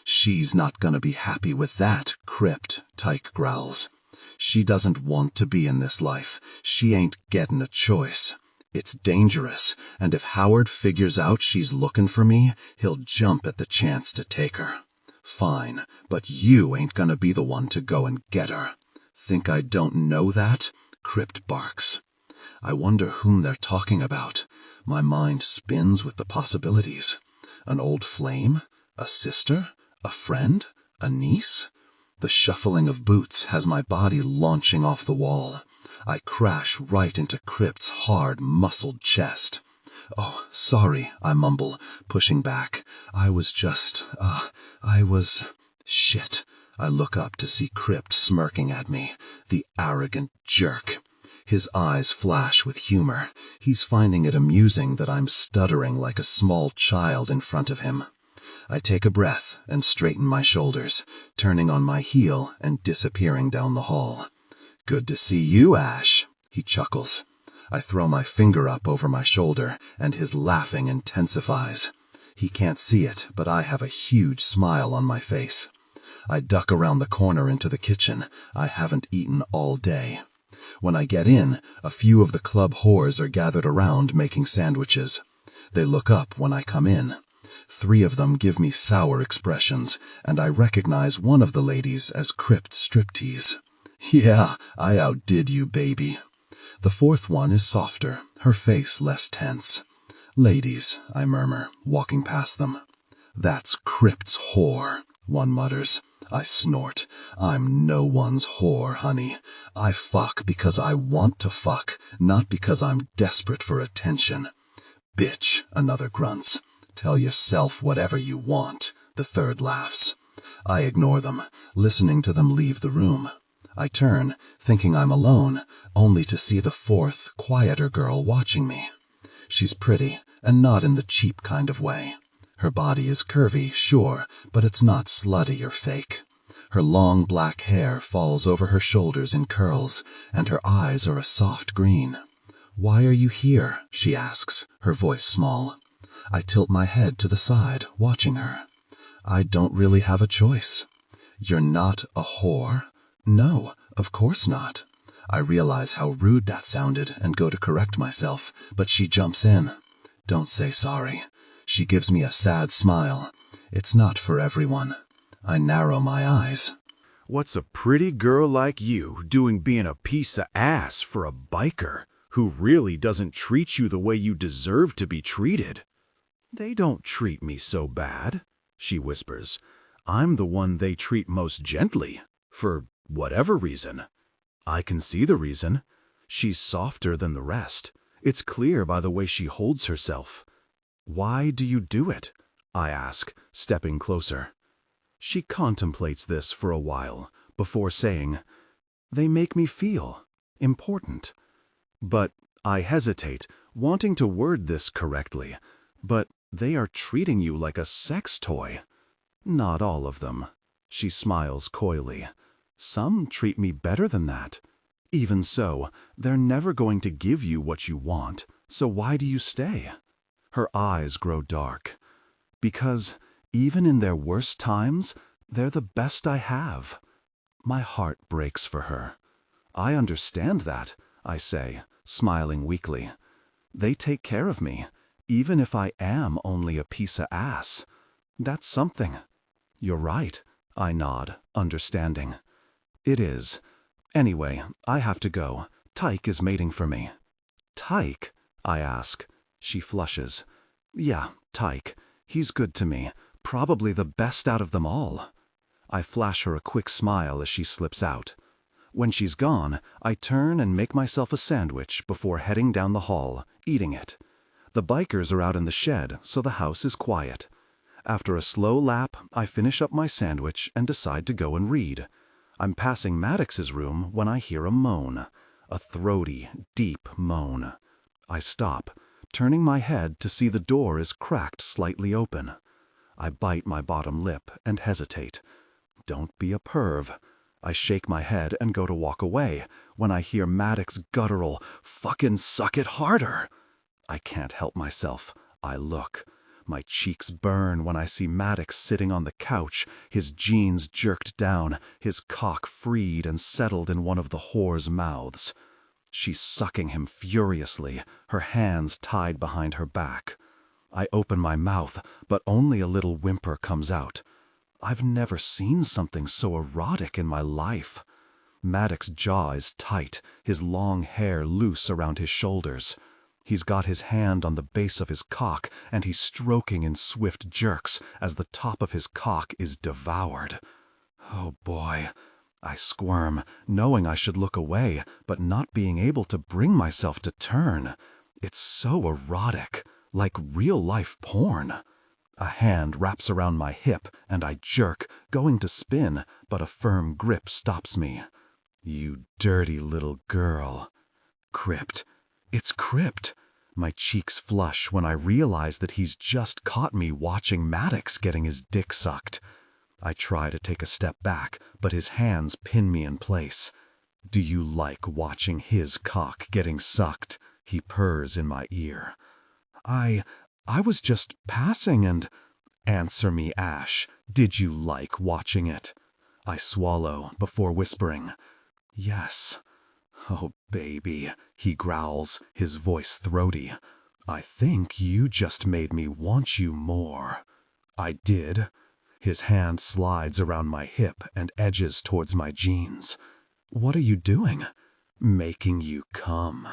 "She's not gonna be happy with that, Krypt," Tyke growls. "She doesn't want to be in this life. She ain't getting a choice. It's dangerous, and if Howard figures out she's looking for me, he'll jump at the chance to take her. Fine, but you ain't gonna be the one to go and get her. Think I don't know that?" Krypt barks. I wonder whom they're talking about. My mind spins with the possibilities. An old flame? A sister? A friend? A niece? The shuffling of boots has my body launching off the wall. I crash right into Krypt's hard, muscled chest. "Oh, sorry," I mumble, pushing back. I was Shit. I look up to see Krypt smirking at me, the arrogant jerk. His eyes flash with humor. He's finding it amusing that I'm stuttering like a small child in front of him. I take a breath and straighten my shoulders, turning on my heel and disappearing down the hall. "Good to see you, Ash," he chuckles. I throw my finger up over my shoulder, and his laughing intensifies. He can't see it, but I have a huge smile on my face. I duck around the corner into the kitchen. I haven't eaten all day. When I get in, a few of the club whores are gathered around making sandwiches. They look up when I come in. 3 of them give me sour expressions, and I recognize one of the ladies as Krypt's striptease. "Yeah, I outdid you, baby." The 4th one is softer, her face less tense. "Ladies," I murmur, walking past them. "That's Krypt's whore," one mutters. I snort. I'm no one's whore, honey. I fuck because I want to fuck, not because I'm desperate for attention. Bitch, another grunts. Tell yourself whatever you want, the third laughs. I ignore them, listening to them leave the room. I turn, thinking I'm alone, only to see the fourth, quieter girl watching me. She's pretty, and not in the cheap kind of way. Her body is curvy, sure, but it's not slutty or fake. Her long black hair falls over her shoulders in curls, and her eyes are a soft green. "Why are you here?" she asks, her voice small. I tilt my head to the side, watching her. I don't really have a choice. "You're not a whore?" "No, of course not." I realize how rude that sounded and go to correct myself, but she jumps in. "Don't say sorry." She gives me a sad smile. "It's not for everyone." I narrow my eyes. What's a pretty girl like you doing being a piece of ass for a biker who really doesn't treat you the way you deserve to be treated? "They don't treat me so bad," she whispers. "I'm the one they treat most gently, for whatever reason." I can see the reason. She's softer than the rest. It's clear by the way she holds herself. "Why do you do it?" I ask, stepping closer. She contemplates this for a while, before saying, "They make me feel important." But I hesitate, wanting to word this correctly. "But they are treating you like a sex toy." "Not all of them." She smiles coyly. "Some treat me better than that. Even so, they're never going to give you what you want, so why do you stay?" Her eyes grow dark. "Because even in their worst times, they're the best I have." My heart breaks for her. "I understand that," I say, smiling weakly. "They take care of me, even if I am only a piece of ass. That's something." "You're right," I nod, understanding. "It is. Anyway, I have to go. Tyke is mating for me." "Tyke?" I ask. She flushes. "Yeah, Tyke. He's good to me. Probably the best out of them all." I flash her a quick smile as she slips out. When she's gone, I turn and make myself a sandwich before heading down the hall, eating it. The bikers are out in the shed, so the house is quiet. After a slow lap, I finish up my sandwich and decide to go and read. I'm passing Maddox's room when I hear a moan. A throaty, deep moan. I stop, turning my head to see the door is cracked slightly open. I bite my bottom lip and hesitate. Don't be a perv. I shake my head and go to walk away when I hear Maddox's guttural, "Fucking suck it harder." I can't help myself. I look. My cheeks burn when I see Maddox sitting on the couch, his jeans jerked down, his cock freed and settled in one of the whore's mouths. She's sucking him furiously, her hands tied behind her back. I open my mouth, but only a little whimper comes out. I've never seen something so erotic in my life. Maddox's jaw is tight, his long hair loose around his shoulders. He's got his hand on the base of his cock, and he's stroking in swift jerks as the top of his cock is devoured. Oh boy. I squirm, knowing I should look away, but not being able to bring myself to turn. It's so erotic, like real-life porn. A hand wraps around my hip, and I jerk, going to spin, but a firm grip stops me. "You dirty little girl." Krypt. It's Krypt. My cheeks flush when I realize that he's just caught me watching Maddox getting his dick sucked. I try to take a step back, but his hands pin me in place. "Do you like watching his cock getting sucked?" He purrs in my ear. I was just passing and—" "Answer me, Ash. Did you like watching it?" I swallow before whispering, "Yes." "Oh, baby," he growls, his voice throaty. "I think you just made me want you more." I did. His hand slides around my hip and edges towards my jeans. "What are you doing?" "Making you come."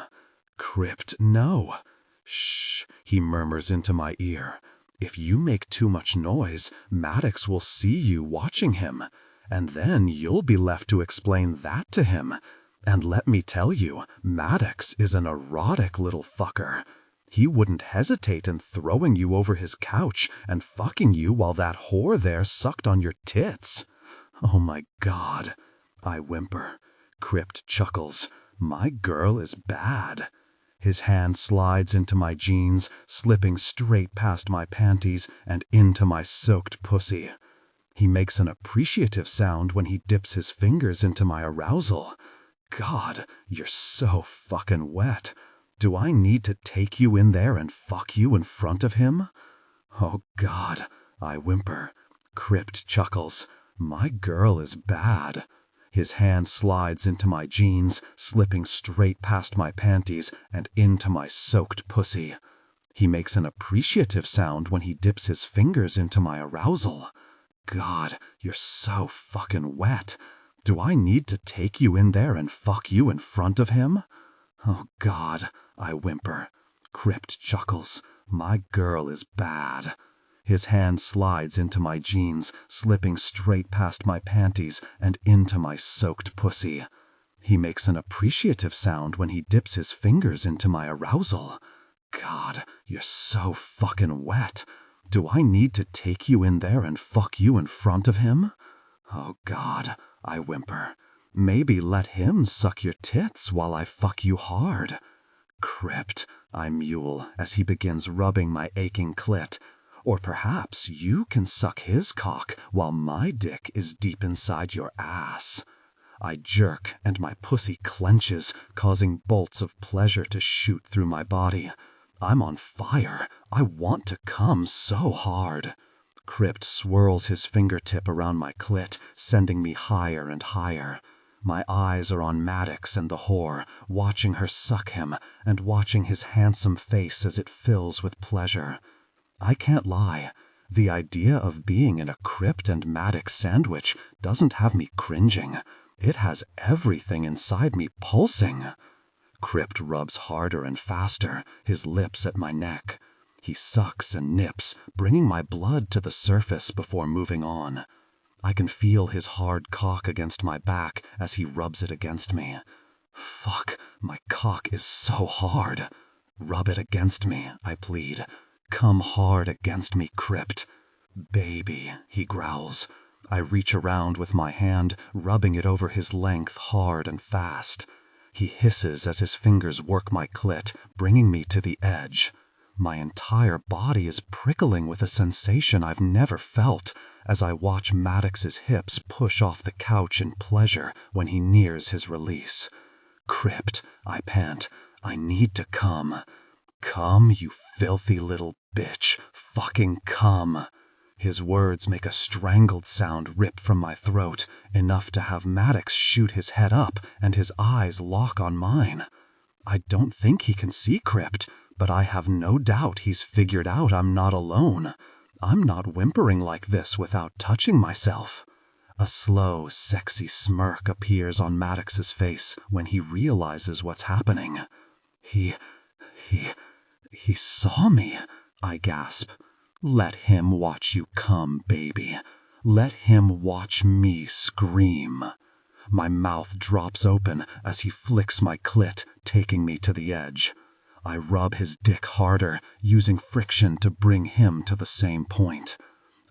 "Krypt, no." "Shh," he murmurs into my ear. "If you make too much noise, Maddox will see you watching him. And then you'll be left to explain that to him. And let me tell you, Maddox is an erotic little fucker. He wouldn't hesitate in throwing you over his couch and fucking you while that whore there sucked on your tits. Oh my God, I whimper. Krypt chuckles. My girl is bad. His hand slides into my jeans, slipping straight past my panties and into my soaked pussy. He makes an appreciative sound when he dips his fingers into my arousal. God, you're so fucking wet. Do I need to take you in there and fuck you in front of him? Oh God, I whimper. Krypt chuckles. My girl is bad. His hand slides into my jeans, slipping straight past my panties and into my soaked pussy. He makes an appreciative sound when he dips his fingers into my arousal. God, you're so fucking wet. Do I need to take you in there and fuck you in front of him? Oh God, I whimper. Krypt chuckles. My girl is bad. His hand slides into my jeans, slipping straight past my panties and into my soaked pussy. He makes an appreciative sound when he dips his fingers into my arousal. God, you're so fucking wet. Do I need to take you in there and fuck you in front of him? Oh God, I whimper. Maybe let him suck your tits while I fuck you hard. Krypt, I mule as he begins rubbing my aching clit. Or perhaps you can suck his cock while my dick is deep inside your ass. I jerk and my pussy clenches, causing bolts of pleasure to shoot through my body. I'm on fire. I want to come so hard. Krypt swirls his fingertip around my clit, sending me higher and higher. My eyes are on Maddox and the whore, watching her suck him and watching his handsome face as it fills with pleasure. I can't lie. The idea of being in a Krypt and Maddox sandwich doesn't have me cringing. It has everything inside me pulsing. Krypt rubs harder and faster, his lips at my neck. He sucks and nips, bringing my blood to the surface before moving on. I can feel his hard cock against my back as he rubs it against me. Fuck, my cock is so hard. Rub it against me, I plead. Come hard against me, Krypt. Baby, he growls. I reach around with my hand, rubbing it over his length hard and fast. He hisses as his fingers work my clit, bringing me to the edge. My entire body is prickling with a sensation I've never felt as I watch Maddox's hips push off the couch in pleasure when he nears his release. Krypt, I pant. I need to come. Come, you filthy little bitch. Fucking come. His words make a strangled sound rip from my throat, enough to have Maddox shoot his head up and his eyes lock on mine. I don't think he can see Krypt, but I have no doubt he's figured out I'm not alone. I'm not whimpering like this without touching myself. A slow, sexy smirk appears on Maddox's face when he realizes what's happening. He saw me, I gasp. Let him watch you come, baby. Let him watch me scream. My mouth drops open as he flicks my clit, taking me to the edge. I rub his dick harder, using friction to bring him to the same point.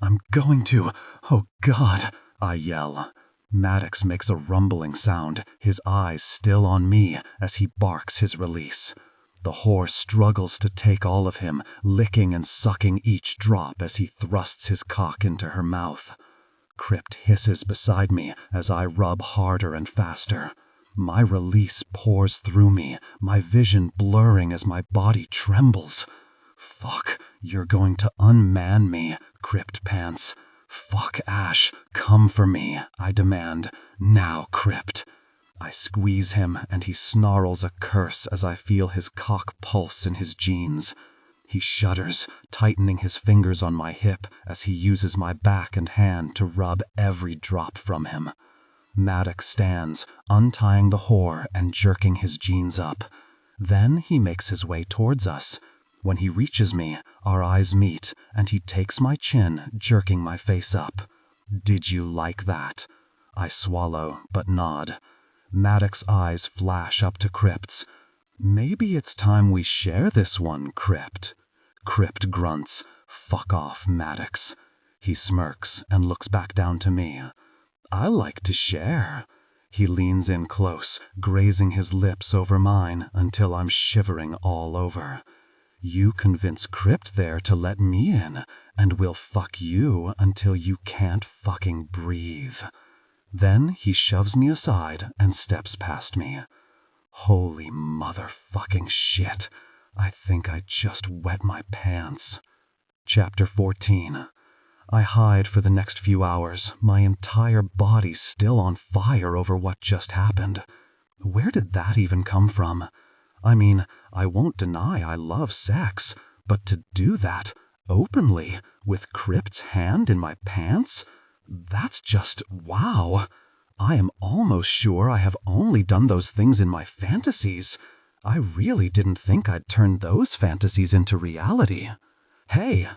I'm going to, oh God, I yell. Maddox makes a rumbling sound, his eyes still on me as he barks his release. The whore struggles to take all of him, licking and sucking each drop as he thrusts his cock into her mouth. Krypt hisses beside me as I rub harder and faster. My release pours through me, my vision blurring as my body trembles. Fuck, you're going to unman me, Krypt pants. Fuck Ash, come for me, I demand. Now, Krypt. I squeeze him and he snarls a curse as I feel his cock pulse in his jeans. He shudders, tightening his fingers on my hip as he uses my back and hand to rub every drop from him. Maddox stands, untying the whore and jerking his jeans up. Then he makes his way towards us. When he reaches me, our eyes meet and he takes my chin, jerking my face up. Did you like that? I swallow, but nod. Maddox's eyes flash up to Krypt's. Maybe it's time we share this one, Krypt. Krypt grunts. Fuck off, Maddox. He smirks and looks back down to me. I like to share. He leans in close, grazing his lips over mine until I'm shivering all over. You convince Krypt there to let me in, and we'll fuck you until you can't fucking breathe. Then he shoves me aside and steps past me. Holy motherfucking shit. I think I just wet my pants. Chapter 14. I hide for the next few hours, my entire body still on fire over what just happened. Where did that even come from? I mean, I won't deny I love sex, but to do that openly, with Krypt's hand in my pants? That's just wow. I am almost sure I have only done those things in my fantasies. I really didn't think I'd turn those fantasies into reality. Hey!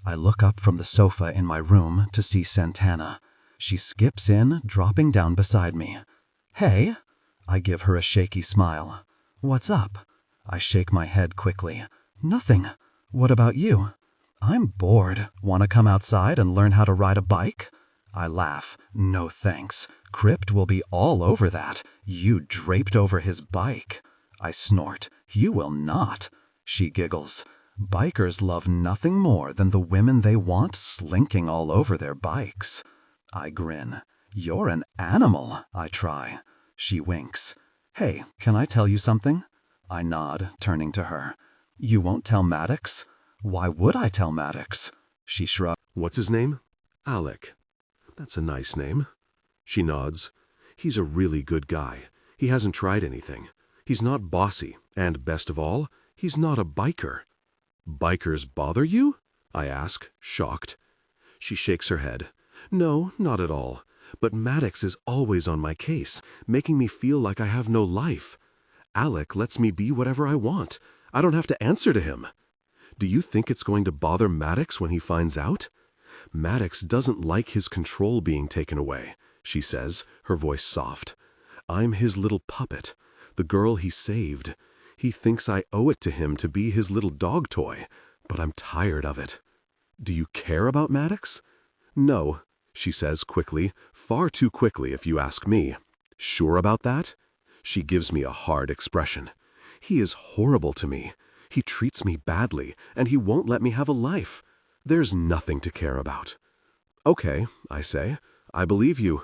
I look up from the sofa in my room to see Santana. She skips in, dropping down beside me. Hey! I give her a shaky smile. What's up? I shake my head quickly. Nothing. What about you? I'm bored. Want to come outside and learn how to ride a bike? I laugh. No thanks. Krypt will be all over that. You draped over his bike. I snort. You will not. She giggles. Bikers love nothing more than the women they want slinking all over their bikes. I grin. You're an animal, I try. She winks. Hey, can I tell you something? I nod, turning to her. You won't tell Maddox? Why would I tell Maddox? She shrugs. What's his name? Alec. That's a nice name. She nods. He's a really good guy. He hasn't tried anything. He's not bossy, and best of all, he's not a biker. Bikers bother you? I ask, shocked. She shakes her head. No, not at all. But Maddox is always on my case, making me feel like I have no life. Alec lets me be whatever I want. I don't have to answer to him. Do you think it's going to bother Maddox when he finds out? Maddox doesn't like his control being taken away, she says, her voice soft. I'm his little puppet, the girl he saved. He thinks I owe it to him to be his little dog toy, but I'm tired of it. Do you care about Maddox? No, she says quickly, far too quickly if you ask me. Sure about that? She gives me a hard expression. He is horrible to me. He treats me badly, and he won't let me have a life. There's nothing to care about. Okay, I say. I believe you.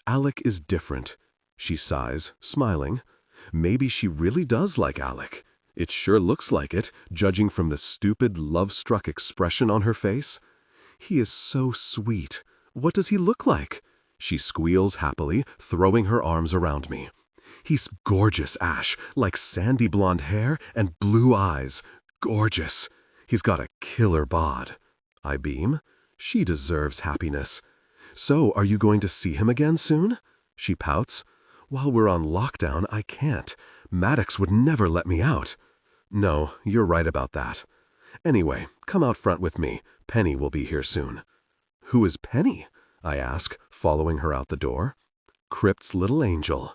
Alec is different. She sighs, smiling. Maybe she really does like Alec. It sure looks like it, judging from the stupid, love-struck expression on her face. He is so sweet. What does he look like? She squeals happily, throwing her arms around me. He's gorgeous, Ash, like sandy blonde hair and blue eyes. Gorgeous. He's got a killer bod. I beam. She deserves happiness. So, are you going to see him again soon? She pouts. While we're on lockdown, I can't. Maddox would never let me out. No, you're right about that. Anyway, come out front with me. Penny will be here soon. Who is Penny? I ask, following her out the door. Krypt's little angel.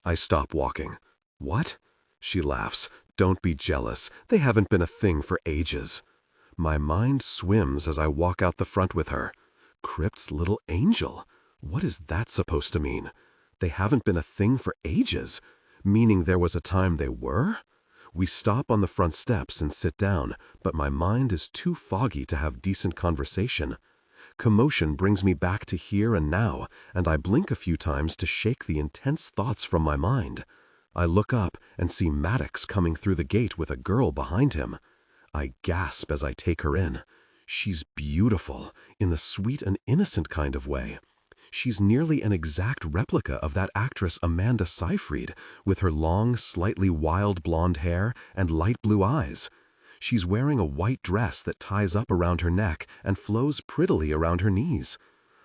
I stop walking. What? She laughs. Don't be jealous. They haven't been a thing for ages. My mind swims as I walk out the front with her. Krypt's little angel? What is that supposed to mean? They haven't been a thing for ages, meaning there was a time they were? We stop on the front steps and sit down, but my mind is too foggy to have decent conversation. Commotion brings me back to here and now, and I blink a few times to shake the intense thoughts from my mind. I look up and see Maddox coming through the gate with a girl behind him. I gasp as I take her in. She's beautiful, in the sweet and innocent kind of way. She's nearly an exact replica of that actress Amanda Seyfried, with her long, slightly wild blonde hair and light blue eyes. She's wearing a white dress that ties up around her neck and flows prettily around her knees.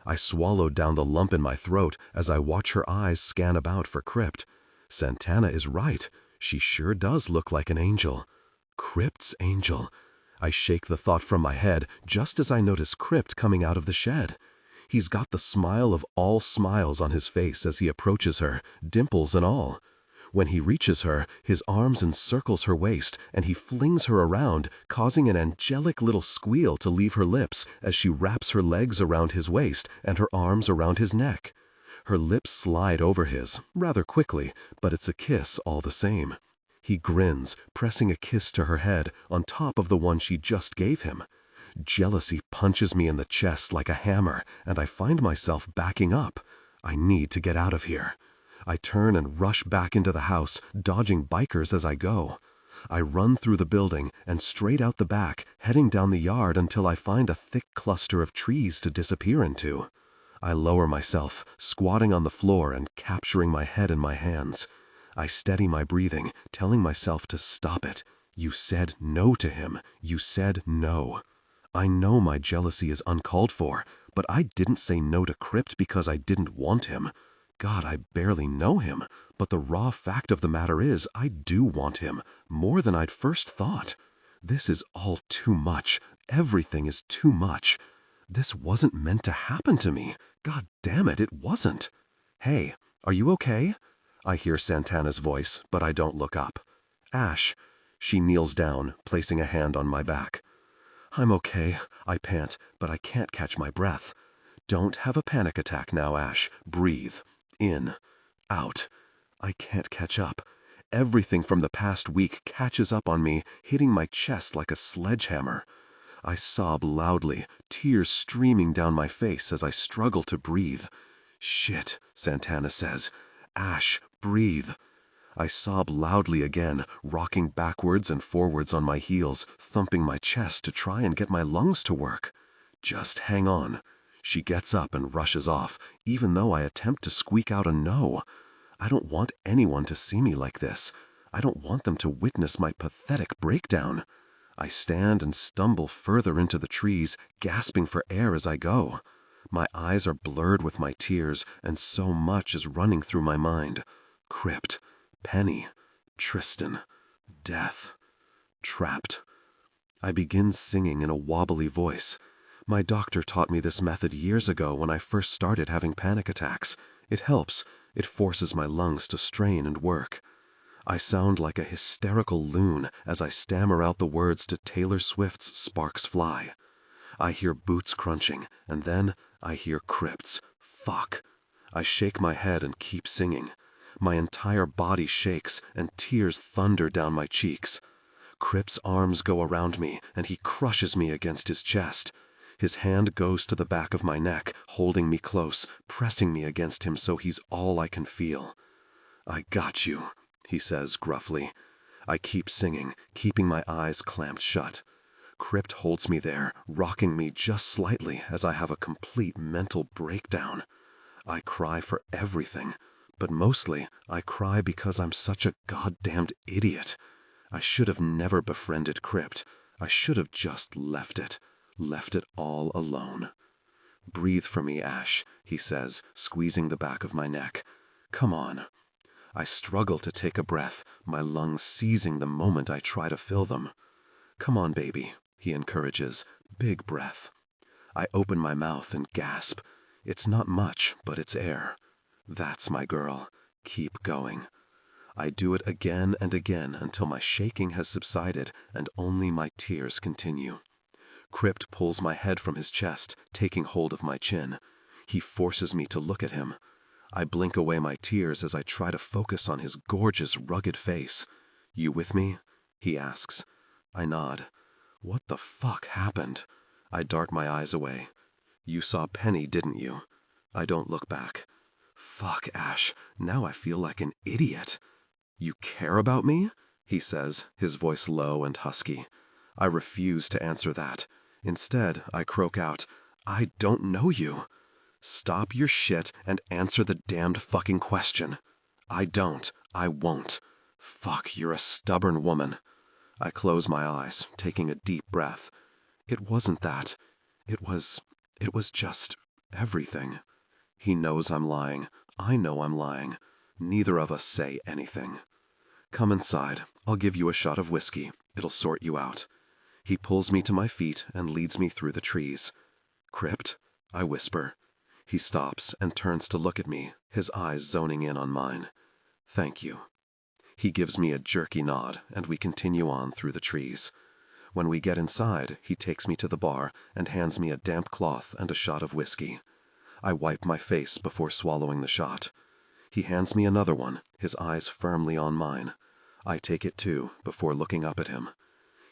I swallow down the lump in my throat as I watch her eyes scan about for Krypt. Santana is right. She sure does look like an angel. Krypt's angel. I shake the thought from my head just as I notice Krypt coming out of the shed. He's got the smile of all smiles on his face as he approaches her, dimples and all. When he reaches her, his arms encircles her waist, and he flings her around, causing an angelic little squeal to leave her lips as she wraps her legs around his waist and her arms around his neck. Her lips slide over his, rather quickly, but it's a kiss all the same. He grins, pressing a kiss to her head on top of the one she just gave him. Jealousy punches me in the chest like a hammer, and I find myself backing up. I need to get out of here. I turn and rush back into the house, dodging bikers as I go. I run through the building and straight out the back, heading down the yard until I find a thick cluster of trees to disappear into. I lower myself, squatting on the floor and capturing my head in my hands. I steady my breathing, telling myself to stop it. You said no to him. You said no. I know my jealousy is uncalled for, but I didn't say no to Krypt because I didn't want him. God, I barely know him, but the raw fact of the matter is I do want him, more than I'd first thought. This is all too much. Everything is too much. This wasn't meant to happen to me. God damn it, it wasn't. Hey, are you okay? I hear Santana's voice, but I don't look up. Ash. She kneels down, placing a hand on my back. I'm okay, I pant, but I can't catch my breath. Don't have a panic attack now, Ash. Breathe. In. Out. I can't catch up. Everything from the past week catches up on me, hitting my chest like a sledgehammer. I sob loudly, tears streaming down my face as I struggle to breathe. Shit, Santana says. Ash, breathe. I sob loudly again, rocking backwards and forwards on my heels, thumping my chest to try and get my lungs to work. Just hang on. She gets up and rushes off, even though I attempt to squeak out a no. I don't want anyone to see me like this. I don't want them to witness my pathetic breakdown. I stand and stumble further into the trees, gasping for air as I go. My eyes are blurred with my tears, and so much is running through my mind. Krypt, Penny, Tristan, death, trapped. I begin singing in a wobbly voice. My doctor taught me this method years ago when I first started having panic attacks. It helps. It forces my lungs to strain and work. I sound like a hysterical loon as I stammer out the words to Taylor Swift's Sparks Fly. I hear boots crunching, and then I hear Krypt's. Fuck. I shake my head and keep singing. My entire body shakes, and tears thunder down my cheeks. Krypt's arms go around me, and he crushes me against his chest. His hand goes to the back of my neck, holding me close, pressing me against him so he's all I can feel. I got you, he says gruffly. I keep singing, keeping my eyes clamped shut. Krypt holds me there, rocking me just slightly as I have a complete mental breakdown. I cry for everything, but mostly I cry because I'm such a goddamned idiot. I should have never befriended Krypt. I should have just left it all alone. Breathe for me, Ash, he says, squeezing the back of my neck. Come on. I struggle to take a breath, my lungs seizing the moment I try to fill them. Come on, baby, he encourages. Big breath. I open my mouth and gasp. It's not much, but it's air. That's my girl. Keep going. I do it again and again until my shaking has subsided and only my tears continue. Krypt pulls my head from his chest, taking hold of my chin. He forces me to look at him. I blink away my tears as I try to focus on his gorgeous, rugged face. You with me? He asks. I nod. What the fuck happened? I dart my eyes away. You saw Penny, didn't you? I don't look back. Fuck, Ash. Now I feel like an idiot. You care about me? He says, his voice low and husky. I refuse to answer that. Instead, I croak out, I don't know you. Stop your shit and answer the damned fucking question. I don't. I won't. Fuck, you're a stubborn woman. I close my eyes, taking a deep breath. It wasn't that. It was just everything. He knows I'm lying. I know I'm lying. Neither of us say anything. Come inside. I'll give you a shot of whiskey. It'll sort you out. He pulls me to my feet and leads me through the trees. Krypt, I whisper. He stops and turns to look at me, his eyes zoning in on mine. Thank you. He gives me a jerky nod, and we continue on through the trees. When we get inside, he takes me to the bar and hands me a damp cloth and a shot of whiskey. I wipe my face before swallowing the shot. He hands me another one, his eyes firmly on mine. I take it too, before looking up at him.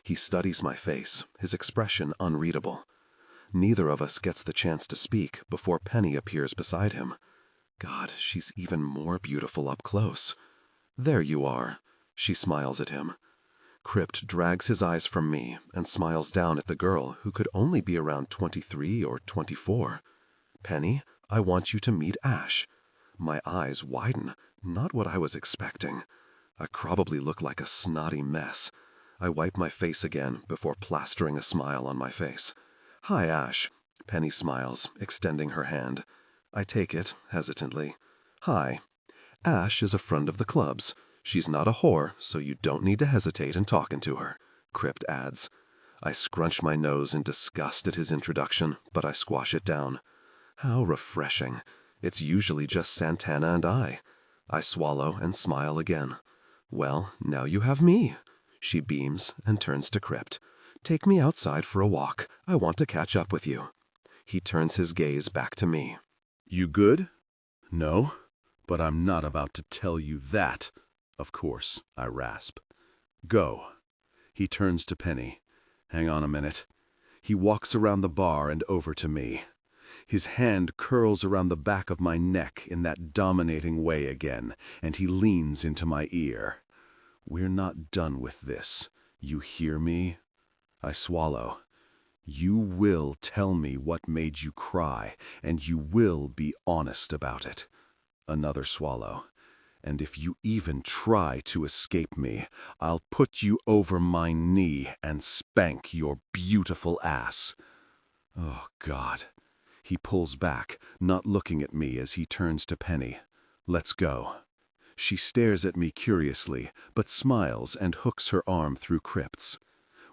He studies my face, his expression unreadable. Neither of us gets the chance to speak before Penny appears beside him. God, she's even more beautiful up close. There you are. She smiles at him. Krypt drags his eyes from me and smiles down at the girl who could only be around 23 or 24. Penny, I want you to meet Ash. My eyes widen, not what I was expecting. I probably look like a snotty mess. I wipe my face again before plastering a smile on my face. Hi, Ash. Penny smiles, extending her hand. I take it, hesitantly. Hi. Ash is a friend of the club's. She's not a whore, so you don't need to hesitate in talking to her, Krypt adds. I scrunch my nose in disgust at his introduction, but I squash it down. How refreshing. It's usually just Santana and I. I swallow and smile again. Well, now you have me. She beams and turns to Krypt. Take me outside for a walk. I want to catch up with you. He turns his gaze back to me. You good? No, but I'm not about to tell you that. Of course, I rasp. Go. He turns to Penny. Hang on a minute. He walks around the bar and over to me. His hand curls around the back of my neck in that dominating way again, and he leans into my ear. We're not done with this. You hear me? I swallow. You will tell me what made you cry, and you will be honest about it. Another swallow. And if you even try to escape me, I'll put you over my knee and spank your beautiful ass. Oh, God. He pulls back, not looking at me as he turns to Penny. Let's go. She stares at me curiously, but smiles and hooks her arm through Krypt's.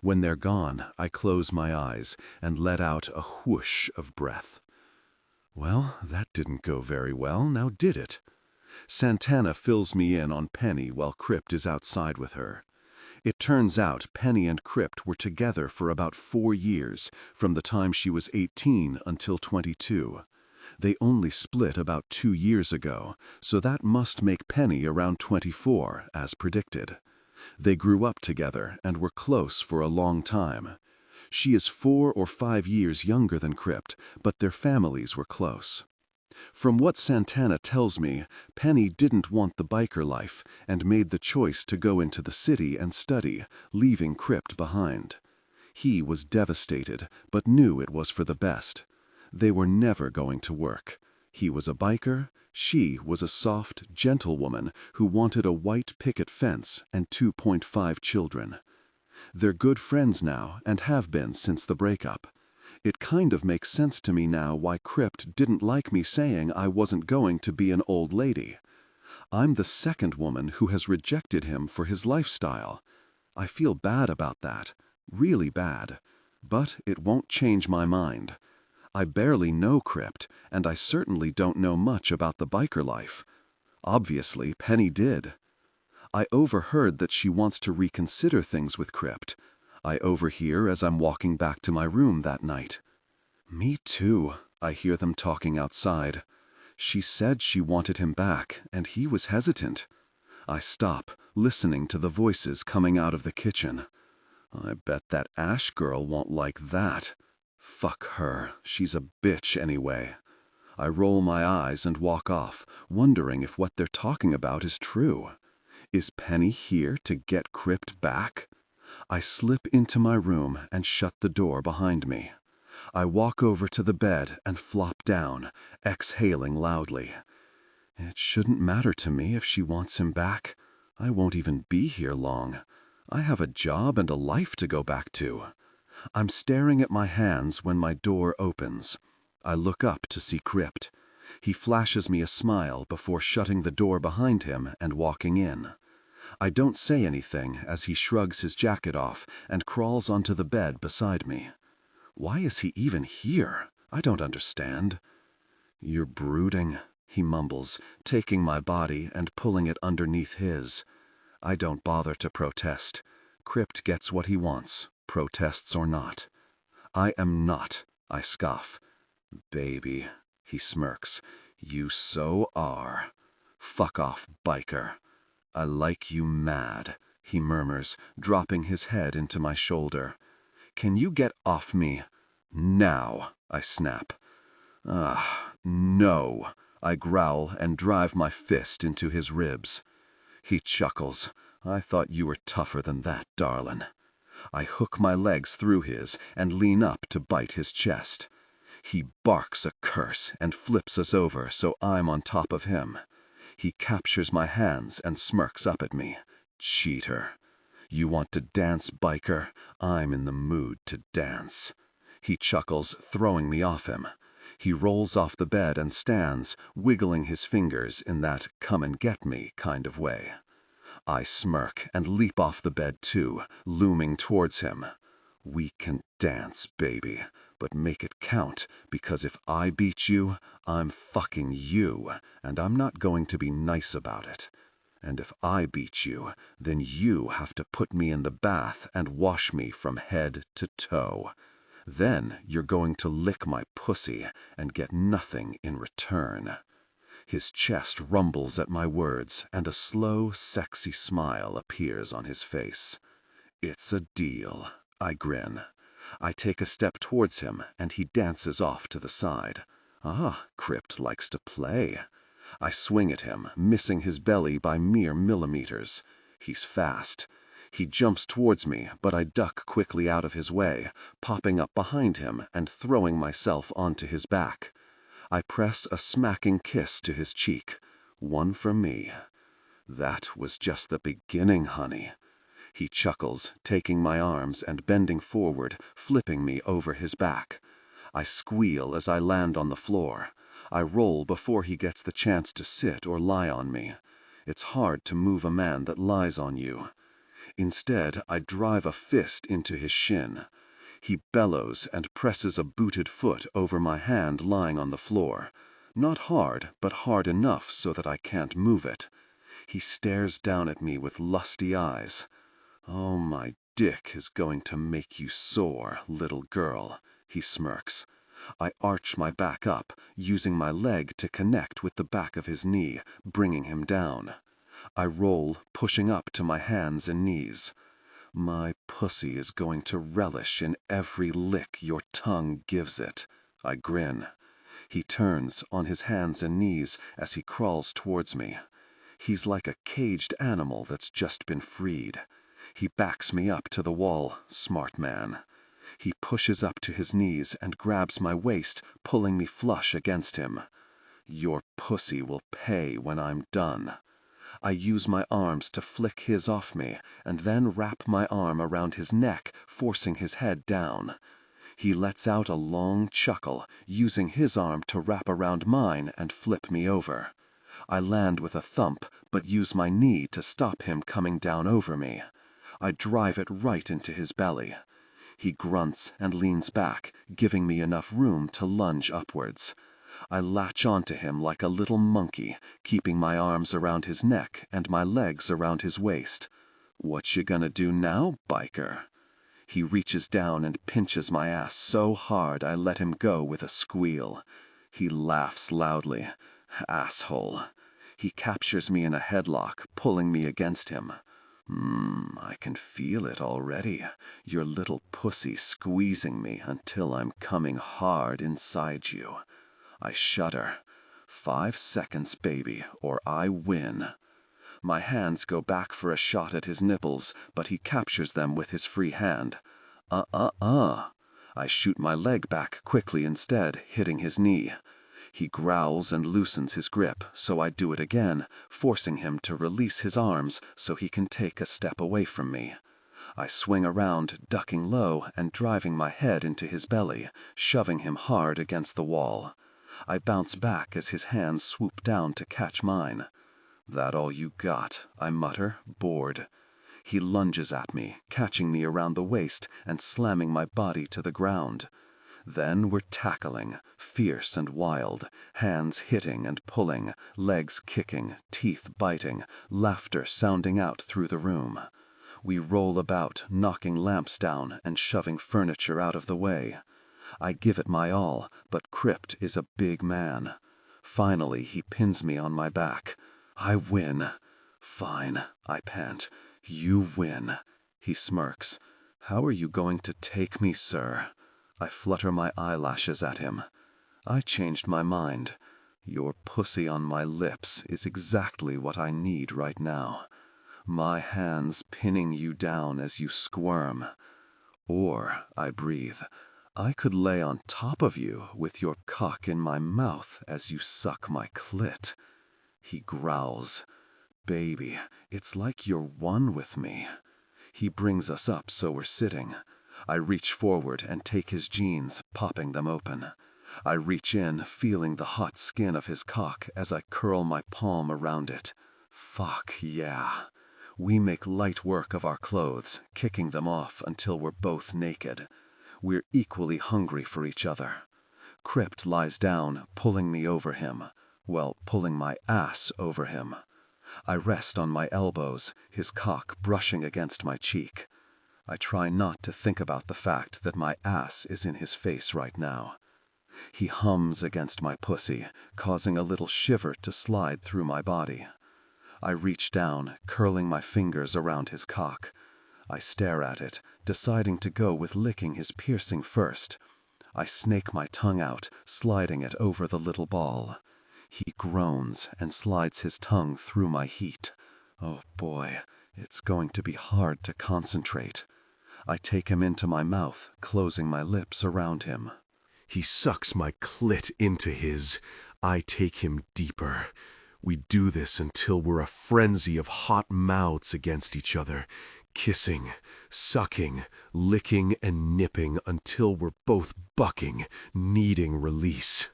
When they're gone, I close my eyes and let out a whoosh of breath. Well, that didn't go very well, now did it? Santana fills me in on Penny while Krypt is outside with her. It turns out Penny and Krypt were together for about 4 years, from the time she was 18 until 22. They only split about 2 years ago, so that must make Penny around 24, as predicted. They grew up together and were close for a long time. She is 4 or 5 years younger than Krypt, but their families were close. From what Santana tells me, Penny didn't want the biker life and made the choice to go into the city and study, leaving Krypt behind. He was devastated, but knew it was for the best. They were never going to work. He was a biker, she was a soft, gentle woman who wanted a white picket fence and 2.5 children. They're good friends now and have been since the breakup. It kind of makes sense to me now why Krypt didn't like me saying I wasn't going to be an old lady. I'm the second woman who has rejected him for his lifestyle. I feel bad about that, really bad. But it won't change my mind. I barely know Krypt, and I certainly don't know much about the biker life. Obviously, Penny did. I overheard that she wants to reconsider things with Krypt. I overhear as I'm walking back to my room that night. Me too, I hear them talking outside. She said she wanted him back, and he was hesitant. I stop, listening to the voices coming out of the kitchen. I bet that Ash girl won't like that. Fuck her, she's a bitch anyway. I roll my eyes and walk off, wondering if what they're talking about is true. Is Penny here to get Krypt back? I slip into my room and shut the door behind me. I walk over to the bed and flop down, exhaling loudly. It shouldn't matter to me if she wants him back. I won't even be here long. I have a job and a life to go back to. I'm staring at my hands when my door opens. I look up to see Krypt. He flashes me a smile before shutting the door behind him and walking in. I don't say anything as he shrugs his jacket off and crawls onto the bed beside me. Why is he even here? I don't understand. "You're brooding," he mumbles, taking my body and pulling it underneath his. I don't bother to protest. Krypt gets what he wants, protests or not. "I am not," I scoff. "Baby," he smirks, "you so are. Fuck off, biker." "I like you mad," he murmurs, dropping his head into my shoulder. "Can you get off me? Now," I snap. No," I growl and drive my fist into his ribs. He chuckles. "I thought you were tougher than that, darlin'." I hook my legs through his and lean up to bite his chest. He barks a curse and flips us over so I'm on top of him. He captures my hands and smirks up at me. "Cheater. You want to dance, biker? I'm in the mood to dance." He chuckles, throwing me off him. He rolls off the bed and stands, wiggling his fingers in that come-and-get-me kind of way. I smirk and leap off the bed too, looming towards him. "We can dance, baby, but make it count, because if I beat you, I'm fucking you, and I'm not going to be nice about it. And if I beat you, then you have to put me in the bath and wash me from head to toe. Then you're going to lick my pussy and get nothing in return." His chest rumbles at my words, and a slow, sexy smile appears on his face. "It's a deal," I grin. I take a step towards him, and he dances off to the side. Krypt likes to play. I swing at him, missing his belly by mere millimeters. He's fast. He jumps towards me, but I duck quickly out of his way, popping up behind him and throwing myself onto his back. I press a smacking kiss to his cheek. One for me. "That was just the beginning, honey." He chuckles, taking my arms and bending forward, flipping me over his back. I squeal as I land on the floor. I roll before he gets the chance to sit or lie on me. It's hard to move a man that lies on you. Instead, I drive a fist into his shin. He bellows and presses a booted foot over my hand lying on the floor. Not hard, but hard enough so that I can't move it. He stares down at me with lusty eyes. "Oh, my dick is going to make you sore, little girl," he smirks. I arch my back up, using my leg to connect with the back of his knee, bringing him down. I roll, pushing up to my hands and knees. "My pussy is going to relish in every lick your tongue gives it." I grin. He turns on his hands and knees as he crawls towards me. He's like a caged animal that's just been freed. He backs me up to the wall, smart man. He pushes up to his knees and grabs my waist, pulling me flush against him. "Your pussy will pay when I'm done." I use my arms to flick his off me, and then wrap my arm around his neck, forcing his head down. He lets out a long chuckle, using his arm to wrap around mine and flip me over. I land with a thump, but use my knee to stop him coming down over me. I drive it right into his belly. He grunts and leans back, giving me enough room to lunge upwards. I latch onto him like a little monkey, keeping my arms around his neck and my legs around his waist. "What you gonna do now, biker?" He reaches down and pinches my ass so hard I let him go with a squeal. He laughs loudly. Asshole. He captures me in a headlock, pulling me against him. I can feel it already. Your little pussy squeezing me until I'm coming hard inside you. I shudder. 5 seconds, baby, or I win. My hands go back for a shot at his nipples, but he captures them with his free hand. I shoot my leg back quickly instead, hitting his knee. He growls and loosens his grip, so I do it again, forcing him to release his arms so he can take a step away from me. I swing around, ducking low and driving my head into his belly, shoving him hard against the wall. I bounce back as his hands swoop down to catch mine. "That all you got?" I mutter, bored. He lunges at me, catching me around the waist and slamming my body to the ground. Then we're tackling, fierce and wild, hands hitting and pulling, legs kicking, teeth biting, laughter sounding out through the room. We roll about, knocking lamps down and shoving furniture out of the way. I give it my all, but Krypt is a big man. Finally, he pins me on my back. I win. Fine, I pant. You win. He smirks. How are you going to take me, sir? I flutter my eyelashes at him. I changed my mind. Your pussy on my lips is exactly what I need right now. My hands pinning you down as you squirm. Or, I breathe, I could lay on top of you with your cock in my mouth as you suck my clit. He growls. Baby, it's like you're one with me. He brings us up so we're sitting. I reach forward and take his jeans, popping them open. I reach in, feeling the hot skin of his cock as I curl my palm around it. Fuck yeah. We make light work of our clothes, kicking them off until we're both naked. We're equally hungry for each other. Krypt lies down, pulling me over him. Well, pulling my ass over him. I rest on my elbows, his cock brushing against my cheek. I try not to think about the fact that my ass is in his face right now. He hums against my pussy, causing a little shiver to slide through my body. I reach down, curling my fingers around his cock. I stare at it, deciding to go with licking his piercing first. I snake my tongue out, sliding it over the little ball. He groans and slides his tongue through my heat. Oh boy, it's going to be hard to concentrate. I take him into my mouth, closing my lips around him. He sucks my clit into his. I take him deeper. We do this until we're a frenzy of hot mouths against each other, kissing, sucking, licking, and nipping until we're both bucking, needing release.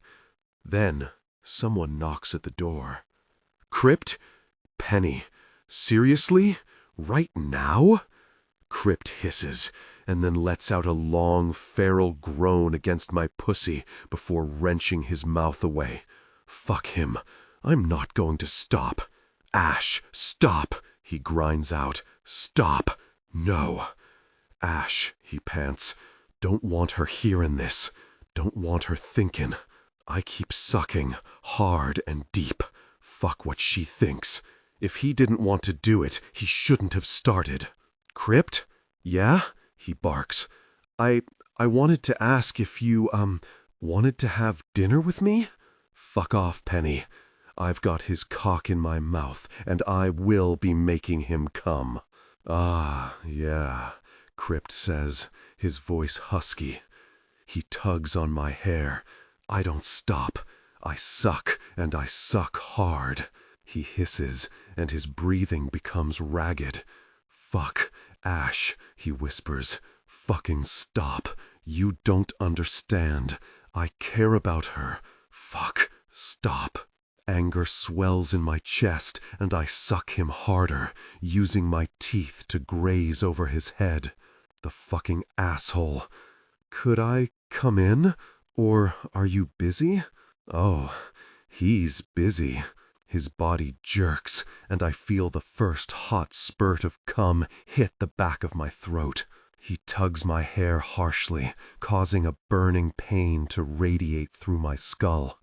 Then someone knocks at the door. Krypt? Penny. Seriously? Right now? Krypt hisses, and then lets out a long, feral groan against my pussy before wrenching his mouth away. Fuck him. I'm not going to stop. Ash, stop, he grinds out. Stop. No. Ash, he pants. Don't want her hearing this. Don't want her thinking. I keep sucking, hard and deep. Fuck what she thinks. If he didn't want to do it, he shouldn't have started. Krypt? Yeah? He barks. I wanted to ask if you, wanted to have dinner with me? Fuck off, Penny. I've got his cock in my mouth, and I will be making him come. Ah, yeah, Krypt says, his voice husky. He tugs on my hair. I don't stop. I suck, and I suck hard. He hisses, and his breathing becomes ragged. Fuck, Ash, he whispers. Fucking stop. You don't understand. I care about her. Fuck, stop. Anger swells in my chest, and I suck him harder, using my teeth to graze over his head. The fucking asshole. Could I come in? Or are you busy? Oh, he's busy. His body jerks, and I feel the first hot spurt of cum hit the back of my throat. He tugs my hair harshly, causing a burning pain to radiate through my skull.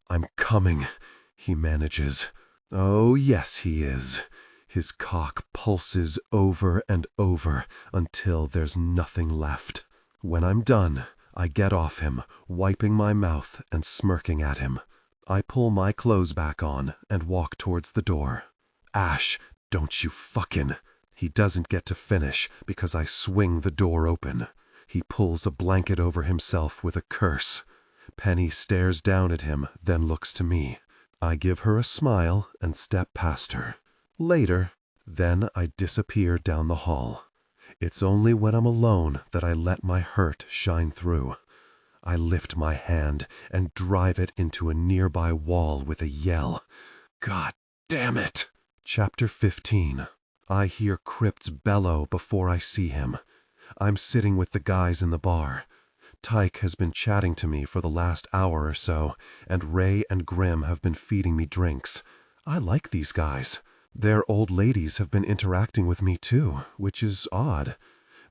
I'm coming, he manages. Oh, yes, he is. His cock pulses over and over until there's nothing left. When I'm done, I get off him, wiping my mouth and smirking at him. I pull my clothes back on and walk towards the door. Ash, don't you fucking... He doesn't get to finish because I swing the door open. He pulls a blanket over himself with a curse. Penny stares down at him, then looks to me. I give her a smile and step past her. Later, then I disappear down the hall. It's only when I'm alone that I let my hurt shine through. I lift my hand and drive it into a nearby wall with a yell. God damn it! Chapter 15. I hear Krypt's bellow before I see him. I'm sitting with the guys in the bar. Tyke has been chatting to me for the last hour or so, and Ray and Grim have been feeding me drinks. I like these guys. Their old ladies have been interacting with me too, which is odd.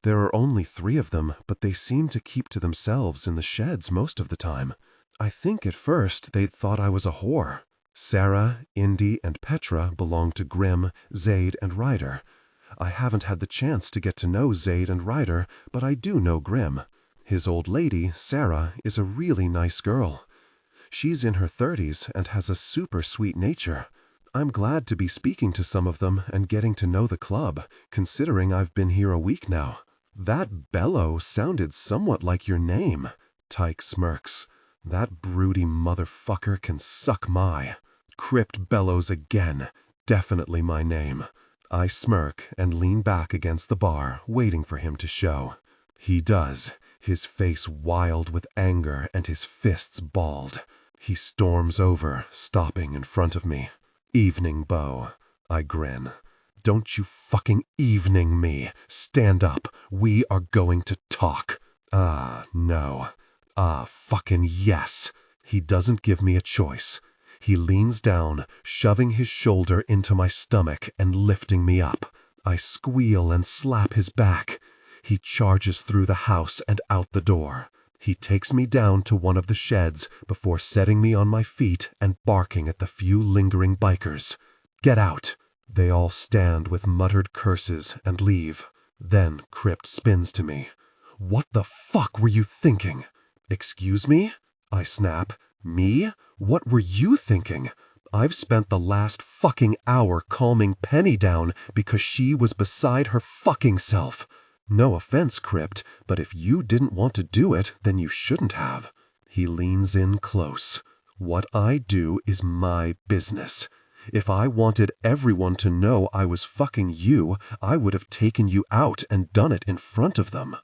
There are only 3 of them, but they seem to keep to themselves in the sheds most of the time. I think at first they thought I was a whore. Sarah, Indy, and Petra belong to Grim, Zaid, and Ryder. I haven't had the chance to get to know Zaid and Ryder, but I do know Grim. His old lady, Sarah, is a really nice girl. She's in her 30s and has a super sweet nature. I'm glad to be speaking to some of them and getting to know the club, considering I've been here a week now. That Beau sounded somewhat like your name. Tyke smirks. That broody motherfucker can suck my. Krypt bellows again. Definitely my name. I smirk and lean back against the bar, waiting for him to show. He does, his face wild with anger and his fists balled. He storms over, stopping in front of me. Evening, Beau. I grin. Don't you fucking evening me. Stand up. We are going to talk. Ah, no. Ah, fucking yes. He doesn't give me a choice. He leans down, shoving his shoulder into my stomach and lifting me up. I squeal and slap his back. He charges through the house and out the door. He takes me down to one of the sheds before setting me on my feet and barking at the few lingering bikers. Get out! They all stand with muttered curses and leave. Then Krypt spins to me. What the fuck were you thinking? Excuse me? I snap. Me? What were you thinking? I've spent the last fucking hour calming Penny down because she was beside her fucking self. No offense, Krypt, but if you didn't want to do it, then you shouldn't have. He leans in close. What I do is my business. If I wanted everyone to know I was fucking you, I would have taken you out and done it in front of them.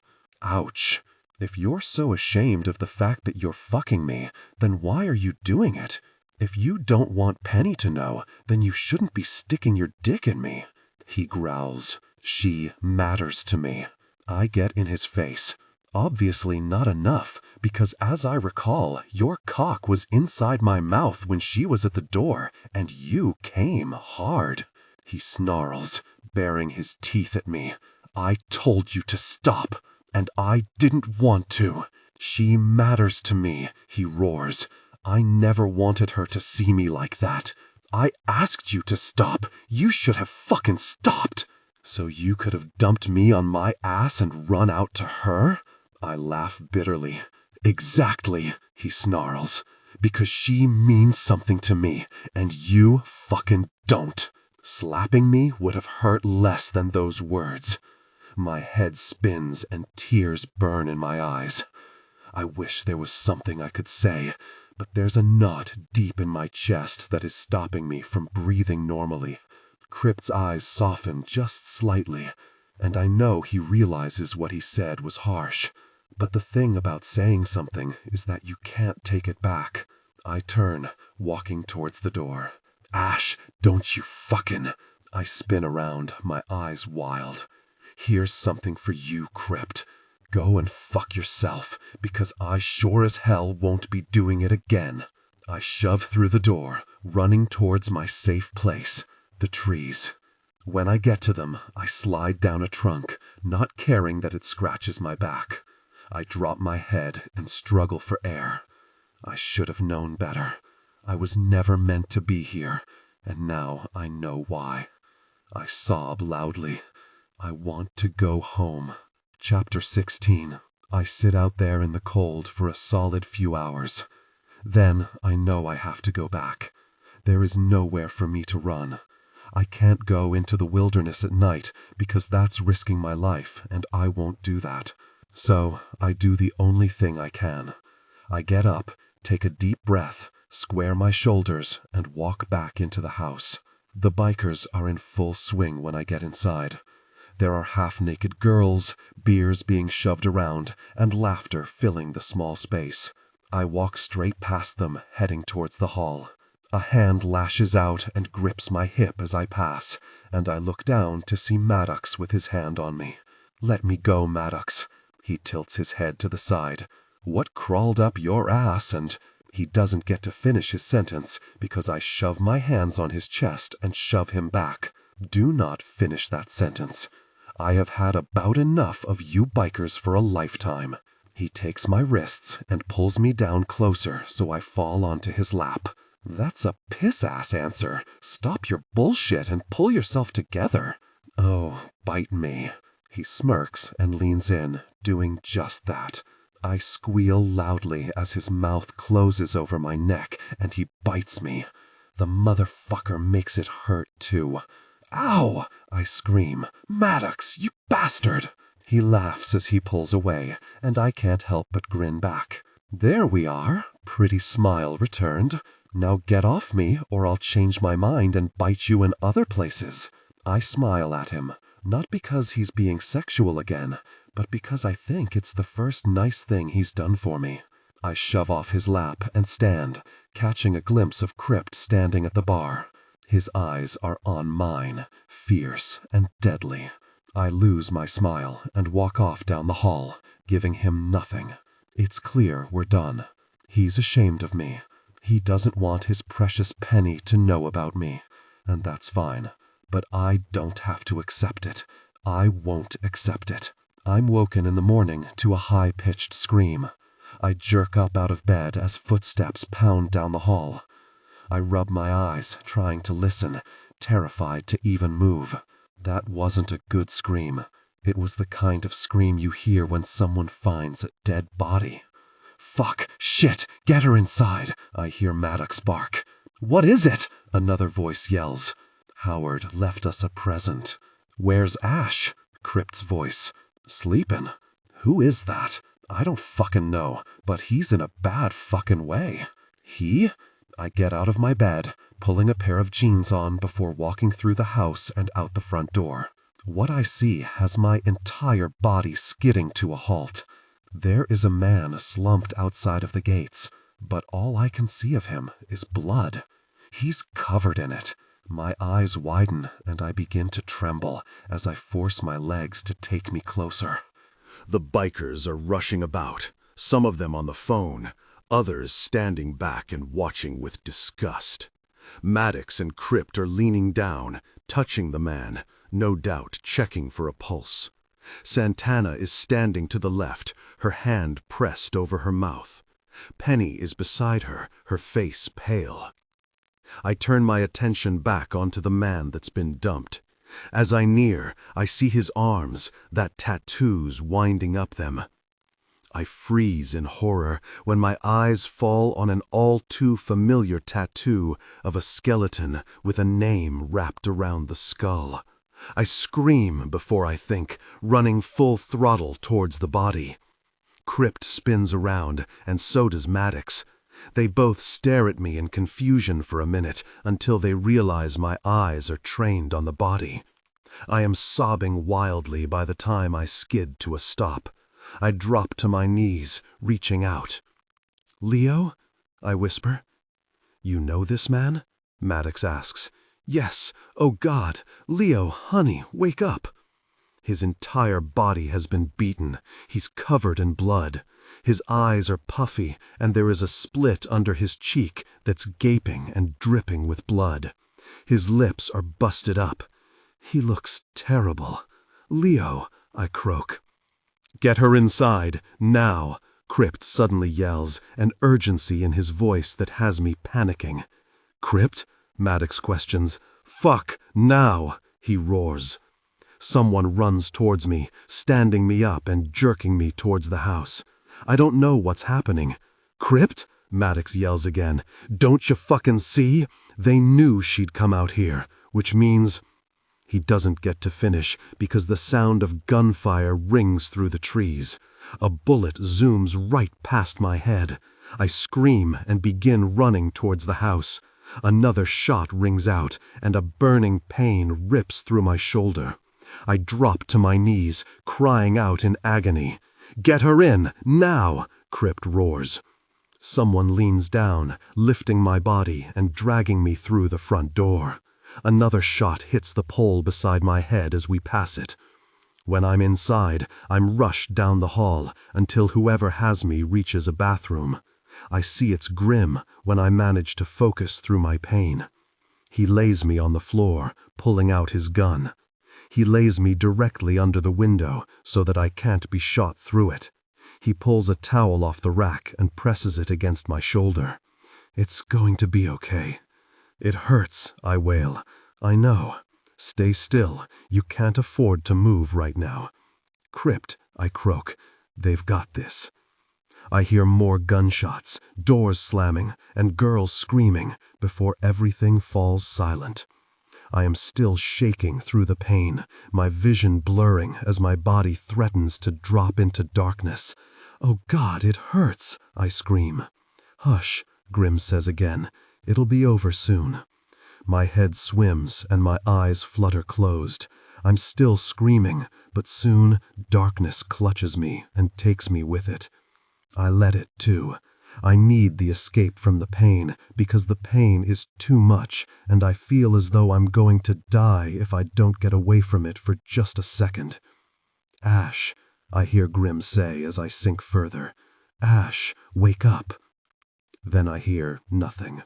Ouch. If you're so ashamed of the fact that you're fucking me, then why are you doing it? If you don't want Penny to know, then you shouldn't be sticking your dick in me. He growls. She matters to me. I get in his face. Obviously not enough, because as I recall, your cock was inside my mouth when she was at the door, and you came hard. He snarls, baring his teeth at me. I told you to stop, and I didn't want to. She matters to me, he roars. I never wanted her to see me like that. I asked you to stop. You should have fucking stopped. So you could have dumped me on my ass and run out to her? I laugh bitterly. Exactly, he snarls. Because she means something to me, and you fucking don't. Slapping me would have hurt less than those words. My head spins and tears burn in my eyes. I wish there was something I could say, but there's a knot deep in my chest that is stopping me from breathing normally. Krypt's eyes soften just slightly, and I know he realizes what he said was harsh. But the thing about saying something is that you can't take it back. I turn, walking towards the door. Ash, don't you fucking... I spin around, my eyes wild. Here's something for you, Krypt. Go and fuck yourself, because I sure as hell won't be doing it again. I shove through the door, running towards my safe place, the trees. When I get to them, I slide down a trunk, not caring that it scratches my back. I drop my head and struggle for air. I should have known better. I was never meant to be here, and now I know why. I sob loudly. I want to go home. Chapter 16. I sit out there in the cold for a solid few hours. Then I know I have to go back. There is nowhere for me to run. I can't go into the wilderness at night because that's risking my life, and I won't do that. So I do the only thing I can. I get up, take a deep breath, square my shoulders, and walk back into the house. The bikers are in full swing when I get inside. There are half-naked girls, beers being shoved around, and laughter filling the small space. I walk straight past them, heading towards the hall. A hand lashes out and grips my hip as I pass, and I look down to see Maddox with his hand on me. Let me go, Maddox. He tilts his head to the side. What crawled up your ass and... He doesn't get to finish his sentence because I shove my hands on his chest and shove him back. Do not finish that sentence. I have had about enough of you bikers for a lifetime. He takes my wrists and pulls me down closer so I fall onto his lap. That's a piss-ass answer. Stop your bullshit and pull yourself together. Oh, bite me. He smirks and leans in, doing just that. I squeal loudly as his mouth closes over my neck and he bites me. The motherfucker makes it hurt too. Ow! I scream. Maddox, you bastard! He laughs as he pulls away, and I can't help but grin back. There we are. Pretty smile returned. Now get off me or I'll change my mind and bite you in other places. I smile at him, not because he's being sexual again, but because I think it's the first nice thing he's done for me. I shove off his lap and stand, catching a glimpse of Krypt standing at the bar. His eyes are on mine, fierce and deadly. I lose my smile and walk off down the hall, giving him nothing. It's clear we're done. He's ashamed of me. He doesn't want his precious penny to know about me, and that's fine. But I don't have to accept it. I won't accept it. I'm woken in the morning to a high-pitched scream. I jerk up out of bed as footsteps pound down the hall. I rub my eyes, trying to listen, terrified to even move. That wasn't a good scream. It was the kind of scream you hear when someone finds a dead body. Fuck! Shit! Get her inside! I hear Maddox bark. What is it? Another voice yells. Howard left us a present. Where's Ash? Krypt's voice. Sleepin'. Who is that? I don't fucking know, but he's in a bad fucking way. He? I get out of my bed, pulling a pair of jeans on before walking through the house and out the front door. What I see has my entire body skidding to a halt. There is a man slumped outside of the gates, but all I can see of him is blood. He's covered in it. My eyes widen and I begin to tremble as I force my legs to take me closer. The bikers are rushing about, some of them on the phone, others standing back and watching with disgust. Maddox and Krypt are leaning down, touching the man, no doubt checking for a pulse. Santana is standing to the left, her hand pressed over her mouth. Penny is beside her, her face pale. I turn my attention back onto the man that's been dumped. As I near, I see his arms, that tattoos winding up them. I freeze in horror when my eyes fall on an all-too-familiar tattoo of a skeleton with a name wrapped around the skull. I scream before I think, running full throttle towards the body. Krypt spins around, and so does Maddox. They both stare at me in confusion for a minute until they realize my eyes are trained on the body. I am sobbing wildly by the time I skid to a stop. I drop to my knees, reaching out. "Leo?" I whisper. "You know this man?" Maddox asks. "Yes. Oh God. Leo, honey, wake up." His entire body has been beaten. He's covered in blood. His eyes are puffy, and there is a split under his cheek that's gaping and dripping with blood. His lips are busted up. He looks terrible. "Leo," I croak. "Get her inside, now," Krypt suddenly yells, an urgency in his voice that has me panicking. "Krypt?" Maddox questions. "Fuck, now," he roars. Someone runs towards me, standing me up and jerking me towards the house. I don't know what's happening. "Krypt?" Maddox yells again. "Don't you fucking see? They knew she'd come out here, which means..." He doesn't get to finish because the sound of gunfire rings through the trees. A bullet zooms right past my head. I scream and begin running towards the house. Another shot rings out, and a burning pain rips through my shoulder. I drop to my knees, crying out in agony. "Get her in, now!" Krypt roars. Someone leans down, lifting my body and dragging me through the front door. Another shot hits the pole beside my head as we pass it. When I'm inside, I'm rushed down the hall until whoever has me reaches a bathroom. I see it's Grim when I manage to focus through my pain. He lays me on the floor, pulling out his gun. He lays me directly under the window so that I can't be shot through it. He pulls a towel off the rack and presses it against my shoulder. "It's going to be okay." "It hurts," I wail. "I know. Stay still. You can't afford to move right now." "Krypt," I croak. "They've got this." I hear more gunshots, doors slamming, and girls screaming before everything falls silent. I am still shaking through the pain, my vision blurring as my body threatens to drop into darkness. "Oh God, it hurts," I scream. "Hush," Grim says again. "It'll be over soon." My head swims and my eyes flutter closed. I'm still screaming, but soon darkness clutches me and takes me with it. I let it too. I need the escape from the pain because the pain is too much and I feel as though I'm going to die if I don't get away from it for just a second. "Ash," I hear Grim say as I sink further. "Ash, wake up." Then I hear nothing.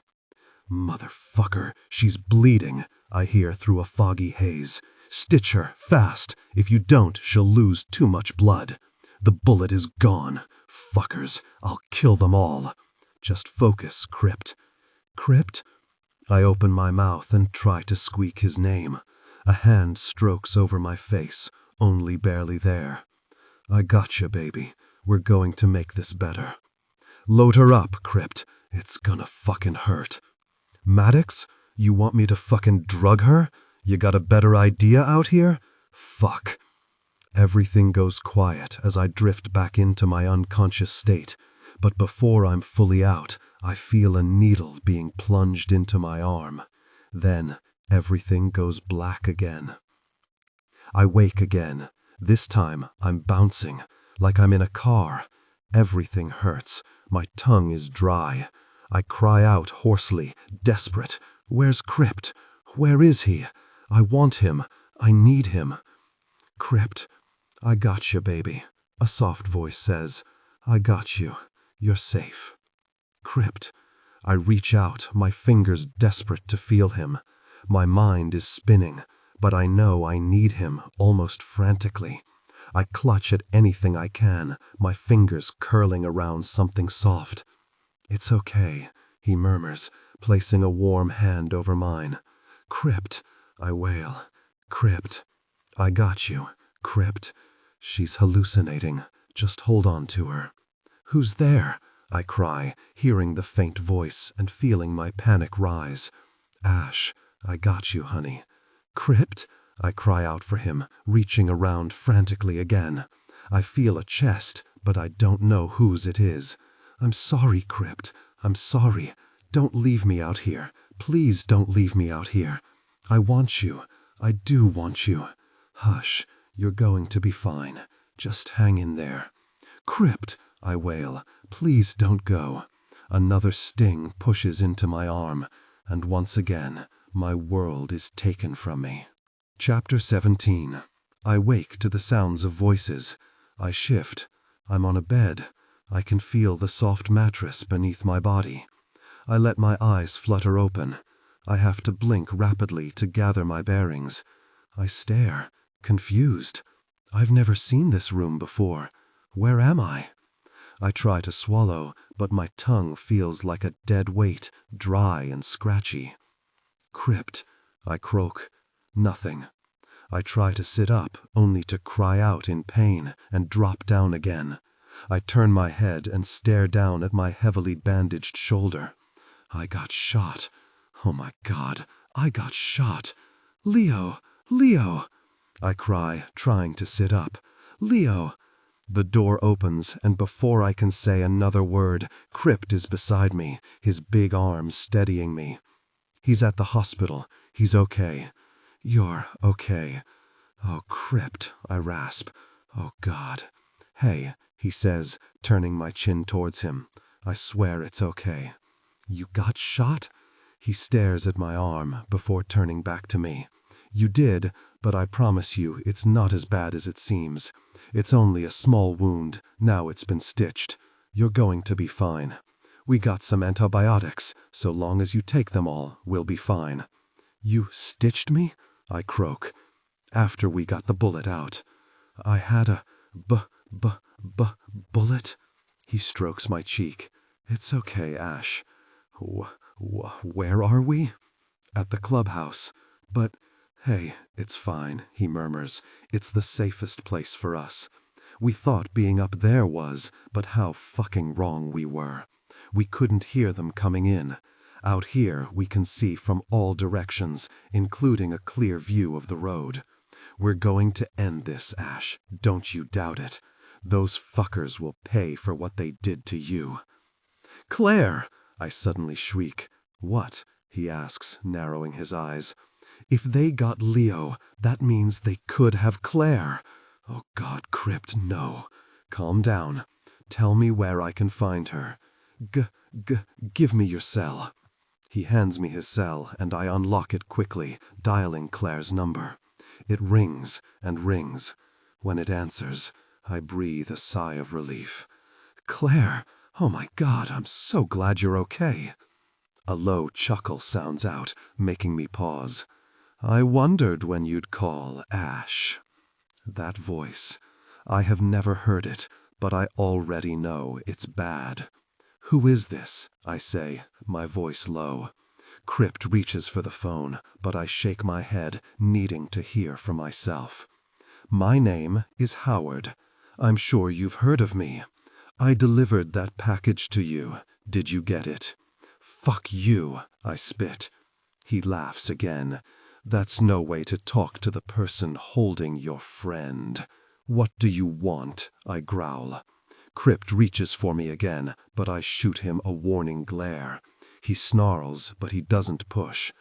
"Motherfucker, she's bleeding," I hear through a foggy haze. "Stitch her, fast. If you don't, she'll lose too much blood. The bullet is gone. Fuckers, I'll kill them all. Just focus, Krypt." "Krypt?" I open my mouth and try to squeak his name. A hand strokes over my face, only barely there. "I gotcha, baby. We're going to make this better." "Load her up, Krypt. It's gonna fucking hurt." "Maddox? You want me to fucking drug her? You got a better idea out here? Fuck." Everything goes quiet as I drift back into my unconscious state, but before I'm fully out, I feel a needle being plunged into my arm. Then everything goes black again. I wake again. This time I'm bouncing, like I'm in a car. Everything hurts. My tongue is dry. I cry out hoarsely, desperate. "Where's Krypt? Where is he? I want him. I need him." "Krypt, I got you, baby," a soft voice says. "I got you. You're safe." "Krypt." I reach out, my fingers desperate to feel him. My mind is spinning, but I know I need him almost frantically. I clutch at anything I can, my fingers curling around something soft. "It's okay," he murmurs, placing a warm hand over mine. "Krypt," I wail. "Krypt. I got you. Krypt." She's hallucinating. Just hold on to her. "Who's there?" I cry, hearing the faint voice and feeling my panic rise. "Ash, I got you, honey." "Krypt?" I cry out for him, reaching around frantically again. I feel a chest, but I don't know whose it is. "I'm sorry, Krypt. I'm sorry. Don't leave me out here. Please don't leave me out here. I want you. I do want you. Hush, you're going to be fine. Just hang in there." "Krypt," I wail. "Please don't go." Another sting pushes into my arm, and once again, my world is taken from me. Chapter 17. I wake to the sounds of voices. I shift. I'm on a bed. I can feel the soft mattress beneath my body. I let my eyes flutter open. I have to blink rapidly to gather my bearings. I stare, confused. I've never seen this room before. Where am I? I try to swallow, but my tongue feels like a dead weight, dry and scratchy. "Krypt," I croak. Nothing. I try to sit up, only to cry out in pain and drop down again. I turn my head and stare down at my heavily bandaged shoulder. I got shot. Oh my God, I got shot. "Leo! Leo!" I cry, trying to sit up. "Leo!" The door opens, and before I can say another word, Krypt is beside me, his big arms steadying me. "He's at the hospital. He's okay." "You're okay." "Oh, Krypt," I rasp. "Oh, God." "Hey," he says, turning my chin towards him. "I swear it's okay." "You got shot?" He stares at my arm before turning back to me. "You did, but I promise you it's not as bad as it seems. It's only a small wound, now it's been stitched. You're going to be fine. We got some antibiotics, so long as you take them all, we'll be fine." "You stitched me?" I croak. "After we got the bullet out. I had a bullet?" He strokes my cheek. "It's okay, Ash. Where are we?" "At the clubhouse. But, hey, it's fine," he murmurs. "It's the safest place for us. We thought being up there was, but how fucking wrong we were. We couldn't hear them coming in. Out here we can see from all directions, including a clear view of the road. We're going to end this, Ash. Don't you doubt it. Those fuckers will pay for what they did to you." "Claire!" I suddenly shriek. "What?" he asks, narrowing his eyes. "If they got Leo, that means they could have Claire. Oh God, Krypt, no. Calm down. Tell me where I can find her. Give me your cell." He hands me his cell, and I unlock it quickly, dialing Claire's number. It rings and rings. When it answers, I breathe a sigh of relief. "Claire, oh my God, I'm so glad you're okay." A low chuckle sounds out, making me pause. "I wondered when you'd call, Ash." That voice. I have never heard it, but I already know it's bad. "Who is this?" I say, my voice low. Krypt reaches for the phone, but I shake my head, needing to hear for myself. "My name is Howard. I'm sure you've heard of me. I delivered that package to you. Did you get it?" "Fuck you," I spit. He laughs again. "That's no way to talk to the person holding your friend." "What do you want?" I growl. Krypt reaches for me again, but I shoot him a warning glare. He snarls, but he doesn't push.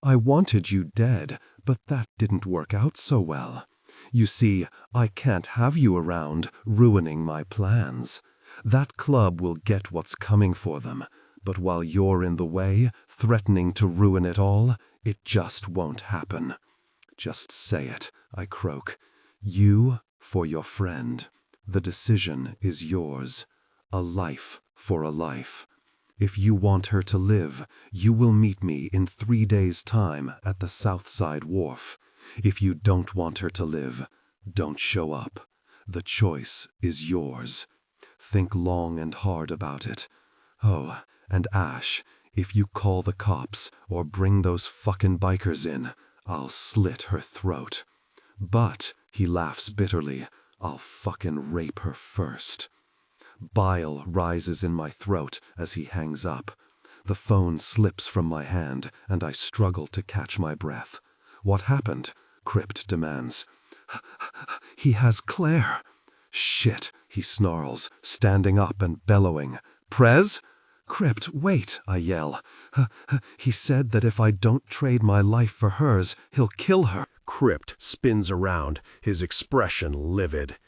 "I wanted you dead, but that didn't work out so well. You see, I can't have you around, ruining my plans. That club will get what's coming for them, but while you're in the way, threatening to ruin it all, it just won't happen." "Just say it," I croak. "You for your friend. The decision is yours. A life for a life. If you want her to live, you will meet me in 3 days' time at the Southside Wharf. If you don't want her to live, don't show up. The choice is yours. Think long and hard about it. Oh, and Ash, if you call the cops or bring those fucking bikers in, I'll slit her throat. But," he laughs bitterly, "I'll fucking rape her first." Bile rises in my throat as he hangs up. The phone slips from my hand, and I struggle to catch my breath. "What happened?" Krypt demands. "He has Claire." "Shit," he snarls, standing up and bellowing. "Prez?" "Krypt, wait," I yell. He said that if I don't trade my life for hers, he'll kill her." Krypt spins around, his expression livid.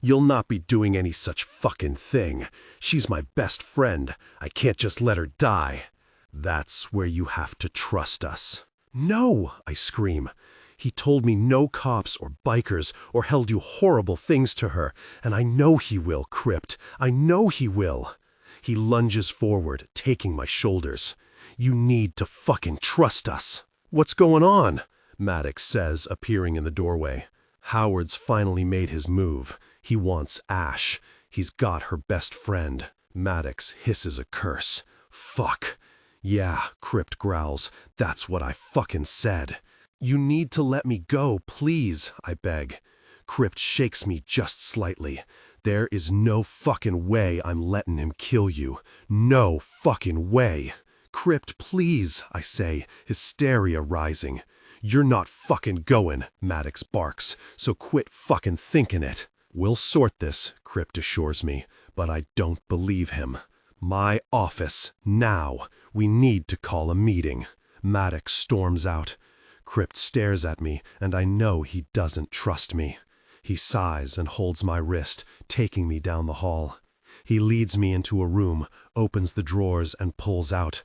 "You'll not be doing any such fucking thing. She's my best friend. I can't just let her die. That's where you have to trust us." "No," I scream. "He told me no cops or bikers or he'll do horrible things to her, and I know he will, Krypt. I know he will." He lunges forward, taking my shoulders. "You need to fucking trust us." "What's going on?" Maddox says, appearing in the doorway. Howard's finally made his move. He wants Ash. He's got her best friend. Maddox hisses a curse. "Fuck." "Yeah," Krypt growls. "That's what I fucking said." "You need to let me go, please," I beg. Krypt shakes me just slightly. "There is no fucking way I'm letting him kill you. No fucking way." "Krypt, please," I say, hysteria rising. "You're not fucking going," Maddox barks, "so quit fucking thinking it." "We'll sort this," Krypt assures me, but I don't believe him. "My office, now. We need to call a meeting." Maddox storms out. Krypt stares at me, and I know he doesn't trust me. He sighs and holds my wrist, taking me down the hall. He leads me into a room, opens the drawers, and pulls out.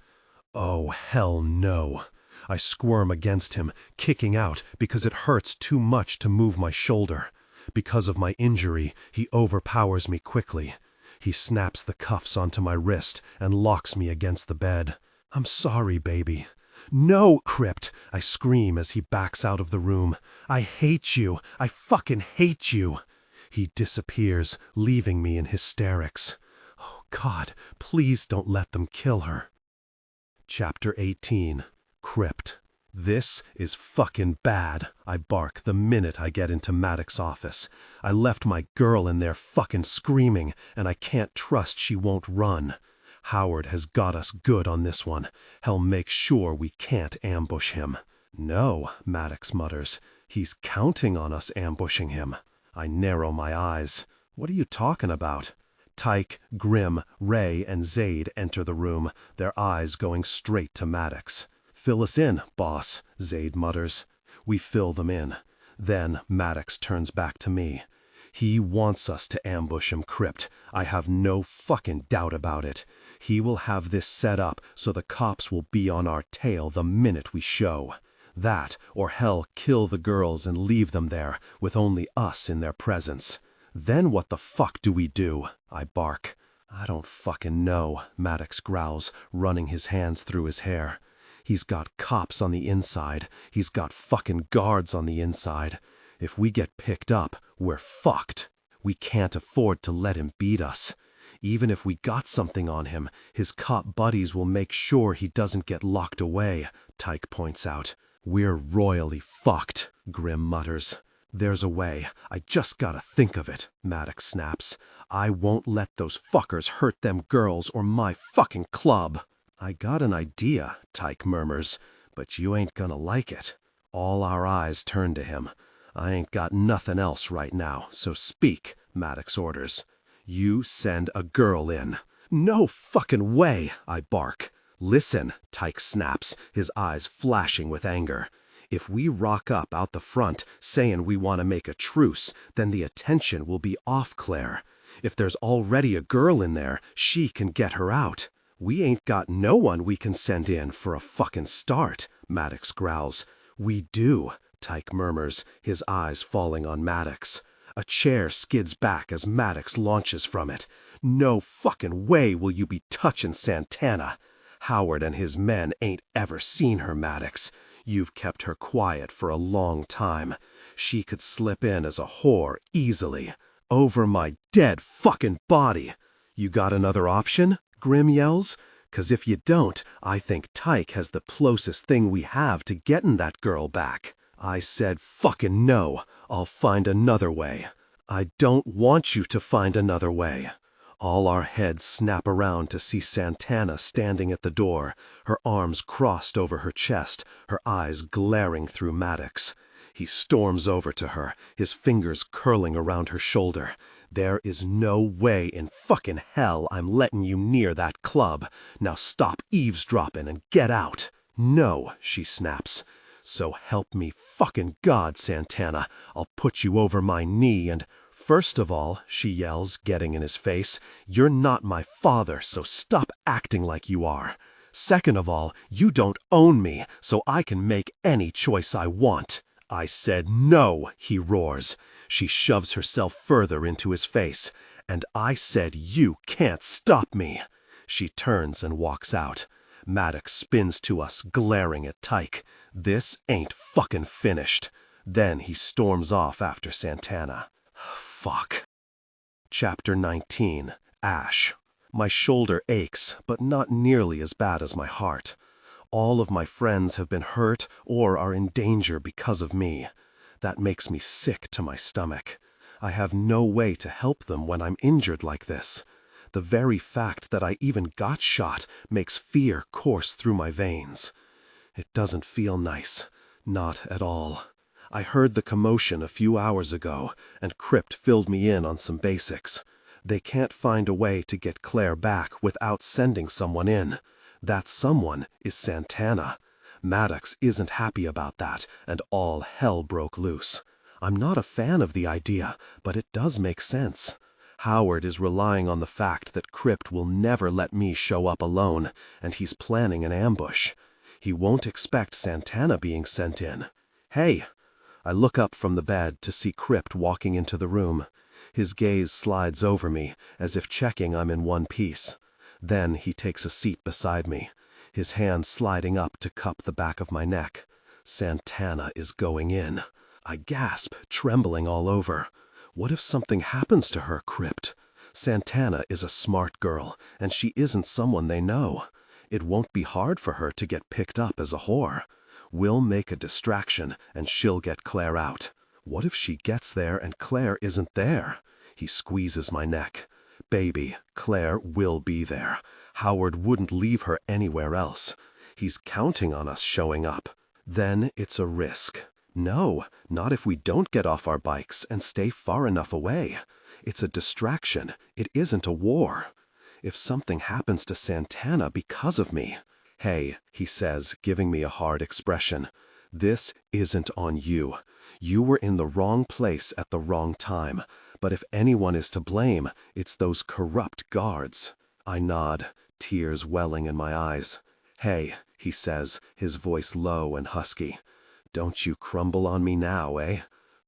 Oh, hell no. I squirm against him, kicking out because it hurts too much to move my shoulder. Because of my injury, he overpowers me quickly. He snaps the cuffs onto my wrist and locks me against the bed. I'm sorry, baby. No, Krypt, I scream as he backs out of the room. I hate you. I fucking hate you. He disappears, leaving me in hysterics. Oh, God, please don't let them kill her. Chapter 18. Krypt. This is fucking bad, I bark the minute I get into Maddox's office. I left my girl in there fucking screaming, and I can't trust she won't run. Howard has got us good on this one. He'll make sure we can't ambush him. No, Maddox mutters. He's counting on us ambushing him. I narrow my eyes. What are you talking about? Tyke, Grim, Ray, and Zaid enter the room, their eyes going straight to Maddox. Fill us in, boss, Zaid mutters. We fill them in. Then Maddox turns back to me. He wants us to ambush him, Krypt. I have no fucking doubt about it. He will have this set up so the cops will be on our tail the minute we show. That, or hell, kill the girls and leave them there, with only us in their presence. Then what the fuck do we do? I bark. I don't fucking know, Maddox growls, running his hands through his hair. He's got cops on the inside. He's got fucking guards on the inside. If we get picked up, we're fucked. We can't afford to let him beat us. Even if we got something on him, his cop buddies will make sure he doesn't get locked away, Tyke points out. We're royally fucked, Grim mutters. There's a way. I just gotta think of it, Maddox snaps. I won't let those fuckers hurt them girls or my fucking club. I got an idea, Tyke murmurs, but you ain't gonna like it. All our eyes turn to him. I ain't got nothing else right now, so speak, Maddox orders. You send a girl in. No fucking way, I bark. Listen, Tyke snaps, his eyes flashing with anger. If we rock up out the front, saying we want to make a truce, then the attention will be off Claire. If there's already a girl in there, she can get her out. We ain't got no one we can send in for a fucking start, Maddox growls. We do, Tyke murmurs, his eyes falling on Maddox. A chair skids back as Maddox launches from it. No fucking way will you be touching Santana. Howard and his men ain't ever seen her, Maddox. You've kept her quiet for a long time. She could slip in as a whore easily. Over my dead fucking body. You got another option? Grim yells. 'Cause if you don't, I think Tyke has the closest thing we have to getting that girl back. I said fucking no. I'll find another way. I don't want you to find another way. All our heads snap around to see Santana standing at the door, her arms crossed over her chest, her eyes glaring through Maddox. He storms over to her, his fingers curling around her shoulder. There is no way in fucking hell I'm letting you near that club. Now stop eavesdropping and get out. No, she snaps. So help me fucking God, Santana. I'll put you over my knee and... First of all, she yells, getting in his face, you're not my father, so stop acting like you are. Second of all, you don't own me, so I can make any choice I want. I said no, he roars. She shoves herself further into his face. And I said you can't stop me. She turns and walks out. Maddox spins to us, glaring at Tyke. This ain't fucking finished. Then he storms off after Santana. Fuck. Chapter 19. Ash. My shoulder aches, but not nearly as bad as my heart. All of my friends have been hurt or are in danger because of me. That makes me sick to my stomach. I have no way to help them when I'm injured like this. The very fact that I even got shot makes fear course through my veins. It doesn't feel nice. Not at all. I heard the commotion a few hours ago, and Krypt filled me in on some basics. They can't find a way to get Claire back without sending someone in. That someone is Santana. Maddox isn't happy about that, and all hell broke loose. I'm not a fan of the idea, but it does make sense. Howard is relying on the fact that Krypt will never let me show up alone, and he's planning an ambush. He won't expect Santana being sent in. Hey! I look up from the bed to see Krypt walking into the room. His gaze slides over me, as if checking I'm in one piece. Then he takes a seat beside me, his hand sliding up to cup the back of my neck. Santana is going in. I gasp, trembling all over. What if something happens to her, Krypt? Santana is a smart girl, and she isn't someone they know. It won't be hard for her to get picked up as a whore. We'll make a distraction, and she'll get Claire out. What if she gets there and Claire isn't there? He squeezes my neck. Baby, Claire will be there. Howard wouldn't leave her anywhere else. He's counting on us showing up. Then it's a risk. No, not if we don't get off our bikes and stay far enough away. It's a distraction. It isn't a war. If something happens to Santana because of me... Hey, he says, giving me a hard expression. This isn't on you. You were in the wrong place at the wrong time. But if anyone is to blame, it's those corrupt guards. I nod, tears welling in my eyes. Hey, he says, his voice low and husky. Don't you crumble on me now, eh?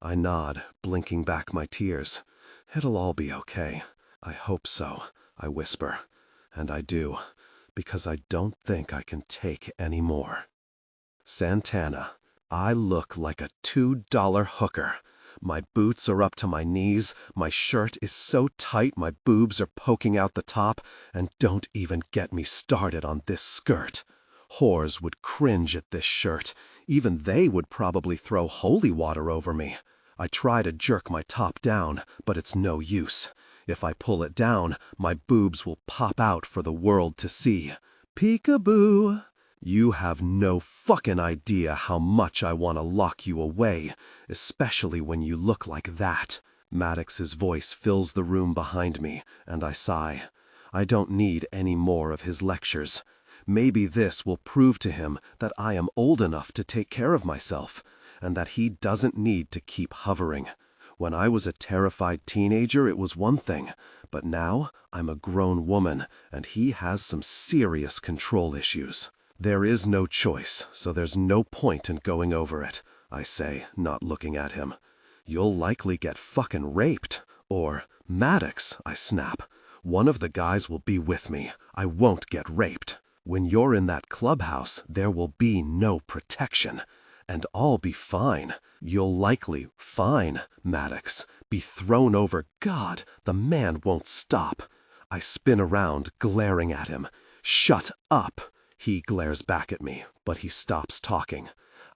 I nod, blinking back my tears. It'll all be okay. I hope so, I whisper. And I do, because I don't think I can take any more. Santana, I look like a $2 hooker. My boots are up to my knees, my shirt is so tight my boobs are poking out the top, and don't even get me started on this skirt. Whores would cringe at this shirt. Even they would probably throw holy water over me. I try to jerk my top down, but it's no use. If I pull it down, my boobs will pop out for the world to see. Peekaboo! You have no fucking idea how much I want to lock you away, especially when you look like that. Maddox's voice fills the room behind me, and I sigh. I don't need any more of his lectures. Maybe this will prove to him that I am old enough to take care of myself, and that he doesn't need to keep hovering. When I was a terrified teenager, it was one thing, but now I'm a grown woman, and he has some serious control issues. There is no choice, so there's no point in going over it, I say, not looking at him. You'll likely get fucking raped. Or, Maddox, I snap. One of the guys will be with me. I won't get raped. When you're in that clubhouse, there will be no protection. And I'll be fine. You'll likely, fine, Maddox, be thrown over. God, the man won't stop. I spin around, glaring at him. Shut up! He glares back at me, but he stops talking.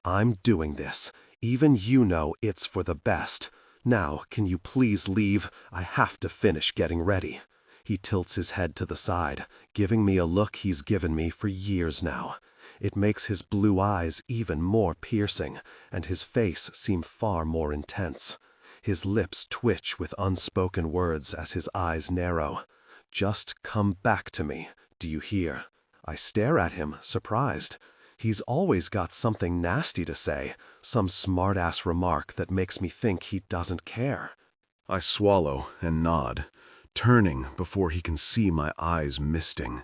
I'm doing this. Even you know it's for the best. Now, can you please leave? I have to finish getting ready. He tilts his head to the side, giving me a look he's given me for years now. It makes his blue eyes even more piercing, and his face seem far more intense. His lips twitch with unspoken words as his eyes narrow. Just come back to me, do you hear? I stare at him, surprised. He's always got something nasty to say, some smart-ass remark that makes me think he doesn't care. I swallow and nod, turning before he can see my eyes misting.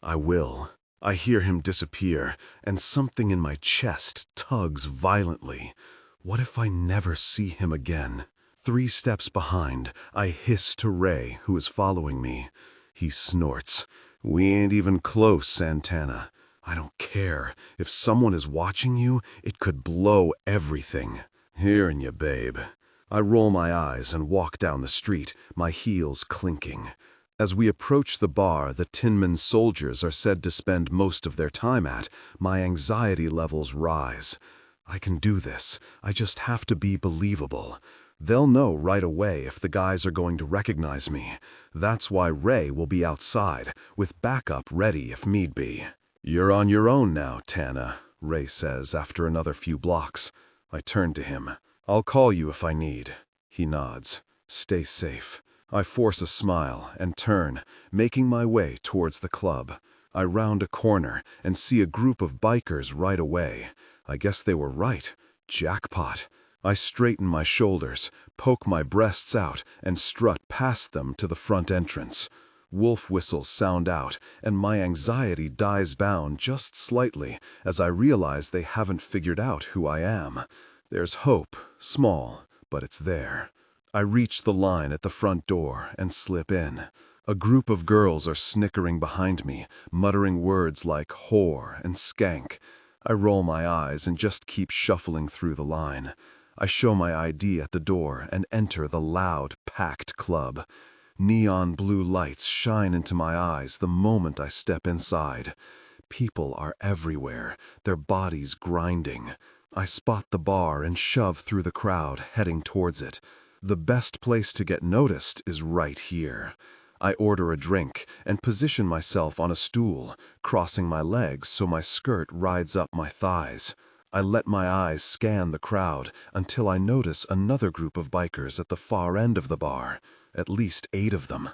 I will. I hear him disappear, and something in my chest tugs violently. What if I never see him again? 3 steps behind, I hiss to Ray, who is following me. He snorts. We ain't even close, Santana. I don't care. If someone is watching you, it could blow everything. Hearin' ya, babe. I roll my eyes and walk down the street, my heels clinking. As we approach the bar the Tinman soldiers are said to spend most of their time at, my anxiety levels rise. I can do this. I just have to be believable. They'll know right away if the guys are going to recognize me. That's why Ray will be outside, with backup ready if need be. You're on your own now, Tana, Ray says after another few blocks. I turn to him. I'll call you if I need. He nods. Stay safe. I force a smile and turn, making my way towards the club. I round a corner and see a group of bikers right away. I guess they were right. Jackpot. I straighten my shoulders, poke my breasts out, and strut past them to the front entrance. Wolf whistles sound out, and my anxiety dies down just slightly as I realize they haven't figured out who I am. There's hope, small, but it's there. I reach the line at the front door and slip in. A group of girls are snickering behind me, muttering words like whore and skank. I roll my eyes and just keep shuffling through the line. I show my ID at the door and enter the loud, packed club. Neon blue lights shine into my eyes the moment I step inside. People are everywhere, their bodies grinding. I spot the bar and shove through the crowd, heading towards it. The best place to get noticed is right here. I order a drink and position myself on a stool, crossing my legs so my skirt rides up my thighs. I let my eyes scan the crowd until I notice another group of bikers at the far end of the bar, at least 8 of them.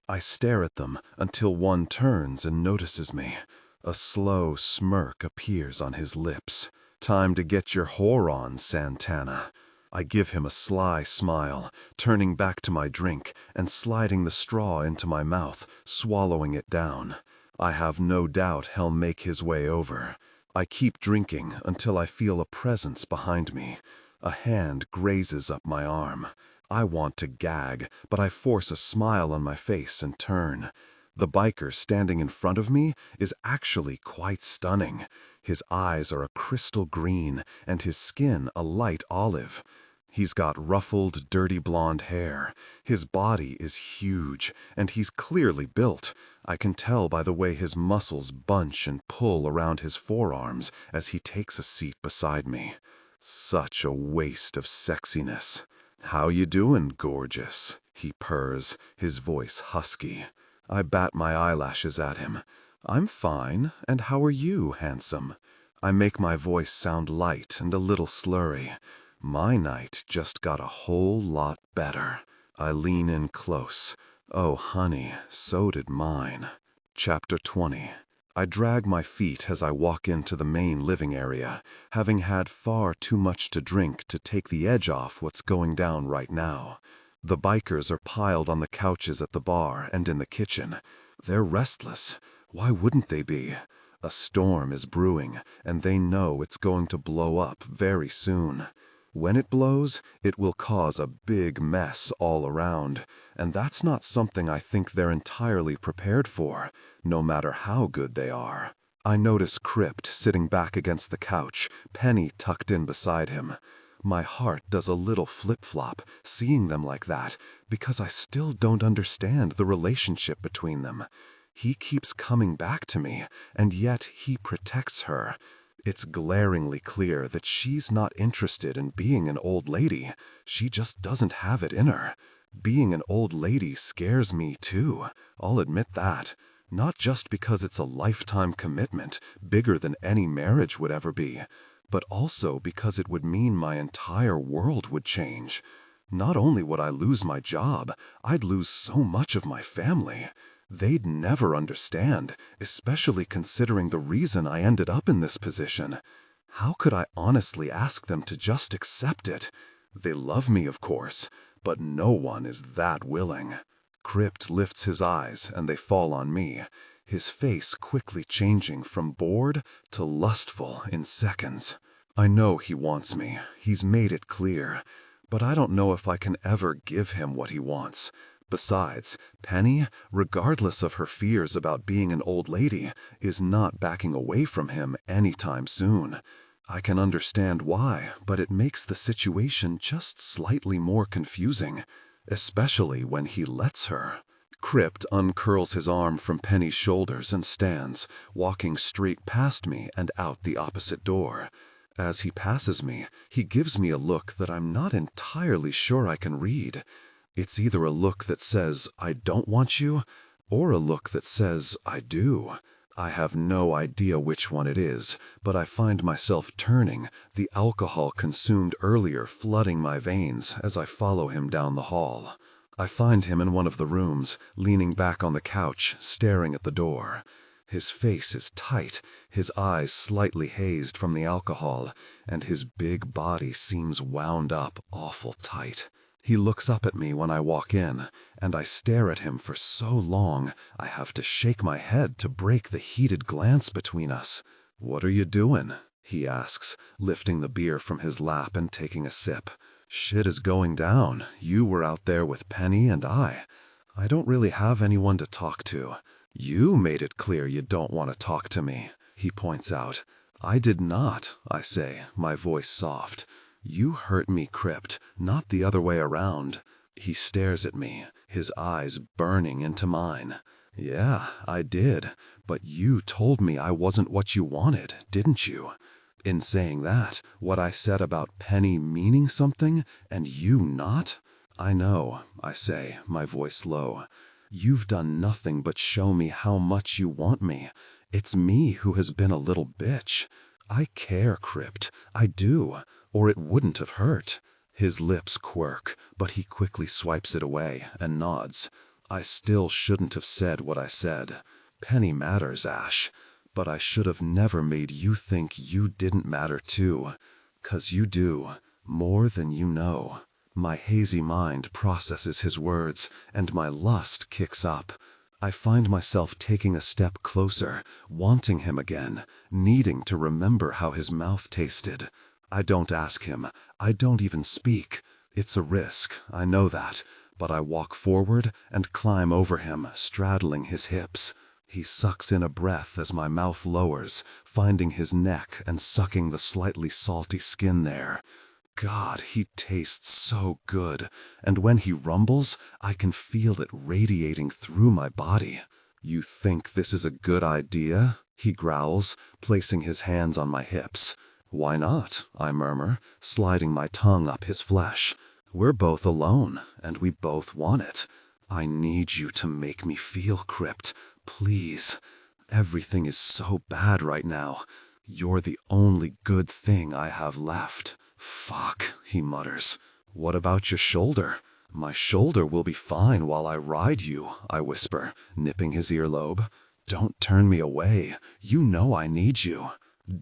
I stare at them until one turns and notices me. A slow smirk appears on his lips. Time to get your whore on, Santana. I give him a sly smile, turning back to my drink and sliding the straw into my mouth, swallowing it down. I have no doubt he'll make his way over. I keep drinking until I feel a presence behind me. A hand grazes up my arm. I want to gag, but I force a smile on my face and turn. The biker standing in front of me is actually quite stunning. His eyes are a crystal green and his skin a light olive. He's got ruffled, dirty blonde hair. His body is huge, and he's clearly built. I can tell by the way his muscles bunch and pull around his forearms as he takes a seat beside me. Such a waste of sexiness. "How you doing, gorgeous?" he purrs, his voice husky. I bat my eyelashes at him. "I'm fine, and how are you, handsome?" I make my voice sound light and a little slurry. My night just got a whole lot better. I lean in close. Oh, honey, so did mine. Chapter 20. I drag my feet as I walk into the main living area, having had far too much to drink to take the edge off what's going down right now. The bikers are piled on the couches at the bar and in the kitchen. They're restless. Why wouldn't they be? A storm is brewing, and they know it's going to blow up very soon. When it blows, it will cause a big mess all around, and that's not something I think they're entirely prepared for, no matter how good they are. I notice Krypt sitting back against the couch, Penny tucked in beside him. My heart does a little flip-flop seeing them like that, because I still don't understand the relationship between them. He keeps coming back to me, and yet he protects her. It's glaringly clear that she's not interested in being an old lady. She just doesn't have it in her. Being an old lady scares me too, I'll admit that. Not just because it's a lifetime commitment, bigger than any marriage would ever be, but also because it would mean my entire world would change. Not only would I lose my job, I'd lose so much of my family. They'd never understand, especially considering the reason I ended up in this position. How could I honestly ask them to just accept it? They love me, of course, but no one is that willing. Krypt lifts his eyes and they fall on me, his face quickly changing from bored to lustful in seconds. I know he wants me, he's made it clear, but I don't know if I can ever give him what he wants. Besides, Penny, regardless of her fears about being an old lady, is not backing away from him anytime soon. I can understand why, but it makes the situation just slightly more confusing, especially when he lets her. Krypt uncurls his arm from Penny's shoulders and stands, walking straight past me and out the opposite door. As he passes me, he gives me a look that I'm not entirely sure I can read. It's either a look that says, "I don't want you," or a look that says, "I do." I have no idea which one it is, but I find myself turning, the alcohol consumed earlier flooding my veins as I follow him down the hall. I find him in one of the rooms, leaning back on the couch, staring at the door. His face is tight, his eyes slightly hazed from the alcohol, and his big body seems wound up awful tight. He looks up at me when I walk in, and I stare at him for so long I have to shake my head to break the heated glance between us. "What are you doing?" he asks, lifting the beer from his lap and taking a sip. "Shit is going down. You were out there with Penny and I don't really have anyone to talk to." "You made it clear you don't want to talk to me," he points out. "I did not," I say, my voice soft. "You hurt me, Krypt, not the other way around." He stares at me, his eyes burning into mine. "Yeah, I did, but you told me I wasn't what you wanted, didn't you? In saying that, what I said about Penny meaning something, and you not?" "I know," I say, my voice low. "You've done nothing but show me how much you want me. It's me who has been a little bitch. I care, Krypt, I do, or it wouldn't have hurt." His lips quirk, but he quickly swipes it away and nods. "I still shouldn't have said what I said. Penny matters, Ash, but I should have never made you think you didn't matter too. 'Cause you do, more than you know." My hazy mind processes his words, and my lust kicks up. I find myself taking a step closer, wanting him again, needing to remember how his mouth tasted. I don't ask him. I don't even speak. It's a risk, I know that, but I walk forward and climb over him, straddling his hips. He sucks in a breath as my mouth lowers, finding his neck and sucking the slightly salty skin there. God, he tastes so good, and when he rumbles, I can feel it radiating through my body. "You think this is a good idea?" he growls, placing his hands on my hips. "Why not?" I murmur, sliding my tongue up his flesh. "We're both alone, and we both want it. I need you to make me feel, Krypt, please. Everything is so bad right now. You're the only good thing I have left." "Fuck," he mutters. "What about your shoulder?" "My shoulder will be fine while I ride you," I whisper, nipping his earlobe. "Don't turn me away. You know I need you."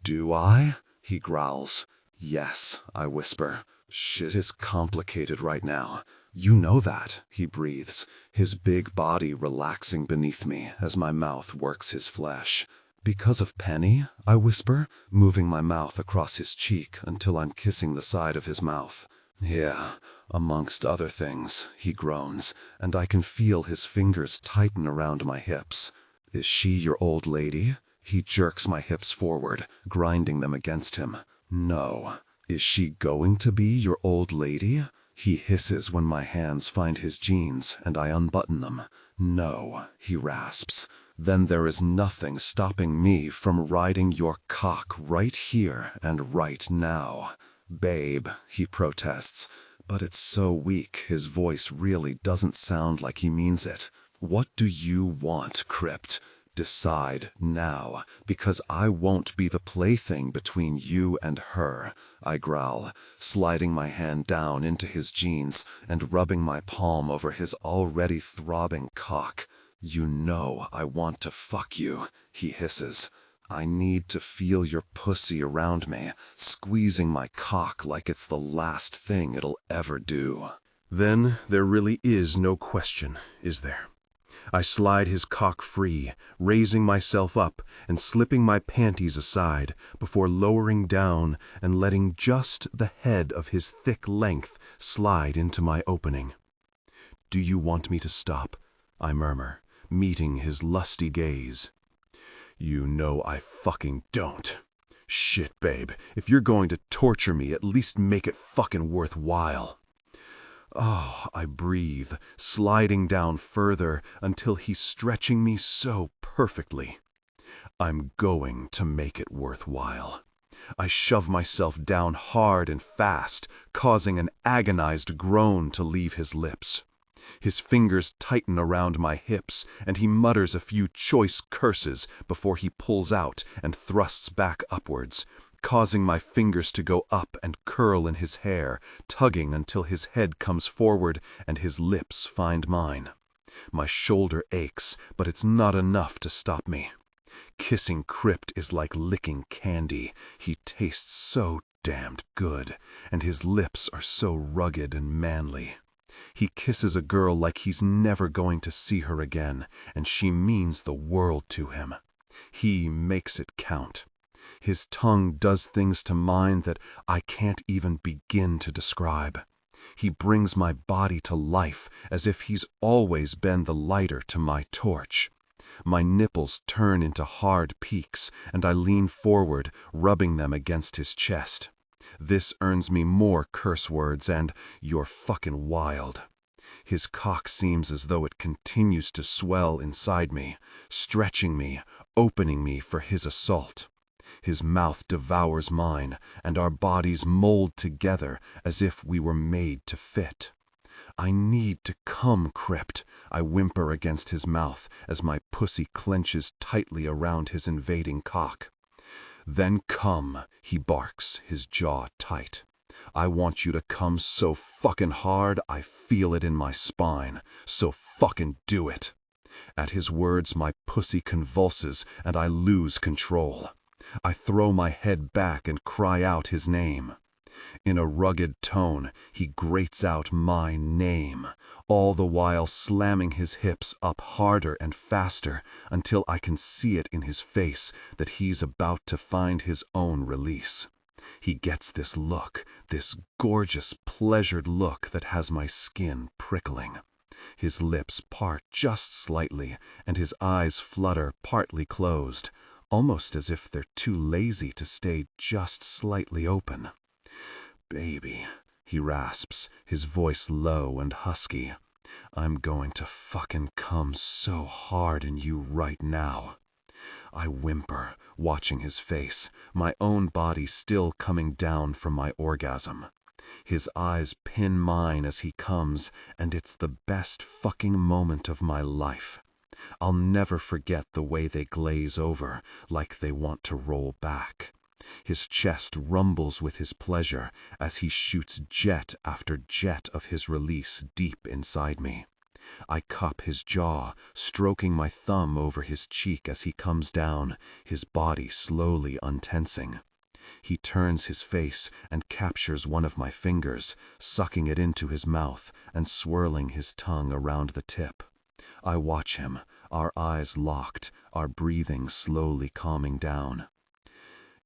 "Do I?" he growls. "Yes," I whisper. "Shit is complicated right now. You know that," he breathes, his big body relaxing beneath me as my mouth works his flesh. "Because of Penny?" I whisper, moving my mouth across his cheek until I'm kissing the side of his mouth. "Yeah, amongst other things," he groans, and I can feel his fingers tighten around my hips. "Is she your old lady?" He jerks my hips forward, grinding them against him. "No." "Is she going to be your old lady?" He hisses when my hands find his jeans and I unbutton them. "No," he rasps. "Then there is nothing stopping me from riding your cock right here and right now." "Babe," he protests, but it's so weak his voice really doesn't sound like he means it. "What do you want, Krypt? Decide now, because I won't be the plaything between you and her," I growl, sliding my hand down into his jeans and rubbing my palm over his already throbbing cock. "You know I want to fuck you," he hisses. "I need to feel your pussy around me, squeezing my cock like it's the last thing it'll ever do." Then there really is no question, is there? I slide his cock free, raising myself up and slipping my panties aside before lowering down and letting just the head of his thick length slide into my opening. "Do you want me to stop?" I murmur, meeting his lusty gaze. "You know I fucking don't. Shit, babe, if you're going to torture me, at least make it fucking worthwhile." Oh, I breathe, sliding down further until he's stretching me so perfectly. I'm going to make it worthwhile. I shove myself down hard and fast, causing an agonized groan to leave his lips. His fingers tighten around my hips, and he mutters a few choice curses before he pulls out and thrusts back upwards, causing my fingers to go up and curl in his hair, tugging until his head comes forward and his lips find mine. My shoulder aches, but it's not enough to stop me. Kissing Krypt is like licking candy. He tastes so damned good, and his lips are so rugged and manly. He kisses a girl like he's never going to see her again, and she means the world to him. He makes it count. His tongue does things to mine that I can't even begin to describe. He brings my body to life as if he's always been the lighter to my torch. My nipples turn into hard peaks, and I lean forward, rubbing them against his chest. This earns me more curse words and "you're fucking wild." His cock seems as though it continues to swell inside me, stretching me, opening me for his assault. His mouth devours mine, and our bodies mold together as if we were made to fit. "I need to come, Krypt," I whimper against his mouth as my pussy clenches tightly around his invading cock. "Then come," he barks, his jaw tight. "I want you to come so fucking hard I feel it in my spine, so fucking do it." At his words my pussy convulses and I lose control. I throw my head back and cry out his name. In a rugged tone, he grates out my name, all the while slamming his hips up harder and faster until I can see it in his face that he's about to find his own release. He gets this look, this gorgeous, pleasured look that has my skin prickling. His lips part just slightly, and his eyes flutter partly closed, almost as if they're too lazy to stay just slightly open. "Baby," he rasps, his voice low and husky. "I'm going to fucking come so hard in you right now." I whimper, watching his face, my own body still coming down from my orgasm. His eyes pin mine as he comes, and it's the best fucking moment of my life. I'll never forget the way they glaze over, like they want to roll back. His chest rumbles with his pleasure as he shoots jet after jet of his release deep inside me. I cup his jaw, stroking my thumb over his cheek as he comes down, his body slowly untensing. He turns his face and captures one of my fingers, sucking it into his mouth and swirling his tongue around the tip. I watch him, our eyes locked, our breathing slowly calming down.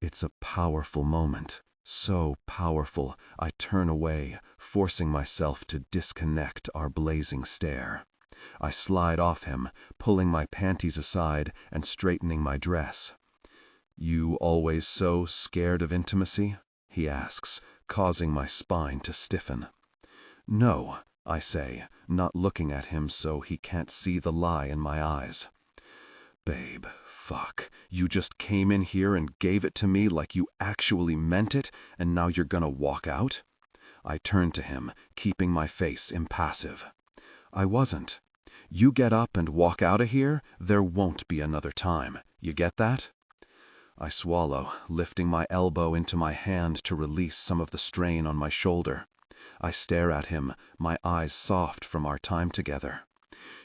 It's a powerful moment, so powerful I turn away, forcing myself to disconnect our blazing stare. I slide off him, pulling my panties aside and straightening my dress. "You always so scared of intimacy?" he asks, causing my spine to stiffen. "No," I say, not looking at him so he can't see the lie in my eyes. "Babe, fuck, you just came in here and gave it to me like you actually meant it, and now you're gonna walk out?" I turn to him, keeping my face impassive. "I wasn't. You get up and walk out of here, there won't be another time. You get that?" I swallow, lifting my elbow into my hand to release some of the strain on my shoulder. I stare at him, my eyes soft from our time together.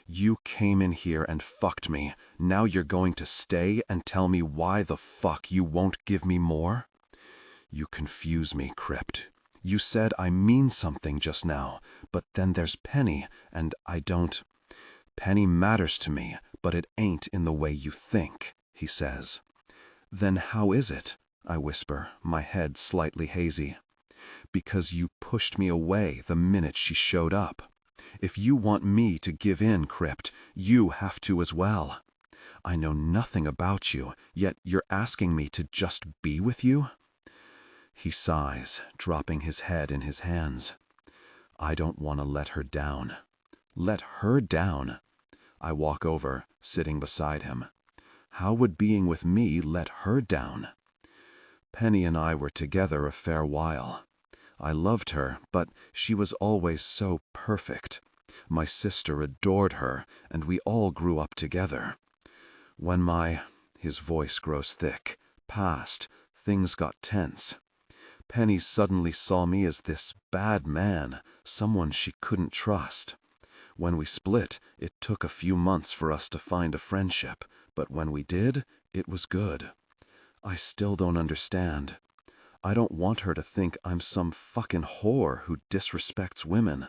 "You came in here and fucked me. Now you're going to stay and tell me why the fuck you won't give me more?" "You confuse me, Krypt. You said I mean something just now, but then there's Penny, and I don't—" "Penny matters to me, but it ain't in the way you think," he says. "Then how is it?" I whisper, my head slightly hazy. "Because you pushed me away the minute she showed up. If you want me to give in, Krypt, you have to as well. I know nothing about you, yet you're asking me to just be with you?" He sighs, dropping his head in his hands. "I don't want to let her down." "Let her down?" I walk over, sitting beside him. "How would being with me let her down?" "Penny and I were together a fair while. I loved her, but she was always so perfect. My sister adored her, and we all grew up together. When his voice grows thick, passed, things got tense. Penny suddenly saw me as this bad man, someone she couldn't trust. When we split, it took a few months for us to find a friendship, but when we did, it was good. I still don't understand. I don't want her to think I'm some fucking whore who disrespects women.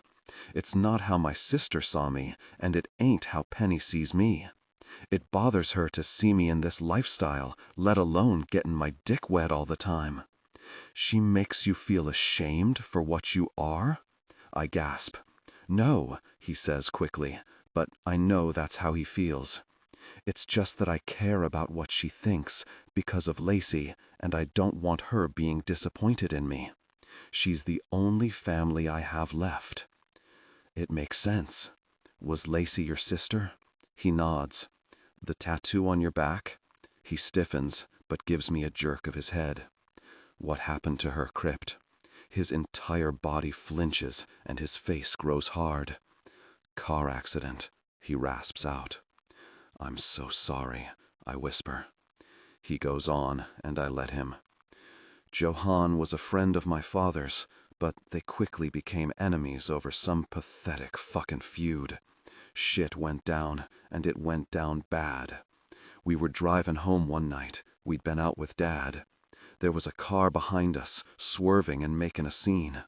It's not how my sister saw me, and it ain't how Penny sees me. It bothers her to see me in this lifestyle, let alone getting my dick wet all the time. She makes you feel ashamed for what you are? I gasp. No, he says quickly, but I know that's how he feels. It's just that I care about what she thinks because of Lacey, and I don't want her being disappointed in me. She's the only family I have left. It makes sense. Was Lacey your sister? He nods. The tattoo on your back? He stiffens, but gives me a jerk of his head. What happened to her, Krypt? His entire body flinches, and his face grows hard. Car accident, he rasps out. I'm so sorry, I whisper. He goes on, and I let him. Johann was a friend of my father's, but they quickly became enemies over some pathetic fucking feud. Shit went down, and it went down bad. We were driving home one night. We'd been out with Dad. There was a car behind us, swerving and making a scene.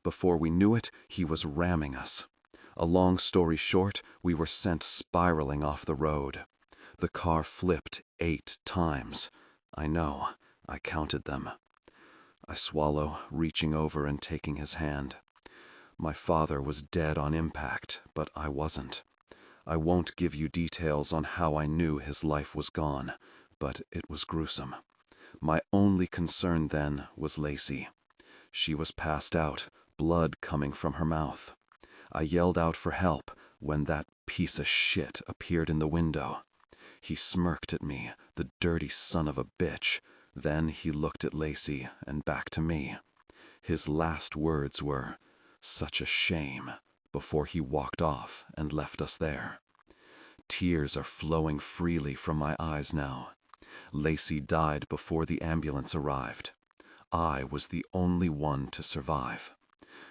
Before we knew it, he was ramming us. A long story short, we were sent spiraling off the road. The car flipped 8 times. I know, I counted them. I swallow, reaching over and taking his hand. My father was dead on impact, but I wasn't. I won't give you details on how I knew his life was gone, but it was gruesome. My only concern then was Lacey. She was passed out, blood coming from her mouth. I yelled out for help when that piece of shit appeared in the window. He smirked at me, the dirty son of a bitch. Then he looked at Lacey and back to me. His last words were, "Such a shame," before he walked off and left us there. Tears are flowing freely from my eyes now. Lacey died before the ambulance arrived. I was the only one to survive.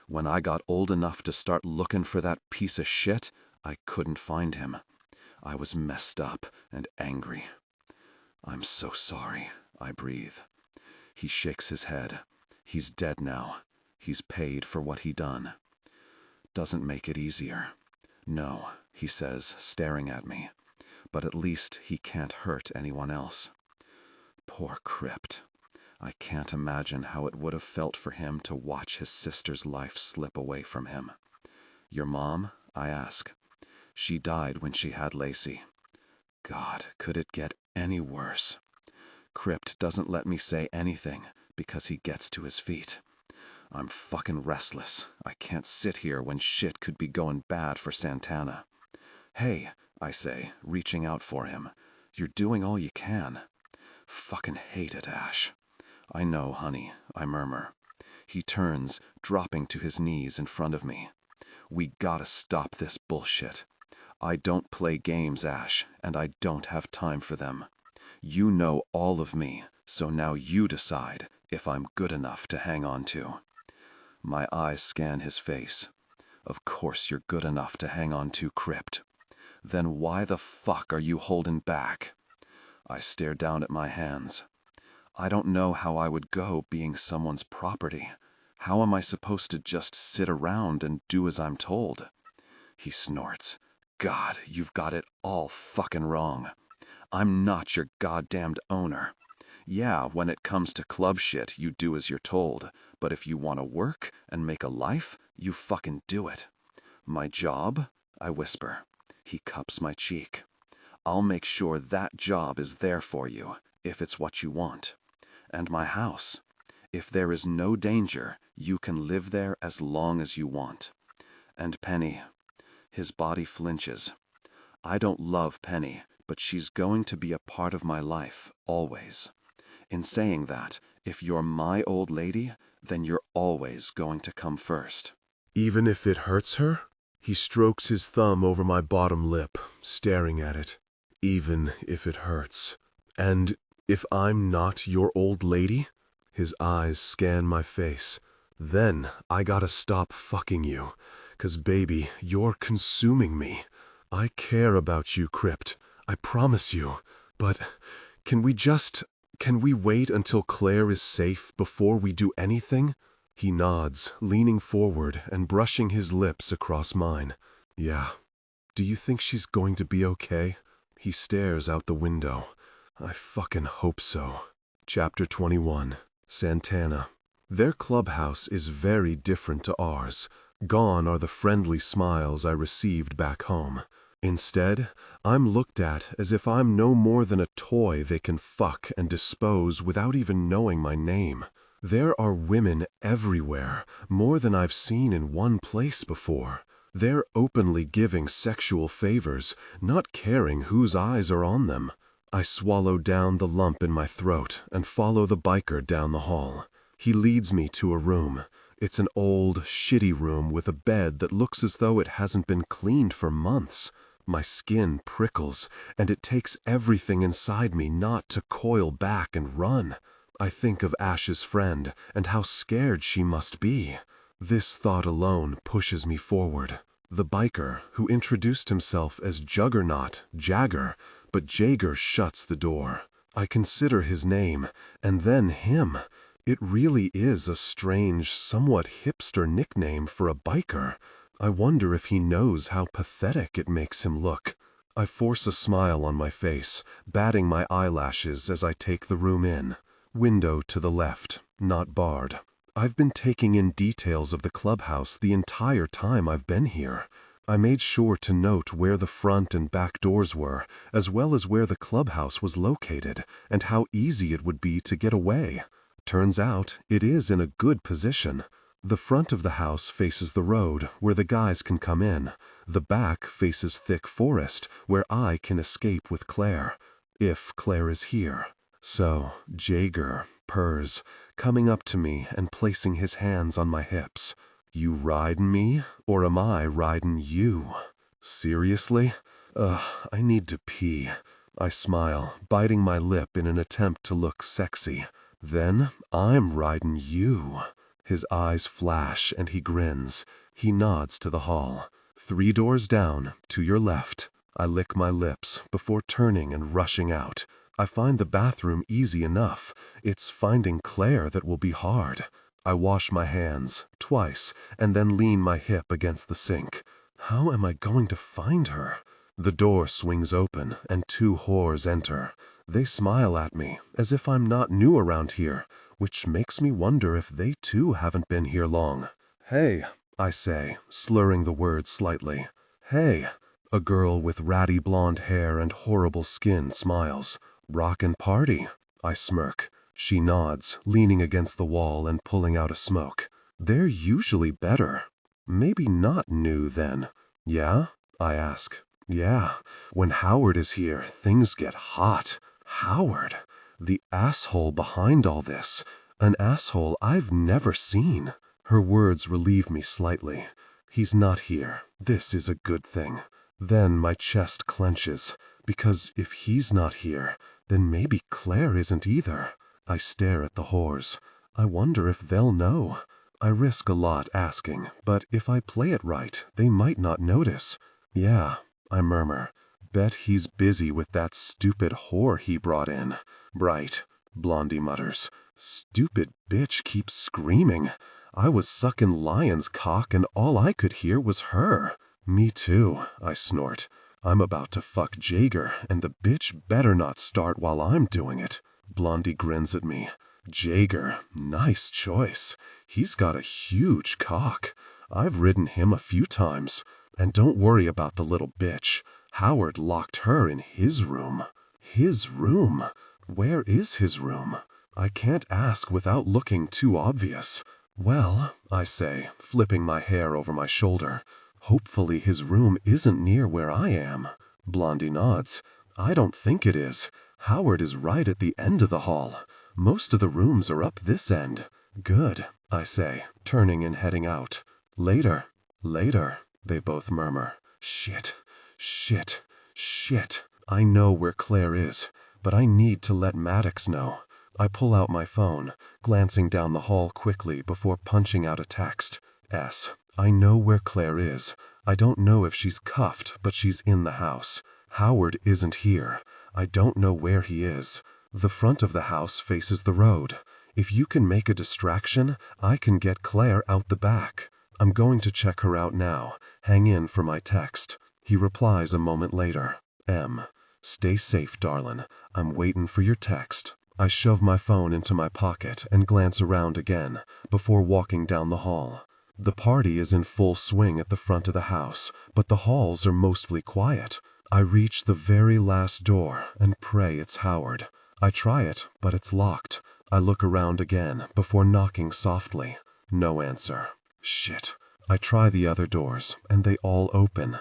When I got old enough to start looking for that piece of shit, I couldn't find him. I was messed up and angry. I'm so sorry, I breathe. He shakes his head. He's dead now. He's paid for what he done. Doesn't make it easier. No, he says, staring at me. But at least he can't hurt anyone else. Poor Krypt. I can't imagine how it would have felt for him to watch his sister's life slip away from him. Your mom? I ask. She died when she had Lacey. God, could it get any worse? Krypt doesn't let me say anything because he gets to his feet. I'm fucking restless. I can't sit here when shit could be going bad for Santana. Hey, I say, reaching out for him. You're doing all you can. Fucking hate it, Ash. I know, honey, I murmur. He turns, dropping to his knees in front of me. We gotta stop this bullshit. I don't play games, Ash, and I don't have time for them. You know all of me, so now you decide if I'm good enough to hang on to. My eyes scan his face. Of course you're good enough to hang on to, Krypt. Then why the fuck are you holding back? I stare down at my hands. I don't know how I would go being someone's property. How am I supposed to just sit around and do as I'm told? He snorts. God, you've got it all fucking wrong. I'm not your goddamned owner. Yeah, when it comes to club shit, you do as you're told. But if you want to work and make a life, you fucking do it. My job? I whisper. He cups my cheek. I'll make sure that job is there for you, if it's what you want. And my house. If there is no danger, you can live there as long as you want. And Penny. His body flinches. I don't love Penny, but she's going to be a part of my life, always. In saying that, if you're my old lady, then you're always going to come first. Even if it hurts her? He strokes his thumb over my bottom lip, staring at it. Even if it hurts. And if I'm not your old lady? His eyes scan my face. Then I gotta stop fucking you. 'Cause baby, you're consuming me. I care about you, Krypt. I promise you. But can we wait until Claire is safe before we do anything? He nods, leaning forward and brushing his lips across mine. Yeah. Do you think she's going to be okay? He stares out the window. I fucking hope so. Chapter 21. Santana. Their clubhouse is very different to ours. Gone are the friendly smiles I received back home. Instead, I'm looked at as if I'm no more than a toy they can fuck and dispose without even knowing my name. There are women everywhere, more than I've seen in one place before. They're openly giving sexual favors, not caring whose eyes are on them. I swallow down the lump in my throat and follow the biker down the hall. He leads me to a room. It's an old, shitty room with a bed that looks as though it hasn't been cleaned for months. My skin prickles, and it takes everything inside me not to coil back and run. I think of Ash's friend and how scared she must be. This thought alone pushes me forward. The biker, who introduced himself as Juggernaut, Jagger, but Jager shuts the door. I consider his name, and then him. It really is a strange, somewhat hipster nickname for a biker. I wonder if he knows how pathetic it makes him look. I force a smile on my face, batting my eyelashes as I take the room in. Window to the left, not barred. I've been taking in details of the clubhouse the entire time I've been here. I made sure to note where the front and back doors were, as well as where the clubhouse was located, and how easy it would be to get away. Turns out, it is in a good position. The front of the house faces the road, where the guys can come in. The back faces thick forest, where I can escape with Claire. If Claire is here. So, Jager purrs, coming up to me and placing his hands on my hips. You ridin' me, or am I riding you? Seriously? I need to pee. I smile, biting my lip in an attempt to look sexy. Then, I'm riding you. His eyes flash and he grins. He nods to the hall. 3 doors down, to your left. I lick my lips before turning and rushing out. I find the bathroom easy enough. It's finding Claire that will be hard. I wash my hands, twice, and then lean my hip against the sink. How am I going to find her? The door swings open, and 2 whores enter. They smile at me, as if I'm not new around here, which makes me wonder if they too haven't been here long. Hey, I say, slurring the words slightly. Hey. A girl with ratty blonde hair and horrible skin smiles. Rockin' party. I smirk. She nods, leaning against the wall and pulling out a smoke. They're usually better. Maybe not new then. Yeah? I ask. Yeah. When Howard is here, things get hot. Howard. The asshole behind all this. An asshole I've never seen. Her words relieve me slightly. He's not here. This is a good thing. Then my chest clenches, because if he's not here, then maybe Claire isn't either. I stare at the whores. I wonder if they'll know. I risk a lot asking, but if I play it right, they might not notice. Yeah, I murmur. Bet he's busy with that stupid whore he brought in. Right, Blondie mutters. Stupid bitch keeps screaming. I was sucking Lion's cock and all I could hear was her. Me too, I snort. I'm about to fuck Jager, and the bitch better not start while I'm doing it. Blondie grins at me. Jager, nice choice. He's got a huge cock. I've ridden him a few times. And don't worry about the little bitch. Howard locked her in his room. His room? Where is his room? I can't ask without looking too obvious. Well, I say, flipping my hair over my shoulder. Hopefully his room isn't near where I am. Blondie nods. I don't think it is. Howard is right at the end of the hall. Most of the rooms are up this end. Good, I say, turning and heading out. Later, they both murmur. Shit. I know where Claire is, but I need to let Maddox know. I pull out my phone, glancing down the hall quickly before punching out a text. I know where Claire is. I don't know if she's cuffed, but she's in the house. Howard isn't here. I don't know where he is. The front of the house faces the road. If you can make a distraction, I can get Claire out the back. I'm going to check her out now. Hang in for my text. He replies a moment later. M. Stay safe, darlin'. I'm waiting for your text. I shove my phone into my pocket and glance around again before walking down the hall. The party is in full swing at the front of the house, but the halls are mostly quiet. I reach the very last door and pray it's Howard. I try it, but it's locked. I look around again before knocking softly. No answer. Shit. I try the other doors, and they all open,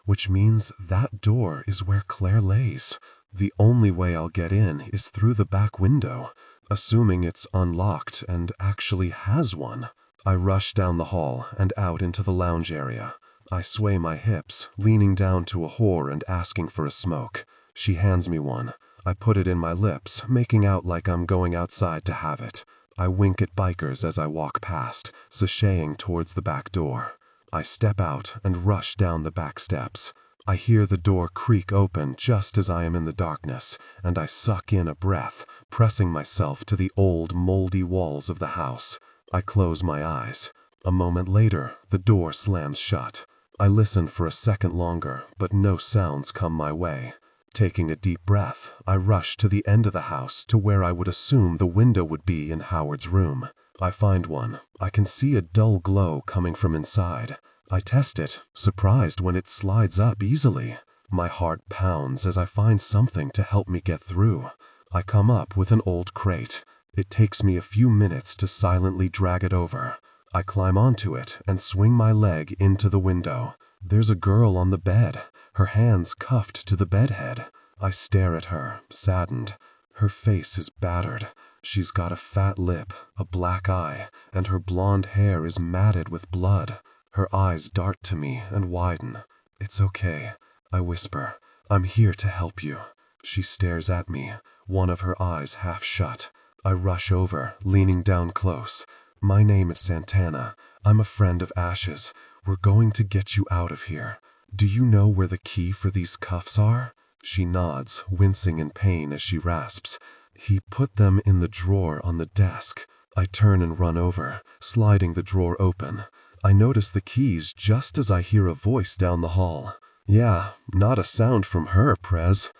which means that door is where Claire lays. The only way I'll get in is through the back window, assuming it's unlocked and actually has one. I rush down the hall and out into the lounge area. I sway my hips, leaning down to a whore and asking for a smoke. She hands me one. I put it in my lips, making out like I'm going outside to have it. I wink at bikers as I walk past, sashaying towards the back door. I step out and rush down the back steps. I hear the door creak open just as I am in the darkness, and I suck in a breath, pressing myself to the old, moldy walls of the house. I close my eyes. A moment later, the door slams shut. I listen for a second longer, but no sounds come my way. Taking a deep breath, I rush to the end of the house to where I would assume the window would be in Howard's room. I find one. I can see a dull glow coming from inside. I test it, surprised when it slides up easily. My heart pounds as I find something to help me get through. I come up with an old crate. It takes me a few minutes to silently drag it over. I climb onto it and swing my leg into the window. There's a girl on the bed, her hands cuffed to the bedhead. I stare at her, saddened. Her face is battered. She's got a fat lip, a black eye, and her blonde hair is matted with blood. Her eyes dart to me and widen. "It's okay," I whisper. "I'm here to help you." She stares at me, one of her eyes half shut. I rush over, leaning down close. "My name is Santana. I'm a friend of Ash's. We're going to get you out of here. Do you know where the key for these cuffs are?" She nods, wincing in pain as she rasps. "He put them in the drawer on the desk." I turn and run over, sliding the drawer open. I notice the keys just as I hear a voice down the hall. "Yeah, not a sound from her, Prez.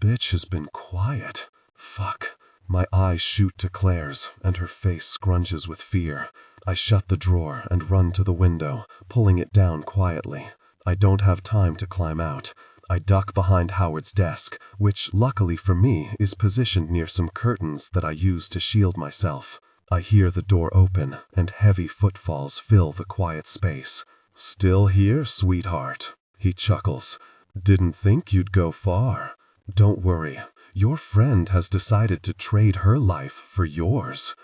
Bitch has been quiet. Fuck." My eyes shoot to Claire's, and her face scrunches with fear. I shut the drawer and run to the window, pulling it down quietly. I don't have time to climb out. I duck behind Howard's desk, which, luckily for me, is positioned near some curtains that I use to shield myself. I hear the door open, and heavy footfalls fill the quiet space. "Still here, sweetheart?" He chuckles. "Didn't think you'd go far. Don't worry. Your friend has decided to trade her life for yours."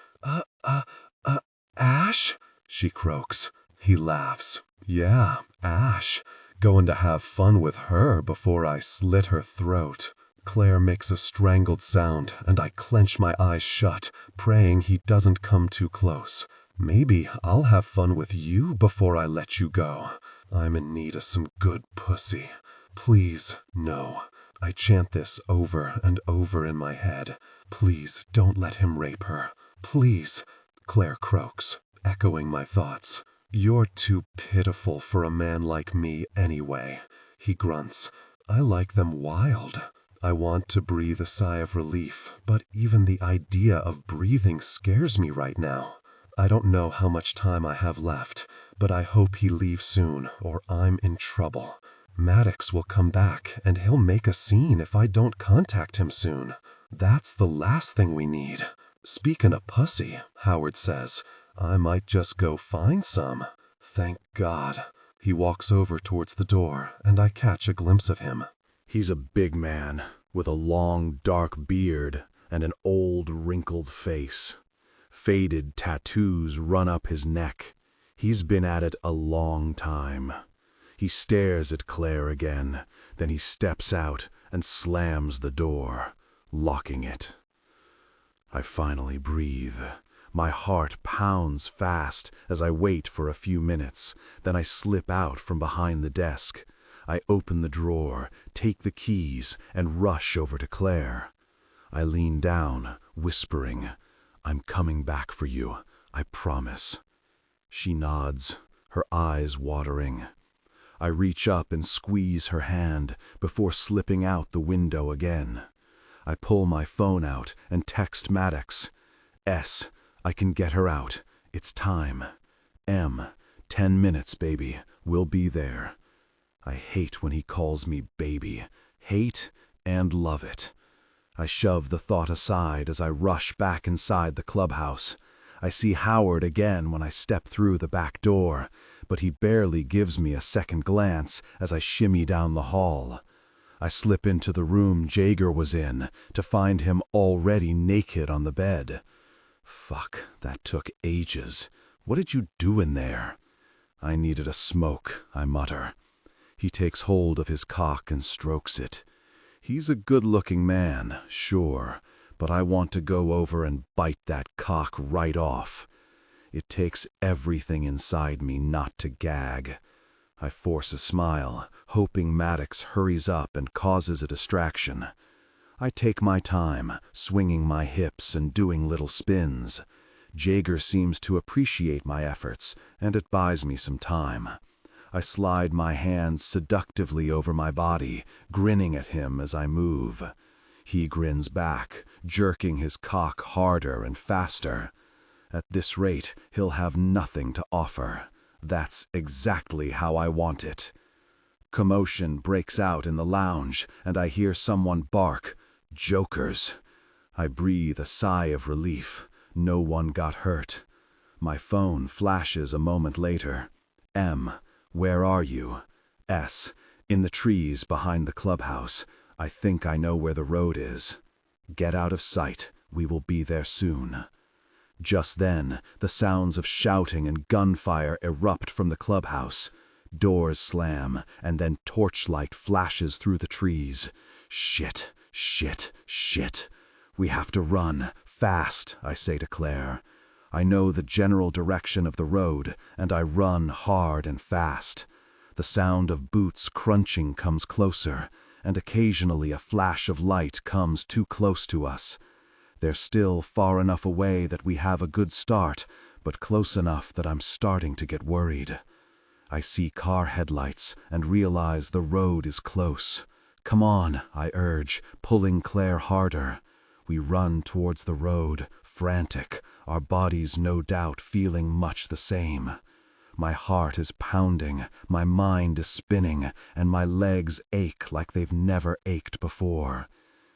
Ash?" she croaks. He laughs. "Yeah, Ash. Going to have fun with her before I slit her throat." Claire makes a strangled sound, and I clench my eyes shut, praying he doesn't come too close. Maybe I'll have fun with you before I let you go. I'm in need of some good pussy. Please, no. I chant this over and over in my head. "Please don't let him rape her. Please." Claire croaks, echoing my thoughts. "You're too pitiful for a man like me anyway." He grunts. "I like them wild." I want to breathe a sigh of relief, but even the idea of breathing scares me right now. I don't know how much time I have left, but I hope he leaves soon, or I'm in trouble. Maddox will come back, and he'll make a scene if I don't contact him soon. That's the last thing we need. "Speaking of pussy," Howard says, "I might just go find some." Thank God. He walks over towards the door, and I catch a glimpse of him. He's a big man, with a long, dark beard and an old, wrinkled face. Faded tattoos run up his neck. He's been at it a long time. He stares at Claire again, then he steps out and slams the door, locking it. I finally breathe. My heart pounds fast as I wait for a few minutes, then I slip out from behind the desk. I open the drawer, take the keys, and rush over to Claire. I lean down, whispering, I'm coming back for you, I promise. She nods, her eyes watering. I reach up and squeeze her hand before slipping out the window again. I pull my phone out and text Maddox. S, I can get her out. It's time. M, 10 minutes, baby. We'll be there. I hate when he calls me baby. Hate and love it. I shove the thought aside as I rush back inside the clubhouse. I see Howard again when I step through the back door, but he barely gives me a second glance as I shimmy down the hall. I slip into the room Jaeger was in to find him already naked on the bed. Fuck, that took ages. What did you do in there? I needed a smoke, I mutter. He takes hold of his cock and strokes it. He's a good-looking man, sure, but I want to go over and bite that cock right off. It takes everything inside me not to gag. I force a smile, hoping Maddox hurries up and causes a distraction. I take my time, swinging my hips and doing little spins. Jaeger seems to appreciate my efforts, and it buys me some time. I slide my hands seductively over my body, grinning at him as I move. He grins back, jerking his cock harder and faster. At this rate, he'll have nothing to offer. That's exactly how I want it. Commotion breaks out in the lounge, and I hear someone bark, "Jokers." I breathe a sigh of relief. No one got hurt. My phone flashes a moment later. M, where are you? S, in the trees behind the clubhouse. I think I know where the road is. Get out of sight. We will be there soon. Just then, the sounds of shouting and gunfire erupt from the clubhouse. Doors slam, and then torchlight flashes through the trees. Shit, shit, shit. We have to run, fast, I say to Claire. I know the general direction of the road, and I run hard and fast. The sound of boots crunching comes closer, and occasionally a flash of light comes too close to us. They're still far enough away that we have a good start, but close enough that I'm starting to get worried. I see car headlights and realize the road is close. Come on, I urge, pulling Claire harder. We run towards the road, frantic, our bodies no doubt feeling much the same. My heart is pounding, my mind is spinning, and my legs ache like they've never ached before.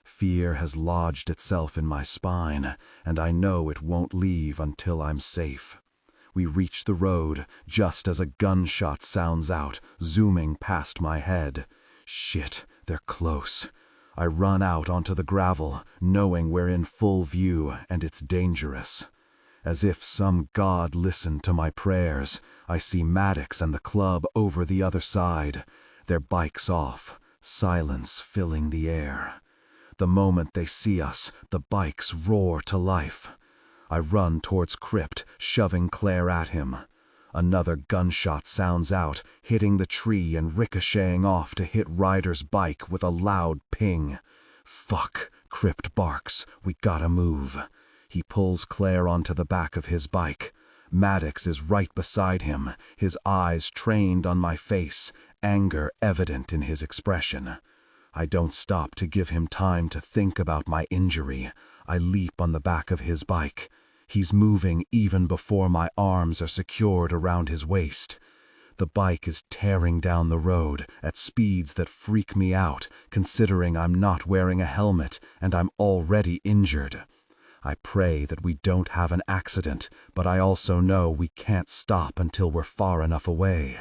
Fear has lodged itself in my spine, and I know it won't leave until I'm safe. We reach the road just as a gunshot sounds out, zooming past my head. Shit, they're close. I run out onto the gravel, knowing we're in full view and it's dangerous. As if some god listened to my prayers, I see Maddox and the club over the other side, their bikes off, silence filling the air. The moment they see us, the bikes roar to life. I run towards Krypt, shoving Claire at him. Another gunshot sounds out, hitting the tree and ricocheting off to hit Ryder's bike with a loud ping. Fuck, Krypt barks. We gotta move. He pulls Claire onto the back of his bike. Maddox is right beside him, his eyes trained on my face, anger evident in his expression. I don't stop to give him time to think about my injury. I leap on the back of his bike. He's moving even before my arms are secured around his waist. The bike is tearing down the road at speeds that freak me out, considering I'm not wearing a helmet and I'm already injured. I pray that we don't have an accident, but I also know we can't stop until we're far enough away.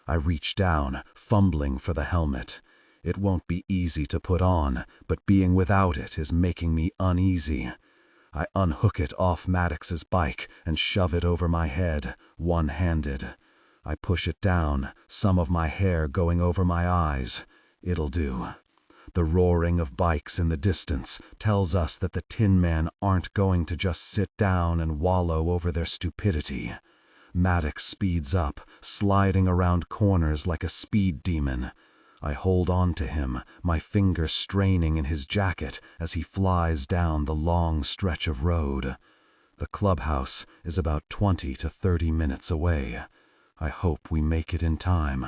I reach down, fumbling for the helmet. It won't be easy to put on, but being without it is making me uneasy. I unhook it off Maddox's bike and shove it over my head, one-handed. I push it down, some of my hair going over my eyes. It'll do. The roaring of bikes in the distance tells us that the Tin Men aren't going to just sit down and wallow over their stupidity. Maddox speeds up, sliding around corners like a speed demon. I hold on to him, my fingers straining in his jacket as he flies down the long stretch of road. The clubhouse is about 20 to 30 minutes away. I hope we make it in time.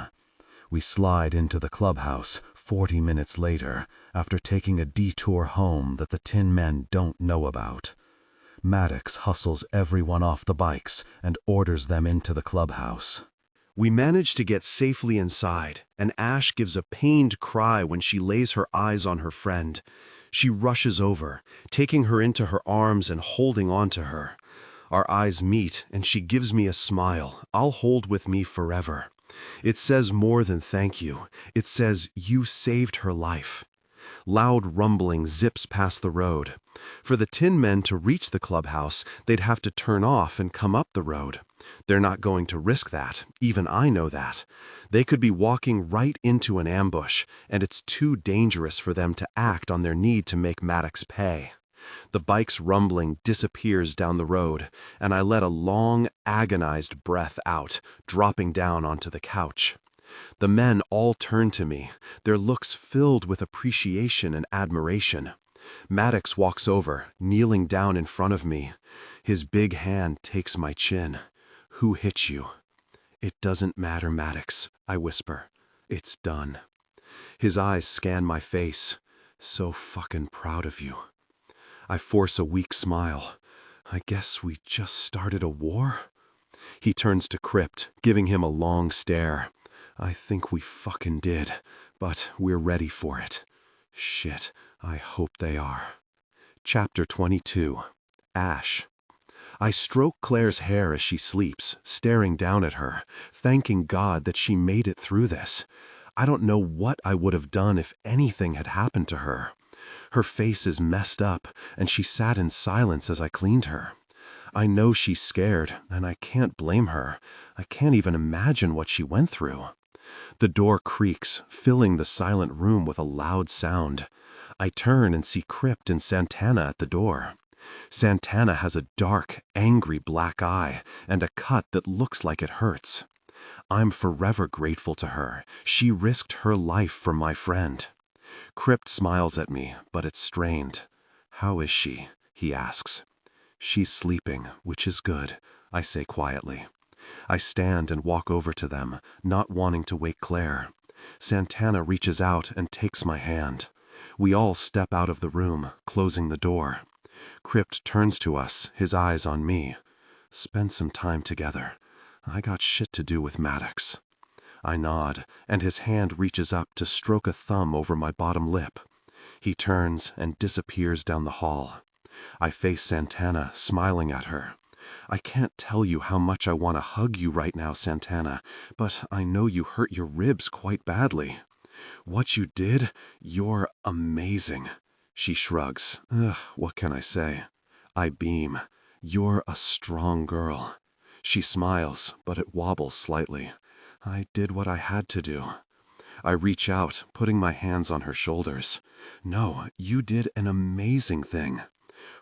We slide into the clubhouse 40 minutes later, after taking a detour home that the Tin Men don't know about. Maddox hustles everyone off the bikes and orders them into the clubhouse. We manage to get safely inside, and Ash gives a pained cry when she lays her eyes on her friend. She rushes over, taking her into her arms and holding on to her. Our eyes meet, and she gives me a smile I'll hold with me forever. It says more than thank you. It says you saved her life. Loud rumbling zips past the road. For the Tin Men to reach the clubhouse, they'd have to turn off and come up the road. They're not going to risk that, even I know that. They could be walking right into an ambush, and it's too dangerous for them to act on their need to make Maddox pay. The bike's rumbling disappears down the road, and I let a long, agonized breath out, dropping down onto the couch. The men all turn to me, their looks filled with appreciation and admiration. Maddox walks over, kneeling down in front of me. His big hand takes my chin. "Who hit you?" "It doesn't matter, Maddox," I whisper. "It's done." His eyes scan my face. "So fucking proud of you." I force a weak smile. "I guess we just started a war?" He turns to Krypt, giving him a long stare. "I think we fucking did, but we're ready for it." Shit, I hope they are. Chapter 22. Ash. I stroke Claire's hair as she sleeps, staring down at her, thanking God that she made it through this. I don't know what I would have done if anything had happened to her. Her face is messed up, and she sat in silence as I cleaned her. I know she's scared, and I can't blame her. I can't even imagine what she went through. The door creaks, filling the silent room with a loud sound. I turn and see Krypt and Santana at the door. Santana has a dark, angry black eye and a cut that looks like it hurts. I'm forever grateful to her. She risked her life for my friend. Krypt smiles at me, but it's strained. "How is she?" he asks. "She's sleeping, which is good," I say quietly. I stand and walk over to them, not wanting to wake Claire. Santana reaches out and takes my hand. We all step out of the room, closing the door. Krypt turns to us, his eyes on me. "Spend some time together. I got shit to do with Maddox." I nod, and his hand reaches up to stroke a thumb over my bottom lip. He turns and disappears down the hall. I face Santana, smiling at her. "I can't tell you how much I want to hug you right now, Santana, but I know you hurt your ribs quite badly." "What you did? You're amazing." She shrugs. What can I say? I beam. "You're a strong girl." She smiles, but it wobbles slightly. "I did what I had to do." I reach out, putting my hands on her shoulders. "No, you did an amazing thing."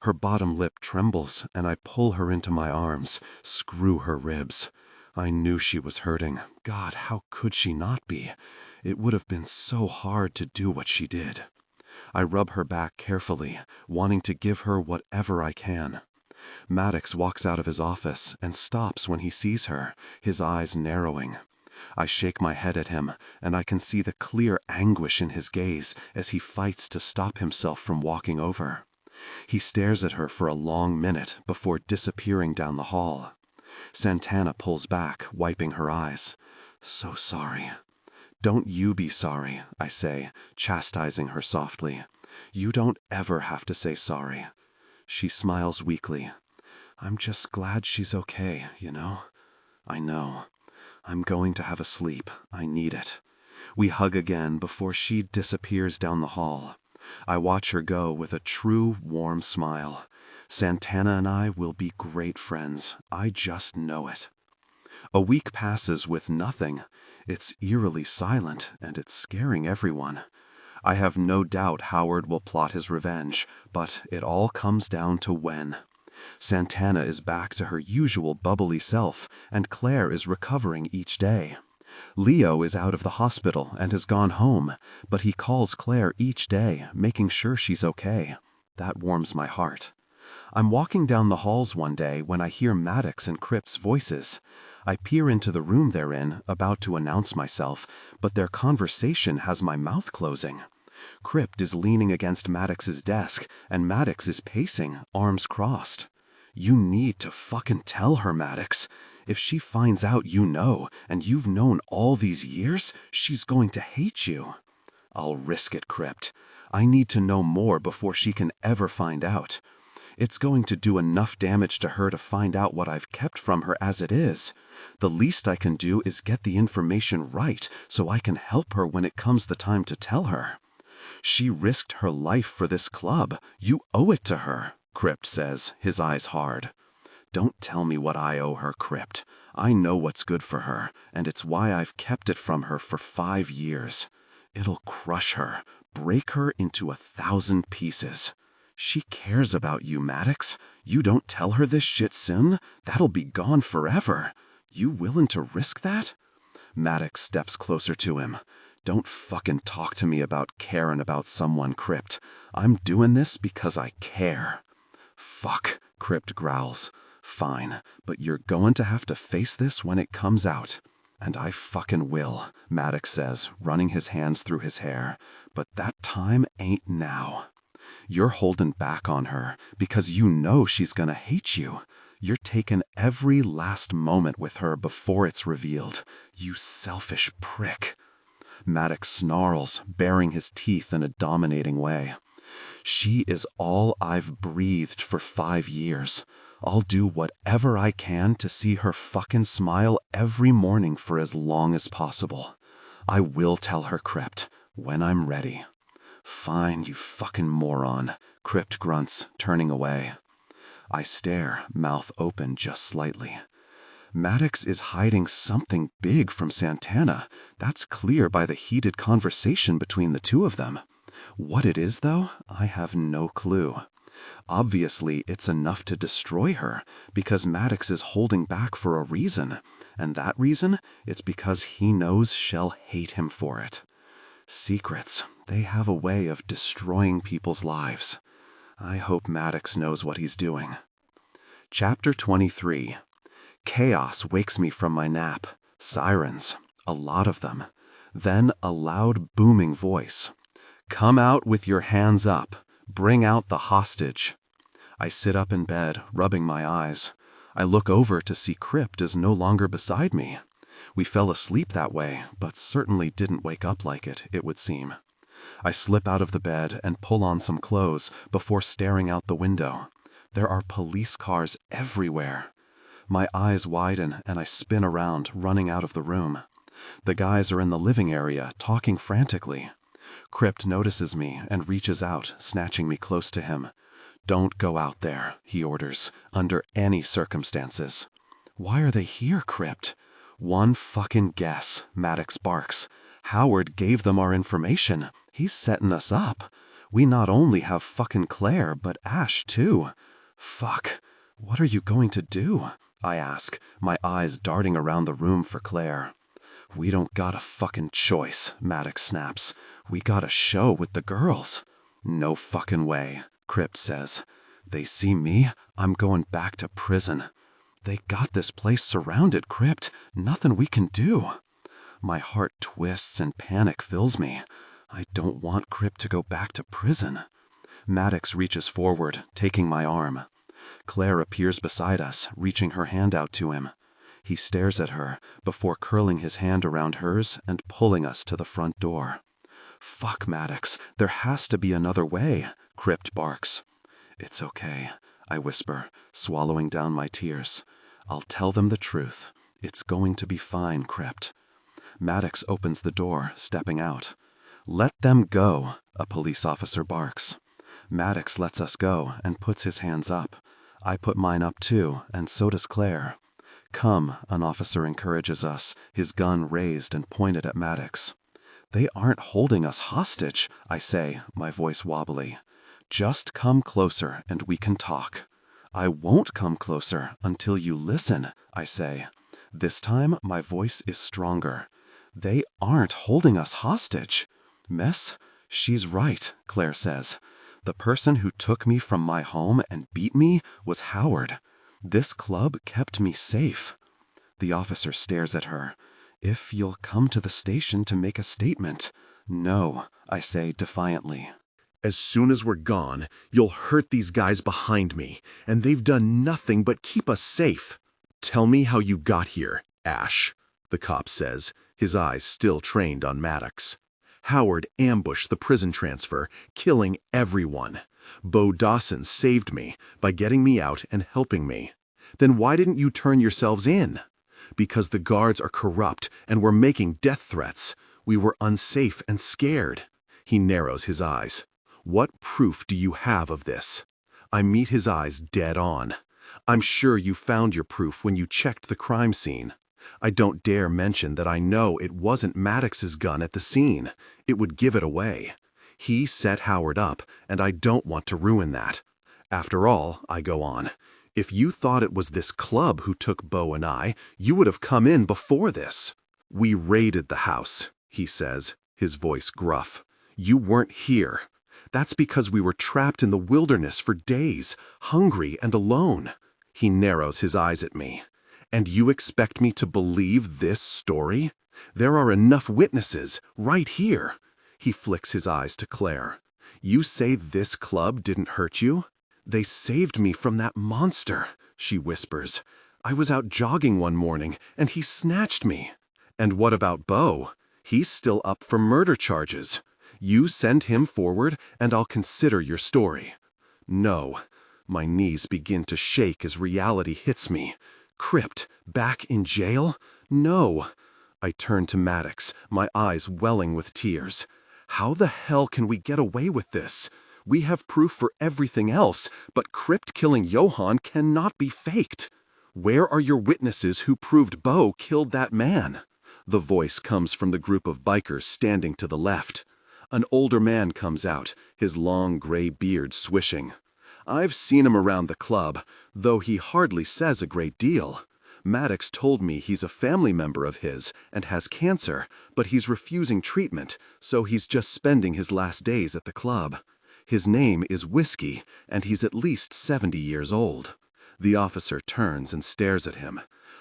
Her bottom lip trembles, and I pull her into my arms, screw her ribs. I knew she was hurting. God, how could she not be? It would have been so hard to do what she did. I rub her back carefully, wanting to give her whatever I can. Maddox walks out of his office and stops when he sees her, his eyes narrowing. I shake my head at him, and I can see the clear anguish in his gaze as he fights to stop himself from walking over. He stares at her for a long minute before disappearing down the hall. Santana pulls back, wiping her eyes. "So sorry." "Don't you be sorry," I say, chastising her softly. "You don't ever have to say sorry." She smiles weakly. "I'm just glad she's okay, you know?" "I know. I'm going to have a sleep. I need it." We hug again before she disappears down the hall. I watch her go with a true, warm smile. Santana and I will be great friends. I just know it. A week passes with nothing. It's eerily silent, and it's scaring everyone. I have no doubt Howard will plot his revenge, but it all comes down to when. Santana is back to her usual bubbly self, and Claire is recovering each day. Leo is out of the hospital and has gone home, but he calls Claire each day, making sure she's okay. That warms my heart. I'm walking down the halls one day when I hear Maddox and Krypt's voices. I peer into the room they're in, about to announce myself, but their conversation has my mouth closing. Krypt is leaning against Maddox's desk, and Maddox is pacing, arms crossed. You need to fucking tell her, Maddox. If she finds out you know, and you've known all these years, she's going to hate you. I'll risk it, Krypt. I need to know more before she can ever find out. It's going to do enough damage to her to find out what I've kept from her as it is. The least I can do is get the information right so I can help her when it comes the time to tell her. She risked her life for this club. You owe it to her, Krypt says, his eyes hard. Don't tell me what I owe her, Krypt. I know what's good for her, and it's why I've kept it from her for 5 years. It'll crush her, break her into 1,000 pieces. She cares about you, Maddox. You don't tell her this shit soon, that'll be gone forever. You willing to risk that? Maddox steps closer to him. Don't fucking talk to me about caring about someone, Krypt. I'm doing this because I care. Fuck, Krypt growls. Fine, but you're going to have to face this when it comes out. And I fucking will, Maddox says, running his hands through his hair. But that time ain't now. You're holding back on her because you know she's gonna hate you. You're taking every last moment with her before it's revealed. You selfish prick. Maddox snarls, baring his teeth in a dominating way. She is all I've breathed for 5 years. I'll do whatever I can to see her fucking smile every morning for as long as possible. I will tell her, Krypt, when I'm ready. Fine, you fucking moron, Krypt grunts, turning away. I stare, mouth open just slightly. Maddox is hiding something big from Santana. That's clear by the heated conversation between the two of them. What it is, though, I have no clue. Obviously, it's enough to destroy her, because Maddox is holding back for a reason, and that reason, it's because he knows she'll hate him for it. Secrets, they have a way of destroying people's lives. I hope Maddox knows what he's doing. Chapter 23. Chaos wakes me from my nap. Sirens, a lot of them. Then a loud booming voice. Come out with your hands up. Bring out the hostage. I sit up in bed, rubbing my eyes. I look over to see Krypt is no longer beside me. We fell asleep that way, but certainly didn't wake up like it, it would seem. I slip out of the bed and pull on some clothes before staring out the window. There are police cars everywhere. My eyes widen and I spin around, running out of the room. The guys are in the living area, talking frantically. Krypt notices me and reaches out, snatching me close to him. Don't go out there, he orders, under any circumstances. Why are they here, Krypt? One fucking guess, Maddox barks. Howard gave them our information. He's setting us up. We not only have fucking Claire, but Ash too. Fuck. What are you going to do? I ask, my eyes darting around the room for Claire. We don't got a fucking choice, Maddox snaps. We got a show with the girls. No fucking way, Krypt says. They see me, I'm going back to prison. They got this place surrounded, Krypt. Nothing we can do. My heart twists and panic fills me. I don't want Krypt to go back to prison. Maddox reaches forward, taking my arm. Claire appears beside us, reaching her hand out to him. He stares at her, before curling his hand around hers and pulling us to the front door. Fuck, Maddox, there has to be another way, Krypt barks. It's okay, I whisper, swallowing down my tears. I'll tell them the truth. It's going to be fine, Krypt. Maddox opens the door, stepping out. Let them go, a police officer barks. Maddox lets us go and puts his hands up. I put mine up too, and so does Claire. Come, an officer encourages us, his gun raised and pointed at Maddox. They aren't holding us hostage, I say, my voice wobbly. Just come closer and we can talk. I won't come closer until you listen, I say. This time my voice is stronger. They aren't holding us hostage. Miss, she's right, Claire says. The person who took me from my home and beat me was Howard. This club kept me safe." The officer stares at her. "If you'll come to the station to make a statement." "No," I say defiantly. "As soon as we're gone, you'll hurt these guys behind me, and they've done nothing but keep us safe." "Tell me how you got here, Ash," the cop says, his eyes still trained on Maddox. "Howard ambushed the prison transfer, killing everyone. Beau Dawson saved me by getting me out and helping me. Then why didn't you turn yourselves in?" "Because the guards are corrupt and were making death threats. We were unsafe and scared." He narrows his eyes. "What proof do you have of this?" I meet his eyes dead on. "I'm sure you found your proof when you checked the crime scene." I don't dare mention that I know it wasn't Maddox's gun at the scene. It would give it away. He set Howard up, and I don't want to ruin that. "After all," I go on, "if you thought it was this club who took Beau and I, you would have come in before this." "We raided the house," he says, his voice gruff. "You weren't here. That's because we were trapped in the wilderness for days, hungry and alone." He narrows his eyes at me. "And you expect me to believe this story? There are enough witnesses, right here." He flicks his eyes to Claire. "You say this club didn't hurt you?" "They saved me from that monster," she whispers. "I was out jogging one morning, and he snatched me." "And what about Beau? He's still up for murder charges. You send him forward, and I'll consider your story." "No." My knees begin to shake as reality hits me. Krypt, back in jail? No. I turn to Maddox, my eyes welling with tears. "How the hell can we get away with this? We have proof for everything else, but Krypt killing Johann cannot be faked. Where are your witnesses who proved Beau killed that man?" The voice comes from the group of bikers standing to the left. An older man comes out, his long gray beard swishing. "I've seen him around the club, though he hardly says a great deal. Maddox told me he's a family member of his and has cancer, but he's refusing treatment, so he's just spending his last days at the club. His name is Whiskey, and he's at least 70 years old." The officer turns and stares at him.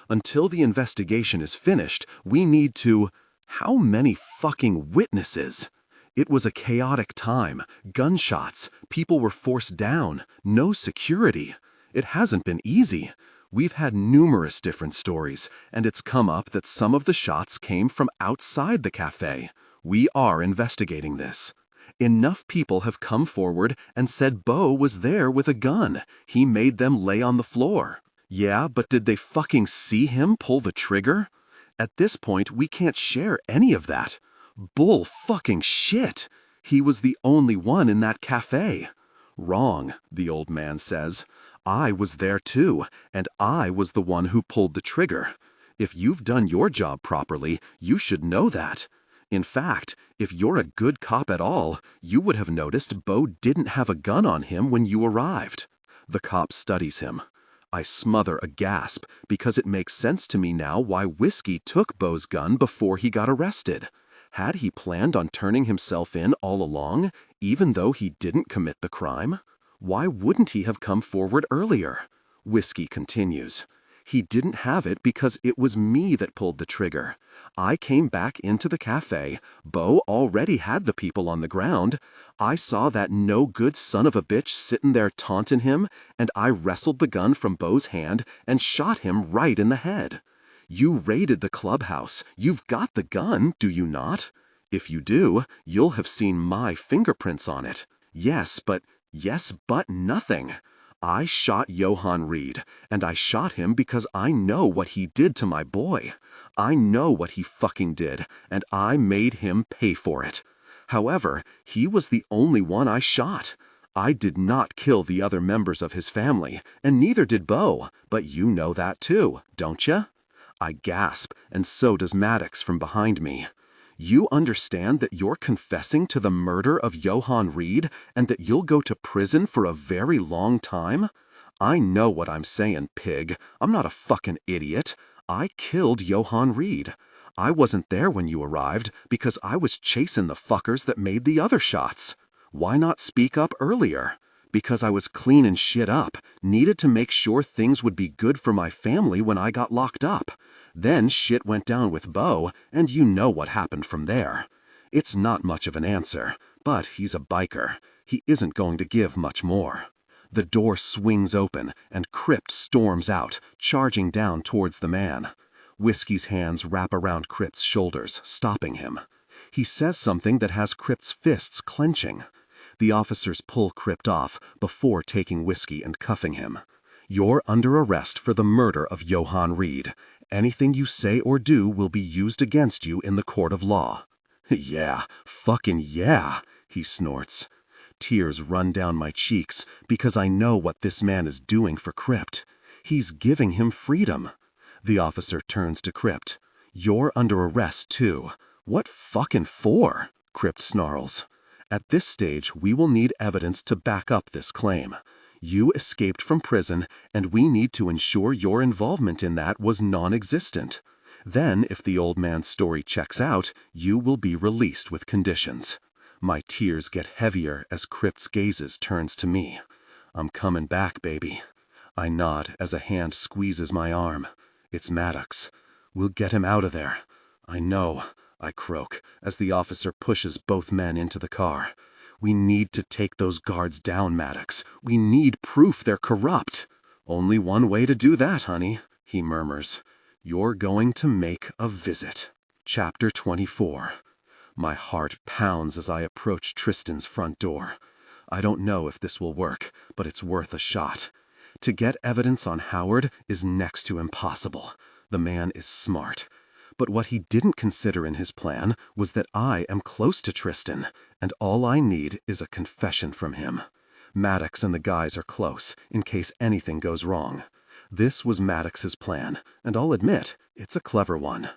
"Until the investigation is finished, we need to—" How many fucking witnesses? It was a chaotic time. Gunshots. People were forced down. No security. It hasn't been easy. We've had numerous different stories, and it's come up that some of the shots came from outside the cafe. We are investigating this. Enough people have come forward and said Beau was there with a gun. He made them lay on the floor. Yeah, but did they fucking see him pull the trigger? At this point, we can't share any of that. Bull fucking shit. He was the only one in that cafe. "Wrong," the old man says. "I was there too, and I was the one who pulled the trigger. If you've done your job properly, you should know that. In fact, if you're a good cop at all, you would have noticed Beau didn't have a gun on him when you arrived." The cop studies him. I smother a gasp because it makes sense to me now why Whiskey took Beau's gun before he got arrested. Had he planned on turning himself in all along, even though he didn't commit the crime? Why wouldn't he have come forward earlier? Whiskey continues. "He didn't have it because it was me that pulled the trigger. I came back into the cafe. Beau already had the people on the ground. I saw that no-good son of a bitch sitting there taunting him, and I wrestled the gun from Beau's hand and shot him right in the head. You raided the clubhouse. You've got the gun, do you not? If you do, you'll have seen my fingerprints on it. Yes, but nothing. I shot Johann Reed, and I shot him because I know what he did to my boy. I know what he fucking did, and I made him pay for it. However, he was the only one I shot. I did not kill the other members of his family, and neither did Beau, but you know that too, don't ya?" I gasp, and so does Maddox from behind me. "You understand that you're confessing to the murder of Johann Reed and that you'll go to prison for a very long time? I know what I'm saying, pig. I'm not a fucking idiot. I killed Johann Reed. I wasn't there when you arrived because I was chasing the fuckers that made the other shots. Why not speak up earlier? Because I was cleaning shit up, needed to make sure things would be good for my family when I got locked up. Then shit went down with Beau, and you know what happened from there. It's not much of an answer, but he's a biker. He isn't going to give much more. The door swings open, and Krypt storms out, charging down towards the man. Whiskey's hands wrap around Krypt's shoulders, stopping him. He says something that has Krypt's fists clenching. The officers pull Krypt off before taking Whiskey and cuffing him. You're under arrest for the murder of Johann Reed. Anything you say or do will be used against you in the court of law. Yeah, fucking yeah, he snorts. Tears run down my cheeks because I know what this man is doing for Krypt. He's giving him freedom. The officer turns to Krypt. You're under arrest too. What fucking for? Krypt snarls. At this stage, we will need evidence to back up this claim. You escaped from prison, and we need to ensure your involvement in that was non-existent. Then, if the old man's story checks out, you will be released with conditions. My tears get heavier as Krypt's gazes turns to me. I'm coming back, baby. I nod as a hand squeezes my arm. It's Maddox. We'll get him out of there. I know, I croak as the officer pushes both men into the car. We need to take those guards down, Maddox. We need proof they're corrupt. Only one way to do that, honey, he murmurs. You're going to make a visit. Chapter 24. My heart pounds as I approach Tristan's front door. I don't know if this will work, but it's worth a shot. To get evidence on Howard is next to impossible. The man is smart. But what he didn't consider in his plan was that I am close to Tristan, and all I need is a confession from him. Maddox and the guys are close, in case anything goes wrong. This was Maddox's plan, and I'll admit, it's a clever one.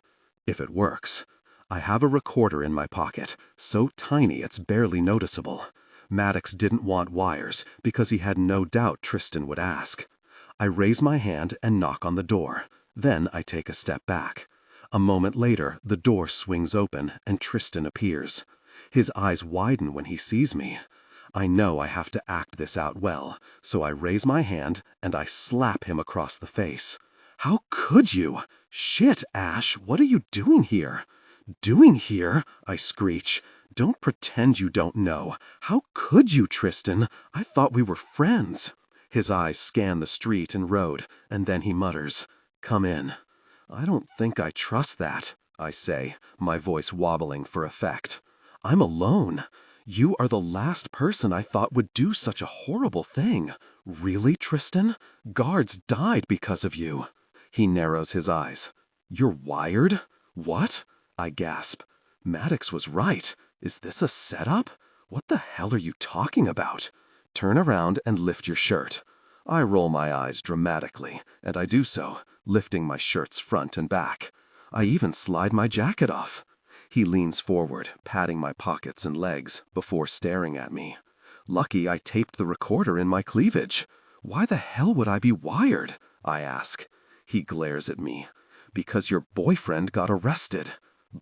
If it works. I have a recorder in my pocket, so tiny it's barely noticeable. Maddox didn't want wires because he had no doubt Tristan would ask. I raise my hand and knock on the door. Then I take a step back. A moment later, the door swings open and Tristan appears. His eyes widen when he sees me. I know I have to act this out well, so I raise my hand and I slap him across the face. How could you? Shit, Ash, what are you doing here? Doing here? I screech. Don't pretend you don't know. How could you, Tristan? I thought we were friends. His eyes scan the street and road, and then he mutters, Come in. I don't think I trust that, I say, my voice wobbling for effect. I'm alone. You are the last person I thought would do such a horrible thing. Really, Tristan? Guards died because of you. He narrows his eyes. You're wired? What? I gasp. Maddox was right. Is this a setup? What the hell are you talking about? Turn around and lift your shirt. I roll my eyes dramatically, and I do so, lifting my shirt's front and back. I even slide my jacket off. He leans forward, patting my pockets and legs, before staring at me. Lucky I taped the recorder in my cleavage. Why the hell would I be wired? I ask. He glares at me. Because your boyfriend got arrested.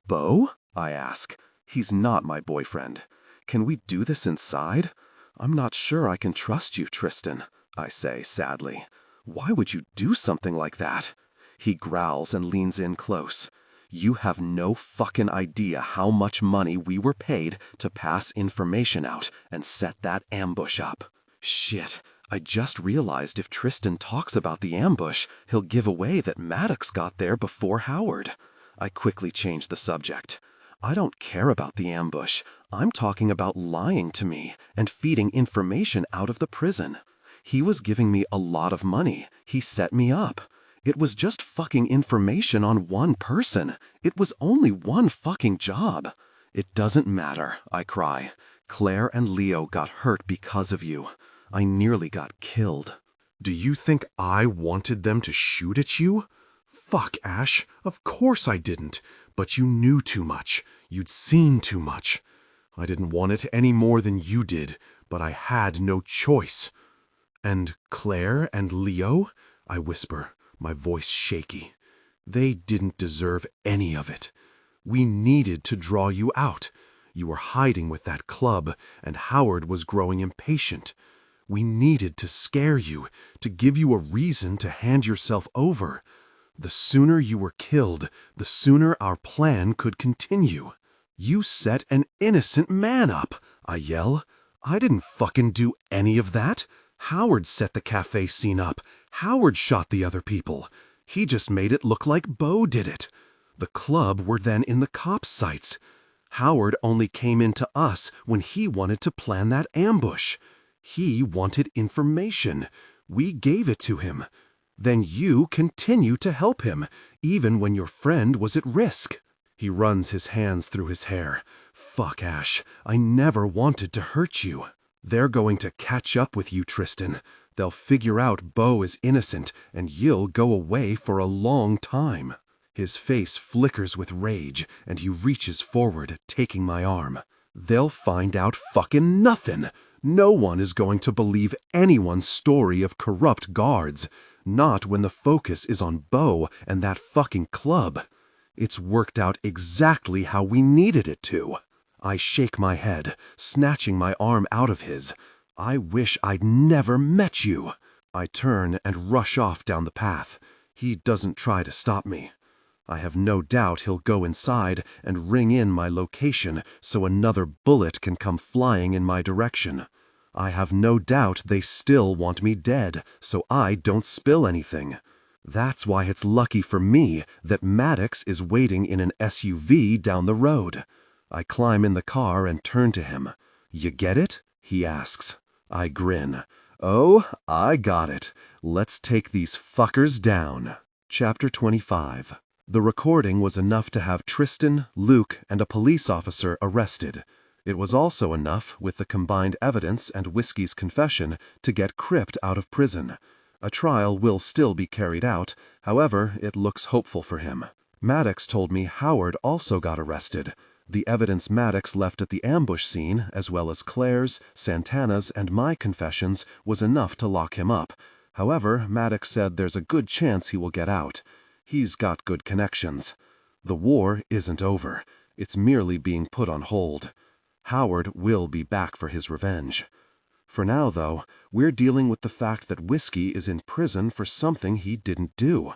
Beau? I ask. He's not my boyfriend. Can we do this inside? I'm not sure I can trust you, Tristan, I say sadly. Why would you do something like that? He growls and leans in close. You have no fucking idea how much money we were paid to pass information out and set that ambush up. Shit, I just realized if Tristan talks about the ambush, he'll give away that Maddox got there before Howard. I quickly change the subject. I don't care about the ambush. I'm talking about lying to me and feeding information out of the prison. He was giving me a lot of money. He set me up. It was just fucking information on one person. It was only one fucking job. It doesn't matter, I cry. Claire and Leo got hurt because of you. I nearly got killed. Do you think I wanted them to shoot at you? Fuck, Ash. Of course I didn't. But you knew too much. You'd seen too much. I didn't want it any more than you did, but I had no choice. And Claire and Leo? I whisper, my voice shaky. They didn't deserve any of it. We needed to draw you out. You were hiding with that club, and Howard was growing impatient. We needed to scare you, to give you a reason to hand yourself over. The sooner you were killed, the sooner our plan could continue. You set an innocent man up, I yell. I didn't fucking do any of that. Howard set the cafe scene up. Howard shot the other people. He just made it look like Beau did it. The club were then in the cops' sights. Howard only came in to us when he wanted to plan that ambush. He wanted information. We gave it to him. Then you continue to help him, even when your friend was at risk. He runs his hands through his hair. Fuck, Ash, I never wanted to hurt you. They're going to catch up with you, Tristan. They'll figure out Beau is innocent, and you'll go away for a long time. His face flickers with rage, and he reaches forward, taking my arm. They'll find out fucking nothing. No one is going to believe anyone's story of corrupt guards. Not when the focus is on Beau and that fucking club. It's worked out exactly how we needed it to. I shake my head, snatching my arm out of his. I wish I'd never met you. I turn and rush off down the path. He doesn't try to stop me. I have no doubt he'll go inside and ring in my location so another bullet can come flying in my direction. I have no doubt they still want me dead, so I don't spill anything. That's why it's lucky for me that Maddox is waiting in an SUV down the road. I climb in the car and turn to him. You get it? He asks. I grin. Oh, I got it. Let's take these fuckers down. Chapter 25. The recording was enough to have Tristan, Luke, and a police officer arrested. It was also enough, with the combined evidence and Whiskey's confession, to get Krypt out of prison. A trial will still be carried out, however, it looks hopeful for him. Maddox told me Howard also got arrested. The evidence Maddox left at the ambush scene, as well as Claire's, Santana's, and my confessions, was enough to lock him up. However, Maddox said there's a good chance he will get out. He's got good connections. The war isn't over. It's merely being put on hold. Howard will be back for his revenge. For now, though, we're dealing with the fact that Whiskey is in prison for something he didn't do.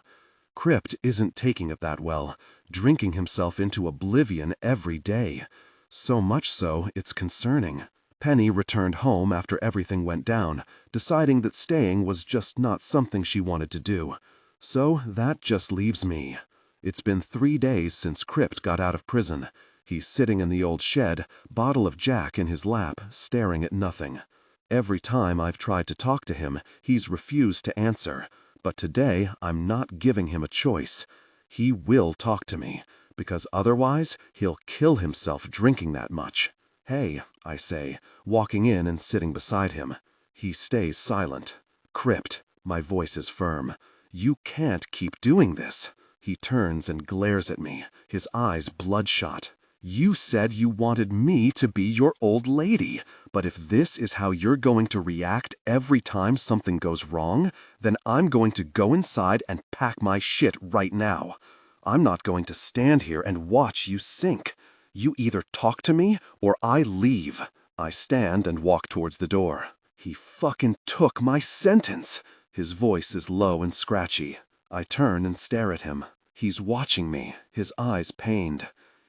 Krypt isn't taking it that well, drinking himself into oblivion every day. So much so, it's concerning. Penny returned home after everything went down, deciding that staying was just not something she wanted to do. So that just leaves me. It's been 3 days since Krypt got out of prison. He's sitting in the old shed, bottle of Jack in his lap, staring at nothing. Every time I've tried to talk to him, he's refused to answer. But today, I'm not giving him a choice. He will talk to me, because otherwise, he'll kill himself drinking that much. Hey, I say, walking in and sitting beside him. He stays silent. Krypt, my voice is firm. You can't keep doing this. He turns and glares at me, his eyes bloodshot. You said you wanted me to be your old lady, but if this is how you're going to react every time something goes wrong, then I'm going to go inside and pack my shit right now. I'm not going to stand here and watch you sink. You either talk to me or I leave. I stand and walk towards the door. He fucking took my sentence. His voice is low and scratchy. I turn and stare at him. He's watching me, his eyes pained.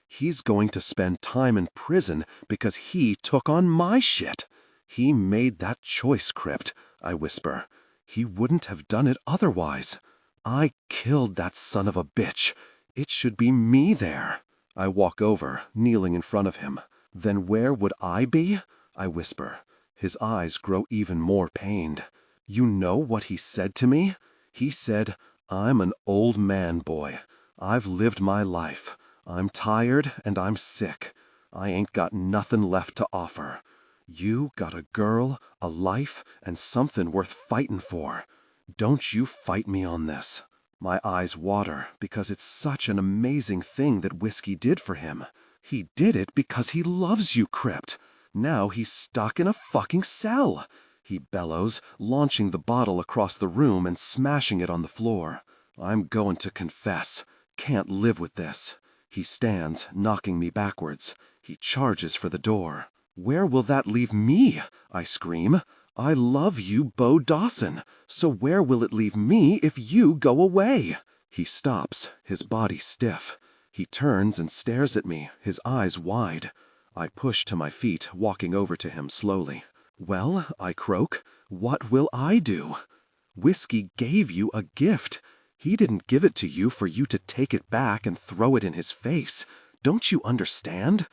He's going to spend time in prison because he took on my shit. He made that choice, Krypt, I whisper. He wouldn't have done it otherwise. I killed that son of a bitch. It should be me there. I walk over, kneeling in front of him. Then where would I be? I whisper. His eyes grow even more pained. You know what he said to me? He said, I'm an old man, boy. I've lived my life. I'm tired and I'm sick. I ain't got nothing left to offer. You got a girl, a life, and something worth fighting for. Don't you fight me on this. My eyes water because it's such an amazing thing that Whiskey did for him. He did it because he loves you, Krypt. Now he's stuck in a fucking cell. He bellows, launching the bottle across the room and smashing it on the floor. I'm going to confess. Can't live with this. He stands, knocking me backwards. He charges for the door. Where will that leave me? I scream. I love you, Beau Dawson, so where will it leave me if you go away? He stops, his body stiff. He turns and stares at me, his eyes wide. I push to my feet, walking over to him slowly. Well, I croak, what will I do? Whiskey gave you a gift. He didn't give it to you for you to take it back and throw it in his face. Don't you understand?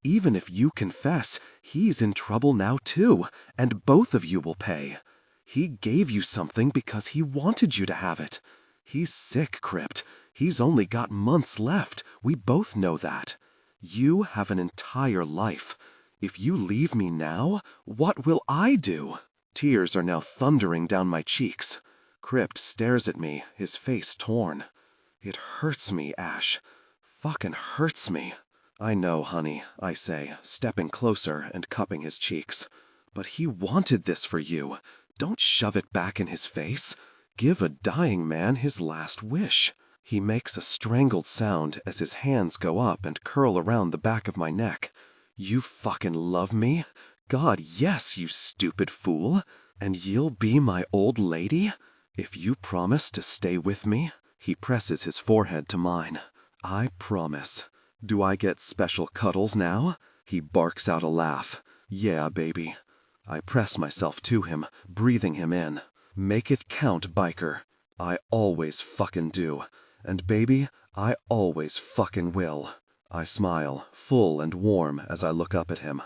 Even if you confess, he's in trouble now too, and both of you will pay. He gave you something because he wanted you to have it. He's sick, Krypt. He's only got months left. We both know that. You have an entire life. If you leave me now, what will I do? Tears are now thundering down my cheeks. Krypt stares at me, his face torn. It hurts me, Ash. Fucking hurts me. I know, honey, I say, stepping closer and cupping his cheeks. But he wanted this for you. Don't shove it back in his face. Give a dying man his last wish. He makes a strangled sound as his hands go up and curl around the back of my neck. You fucking love me? God, yes, you stupid fool. And you'll be my old lady? If you promise to stay with me? He presses his forehead to mine. I promise. Do I get special cuddles now? He barks out a laugh. Yeah, baby. I press myself to him, breathing him in. Make it count, biker. I always fucking do. And baby, I always fucking will. I smile, full and warm, as I look up at him.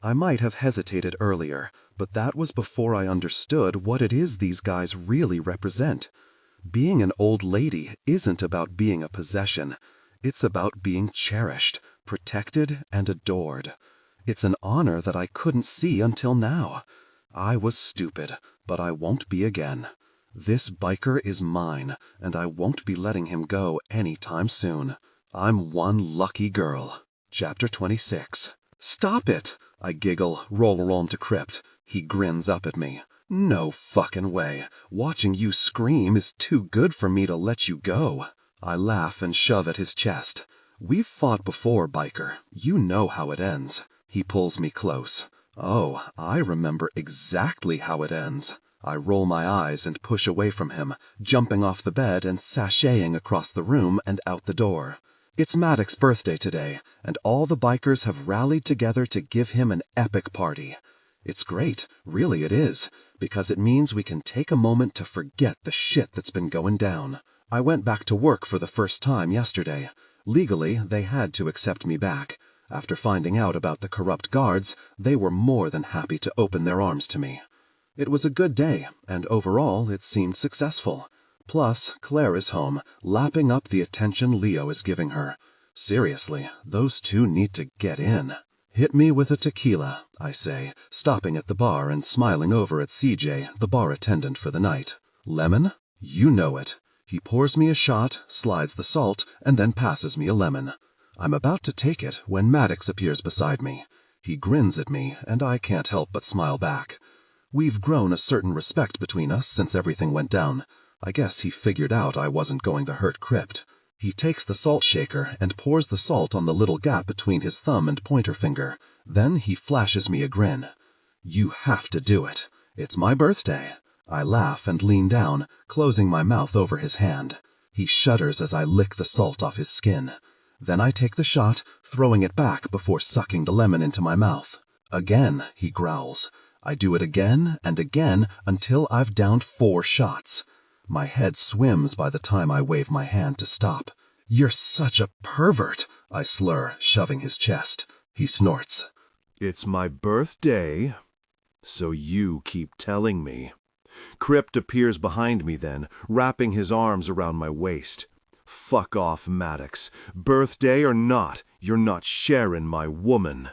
I might have hesitated earlier, but that was before I understood what it is these guys really represent. Being an old lady isn't about being a possession. It's about being cherished, protected, and adored. It's an honor that I couldn't see until now. I was stupid, but I won't be again. This biker is mine, and I won't be letting him go any time soon. I'm one lucky girl. Chapter 26. Stop it! I giggle, roll around to Krypt. He grins up at me. No fucking way. Watching you scream is too good for me to let you go. I laugh and shove at his chest. We've fought before, biker. You know how it ends. He pulls me close. Oh, I remember exactly how it ends. I roll my eyes and push away from him, jumping off the bed and sashaying across the room and out the door. It's Maddox's birthday today, and all the bikers have rallied together to give him an epic party. It's great, really it is, because it means we can take a moment to forget the shit that's been going down. I went back to work for the first time yesterday. Legally, they had to accept me back. After finding out about the corrupt guards, they were more than happy to open their arms to me. It was a good day, and overall it seemed successful. Plus, Claire is home, lapping up the attention Leo is giving her. Seriously, those two need to get in. Hit me with a tequila, I say, stopping at the bar and smiling over at CJ, the bar attendant for the night. Lemon? You know it. He pours me a shot, slides the salt, and then passes me a lemon. I'm about to take it when Maddox appears beside me. He grins at me, and I can't help but smile back. We've grown a certain respect between us since everything went down. I guess he figured out I wasn't going to hurt Krypt. He takes the salt shaker and pours the salt on the little gap between his thumb and pointer finger. Then he flashes me a grin. You have to do it. It's my birthday. I laugh and lean down, closing my mouth over his hand. He shudders as I lick the salt off his skin. Then I take the shot, throwing it back before sucking the lemon into my mouth. Again, he growls. I do it again and again until I've downed 4 shots. My head swims by the time I wave my hand to stop. You're such a pervert, I slur, shoving his chest. He snorts. It's my birthday, so you keep telling me. Krypt appears behind me then, wrapping his arms around my waist. Fuck off, Maddox. Birthday or not, you're not sharing my woman.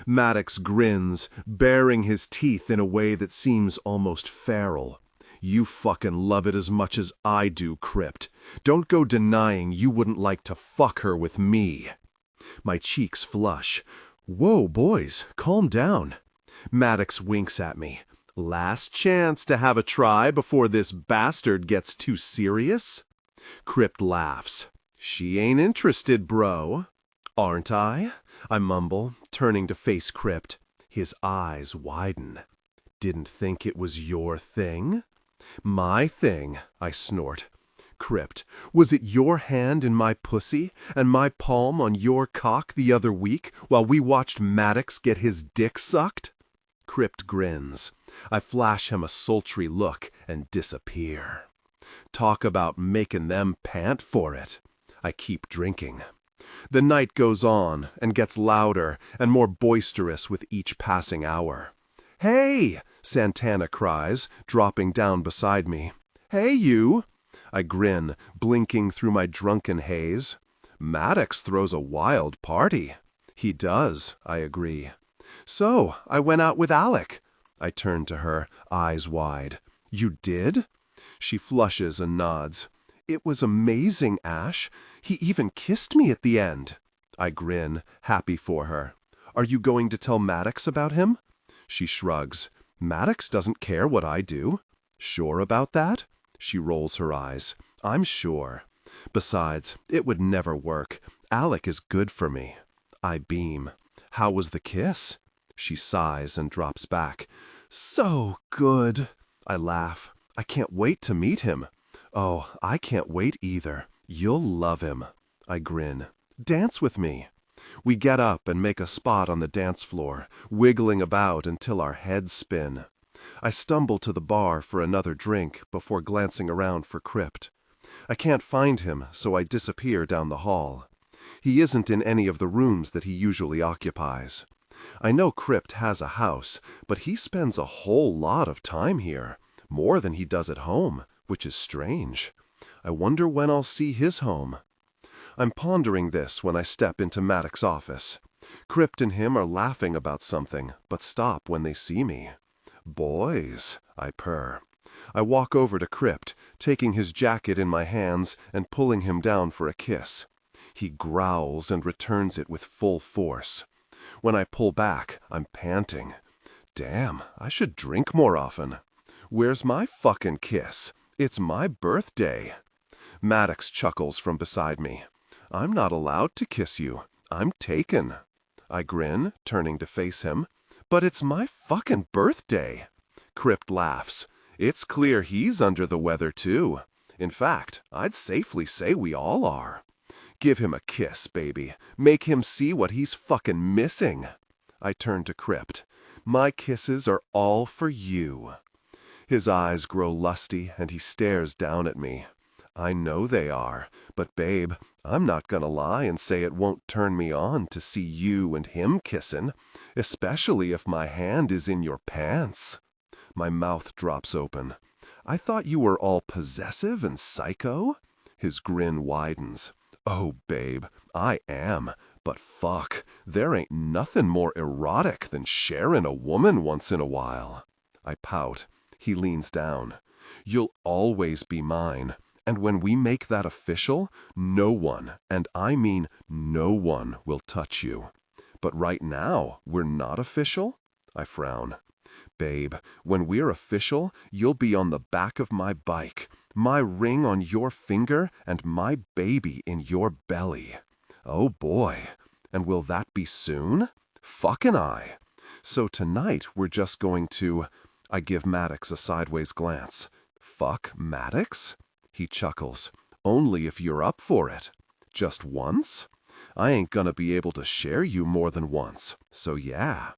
Maddox grins, baring his teeth in a way that seems almost feral. You fucking love it as much as I do, Krypt. Don't go denying you wouldn't like to fuck her with me. My cheeks flush. Whoa, boys, calm down. Maddox winks at me. Last chance to have a try before this bastard gets too serious? Krypt laughs. She ain't interested, bro. Aren't I? I mumble, turning to face Krypt. His eyes widen. Didn't think it was your thing? My thing, I snort. Krypt, was it your hand in my pussy and my palm on your cock the other week while we watched Maddox get his dick sucked? Krypt grins. I flash him a sultry look and disappear. Talk about making them pant for it. I keep drinking. The night goes on and gets louder and more boisterous with each passing hour. "Hey!" Santana cries, dropping down beside me. "Hey, you!" I grin, blinking through my drunken haze. Maddox throws a wild party. He does, I agree. So, I went out with Alec. I turn to her, eyes wide. You did? She flushes and nods. It was amazing, Ash. He even kissed me at the end. I grin, happy for her. Are you going to tell Maddox about him? She shrugs. Maddox doesn't care what I do. Sure about that? She rolls her eyes. I'm sure. Besides, it would never work. Alec is good for me. I beam. How was the kiss? She sighs and drops back. So good. I laugh. I can't wait to meet him. Oh, I can't wait either. You'll love him. I grin. Dance with me. We get up and make a spot on the dance floor, wiggling about until our heads spin. I stumble to the bar for another drink before glancing around for Krypt. I can't find him, so I disappear down the hall. He isn't in any of the rooms that he usually occupies. I know Krypt has a house, but he spends a whole lot of time here, more than he does at home, which is strange. I wonder when I'll see his home. I'm pondering this when I step into Maddox's office. Krypt and him are laughing about something, but stop when they see me. Boys, I purr. I walk over to Krypt, taking his jacket in my hands and pulling him down for a kiss. He growls and returns it with full force. When I pull back, I'm panting. Damn, I should drink more often. Where's my fucking kiss? It's my birthday. Maddox chuckles from beside me. I'm not allowed to kiss you. I'm taken. I grin, turning to face him. But it's my fucking birthday. Krypt laughs. It's clear he's under the weather, too. In fact, I'd safely say we all are. Give him a kiss, baby. Make him see what he's fucking missing. I turn to Krypt. My kisses are all for you. His eyes grow lusty and he stares down at me. I know they are, but babe, I'm not gonna lie and say it won't turn me on to see you and him kissin', especially if my hand is in your pants. My mouth drops open. I thought you were all possessive and psycho? His grin widens. Oh, babe, I am, but fuck, there ain't nothing more erotic than sharing a woman once in a while. I pout. He leans down. You'll always be mine. And when we make that official, no one, and I mean no one, will touch you. But right now, we're not official? I frown. Babe, when we're official, you'll be on the back of my bike, my ring on your finger, and my baby in your belly. Oh boy. And will that be soon? Fucking I. So tonight, we're just going to... I give Maddox a sideways glance. Fuck Maddox? He chuckles. Only if you're up for it. Just once? I ain't gonna be able to share you more than once, so yeah.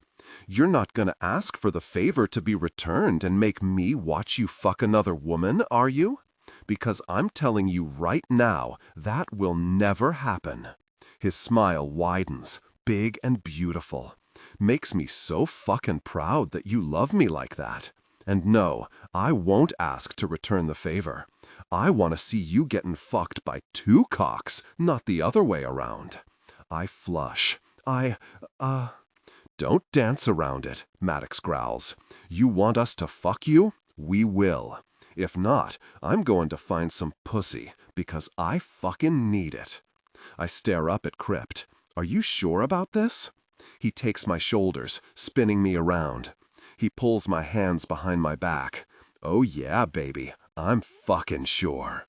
You're not gonna ask for the favor to be returned and make me watch you fuck another woman, are you? Because I'm telling you right now, that will never happen. His smile widens, big and beautiful. Makes me so fucking proud that you love me like that. And no, I won't ask to return the favor. I want to see you getting fucked by two cocks, not the other way around. I flush. Don't dance around it, Maddox growls. You want us to fuck you? We will. If not, I'm going to find some pussy, because I fucking need it. I stare up at Krypt. Are you sure about this? He takes my shoulders, spinning me around. He pulls my hands behind my back. Oh yeah, baby, I'm fucking sure.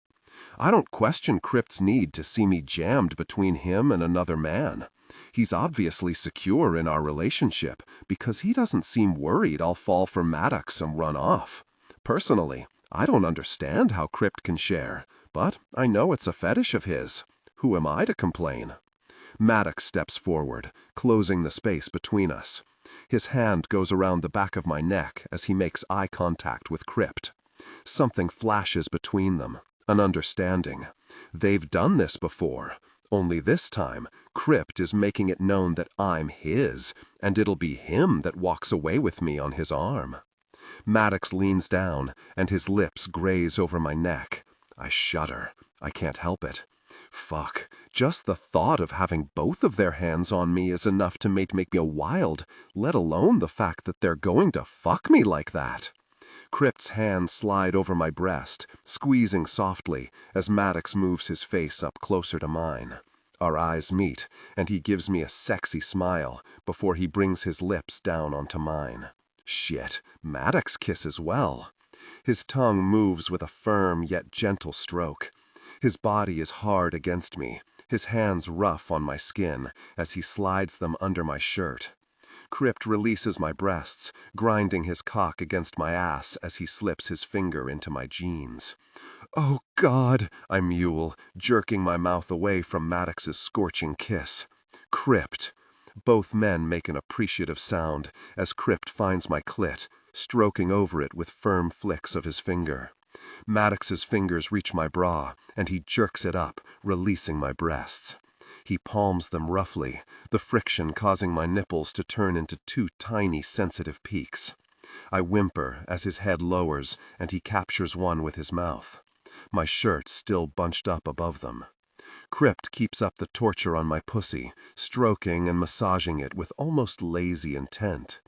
I don't question Krypt's need to see me jammed between him and another man. He's obviously secure in our relationship because he doesn't seem worried I'll fall for Maddox and run off. Personally, I don't understand how Krypt can share, but I know it's a fetish of his. Who am I to complain? Maddox steps forward, closing the space between us. His hand goes around the back of my neck as he makes eye contact with Krypt. Something flashes between them, an understanding. They've done this before, only this time Krypt is making it known that I'm his, and it'll be him that walks away with me on his arm. Maddox leans down, and his lips graze over my neck. I shudder. I can't help it. Fuck, just the thought of having both of their hands on me is enough to make me wild, let alone the fact that they're going to fuck me like that. Krypt's hands slide over my breast, squeezing softly as Maddox moves his face up closer to mine. Our eyes meet, and he gives me a sexy smile before he brings his lips down onto mine. Shit, Maddox kisses well. His tongue moves with a firm yet gentle stroke. His body is hard against me, his hands rough on my skin as he slides them under my shirt. Krypt releases my breasts, grinding his cock against my ass as he slips his finger into my jeans. "Oh, God," I mewl, jerking my mouth away from Maddox's scorching kiss. "Krypt." Both men make an appreciative sound as Krypt finds my clit, stroking over it with firm flicks of his finger. Maddox's fingers reach my bra, and he jerks it up, releasing my breasts. He palms them roughly, the friction causing my nipples to turn into two tiny, sensitive peaks. I whimper as his head lowers, and he captures one with his mouth. My shirt still bunched up above them. Krypt keeps up the torture on my pussy, stroking and massaging it with almost lazy intent.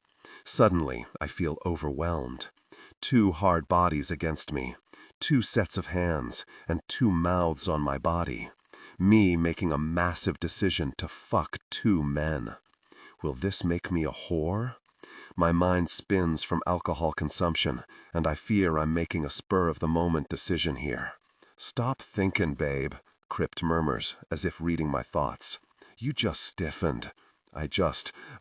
Suddenly, I feel overwhelmed. Two hard bodies against me, two sets of hands, and two mouths on my body. Me making a massive decision to fuck two men. Will this make me a whore? My mind spins from alcohol consumption, and I fear I'm making a spur-of-the-moment decision here. "Stop thinking, babe," Krypt murmurs, as if reading my thoughts. "You just stiffened.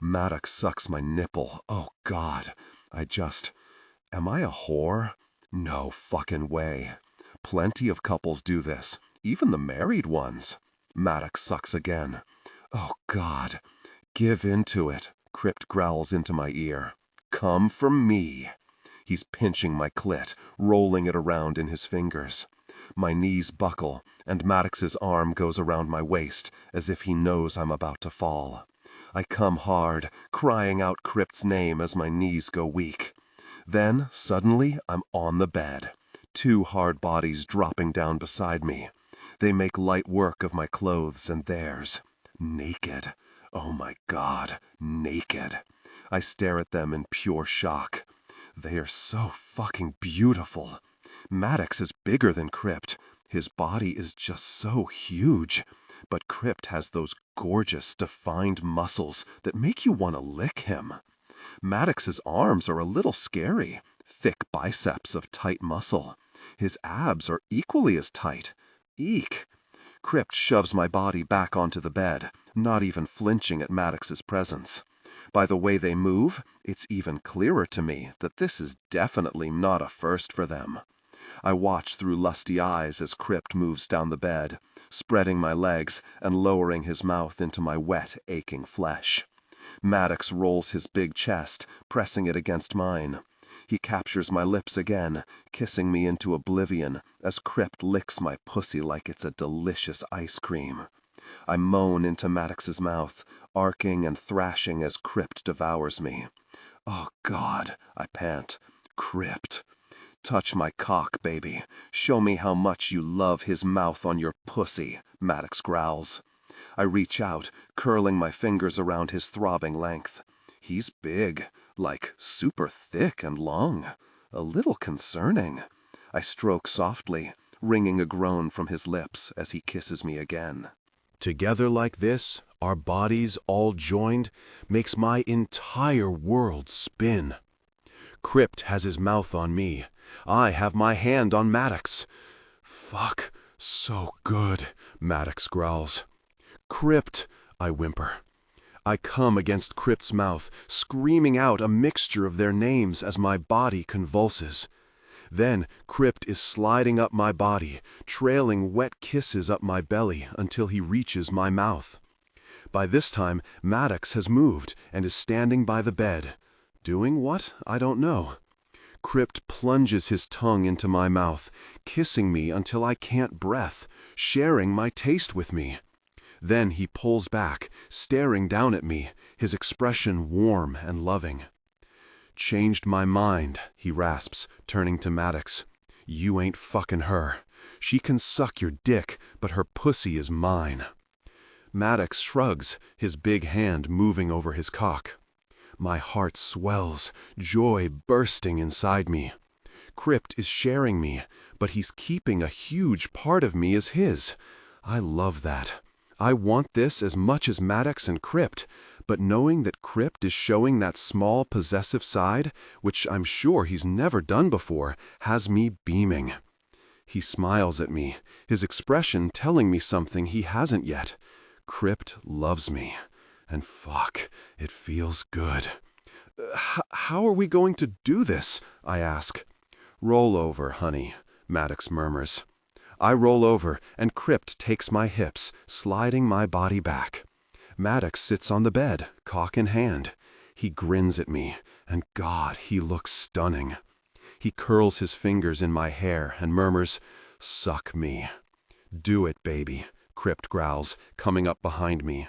Maddox sucks my nipple. Oh, God. Am I a whore? No fucking way. Plenty of couples do this, even the married ones." Maddox sucks again. "Oh, God. Give into it," Krypt growls into my ear. "Come for me." He's pinching my clit, rolling it around in his fingers. My knees buckle, and Maddox's arm goes around my waist as if he knows I'm about to fall. I come hard, crying out Krypt's name as my knees go weak. Then, suddenly, I'm on the bed. Two hard bodies dropping down beside me. They make light work of my clothes and theirs. Naked. Oh my God, naked. I stare at them in pure shock. They are so fucking beautiful. Maddox is bigger than Krypt. His body is just so huge. But Krypt has those gorgeous, defined muscles that make you want to lick him. Maddox's arms are a little scary, thick biceps of tight muscle. His abs are equally as tight. Eek. Krypt shoves my body back onto the bed, not even flinching at Maddox's presence. By the way they move, it's even clearer to me that this is definitely not a first for them. I watch through lusty eyes as Krypt moves down the bed, spreading my legs and lowering his mouth into my wet, aching flesh. Maddox rolls his big chest, pressing it against mine. He captures my lips again, kissing me into oblivion as Krypt licks my pussy like it's a delicious ice cream. I moan into Maddox's mouth, arcing and thrashing as Krypt devours me. "Oh, God," I pant. "Krypt. Touch my cock, baby. Show me how much you love his mouth on your pussy," Maddox growls. I reach out, curling my fingers around his throbbing length. He's big, like super thick and long. A little concerning. I stroke softly, wringing a groan from his lips as he kisses me again. Together like this, our bodies all joined, makes my entire world spin. Krypt has his mouth on me. I have my hand on Maddox. Fuck, So good, Maddox growls. Krypt, I whimper. I come against Krypt's mouth, screaming out a mixture of their names as my body convulses. Then Krypt is sliding up my body, trailing wet kisses up my belly until he reaches my mouth. By this time, Maddox has moved and is standing by the bed. Doing what? I don't know. Krypt plunges his tongue into my mouth, kissing me until I can't breath, sharing my taste with me. Then he pulls back, staring down at me, his expression warm and loving. Changed my mind, he rasps, turning to Maddox. You ain't fucking her. She can suck your dick, but her pussy is mine. Maddox shrugs, his big hand moving over his cock. My heart swells, joy bursting inside me. Krypt is sharing me, but he's keeping a huge part of me as his. I love that. I want this as much as Maddox and Krypt, but knowing that Krypt is showing that small possessive side, which I'm sure he's never done before, has me beaming. He smiles at me, his expression telling me something he hasn't yet. Krypt loves me. And fuck, it feels good. How are we going to do this? I ask. Roll over, honey, Maddox murmurs. I roll over, and Krypt takes my hips, sliding my body back. Maddox sits on the bed, cock in hand. He grins at me, and God, he looks stunning. He curls his fingers in my hair and murmurs, "Suck me." "Do it, baby," Krypt growls, coming up behind me.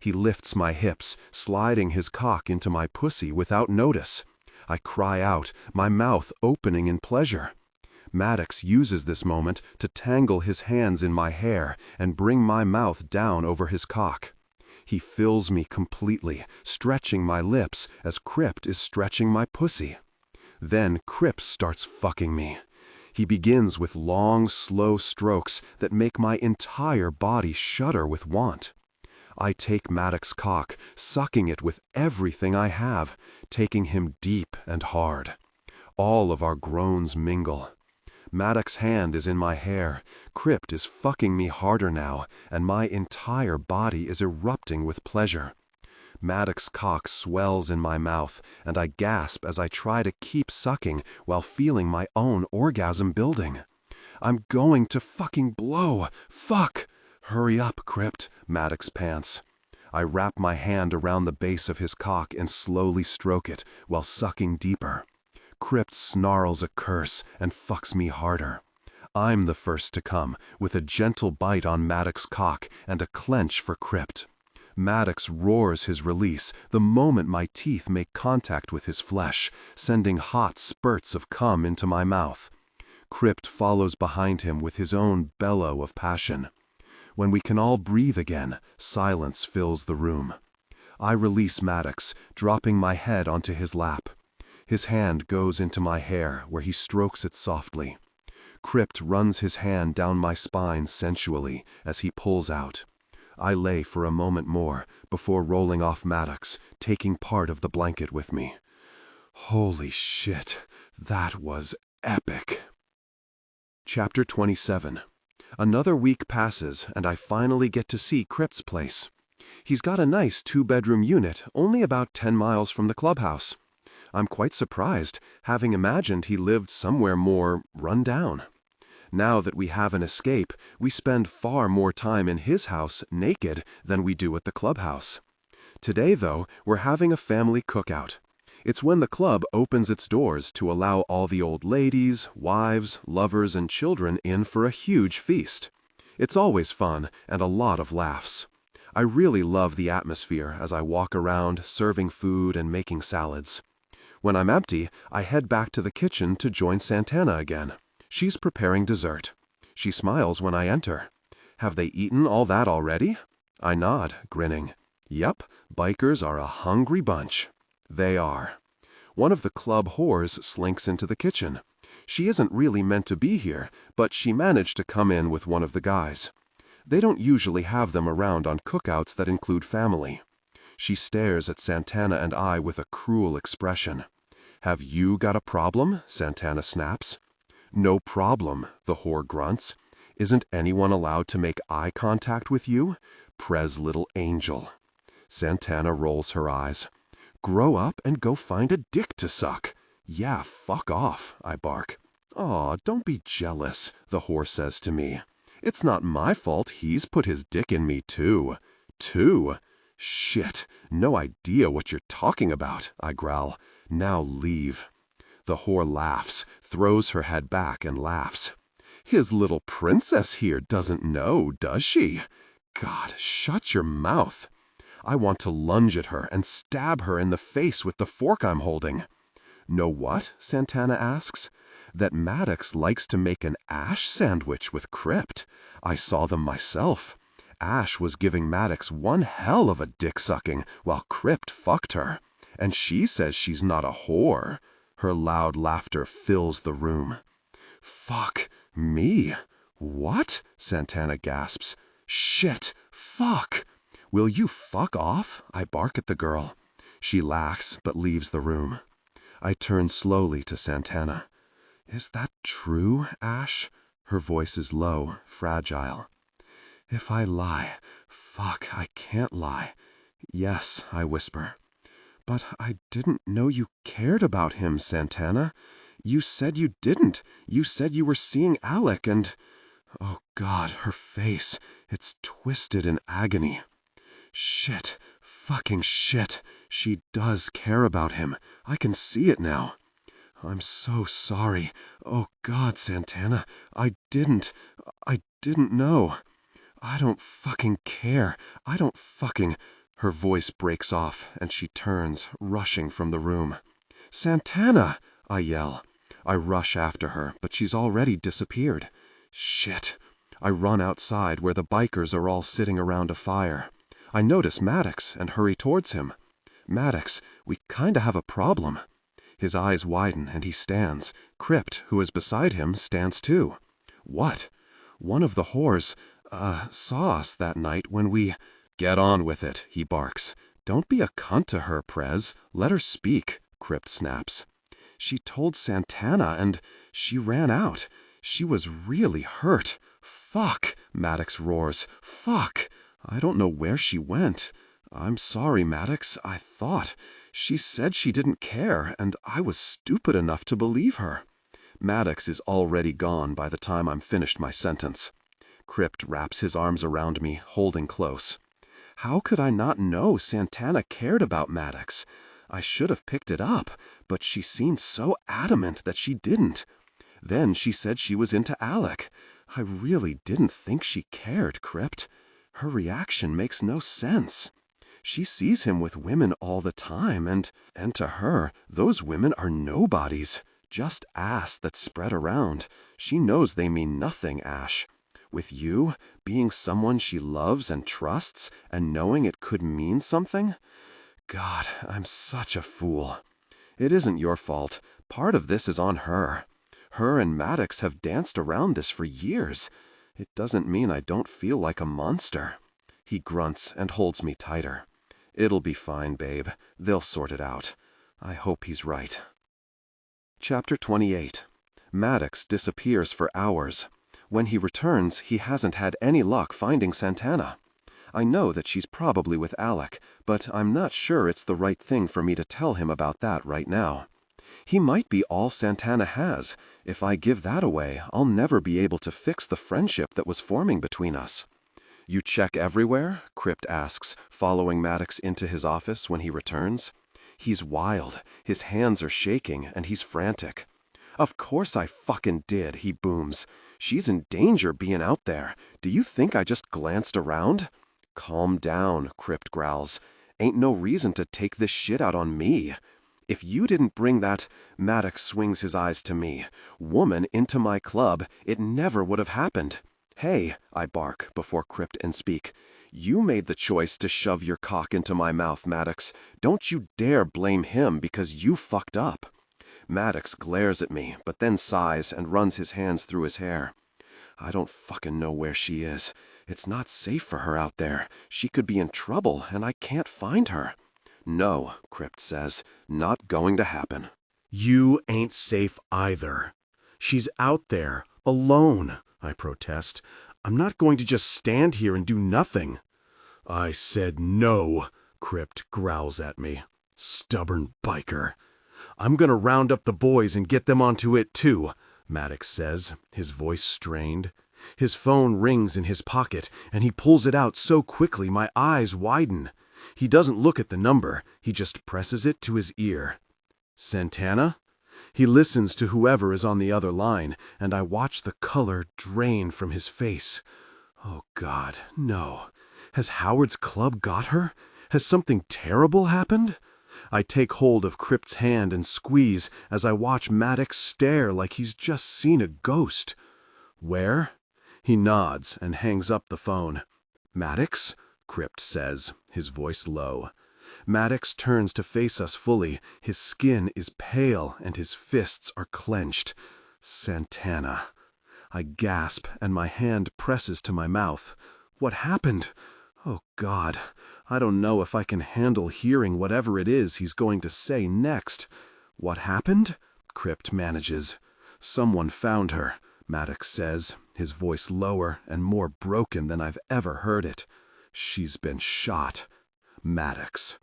He lifts my hips, sliding his cock into my pussy without notice. I cry out, my mouth opening in pleasure. Maddox uses this moment to tangle his hands in my hair and bring my mouth down over his cock. He fills me completely, stretching my lips as Krypt is stretching my pussy. Then Krypt starts fucking me. He begins with long, slow strokes that make my entire body shudder with want. I take Maddox's cock, sucking it with everything I have, taking him deep and hard. All of our groans mingle. Maddox's hand is in my hair. Krypt is fucking me harder now, and my entire body is erupting with pleasure. Maddox's cock swells in my mouth, and I gasp as I try to keep sucking while feeling my own orgasm building. I'm going to fucking blow. Fuck! Hurry up, Krypt, Maddox pants. I wrap my hand around the base of his cock and slowly stroke it while sucking deeper. Krypt snarls a curse and fucks me harder. I'm the first to come, with a gentle bite on Maddox's cock and a clench for Krypt. Maddox roars his release the moment my teeth make contact with his flesh, sending hot spurts of cum into my mouth. Krypt follows behind him with his own bellow of passion. When we can all breathe again, silence fills the room. I release Maddox, dropping my head onto his lap. His hand goes into my hair, where he strokes it softly. Krypt runs his hand down my spine sensually as he pulls out. I lay for a moment more before rolling off Maddox, taking part of the blanket with me. Holy shit, that was epic. Chapter 27. Another week passes, and I finally get to see Krypt's place. He's got a nice 2-bedroom unit, only about 10 miles from the clubhouse. I'm quite surprised, having imagined he lived somewhere more run down. Now that we have an escape, we spend far more time in his house naked than we do at the clubhouse. Today, though, we're having a family cookout. It's when the club opens its doors to allow all the old ladies, wives, lovers, and children in for a huge feast. It's always fun and a lot of laughs. I really love the atmosphere as I walk around, serving food and making salads. When I'm empty, I head back to the kitchen to join Santana again. She's preparing dessert. She smiles when I enter. Have they eaten all that already? I nod, grinning. Yep, bikers are a hungry bunch. They are. One of the club whores slinks into the kitchen. She isn't really meant to be here, but she managed to come in with one of the guys. They don't usually have them around on cookouts that include family. She stares at Santana and I with a cruel expression. Have you got a problem? Santana snaps. No problem, the whore grunts. Isn't anyone allowed to make eye contact with you? Prez little angel. Santana rolls her eyes. Grow up and go find a dick to suck. Yeah, fuck off, I bark. Aw, don't be jealous, the whore says to me. It's not my fault he's put his dick in me too. Too? Shit, no idea what you're talking about, I growl. Now leave. The whore laughs, throws her head back and laughs. His little princess here doesn't know, does she? God, shut your mouth. I want to lunge at her and stab her in the face with the fork I'm holding. Know what? Santana asks. That Maddox likes to make an Ash sandwich with Krypt. I saw them myself. Ash was giving Maddox one hell of a dick-sucking while Krypt fucked her. And she says she's not a whore. Her loud laughter fills the room. Fuck me? What? Santana gasps. Shit, fuck. Will you fuck off? I bark at the girl. She laughs but leaves the room. I turn slowly to Santana. Is that true, Ash? Her voice is low, fragile. If I lie, fuck, I can't lie. Yes, I whisper. But I didn't know you cared about him, Santana. You said you didn't. You said you were seeing Alec and... Oh God, her face. It's twisted in agony. Shit. Fucking shit. She does care about him. I can see it now. I'm so sorry. Oh God, Santana. I didn't know. I don't fucking care. I don't fucking... Her voice breaks off, and she turns, rushing from the room. Santana! I yell. I rush after her, but she's already disappeared. Shit. I run outside where the bikers are all sitting around a fire. I notice Maddox and hurry towards him. Maddox, we kinda have a problem. His eyes widen and he stands. Krypt, who is beside him, stands too. What? One of the whores, saw us that night when we... Get on with it, he barks. Don't be a cunt to her, Prez. Let her speak, Krypt snaps. She told Santana and she ran out. She was really hurt. Fuck, Maddox roars. Fuck. I don't know where she went. I'm sorry, Maddox. I thought. She said she didn't care, and I was stupid enough to believe her. Maddox is already gone by the time I'm finished my sentence. Krypt wraps his arms around me, holding close. How could I not know Santana cared about Maddox? I should have picked it up, but she seemed so adamant that she didn't. Then she said she was into Alec. I really didn't think she cared, Krypt. Her reaction makes no sense. She sees him with women all the time, and to her, those women are nobodies. Just ass that spread around. She knows they mean nothing, Ash. With you, being someone she loves and trusts, and knowing it could mean something? God, I'm such a fool. It isn't your fault. Part of this is on her. Her and Maddox have danced around this for years. It doesn't mean I don't feel like a monster. He grunts and holds me tighter. It'll be fine, babe. They'll sort it out. I hope he's right. Chapter 28. Maddox disappears for hours. When he returns, he hasn't had any luck finding Santana. I know that she's probably with Alec, but I'm not sure it's the right thing for me to tell him about that right now. He might be all Santana has. If I give that away, I'll never be able to fix the friendship that was forming between us. You check everywhere? Krypt asks, following Maddox into his office when he returns. He's wild. His hands are shaking, and he's frantic. Of course I fucking did, he booms. She's in danger being out there. Do you think I just glanced around? Calm down, Krypt growls. Ain't no reason to take this shit out on me. If you didn't bring that, Maddox swings his eyes to me, woman into my club, it never would have happened. Hey, I bark before Krypt can speak. You made the choice to shove your cock into my mouth, Maddox. Don't you dare blame him because you fucked up. Maddox glares at me, but then sighs and runs his hands through his hair. I don't fucking know where she is. It's not safe for her out there. She could be in trouble, and I can't find her. No, Krypt says, not going to happen. You ain't safe either. She's out there, alone, I protest. "I'm not going to just stand here and do nothing." "I said no," Krypt growls at me. "Stubborn biker." "I'm gonna round up the boys and get them onto it too," Maddox says, his voice strained. His phone rings in his pocket, and he pulls it out so quickly my eyes widen. He doesn't look at the number, he just presses it to his ear. "Santana?" He listens to whoever is on the other line, and I watch the color drain from his face. Oh God, no. Has Howard's club got her? Has something terrible happened? I take hold of Krypt's hand and squeeze as I watch Maddox stare like he's just seen a ghost. "Where?" He nods and hangs up the phone. "Maddox?" Krypt says, his voice low. Maddox turns to face us fully. His skin is pale and his fists are clenched. Santana. I gasp and my hand presses to my mouth. What happened? Oh God, I don't know if I can handle hearing whatever it is he's going to say next. "What happened?" Krypt manages. "Someone found her," Maddox says, his voice lower and more broken than I've ever heard it. "She's been shot." Maddox.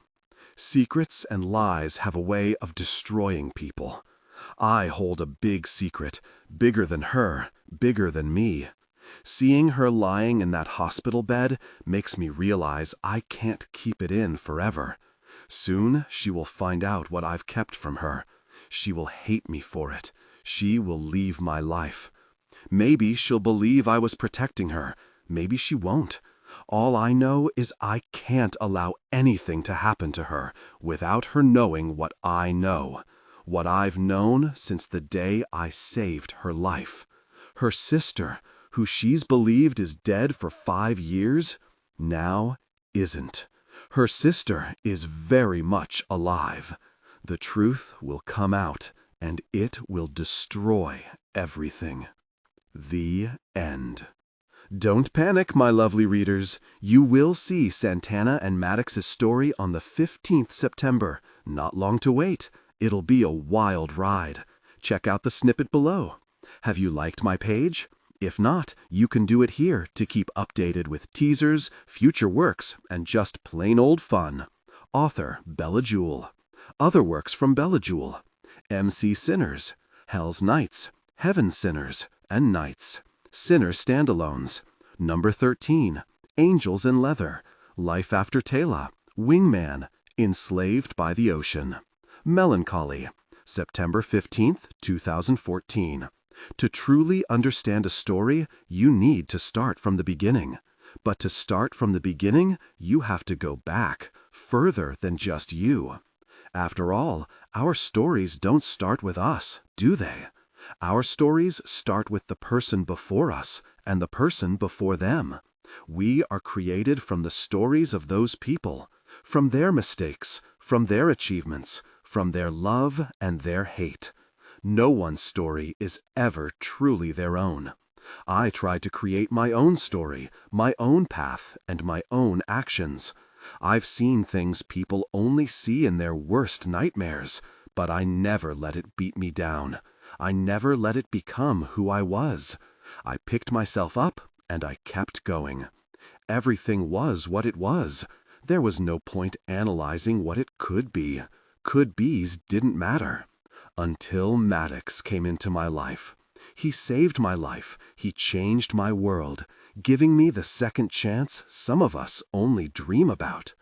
Secrets and lies have a way of destroying people. I hold a big secret, bigger than her, bigger than me. Seeing her lying in that hospital bed makes me realize I can't keep it in forever. Soon she will find out what I've kept from her. She will hate me for it. She will leave my life. Maybe she'll believe I was protecting her. Maybe she won't. All I know is I can't allow anything to happen to her without her knowing what I know. What I've known since the day I saved her life. Her sister, who she's believed is dead for 5 years, now isn't. Her sister is very much alive. The truth will come out, and it will destroy everything. The end. Don't panic, my lovely readers. You will see Santana and Maddox's story on the 15th September. Not long to wait. It'll be a wild ride. Check out the snippet below. Have you liked my page? If not, you can do it here to keep updated with teasers, future works, and just plain old fun. Author, Bella Jewell. Other works from Bella Jewell. MC Sinners, Hell's Knights, Heaven Sinners, and Knights. Sinner Standalones. Number 13, Angels in Leather, Life After Tayla, Wingman, Enslaved by the Ocean. Melancholy, September 15th, 2014. To truly understand a story, you need to start from the beginning. But to start from the beginning, you have to go back, further than just you. After all, our stories don't start with us, do they? Our stories start with the person before us and the person before them. We are created from the stories of those people, from their mistakes, from their achievements, from their love and their hate. No one's story is ever truly their own. I tried to create my own story, my own path, and my own actions. I've seen things people only see in their worst nightmares, but I never let it beat me down. I never let it become who I was. I picked myself up and I kept going. Everything was what it was. There was no point analyzing what it could be. Could-be's didn't matter. Until Maddox came into my life. He saved my life. He changed my world, giving me the second chance some of us only dream about.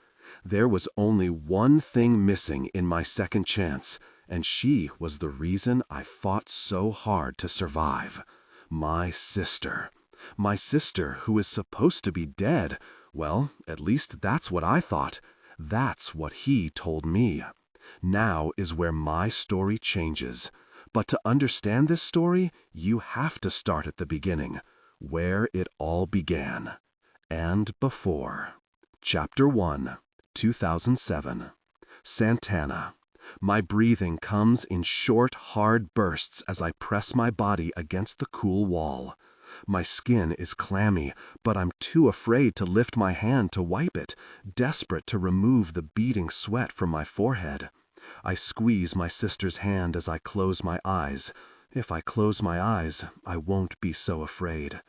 There was only one thing missing in my second chance, and she was the reason I fought so hard to survive. My sister. My sister, who is supposed to be dead. Well, at least that's what I thought. That's what he told me. Now is where my story changes. But to understand this story, you have to start at the beginning, where it all began. And before. Chapter 1, 2007. Santana. My breathing comes in short, hard bursts as I press my body against the cool wall. My skin is clammy, but I'm too afraid to lift my hand to wipe it, desperate to remove the beading sweat from my forehead. I squeeze my sister's hand as I close my eyes. If I close my eyes, I won't be so afraid.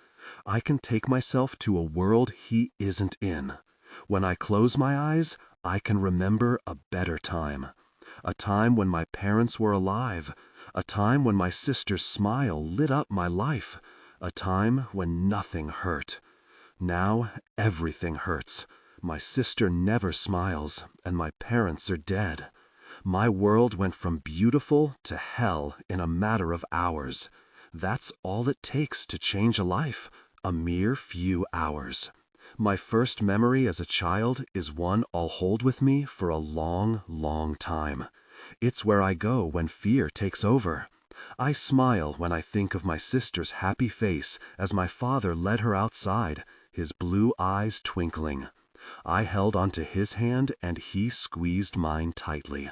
I can take myself to a world he isn't in. When I close my eyes, I can remember a better time. A time when my parents were alive. A time when my sister's smile lit up my life. A time when nothing hurt. Now everything hurts. My sister never smiles, and my parents are dead. My world went from beautiful to hell in a matter of hours. That's all it takes to change a life, a mere few hours. My first memory as a child is one I'll hold with me for a long, long time. It's where I go when fear takes over. I smile when I think of my sister's happy face as my father led her outside, his blue eyes twinkling. I held onto his hand and he squeezed mine tightly.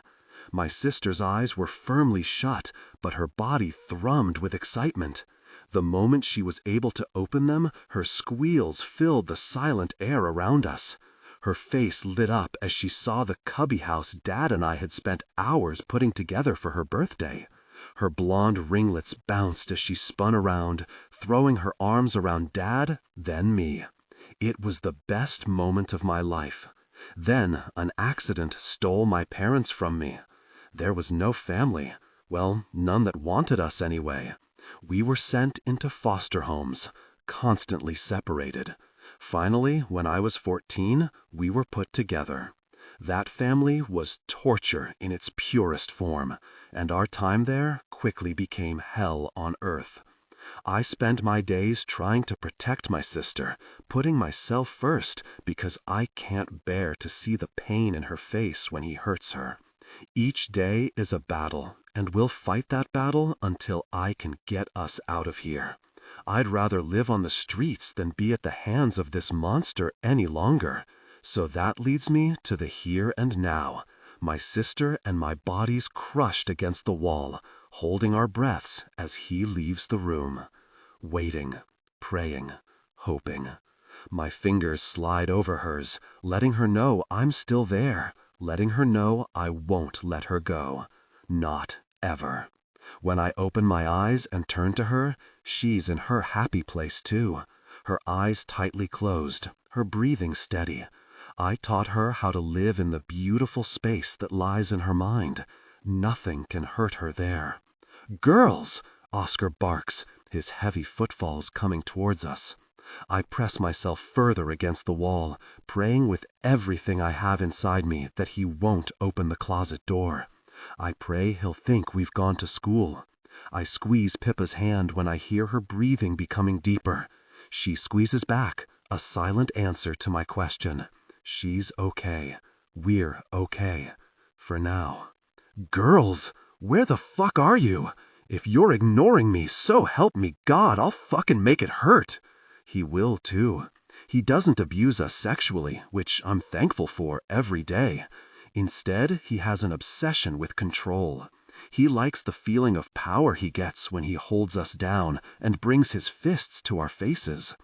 My sister's eyes were firmly shut, but her body thrummed with excitement. The moment she was able to open them, her squeals filled the silent air around us. Her face lit up as she saw the cubby house Dad and I had spent hours putting together for her birthday. Her blonde ringlets bounced as she spun around, throwing her arms around Dad, then me. It was the best moment of my life. Then an accident stole my parents from me. There was no family. Well, none that wanted us anyway. We were sent into foster homes, constantly separated. Finally, when I was 14, we were put together. That family was torture in its purest form, and our time there quickly became hell on earth. I spent my days trying to protect my sister, putting myself first because I can't bear to see the pain in her face when he hurts her. Each day is a battle, and we'll fight that battle until I can get us out of here. I'd rather live on the streets than be at the hands of this monster any longer. So that leads me to the here and now. My sister and my bodies crushed against the wall, holding our breaths as he leaves the room. Waiting, praying, hoping. My fingers slide over hers, letting her know I'm still there, letting her know I won't let her go. Not ever. When I open my eyes and turn to her, she's in her happy place too. Her eyes tightly closed, her breathing steady. I taught her how to live in the beautiful space that lies in her mind. Nothing can hurt her there. "Girls!" Oscar barks, his heavy footfalls coming towards us. I press myself further against the wall, praying with everything I have inside me that he won't open the closet door. I pray he'll think we've gone to school. I squeeze Pippa's hand when I hear her breathing becoming deeper. She squeezes back, a silent answer to my question. She's okay. We're okay. For now. "Girls, where the fuck are you? If you're ignoring me, so help me God, I'll fucking make it hurt." He will too. He doesn't abuse us sexually, which I'm thankful for every day. Instead, he has an obsession with control. He likes the feeling of power he gets when he holds us down and brings his fists to our faces.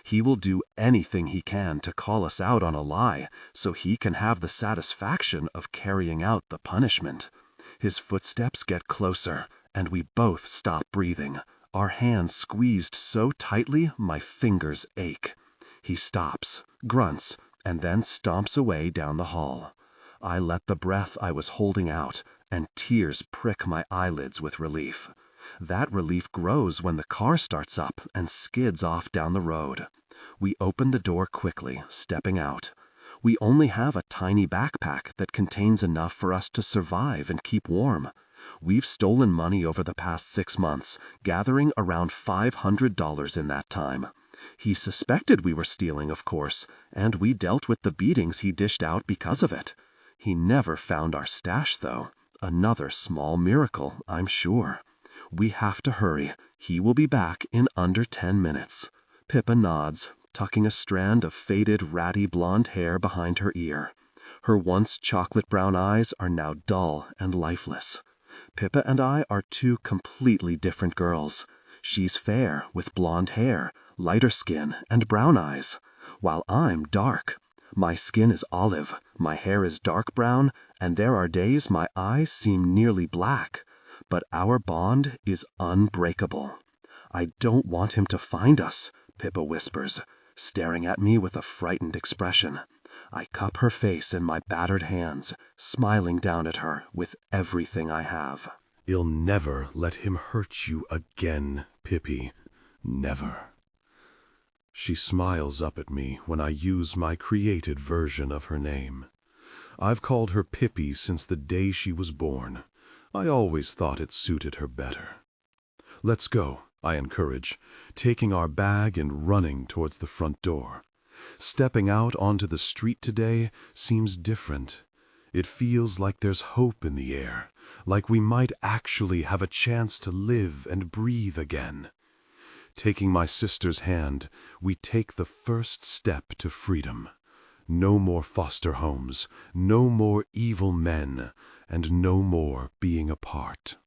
He will do anything he can to call us out on a lie, so he can have the satisfaction of carrying out the punishment. His footsteps get closer, and we both stop breathing, our hands squeezed so tightly my fingers ache. He stops, grunts, and then stomps away down the hall. I let the breath I was holding out, and tears prick my eyelids with relief. That relief grows when the car starts up and skids off down the road. We open the door quickly, stepping out. We only have a tiny backpack that contains enough for us to survive and keep warm. We've stolen money over the past 6 months, gathering around $500 in that time. He suspected we were stealing, of course, and we dealt with the beatings he dished out because of it. He never found our stash, though. Another small miracle, I'm sure. We have to hurry. He will be back in under 10 minutes. Pippa nods, tucking a strand of faded, ratty blonde hair behind her ear. Her once chocolate brown eyes are now dull and lifeless. Pippa and I are two completely different girls. She's fair, with blonde hair, lighter skin, and brown eyes, while I'm dark. My skin is olive, my hair is dark brown, and there are days my eyes seem nearly black. but our bond is unbreakable. I don't want him to find us, Pippa whispers, staring at me with a frightened expression. I cup her face in my battered hands, smiling down at her with everything I have. You'll never let him hurt you again, Pippi. Never. She smiles up at me when I use my created version of her name. I've called her Pippi since the day she was born. I always thought it suited her better. Let's go, I encourage, taking our bag and running towards the front door. Stepping out onto the street today seems different. It feels like there's hope in the air, like we might actually have a chance to live and breathe again. Taking my sister's hand, we take the first step to freedom. No more foster homes, no more evil men, and no more being apart.